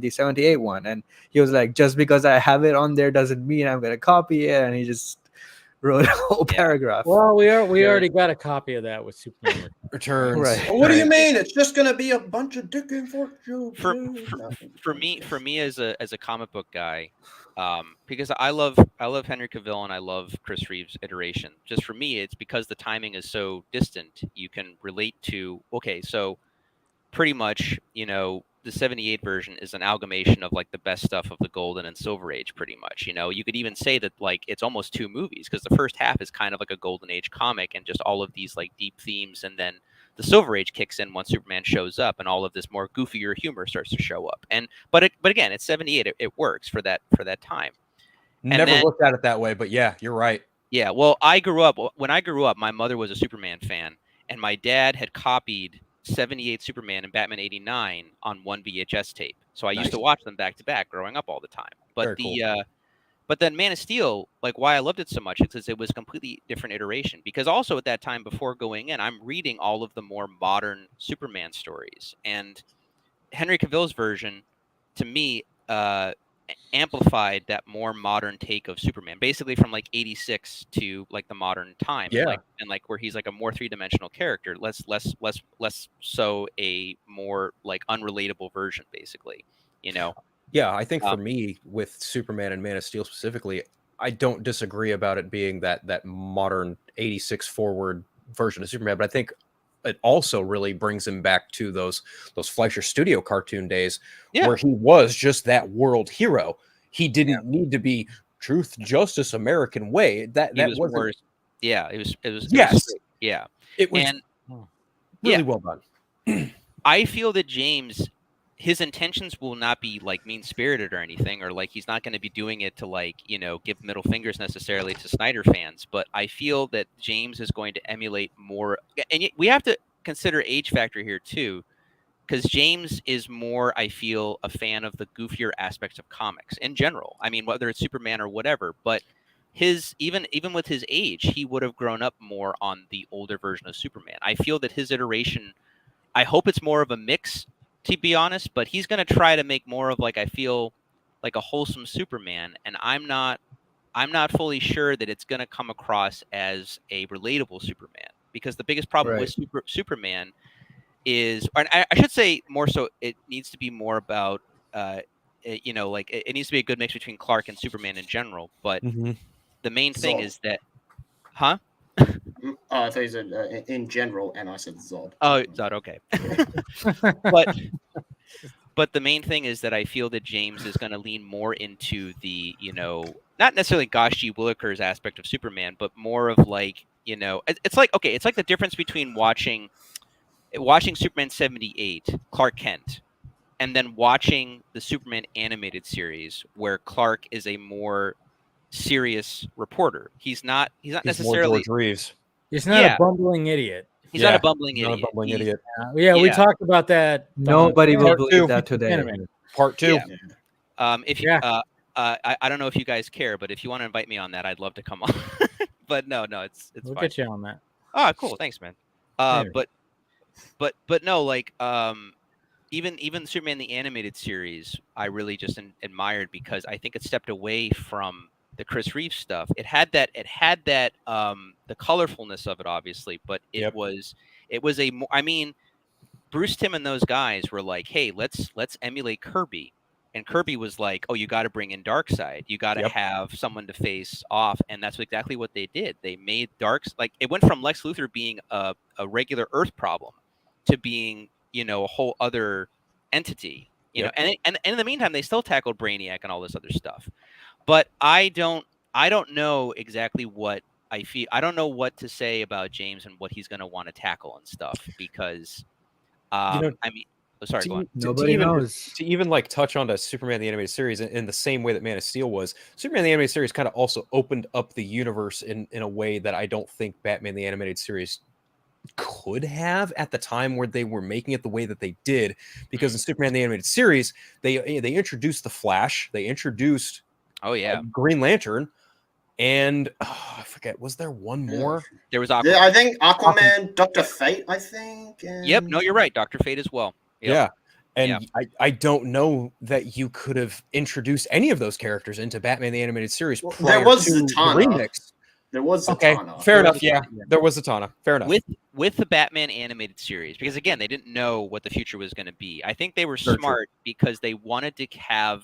the 78 one, and he was like, just because I have it on there doesn't mean I'm gonna copy it, and he just wrote a whole paragraph. Well, we already got a copy of that with Superman Returns. Right. What do you mean? It's just gonna be a bunch of dick and fork jokes. For me as a comic book guy, because I love Henry Cavill and I love Chris Reeves' iteration. Just for me, it's because the timing is so distant. You can relate to, okay, so pretty much, the 78 version is an amalgamation of like the best stuff of the golden and silver age, pretty much. You could even say that like it's almost two movies, because the first half is kind of like a golden age comic and just all of these like deep themes, and then the silver age kicks in once Superman shows up and all of this more goofier humor starts to show up. But again, it's 78. It works for that time. Never looked at it that way, but yeah, you're right. Yeah, well, when I grew up, my mother was a Superman fan, and my dad had copied 78 Superman and Batman 89 on one VHS tape. So I used to watch them back to back growing up all the time. But but then Man of Steel, like why I loved it so much is because it was a completely different iteration. Because also at that time, before going in, I'm reading all of the more modern Superman stories, and Henry Cavill's version, to me, amplified that more modern take of Superman, basically from like 86 to like the modern time. Yeah. And like where he's like a more three-dimensional character, less so a more like unrelatable version, basically, Yeah, I think for me with Superman and Man of Steel specifically, I don't disagree about it being that modern 86 forward version of Superman, but I think it also really brings him back to those Fleischer Studio cartoon days where he was just that world hero. He didn't need to be truth, justice, American way. That was more, it was it was really well done. I feel that James, his intentions will not be like mean spirited or anything, or like he's not going to be doing it to like, give middle fingers necessarily to Snyder fans. But I feel that James is going to emulate more. And we have to consider age factor here too, because James is more, I feel, a fan of the goofier aspects of comics in general. I mean, whether it's Superman or whatever, but even with his age, he would have grown up more on the older version of Superman. I feel that his iteration, I hope it's more of a mix, to be honest, but he's going to try to make more of like, I feel like a wholesome Superman, and I'm not fully sure that it's going to come across as a relatable Superman, because the biggest problem with Superman is, or I should say more so, it needs to be more about, like it needs to be a good mix between Clark and Superman in general. But the main thing is that, huh? I thought you said in general, and I said Zod. Oh, Zod, okay. But the main thing is that I feel that James is going to lean more into the, not necessarily Gosh G. Willikers aspect of Superman, but more of like, it's like the difference between watching Superman 78, Clark Kent, and then watching the Superman animated series where Clark is a more serious reporter. He's not necessarily more George Reeves. He's not a bumbling idiot. He's not a bumbling idiot. We talked about that. Nobody will believe that today. Part 2. If you, I don't know if you guys care, but if you want to invite me on that, I'd love to come on. But no, it's we'll fine. Get you on that. Oh, cool, thanks, man. But no, like even Superman the animated series, I really just admired, because I think it stepped away from the Chris Reeves stuff. It had that the colorfulness of it, obviously, but it was a more, I mean, Bruce Timm and those guys were like, hey, let's emulate Kirby. And Kirby was like, oh, you got to bring in Darkseid. You got to have someone to face off. And that's exactly what they did. They made like, it went from Lex Luthor being a regular Earth problem to being, a whole other entity, and in the meantime, they still tackled Brainiac and all this other stuff. But I don't know exactly what I feel. I don't know what to say about James and what he's going to want to tackle and stuff, because I mean, sorry, go on. Nobody knows. To even like touch on to Superman the Animated Series in the same way that Man of Steel was, Superman the Animated Series kind of also opened up the universe in a way that I don't think Batman the Animated Series could have at the time where they were making it the way that they did, because in Superman the Animated Series they introduced the Flash, they introduced Green Lantern, and I forget, was there one more? There was Aquaman. Yeah, I think Aquaman, Dr. Fate, I think. And... Yep, no, you're right, Dr. Fate as well. Yep. Yeah. And I don't know that you could have introduced any of those characters into Batman the Animated Series prior there was to Zatanna. the remix. There was okay, Zatanna. fair enough. Yeah, there was Zatanna. Fair enough. With the Batman animated series, because again, they didn't know what the future was going to be. I think they were smart because they wanted to have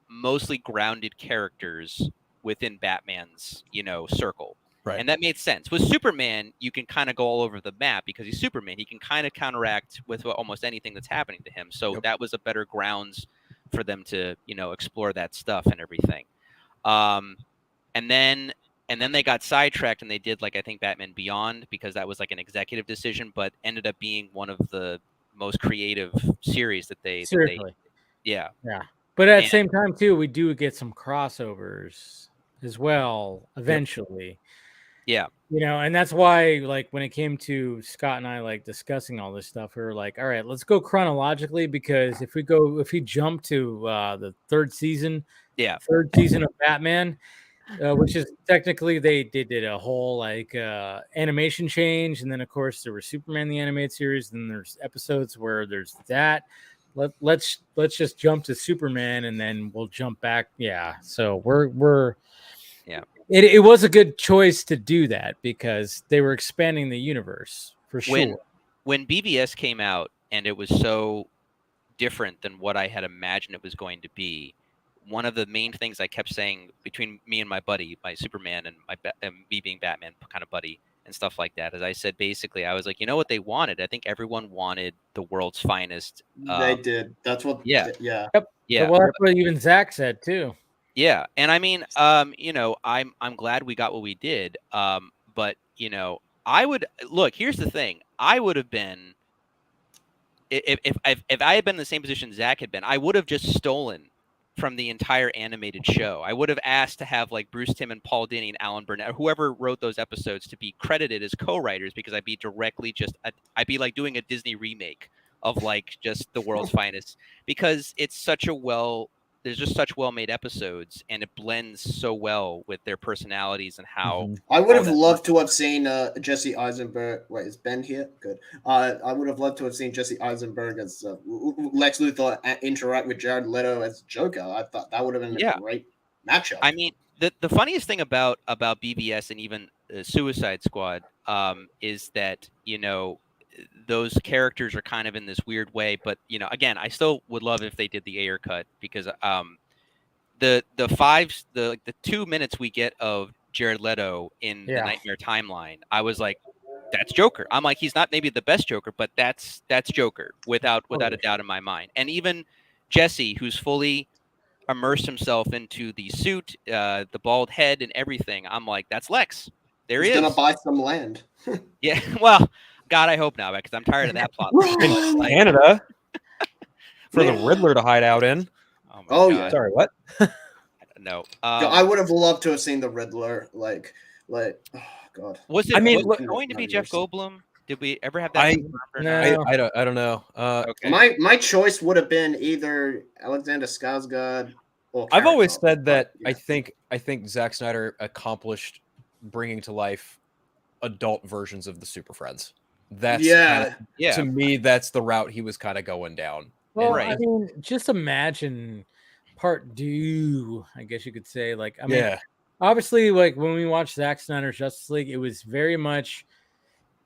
mostly grounded characters within Batman's, circle. Right. And that made sense. With Superman, you can kind of go all over the map because he's Superman. He can kind of counteract with almost anything that's happening to him. So that was a better grounds for them to, explore that stuff and everything. And then they got sidetracked and they did I think Batman Beyond, because that was like an executive decision, but ended up being one of the most creative series that they yeah. But at the same time too, we do get some crossovers as well eventually. Yeah. And that's why when it came to Scott and I discussing all this stuff, we were like, all right, let's go chronologically, because if we jump to the third season of Batman, which is technically they did a whole animation change, and then of course there was Superman the Animated Series, and there's episodes where there's that. Let's just jump to Superman and then we'll jump back. Yeah. So we're It was a good choice to do that because they were expanding the universe for sure. When BVS came out and it was so different than what I had imagined it was going to be, one of the main things I kept saying between me and my buddy, my Superman and me being Batman kind of buddy and stuff like that, is I said basically, I was like, what they wanted? I think everyone wanted the world's finest. They did. That's what. Yeah. Yeah. Yep. Yeah. Well, that's what even Zach said too. Yeah, and I mean, I'm glad we got what we did. But I would look. Here's the thing: I would have been, if I had been in the same position Zach had been, I would have just stolen from the entire animated show. I would have asked to have Bruce Timm and Paul Dini and Alan Burnett, whoever wrote those episodes, to be credited as co-writers, because I'd be I'd be doing a Disney remake of just the world's finest, because it's such there's just such well-made episodes, and it blends so well with their personalities and how. I would have loved to have seen Jesse Eisenberg. Wait, is Ben here? Good. I would have loved to have seen Jesse Eisenberg as Lex Luthor interact with Jared Leto as Joker. I thought that would have been a great matchup. I mean, the funniest thing about BVS and even Suicide Squad is that those characters are kind of in this weird way, but again, I still would love if they did the Ayer cut, because the 2 minutes we get of Jared Leto in the Nightmare timeline, I was like, that's Joker. I'm like, he's not maybe the best Joker, but that's Joker without a doubt in my mind. And even Jesse, who's fully immersed himself into the suit, the bald head and everything, I'm like, that's Lex. He's gonna buy some land. Yeah, well, God, I hope not, because I'm tired of that plot. Canada for the Riddler to hide out in. Oh yeah. Sorry, what? No. I would have loved to have seen the Riddler. Oh God. Was it going to be Jeff Goldblum? Did we ever have that? I don't know. Okay. My choice would have been either Alexander Skarsgård or. I've always said that I think Zack Snyder accomplished bringing to life adult versions of the Super Friends. That's to me, that's the route he was kind of going down. Well, I mean, just imagine part 2, I guess you could say. Obviously, when we watched Zack Snyder's Justice League, it was very much,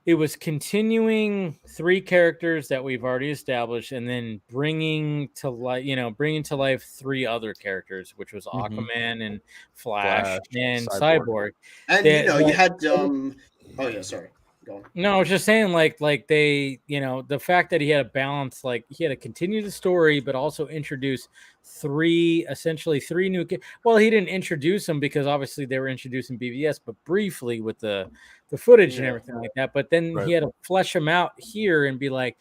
it was continuing 3 characters that we've already established, and then bringing to life 3 other characters, which was Aquaman and Flash and Cyborg. And you had oh yeah, sorry. No, I was just saying, they, the fact that he had a balance, he had to continue the story, but also introduce 3 new. Well, he didn't introduce them because obviously they were introducing BVS, but briefly with the footage and everything like that. But then he had to flesh them out here and be like,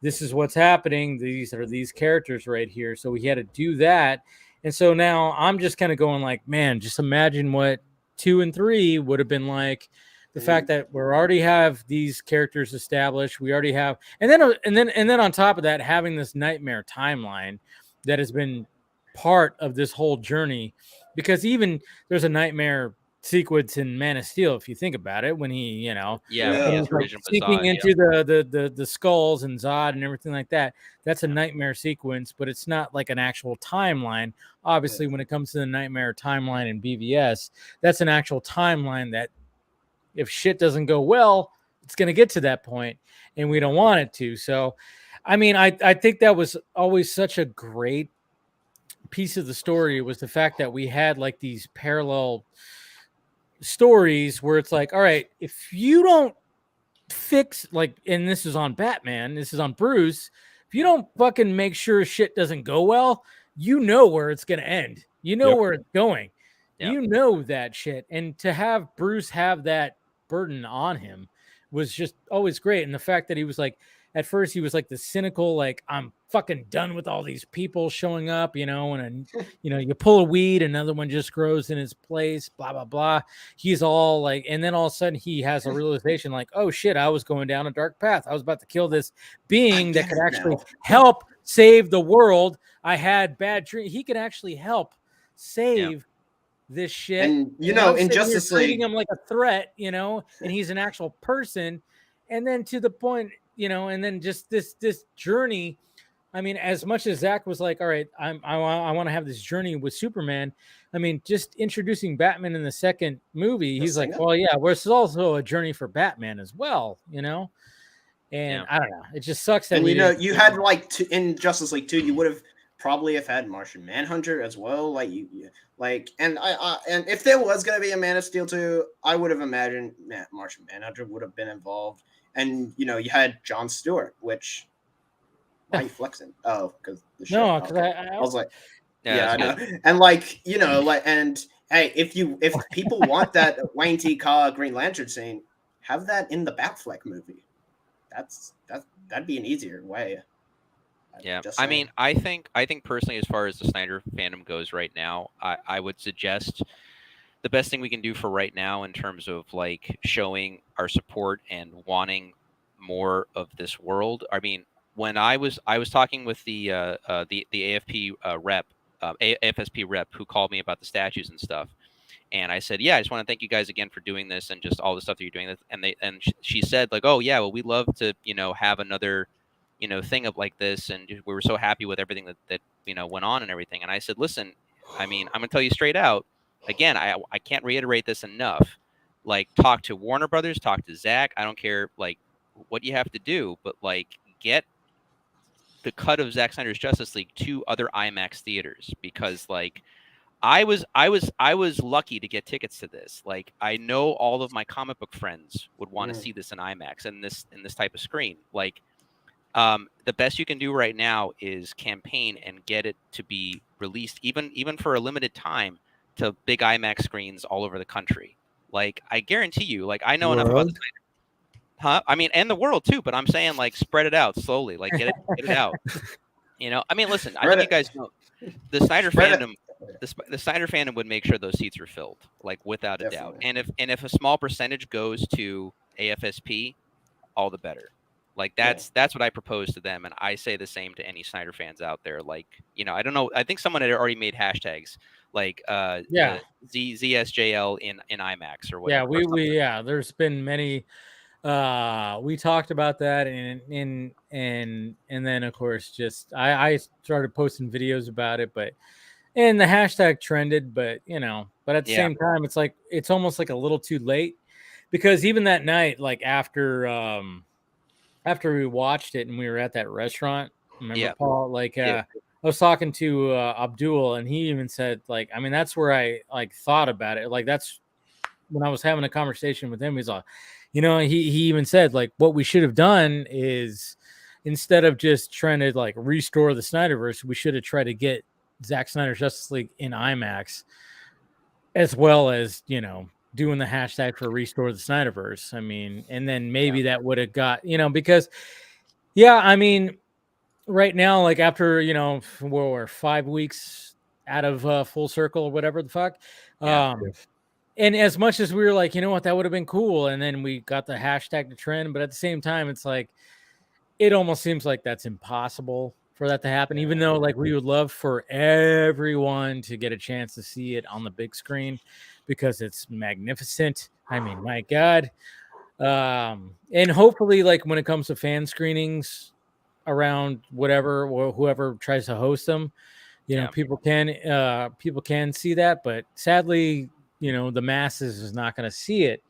this is what's happening. These are these characters right here. So we had to do that. And so now I'm just kind of going like, man, just imagine what 2 and 3 would have been like. The fact that we already have these characters established, we already have, and then on top of that, having this nightmare timeline that has been part of this whole journey, because even there's a nightmare sequence in Man of Steel, if you think about it, when he, his vision was seeping Zod, into the skulls and Zod and everything like that. That's a nightmare sequence, but it's not like an actual timeline. Obviously, when it comes to the nightmare timeline in BVS, that's an actual timeline that if shit doesn't go well, it's going to get to that point, and we don't want it to. So, I mean, I think that was always such a great piece of the story, was the fact that we had like these parallel stories where it's like, all right, if you don't fix, like, and this is on Batman, this is on Bruce, if you don't fucking make sure shit doesn't go well, you know where it's going to end. You know where it's going. You know that shit. And to have Bruce have that burden on him was just always great. And the fact that he was like, at first he was like the cynical, like, I'm fucking done with all these people showing up, and you pull a weed, another one just grows in its place, blah, blah, blah. He's all like, and then all of a sudden he has a realization like, oh shit, I was going down a dark path. I was about to kill this being that could actually help save the world. I had bad dreams. He could actually help save this shit. And in Justice League, treating him like a threat, and he's an actual person. And then to the point, and then just this journey. I mean, as much as Zach was like, all right, I want to have this journey with Superman. I mean, just introducing Batman in the second movie, he's like, well, yeah, well, it's also a journey for Batman as well, And I don't know, it just sucks that you had like in Justice League 2, you would have probably have had Martian Manhunter as well. And if there was going to be a Man of Steel 2, I would have imagined Martian Manhunter would have been involved. And, you had Jon Stewart, which why are you flexing? Oh, because the show. No, because I was like, I know. And and hey, if people want that Wayne T. Carr Green Lantern scene, have that in the Batfleck movie. That'd be an easier way. Yeah, I mean, I think personally, as far as the Snyder fandom goes right now, I would suggest the best thing we can do for right now in terms of like showing our support and wanting more of this world. I mean, when I was talking with the AFP rep, AFSP rep, who called me about the statues and stuff, and I said, yeah, I just want to thank you guys again for doing this and just all the stuff that you're doing. And she said like, oh yeah, well, we'd love to have another thing of like this, and we were so happy with everything that went on and everything. And I said, listen, I mean, I'm gonna tell you straight out, again, I can't reiterate this enough. Like, talk to Warner Brothers, talk to Zach. I don't care like what you have to do, but like get the cut of Zack Snyder's Justice League to other IMAX theaters, because like I was lucky to get tickets to this. Like, I know all of my comic book friends would want to see this in IMAX and this type of screen. Like, the best you can do right now is campaign and get it to be released, even for a limited time, to big IMAX screens all over the country. Like, I guarantee you, like, I know enough about the Snyder. I mean, and the world too, but I'm saying like spread it out slowly, like get it out. I mean, listen, I think you guys know the Snyder fandom. The Snyder fandom would make sure those seats are filled, like without a doubt. And if a small percentage goes to AFSP, all the better. Like that's what I propose to them, and I say the same to any Snyder fans out there. Like, I don't know. I think someone had already made hashtags like ZSJL in IMAX or whatever. Yeah, there's been many. We talked about that, and then of course just I started posting videos about it, and the hashtag trended, but at the same time it's like it's almost like a little too late, because even that night, like after we watched it and we were at that restaurant, remember Paul, like I was talking to Abdul, and he even said like, I mean, that's where I like thought about it, like that's when I was having a conversation with him. He's like, he even said like what we should have done is, instead of just trying to like restore the SnyderVerse, we should have tried to get Zack Snyder's Justice League in IMAX, as well as doing the hashtag for restore the SnyderVerse. I mean, and then maybe that would have got because Yeah, I mean, right now, like after we're 5 weeks out of full circle or whatever the fuck. Yeah. And as much as we were like, you know what, that would have been cool, and then we got the hashtag to trend, but at the same time, it's like it almost seems like that's impossible for that to happen, even though like we would love for everyone to get a chance to see it on the big screen because it's magnificent. I mean, my God. And hopefully, like when it comes to fan screenings around whatever or whoever tries to host them, people can see that, but sadly, the masses is not going to see it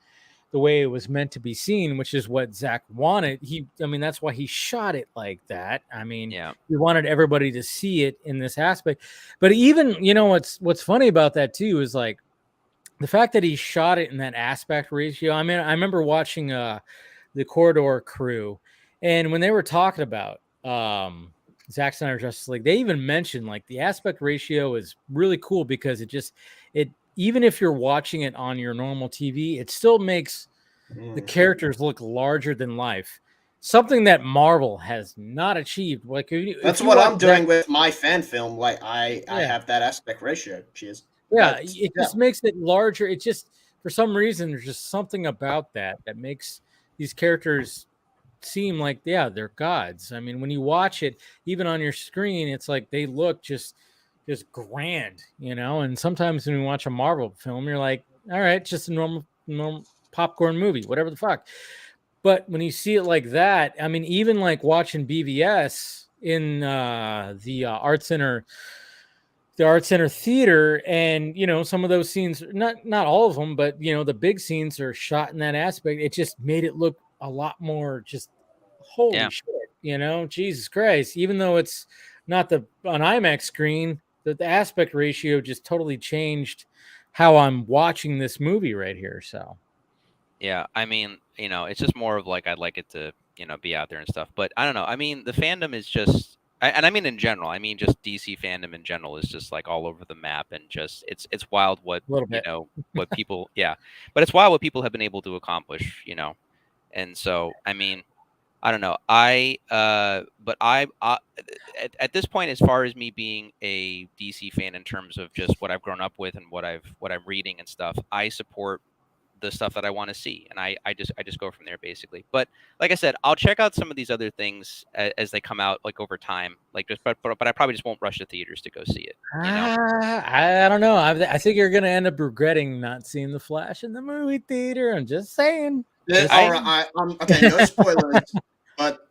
the way it was meant to be seen, which is what Zach wanted. That's why he shot it like that. I mean, Yeah. he wanted everybody to see it in this aspect. But even, what's funny about that too is like the fact that he shot it in that aspect ratio. I mean, I remember watching the Corridor Crew, and when they were talking about Zack Snyder Justice League, they even mentioned like the aspect ratio is really cool because it even if you're watching it on your normal TV, it still makes the characters look larger than life. Something that Marvel has not achieved. Like that's what I'm doing with my fan film. Like I have that aspect ratio. Cheers. Yeah, it just makes it larger. It just, for some reason, there's just something about that makes these characters seem like, they're gods. I mean, when you watch it, even on your screen, it's like they look just grand, and sometimes when you watch a Marvel film, you're like, all right, just a normal popcorn movie, whatever the fuck. But when you see it like that, I mean, even like watching BVS in the Art Center theater, and some of those scenes, not all of them, but the big scenes are shot in that aspect. It just made it look a lot more just holy shit, Jesus Christ. Even though it's not an IMAX screen, the aspect ratio just totally changed how I'm watching this movie right here. So yeah, I mean, it's just more of like I'd like it to be out there and stuff, but I don't know. I mean, the fandom is just and I mean in general, I mean just DC fandom in general is just like all over the map, and just it's wild what what people but it's wild what people have been able to accomplish, and so I mean, I don't know. But at this point, as far as me being a DC fan in terms of just what I've grown up with and what I'm reading and stuff, I support the stuff that I want to see, and I just go from there basically. But like I said, I'll check out some of these other things as they come out, like over time. Like but I probably just won't rush to theaters to go see it. I don't know. I think you're gonna end up regretting not seeing The Flash in the movie theater. I'm just saying. Okay, no spoilers, but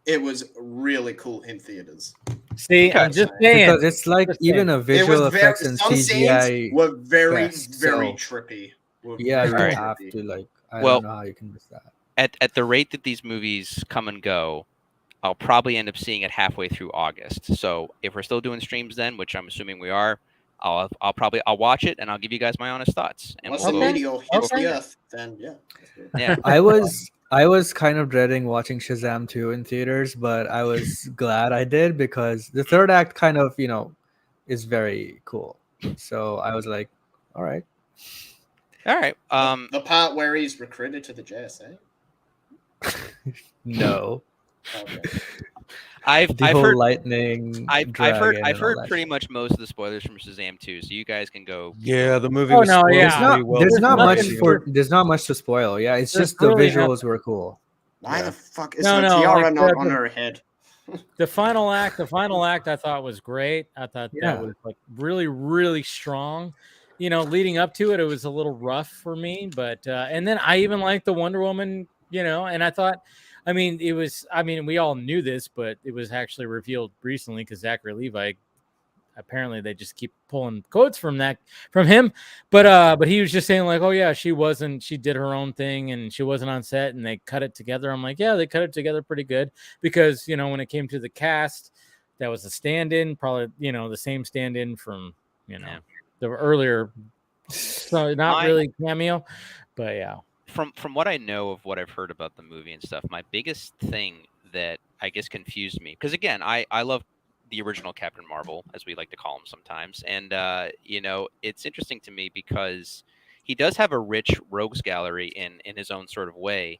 it was really cool in theaters. See, I'm just saying, because it's like even a visual effects and some CGI scenes were very so, trippy. Yeah, you have to like. I don't know how you can miss that. At the rate that these movies come and go, I'll probably end up seeing it halfway through August. So if we're still doing streams then, which I'm assuming we are, I'll watch it and I'll give you guys my honest thoughts. And once the video hits the earth, then yeah. I was kind of dreading watching Shazam 2 in theaters, but I was glad I did because the third act kind of is very cool. So I was like, all right. The part where he's recruited to the JSA. No. Okay. I've heard lightning. I've heard pretty much most of the spoilers from Shazam 2, so you guys can go. Yeah, the movie was there's not much to spoil. Yeah, it's just the visuals were cool. Why the fuck is the tiara not on her head? The final act I thought was great. I thought that was like really, really strong. Leading up to it, it was a little rough for me, but and then I even liked the Wonder Woman, and I thought, we all knew this, but it was actually revealed recently because Zachary Levi, apparently they just keep pulling quotes from him, but he was just saying like, oh yeah, she did her own thing and she wasn't on set and they cut it together. I'm like, yeah, they cut it together pretty good because when it came to the cast, that was a stand-in, probably the same stand-in from the earlier, so not really cameo, but yeah. From what I know of what I've heard about the movie and stuff, my biggest thing that I guess confused me, because again, I love the original Captain Marvel, as we like to call him sometimes, and it's interesting to me because he does have a rich rogues gallery in his own sort of way,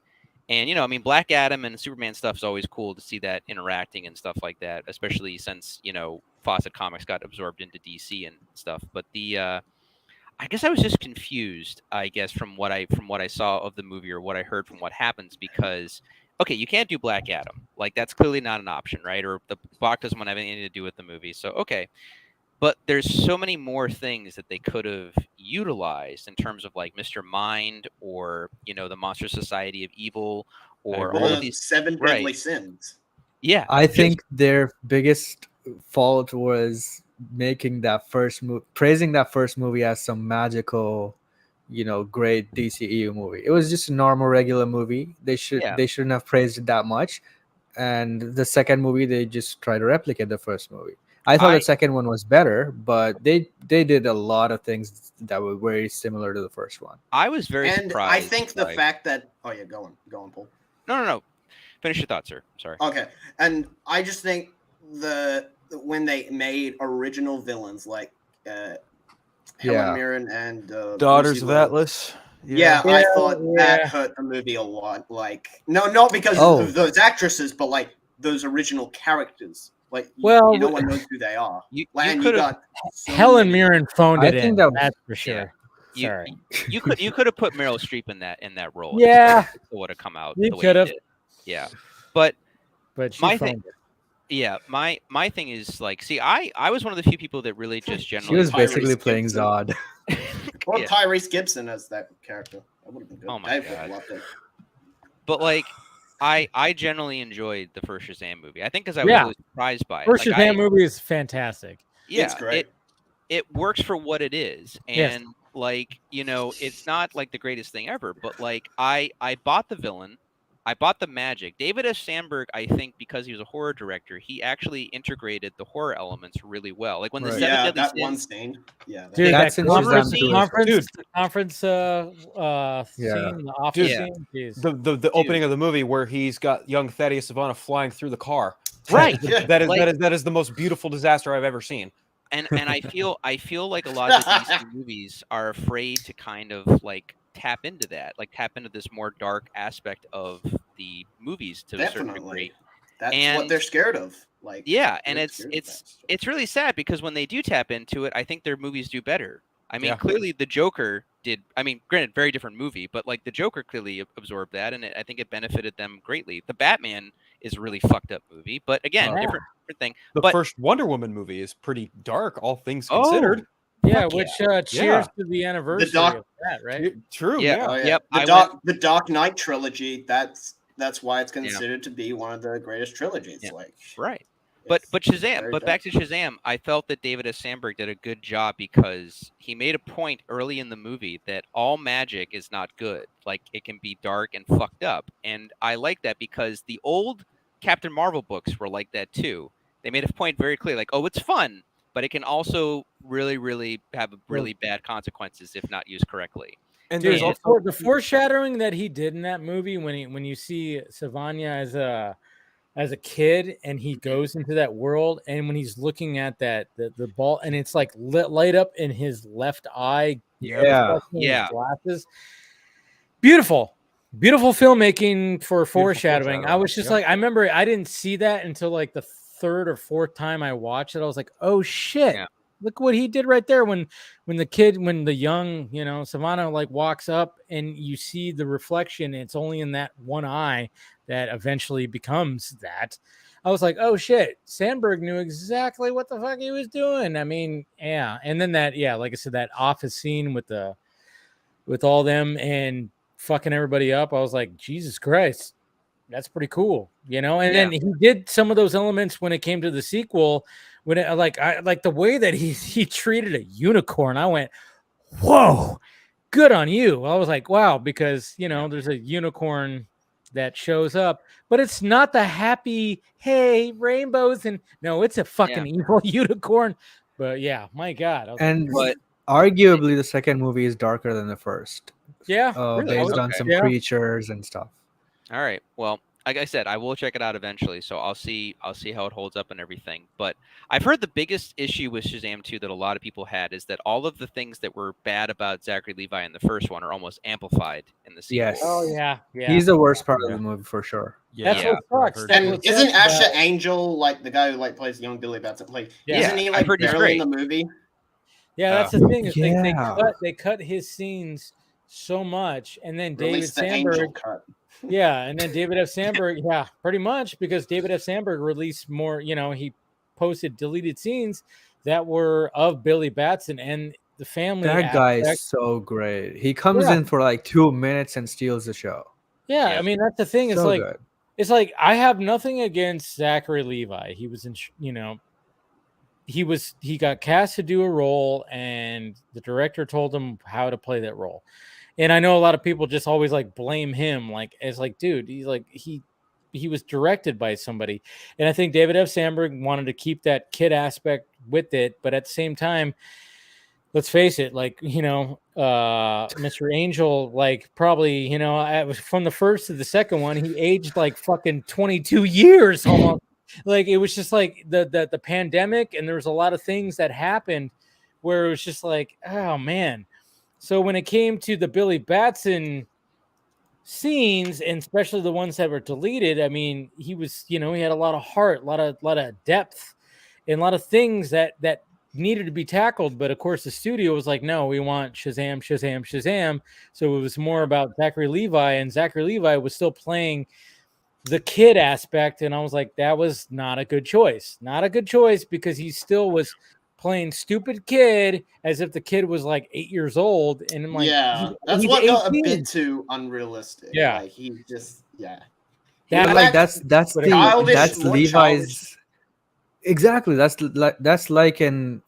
And I mean, Black Adam and Superman stuff is always cool to see that interacting and stuff like that, especially since Fawcett Comics got absorbed into DC and stuff. But I guess I was just confused, I guess, from what I saw of the movie or what I heard from what happens, because okay, you can't do Black Adam. Like, that's clearly not an option, right? Or the block doesn't want to have anything to do with the movie. So okay. But there's so many more things that they could have utilized in terms of like Mr. Mind or the Monster Society of Evil or all of these seven deadly sins. Yeah. I think their biggest fault was making that first movie, praising that first movie as some magical, great DCEU movie. It was just a normal, regular movie. They shouldn't have praised it that much. And the second movie, they just try to replicate the first movie. I thought the second one was better, but they did a lot of things that were very similar to the first one. I was very surprised. I think the fact that go on, Paul. No. Finish your thoughts, sir. Sorry. Okay, and I just think when they made original villains like Helen Mirren and Daughters of Atlas. Yeah, I thought that hurt the movie a lot. Like, not because of those actresses, but like those original characters. Like, no one knows who they are. Helen Mirren phoned it in. That's for sure. Sorry. You could have put Meryl Streep in that role. Yeah, it would have come out. You could have. Yeah, but she my phoned it. Yeah, my thing is like, see, I was one of the few people that really just generally. She was basically playing Zod. Or Tyrese Gibson as that character. That would have been good. Oh my God. But like, I generally enjoyed the first Shazam movie. I think because I was really surprised by it. First Shazam movie is fantastic. Yeah, it's great. It works for what it is, and like it's not like the greatest thing ever. But like, I bought the villain. I bought the magic. David S. Sandberg, I think, because he was a horror director, he actually integrated the horror elements really well. Like when the Seven Deadly Sins, one scene. Yeah, dude, that's that conference scene, the office scene. The opening of the movie where he's got young Thaddeus Savannah flying through the car. Right. That is the most beautiful disaster I've ever seen. And I feel like a lot of the DC movies are afraid to kind of like tap into that, like tap into this more dark aspect of the movies to a certain degree. That's what they're scared of. Like, and it's really sad because when they do tap into it, I think their movies do better. I mean, clearly the Joker did. I mean, granted, very different movie, but like the Joker clearly absorbed that, and I think it benefited them greatly. The Batman is a really fucked up movie, but again, different thing. The first Wonder Woman movie is pretty dark, all things considered. Yeah, which cheers to the anniversary of that, right? True. Yep. The Dark Knight trilogy. That's why it's considered to be one of the greatest trilogies. Yeah. Like, right. But Shazam. But back to Shazam, I felt that David S. Sandberg did a good job because he made a point early in the movie that all magic is not good. Like, it can be dark and fucked up, and I like that because the old Captain Marvel books were like that too. They made a point very clear, like, oh, it's fun, but it can also really, really have really bad consequences if not used correctly. And there's also the foreshadowing that he did in that movie when you see Savannah as a kid and he goes into that world, and when he's looking at the ball and it's like light up in his left eye, glasses. Beautiful filmmaking for foreshadowing. I was just like, I remember I didn't see that until like the third or fourth time I watched it. I was like, oh shit, look what he did right there. When the young, Savannah like walks up and you see the reflection, it's only in that one eye that eventually becomes that. I was like, oh shit, Sandberg knew exactly what the fuck he was doing. I mean, yeah. And then that, like I said, that office scene with all them and fucking everybody up. I was like, Jesus Christ, that's pretty cool, And then he did some of those elements when it came to the sequel, when it like the way that he treated a unicorn. I went, whoa, good on you. I was like, wow, because there's a unicorn that shows up, but it's not the happy, hey, rainbows, and no, it's a fucking evil unicorn. But yeah, my God. But arguably the second movie is darker than the first. Yeah, based on some creatures and stuff. All right. Well, like I said, I will check it out eventually. So I'll see how it holds up and everything. But I've heard the biggest issue with Shazam 2 that a lot of people had is that all of the things that were bad about Zachary Levi in the first one are almost amplified in the sequel. Yes. Oh yeah, yeah. He's the worst part of the movie for sure. Yeah, That's Yeah. what sucks. That's And what isn't sucks Asher about- Angel like the guy who like plays young Billy Batson? Like, Yeah. isn't he I've like heard he's barely in great. the movie? Yeah, that's the thing. Is they Yeah. cut his scenes so much, and then David Release the Angel Sandberg. cut. Yeah, and then David F. Sandberg. Yeah, pretty much because David F. Sandberg released more. He posted deleted scenes that were of Billy Batson and the family. That guy aspect. is so great. He comes Yeah. in for like 2 minutes and steals the show. Yeah, Yeah. I mean that's the thing. It's So like good. it's like I have nothing against Zachary Levi. He was in, he got cast to do a role, and the director told him how to play that role. And I know a lot of people just always like blame him, like it's like, dude, he's like he was directed by somebody, and I think David F. Sandberg wanted to keep that kid aspect with it, but at the same time, let's face it, like Mr. Angel, like probably from the first to the second one, he aged like fucking 22 years almost. Like it was just like the pandemic, and there was a lot of things that happened where it was just like, oh man. So when it came to the Billy Batson scenes, and especially the ones that were deleted, I mean, he was, he had a lot of heart, a lot of depth, and a lot of things that needed to be tackled. But of course, the studio was like, no, we want Shazam, Shazam, Shazam. So it was more about Zachary Levi, and Zachary Levi was still playing the kid aspect, and I was like, that was not a good choice. Not a good choice, because he still was playing stupid kid as if the kid was like 8 years old, and I'm like, yeah, that's he's what got a 18. bit too unrealistic. Yeah. Like he just That- But, like that's Childish, that's more Levi's. childish. Exactly. That's like an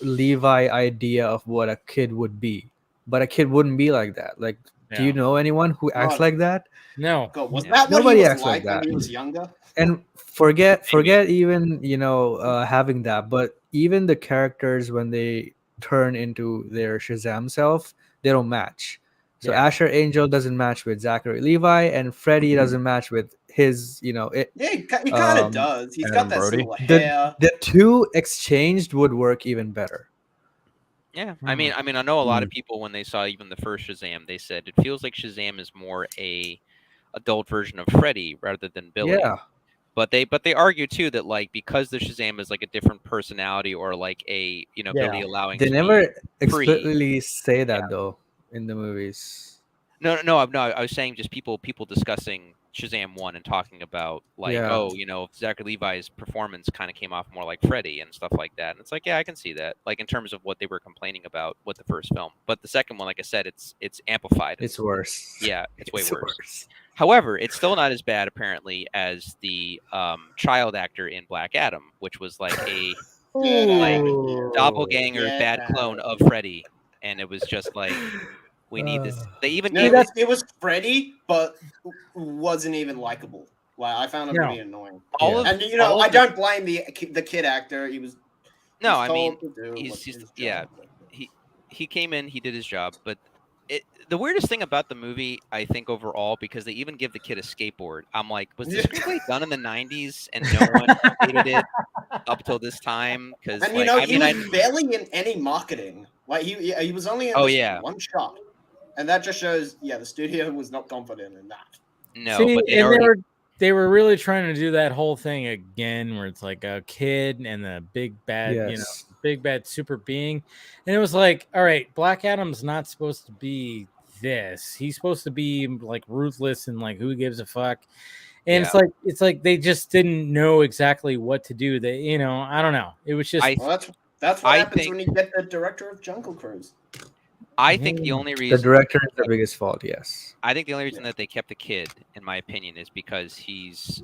Levi idea of what a kid would be, but a kid wouldn't be like that. Like, do you know anyone who acts God. like that? No. God, was Yeah. that what Nobody he was acts like like when that. he was younger? And forget even having that, but even the characters when they turn into their Shazam self, they don't match. So Yeah. Asher Angel doesn't match with Zachary Levi, and Freddy doesn't match with his Yeah, he kind of does. He's got Adam that Brody. similar hair. the two exchanged would work even better. Yeah, I mean, I know a lot of people when they saw even the first Shazam, they said it feels like Shazam is more a adult version of Freddy rather than Billy. Yeah. But they argue too that like because the Shazam is like a different personality or like a Billy allowing They to never be free. explicitly say that though in the movies. No. I was saying just people discussing Shazam 1 and talking about like, Zachary Levi's performance kind of came off more like Freddy and stuff like that. And it's like, yeah, I can see that. Like in terms of what they were complaining about with the first film. But the second one, like I said, it's amplified. It's worse. Yeah, it's way It's worse. However, it's still not as bad apparently as the child actor in Black Adam, which was like a doppelganger bad clone of Freddy. And it was just like, we need this. They even No, it was Freddy, but wasn't even likable. Like I found him to be annoying. I don't blame the kid actor. He was. No, I mean, he's just he came in, he did his job, but the weirdest thing about the movie, I think overall, because they even give the kid a skateboard. I'm like, was this screenplay done in the '90s and no one hated it up till this time? Because he was barely in any marketing. Like he was only in one shot. And that just shows, the studio was not confident in that. No, See, but they were really trying to do that whole thing again, where it's like a kid and the big bad, big bad super being, and it was like, all right, Black Adam's not supposed to be this. He's supposed to be like ruthless and like who gives a fuck. And it's like they just didn't know exactly what to do. They, I don't know. It was just that's what happens when you get the director of Jungle Cruise. I think the only reason the director is the biggest fault. Yes, I think the only reason that they kept the kid, in my opinion, is because he's,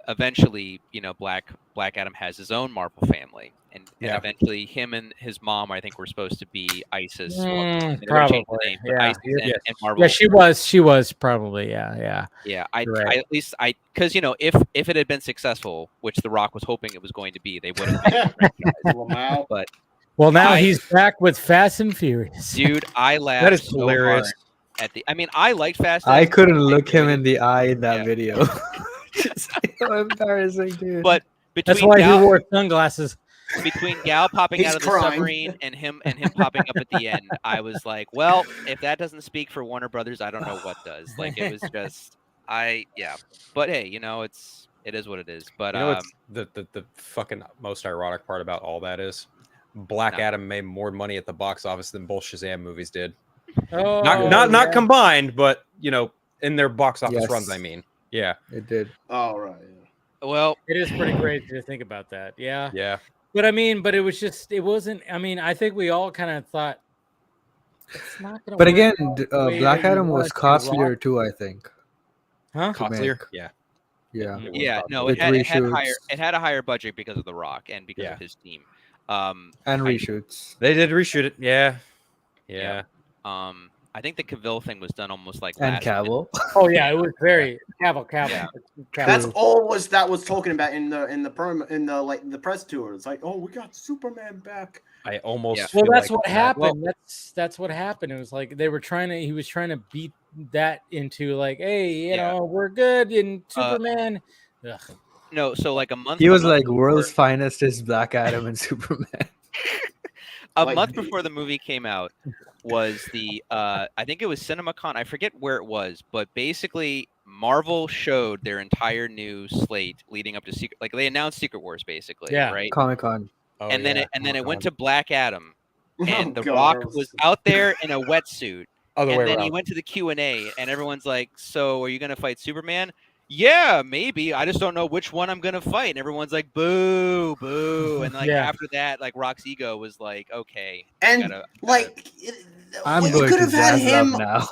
eventually, Black Adam has his own Marvel family, and eventually him and his mom, I think, were supposed to be ISIS. Probably, ISIS and Marvel. Yeah, she was probably, yeah. I at least because if it had been successful, which The Rock was hoping it was going to be, they would have made it. But well, now he's back with Fast and Furious. Dude, I laughed. That is so hilarious. hard. I mean, I liked Fast. I X. couldn't I look him enjoyed in the eye in that Yeah. video. It's so embarrassing, dude. But That's between why he Gal, wore sunglasses. between Gal popping He's out of the crying. submarine and him popping up at the end, I was like, well, if that doesn't speak for Warner Brothers, I don't know what does. Like, it was just, yeah. But hey, it is what it is. But You know what's the fucking most ironic part about all that is? Black No. Adam made more money at the box office than both Shazam movies did. Oh, Not combined, but in their box office Yes. runs. I mean, yeah, It did. All right. well, It is pretty crazy to think about that. Yeah. yeah. But I mean, but it wasn't. I mean, I think we all kind of thought it's not going to. But again, Black that you Adam want was it to costlier rock. too, I think. Huh? Costlier. make. Yeah. Yeah. It was yeah, costlier. no, With reshoots. it had a higher budget because of The Rock and because Yeah. of his team. And I- reshoots. They did reshoot it. Yeah. Yeah. I think the Cavill thing was done almost like And last minute. Cavill. Oh yeah, it was very Cavill. Yeah. That's all that was talking about in the promo in the press tour. It's like, oh, we got Superman back. I almost. Yeah. Well, feel that's like what that- happened. well, That's what happened. It was like he was trying to beat that into like, hey, you Yeah. know, we're good in Superman. Ugh. No, so like a month. He was a month like before- world's finest is Black Adam and Superman. a Like, month before the movie came out was the I think it was CinemaCon. I forget where it was, but basically Marvel showed their entire new slate leading up to Secret. Like they announced Secret Wars, basically. Yeah. Right. Comic-Con. oh, and then yeah, it went Comic-Con. to Black Adam, and Oh, The God, Rock that was out there in a wetsuit. Other And way then he around. went to the Q&A, and everyone's like, so are you going to fight Superman? Yeah, maybe. I just don't know which one I'm going to fight. And everyone's like, boo, boo. And like Yeah. after that, like Rock's ego was like, okay. And gotta- like, I'm you going could to have had jazz it him. up now.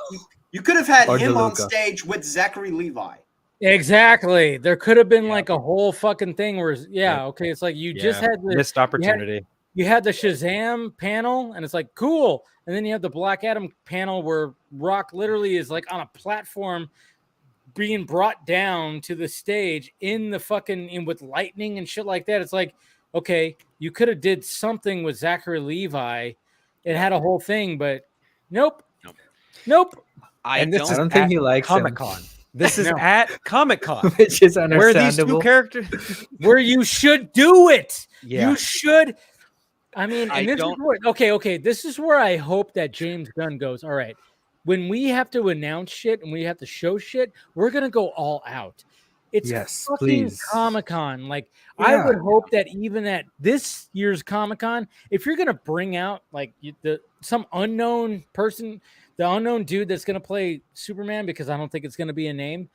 You could have had Or him on DeLuca. stage with Zachary Levi. Exactly. There could have been Yeah. like a whole fucking thing where, okay, it's like you just Yeah. had the missed opportunity. you had the Shazam panel, and it's like cool, and then you have the Black Adam panel where Rock literally is like on a platform being brought down to the stage in the fucking with lightning and shit like that. It's like, okay, you could have did something with Zachary Levi. It had a whole thing, but nope. I And this don't, I is don't think at he likes Comic Con. This is No. at Comic Con. which is Where these two understandable. characters. Where you should do it. Yeah. You should. I mean, I and this don't- is where, okay. This is where I hope that James Gunn goes. All right, when we have to announce shit and we have to show shit, we're gonna go all out. It's Yes, fucking please. Comic-Con. Like, I Yeah. would hope that even at this year's Comic-Con, if you're gonna bring out like some unknown person, the unknown dude that's gonna play Superman, because I don't think it's gonna be a name.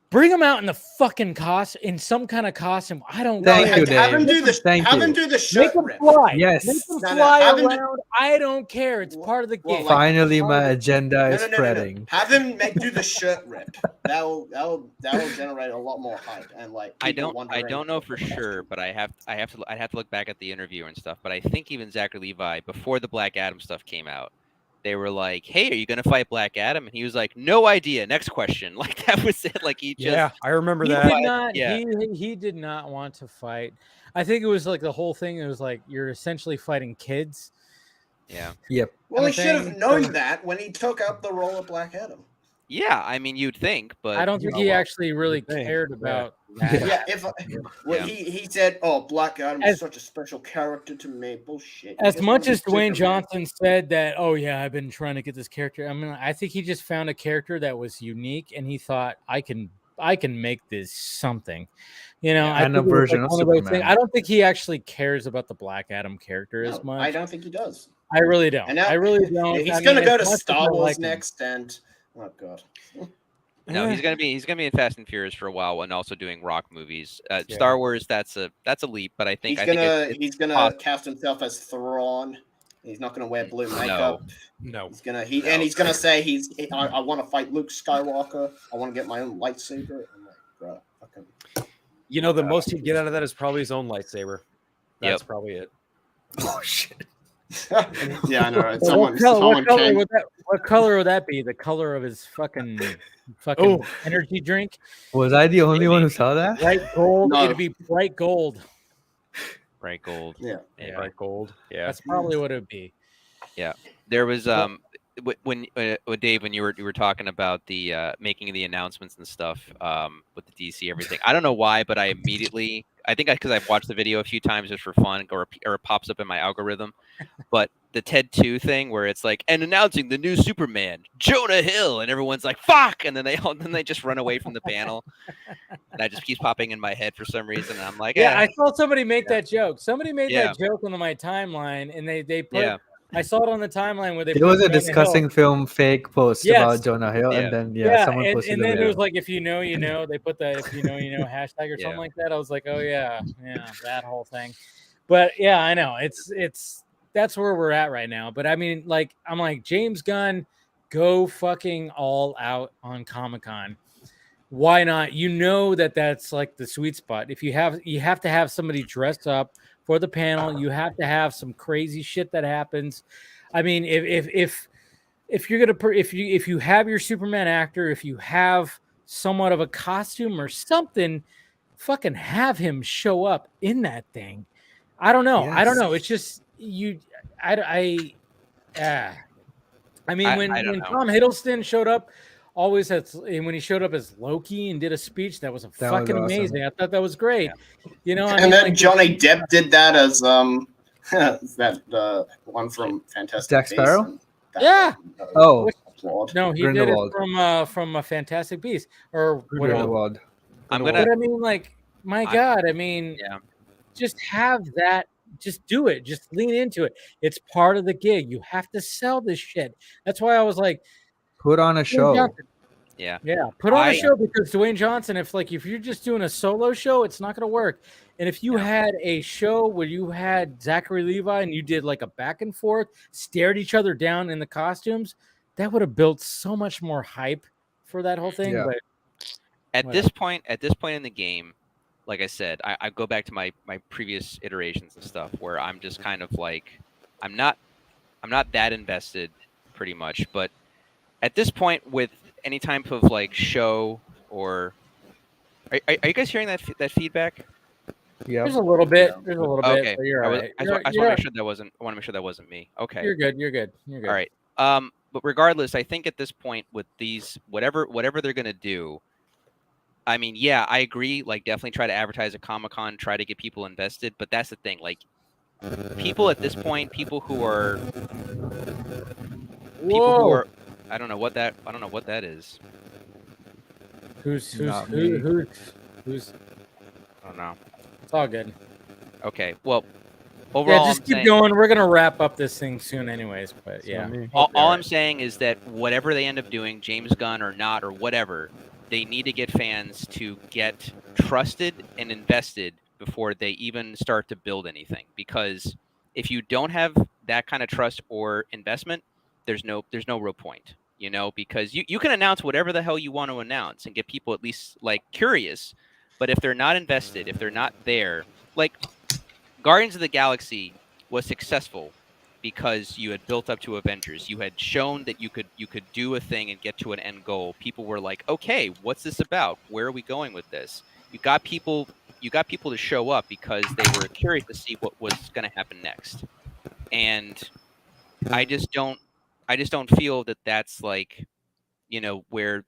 Bring him out in the fucking in some kind of costume. I don't Thank care. you, have him Dave. do the Thank have you. him do the Make shirt him rip. fly. Yes. Make him No, no, fly have him do- around. I don't care. It's part of the Well, game. like- Finally, my agenda No, is no, no, no, no. spreading. Have him do the shirt rip. That'll generate a lot more hype and like. I people don't wondering know for what the sure, but I'd have to look back at the interview and stuff. But I think even Zachary Levi, before the Black Adam stuff came out, they were like, "Hey, are you gonna fight Black Adam?" And he was like, "No idea. Next question." Like that was it. Like he just Yeah, I remember He that. did not. Yeah. He did not want to fight. I think it was like the whole thing. It was like you're essentially fighting kids. yeah. Yep. Well, he kinda should have thing. known that when he took up the role of Black Adam. Yeah, I mean, you'd think, but I don't think Oh, he well, actually really think, cared yeah. about that. Yeah, well, Yeah. he said, "Oh, Black Adam As- is such a special character to me." Bullshit. As Just much wanna as be Dwayne Superman. Johnson said that, oh yeah, I've been trying to get this character. I mean, I think he just found a character that was unique, and he thought, I can make this something. You know, Yeah, I and a think it was version of one those Superman. I don't think he actually cares about the Black Adam character as No, much. I don't think he does. I really don't. And now- I really don't. He's I mean, gonna go as to much as Star I Wars like him. next, and oh god. no, Eh. he's gonna be in Fast and Furious for a while, and also doing Rock movies. Yeah. Star Wars, that's a leap, but I think He's gonna possible. cast himself as Thrawn. He's not gonna wear blue makeup. No. He's gonna say I want to fight Luke Skywalker. I want to get my own lightsaber. I'm like, bro, fucking. You know, the most he'd get out of that is probably his own lightsaber. That's probably it. Oh shit. Yeah, I know. Right? Well, what color would that be? The color of his fucking Oh. energy drink? Was I the only one who saw that? Bright gold. No. It'd be bright gold. Bright gold. Yeah. Yeah. Bright gold. Yeah. That's probably what it would be. There was Dave, when you were talking about the making the announcements and stuff with the DC everything, I don't know why, but I think because I've watched the video a few times just for fun, or it pops up in my algorithm. But the Ted 2 thing where it's like, and announcing the new Superman, Jonah Hill, and everyone's like, fuck, and then they just run away from the panel, and that just keeps popping in my head for some reason, and I'm like, yeah, I saw somebody make that joke. Somebody made Yeah. that joke on my timeline, and they put. Yeah. I saw it on the timeline where they. There was a Jonah discussing Hill. film fake post Yes. about Jonah Hill, Yeah. and then someone and, posted and the then video. it was like, if you know, you know. They put the if you know, you know hashtag or Yeah. something like that. I was like, oh yeah, that whole thing. But yeah, I know it's that's where we're at right now. But I mean, like, I'm like, James Gunn, go fucking all out on Comic-Con. Why not? You know that's like the sweet spot. If you have to have somebody dressed up for the panel. You have to have some crazy shit that happens. I mean, if you're gonna if you have your Superman actor, if you have somewhat of a costume or something, fucking have him show up in that thing. I don't know. I don't know. It's just you. I mean, when Tom Hiddleston showed up, and when he showed up as Loki and did a speech, that was fucking awesome. amazing. I thought that was great. Yeah. You know, and then like, Johnny Depp did that as that one from Fantastic Jack Sparrow. Beasts, yeah. No, he Grindelwald. did it from a Fantastic Beast or whatever. Grindelwald. I'm But I mean, like, my God, I mean, just have that. Just do it. Just lean into it. It's part of the gig. You have to sell this shit. That's why I was like, put on a show. Yeah. Put on a show, because Dwayne Johnson, if you're just doing a solo show, it's not going to work. And if you had a show where you had Zachary Levi and you did like a back and forth, stared each other down in the costumes, that would have built so much more hype for that whole thing. Yeah. But at this point in the game, like I said, I go back to my previous iterations and stuff where I'm just kind of like, I'm not that invested pretty much. But at this point, with any type of like show or are you guys hearing that feedback? Yeah, there's a little bit. There's a little bit. Okay. But you're all right. I want to make sure that wasn't. I want to make sure that wasn't me. Okay. You're good. You're good. You're good. All right. But regardless, I think at this point with these whatever they're gonna do, I mean, yeah, I agree. Like, definitely try to advertise at Comic-Con, try to get people invested. But that's the thing. Like, people at this point, people who are, I don't know what that is. Who's I don't know. It's all good. Okay. Well, overall, just keep going. We're gonna wrap up this thing soon, anyways. But yeah, all I'm saying is that whatever they end up doing, James Gunn or not or whatever, they need to get fans to get trusted and invested before they even start to build anything. Because if you don't have that kind of trust or investment, there's no real point. You know, because you can announce whatever the hell you want to announce and get people at least like curious. But if they're not invested, if they're not there, like Guardians of the Galaxy was successful because you had built up to Avengers. You had shown that you could do a thing and get to an end goal. People were like, okay, what's this about? Where are we going with this? You got people to show up because they were curious to see what was going to happen next. And I just don't feel that that's like, you know, where,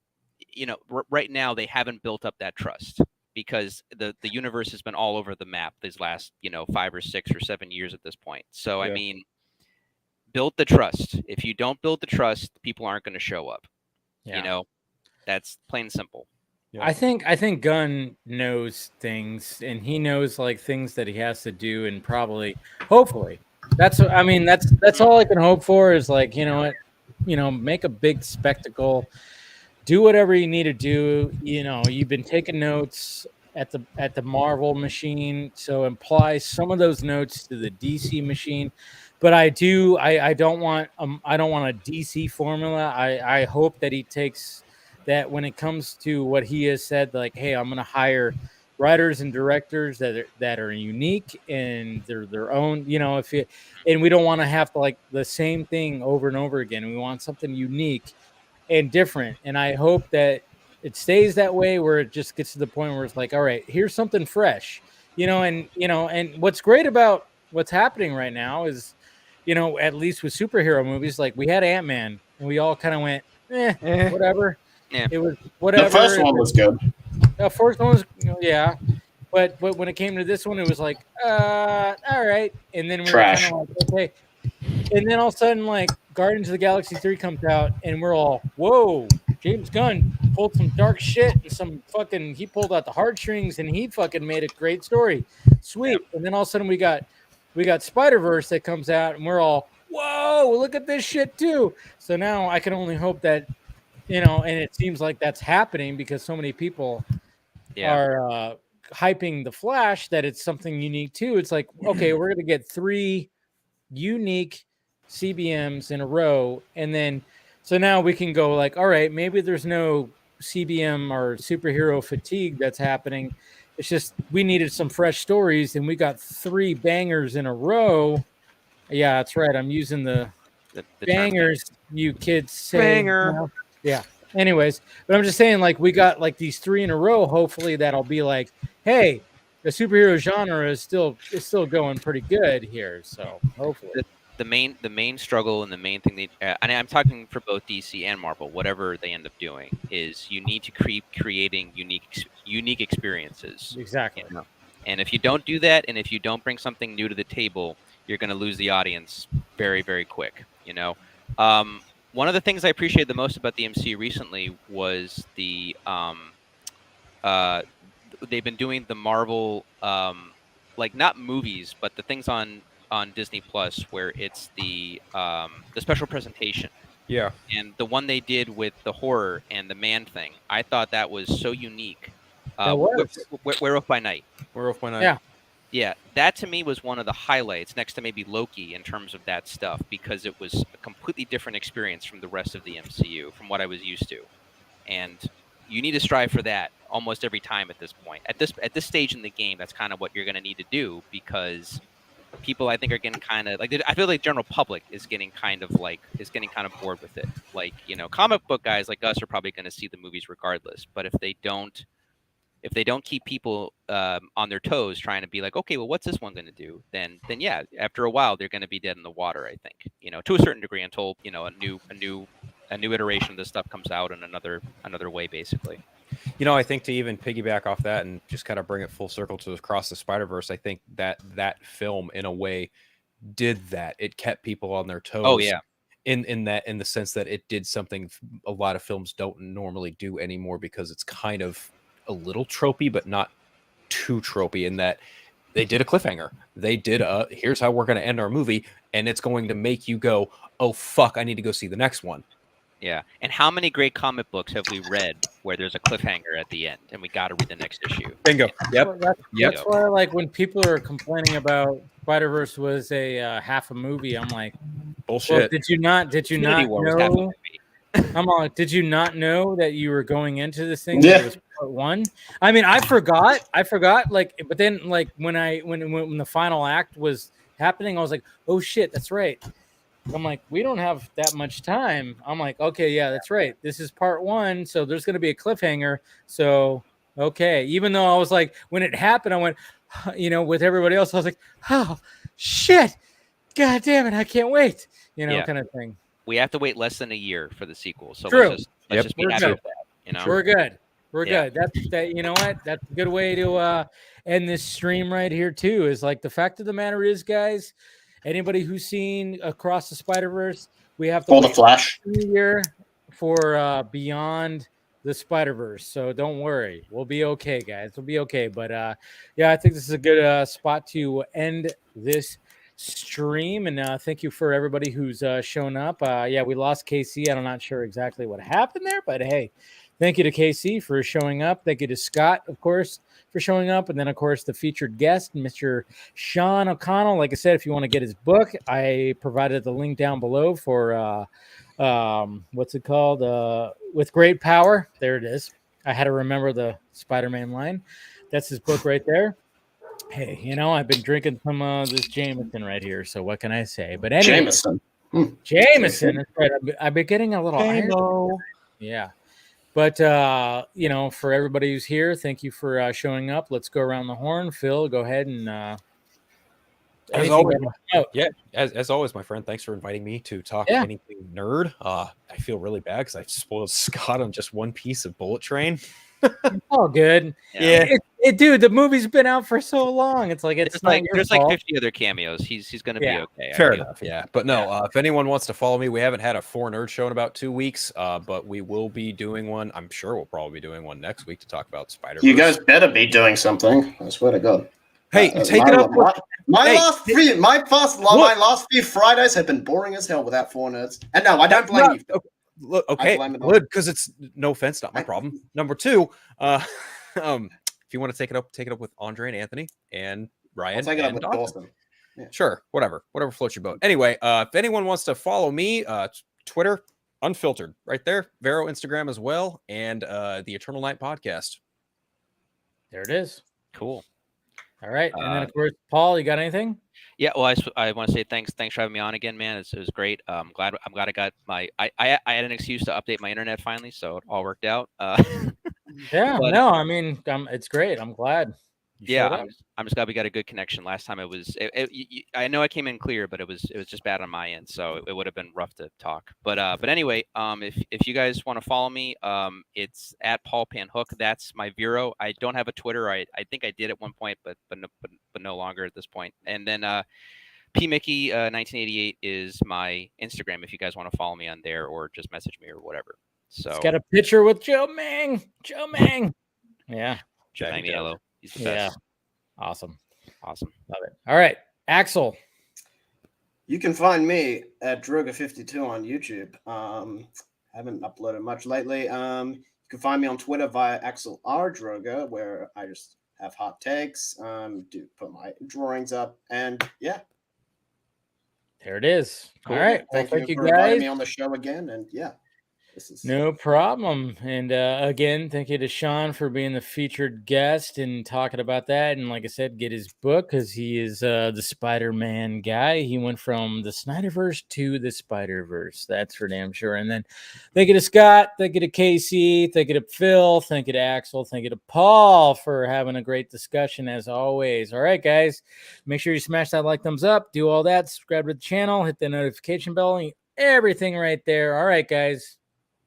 you know, right now they haven't built up that trust because the universe has been all over the map these last, you know, 5 or 6 or 7 years at this point. So, I mean, build the trust. If you don't build the trust, people aren't going to show up. You know, that's plain and simple. I think Gunn knows things, and he knows like things that he has to do, and hopefully, that's all I can hope for is like, you know what, you know, make a big spectacle, do whatever you need to do. You know, you've been taking notes at the Marvel machine, so apply some of those notes to the DC machine. But I don't want a DC formula. I hope that he takes that when it comes to what he has said, like, hey, I'm going to hire writers and directors that are unique and they're their own, you know, and we don't want to have to like the same thing over and over again. We want something unique and different. And I hope that it stays that way, where it just gets to the point where it's like, all right, here's something fresh, you know, and what's great about what's happening right now is at least with superhero movies, like we had Ant-Man and we all kind of went, whatever. Yeah. It was whatever. The first one was good. The first one was, yeah. But when it came to this one, it was like, all right. And then we were kind Trash. of like, okay. And then all of a sudden, like Guardians of the Galaxy 3 comes out, and we're all, whoa, James Gunn pulled some dark shit and he pulled out the heartstrings and he fucking made a great story. Sweet. And then all of a sudden we got SpiderVerse that comes out, and we're all, whoa, look at this shit too. So now I can only hope that, and it seems like that's happening because so many people are hyping the Flash that it's something unique too. It's like, okay, we're gonna get 3 unique CBMs in a row, and then so now we can go like, all right, maybe there's no CBM or superhero fatigue that's happening. It's just we needed some fresh stories, and we got 3 bangers in a row. Yeah, that's right. I'm using the bangers. You kids say Banger. Yeah. Anyways, but I'm just saying, like, we got like these 3 in a row. Hopefully that'll be like, hey, the superhero genre is still going pretty good here. So hopefully the main struggle and the main thing that, and I'm talking for both DC and Marvel, whatever they end up doing, is you need to keep creating unique experiences. Exactly. And if you don't do that, and if you don't bring something new to the table, you're going to lose the audience very, very quick. One of the things I appreciated the most about the MCU recently was they've been doing the Marvel, like not movies, but the things on Disney Plus where it's the special presentation. Yeah. And the one they did with the horror and the man thing, I thought that was so unique. Werewolf by Night. Werewolf by Night. Yeah. Yeah, that to me was one of the highlights next to maybe Loki in terms of that stuff, because it was a completely different experience from the rest of the MCU, from what I was used to. And you need to strive for that almost every time at this point. At this stage in the game, that's kind of what you're going to need to do, because people, I think, are getting kind of like, I feel like general public is getting kind of bored with it. Like, comic book guys like us are probably going to see the movies regardless, but if they don't keep people on their toes trying to be like, okay, well, what's this one going to do? Then yeah, after a while, they're going to be dead in the water, I think, to a certain degree, until, a new iteration of this stuff comes out in another way, basically. I think to even piggyback off that and just kind of bring it full circle to Across the Spider-Verse, I think that film in a way did that. It kept people on their toes. Oh yeah. In the sense that it did something a lot of films don't normally do anymore, because it's kind of a little tropey, but not too tropey, in that they did a cliffhanger. They did here's how we're going to end our movie, and it's going to make you go, oh fuck, I need to go see the next one. Yeah. And how many great comic books have we read where there's a cliffhanger at the end and we got to read the next issue? Bingo. Yep. That's why, like, when people are complaining about Spider-Verse was a half a movie, I'm like, bullshit. Well, did you not know? I'm like, did you not know that you were going into this thing? Yeah. It was part 1. I mean, I forgot. Like, but then, like, when the final act was happening, I was like, oh shit, that's right. I'm like, we don't have that much time. I'm like, okay, yeah, that's right. This is part 1, so there's going to be a cliffhanger. So, okay. Even though I was like, when it happened, I went, with everybody else, I was like, oh shit, god damn it, I can't wait. Kind of thing. We have to wait less than a year for the sequel. So True. let's just be happy with that. We're good. We're good. That's you know what? That's a good way to end this stream right here too. Is like, the fact of the matter is, guys, anybody who's seen Across the Spider-Verse, we have to wait the Flash a year for Beyond the Spider-Verse. So don't worry, we'll be okay, guys. We'll be okay. But yeah, I think this is a good spot to end this stream, and thank you for everybody who's shown up. Yeah, we lost KC. I'm not sure exactly what happened there, but hey, thank you to KC for showing up. Thank you to Scott, of course, for showing up, and then of course the featured guest, Mr. Sean O'Connell. Like I said, if you want to get his book, I provided the link down below for what's it called, With Great Power. There it is. I had to remember the Spider-Man line. That's his book right there. Hey, I've been drinking some this Jameson right here, so what can I say? But anyway, Jameson. That's right. I've been getting a little iron. Yeah. But, for everybody who's here, thank you for showing up. Let's go around the horn. Phil, go ahead and As anything always, you wanna promote? yeah, as always, my friend, thanks for inviting me to talk Yeah. anything nerd. I feel really bad because I spoiled Scott on just one piece of Bullet Train. It's all good. Yeah. Dude, the movie's been out for so long. It's like it's not your there's fault. like 50 other cameos. He's gonna be Yeah. okay. I Fair feel. enough, yeah. But no, if anyone wants to follow me, we haven't had a 4 Nerd show in about 2 weeks, but we will be doing one. I'm sure we'll probably be doing one next week to talk about SpiderVerse. You guys better be doing something. I swear to God. Hey, take it up. My last few Fridays have been boring as hell without 4 Nerds. And no, I don't blame you. Look, okay, good, because it's no offense, not my problem. Number 2, if you want to take it up with Andre and Anthony and Ryan. I'll take it up and with Dawson. Dawson. Yeah. Sure, whatever floats your boat. Anyway, if anyone wants to follow me, Twitter, Unfiltered, right there. Vero, Instagram as well, and the Eternal Night podcast. There it is. Cool. All right, and then of course, Paul, you got anything? Yeah, well, I want to say thanks for having me on again, man. It was great. I'm glad I got my I had an excuse to update my internet finally, so it all worked out. Yeah, but, no, I mean, it's great. I'm glad. Yeah, I'm just glad we got a good connection. Last time I know I came in clear, but it was just bad on my end, so it would have been rough to talk. But anyway, if you guys want to follow me, it's at Paul Panhook. That's my Vero. I don't have a Twitter. I think I did at one point, but no longer at this point. And then P Mickey 1988 is my Instagram. If you guys want to follow me on there or just message me or whatever. So it's got a picture with Joe Mang. Yeah. Joe Yellow. He's the Yeah. best. Awesome. Love it. All right, Axel. You can find me at Droga52 on YouTube. Haven't uploaded much lately. You can find me on Twitter via Axel R Droga, where I just have hot takes. Do put my drawings up, and yeah. There it is. Cool. All right. Thank you for guys. inviting me on the show again, and yeah. No problem. And again, thank you to Sean for being the featured guest and talking about that. And like I said, get his book because he is the Spider-Man guy. He went from the SnyderVerse to the SpiderVerse. That's for damn sure. And then thank you to Scott. Thank you to Casey. Thank you to Phil. Thank you to Axel. Thank you to Paul for having a great discussion as always. All right, guys. Make sure you smash that like, thumbs up. Do all that. Subscribe to the channel. Hit the notification bell. Everything right there. All right, guys.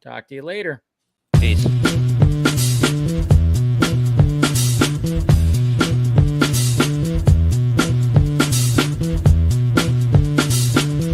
Talk to you later. Peace.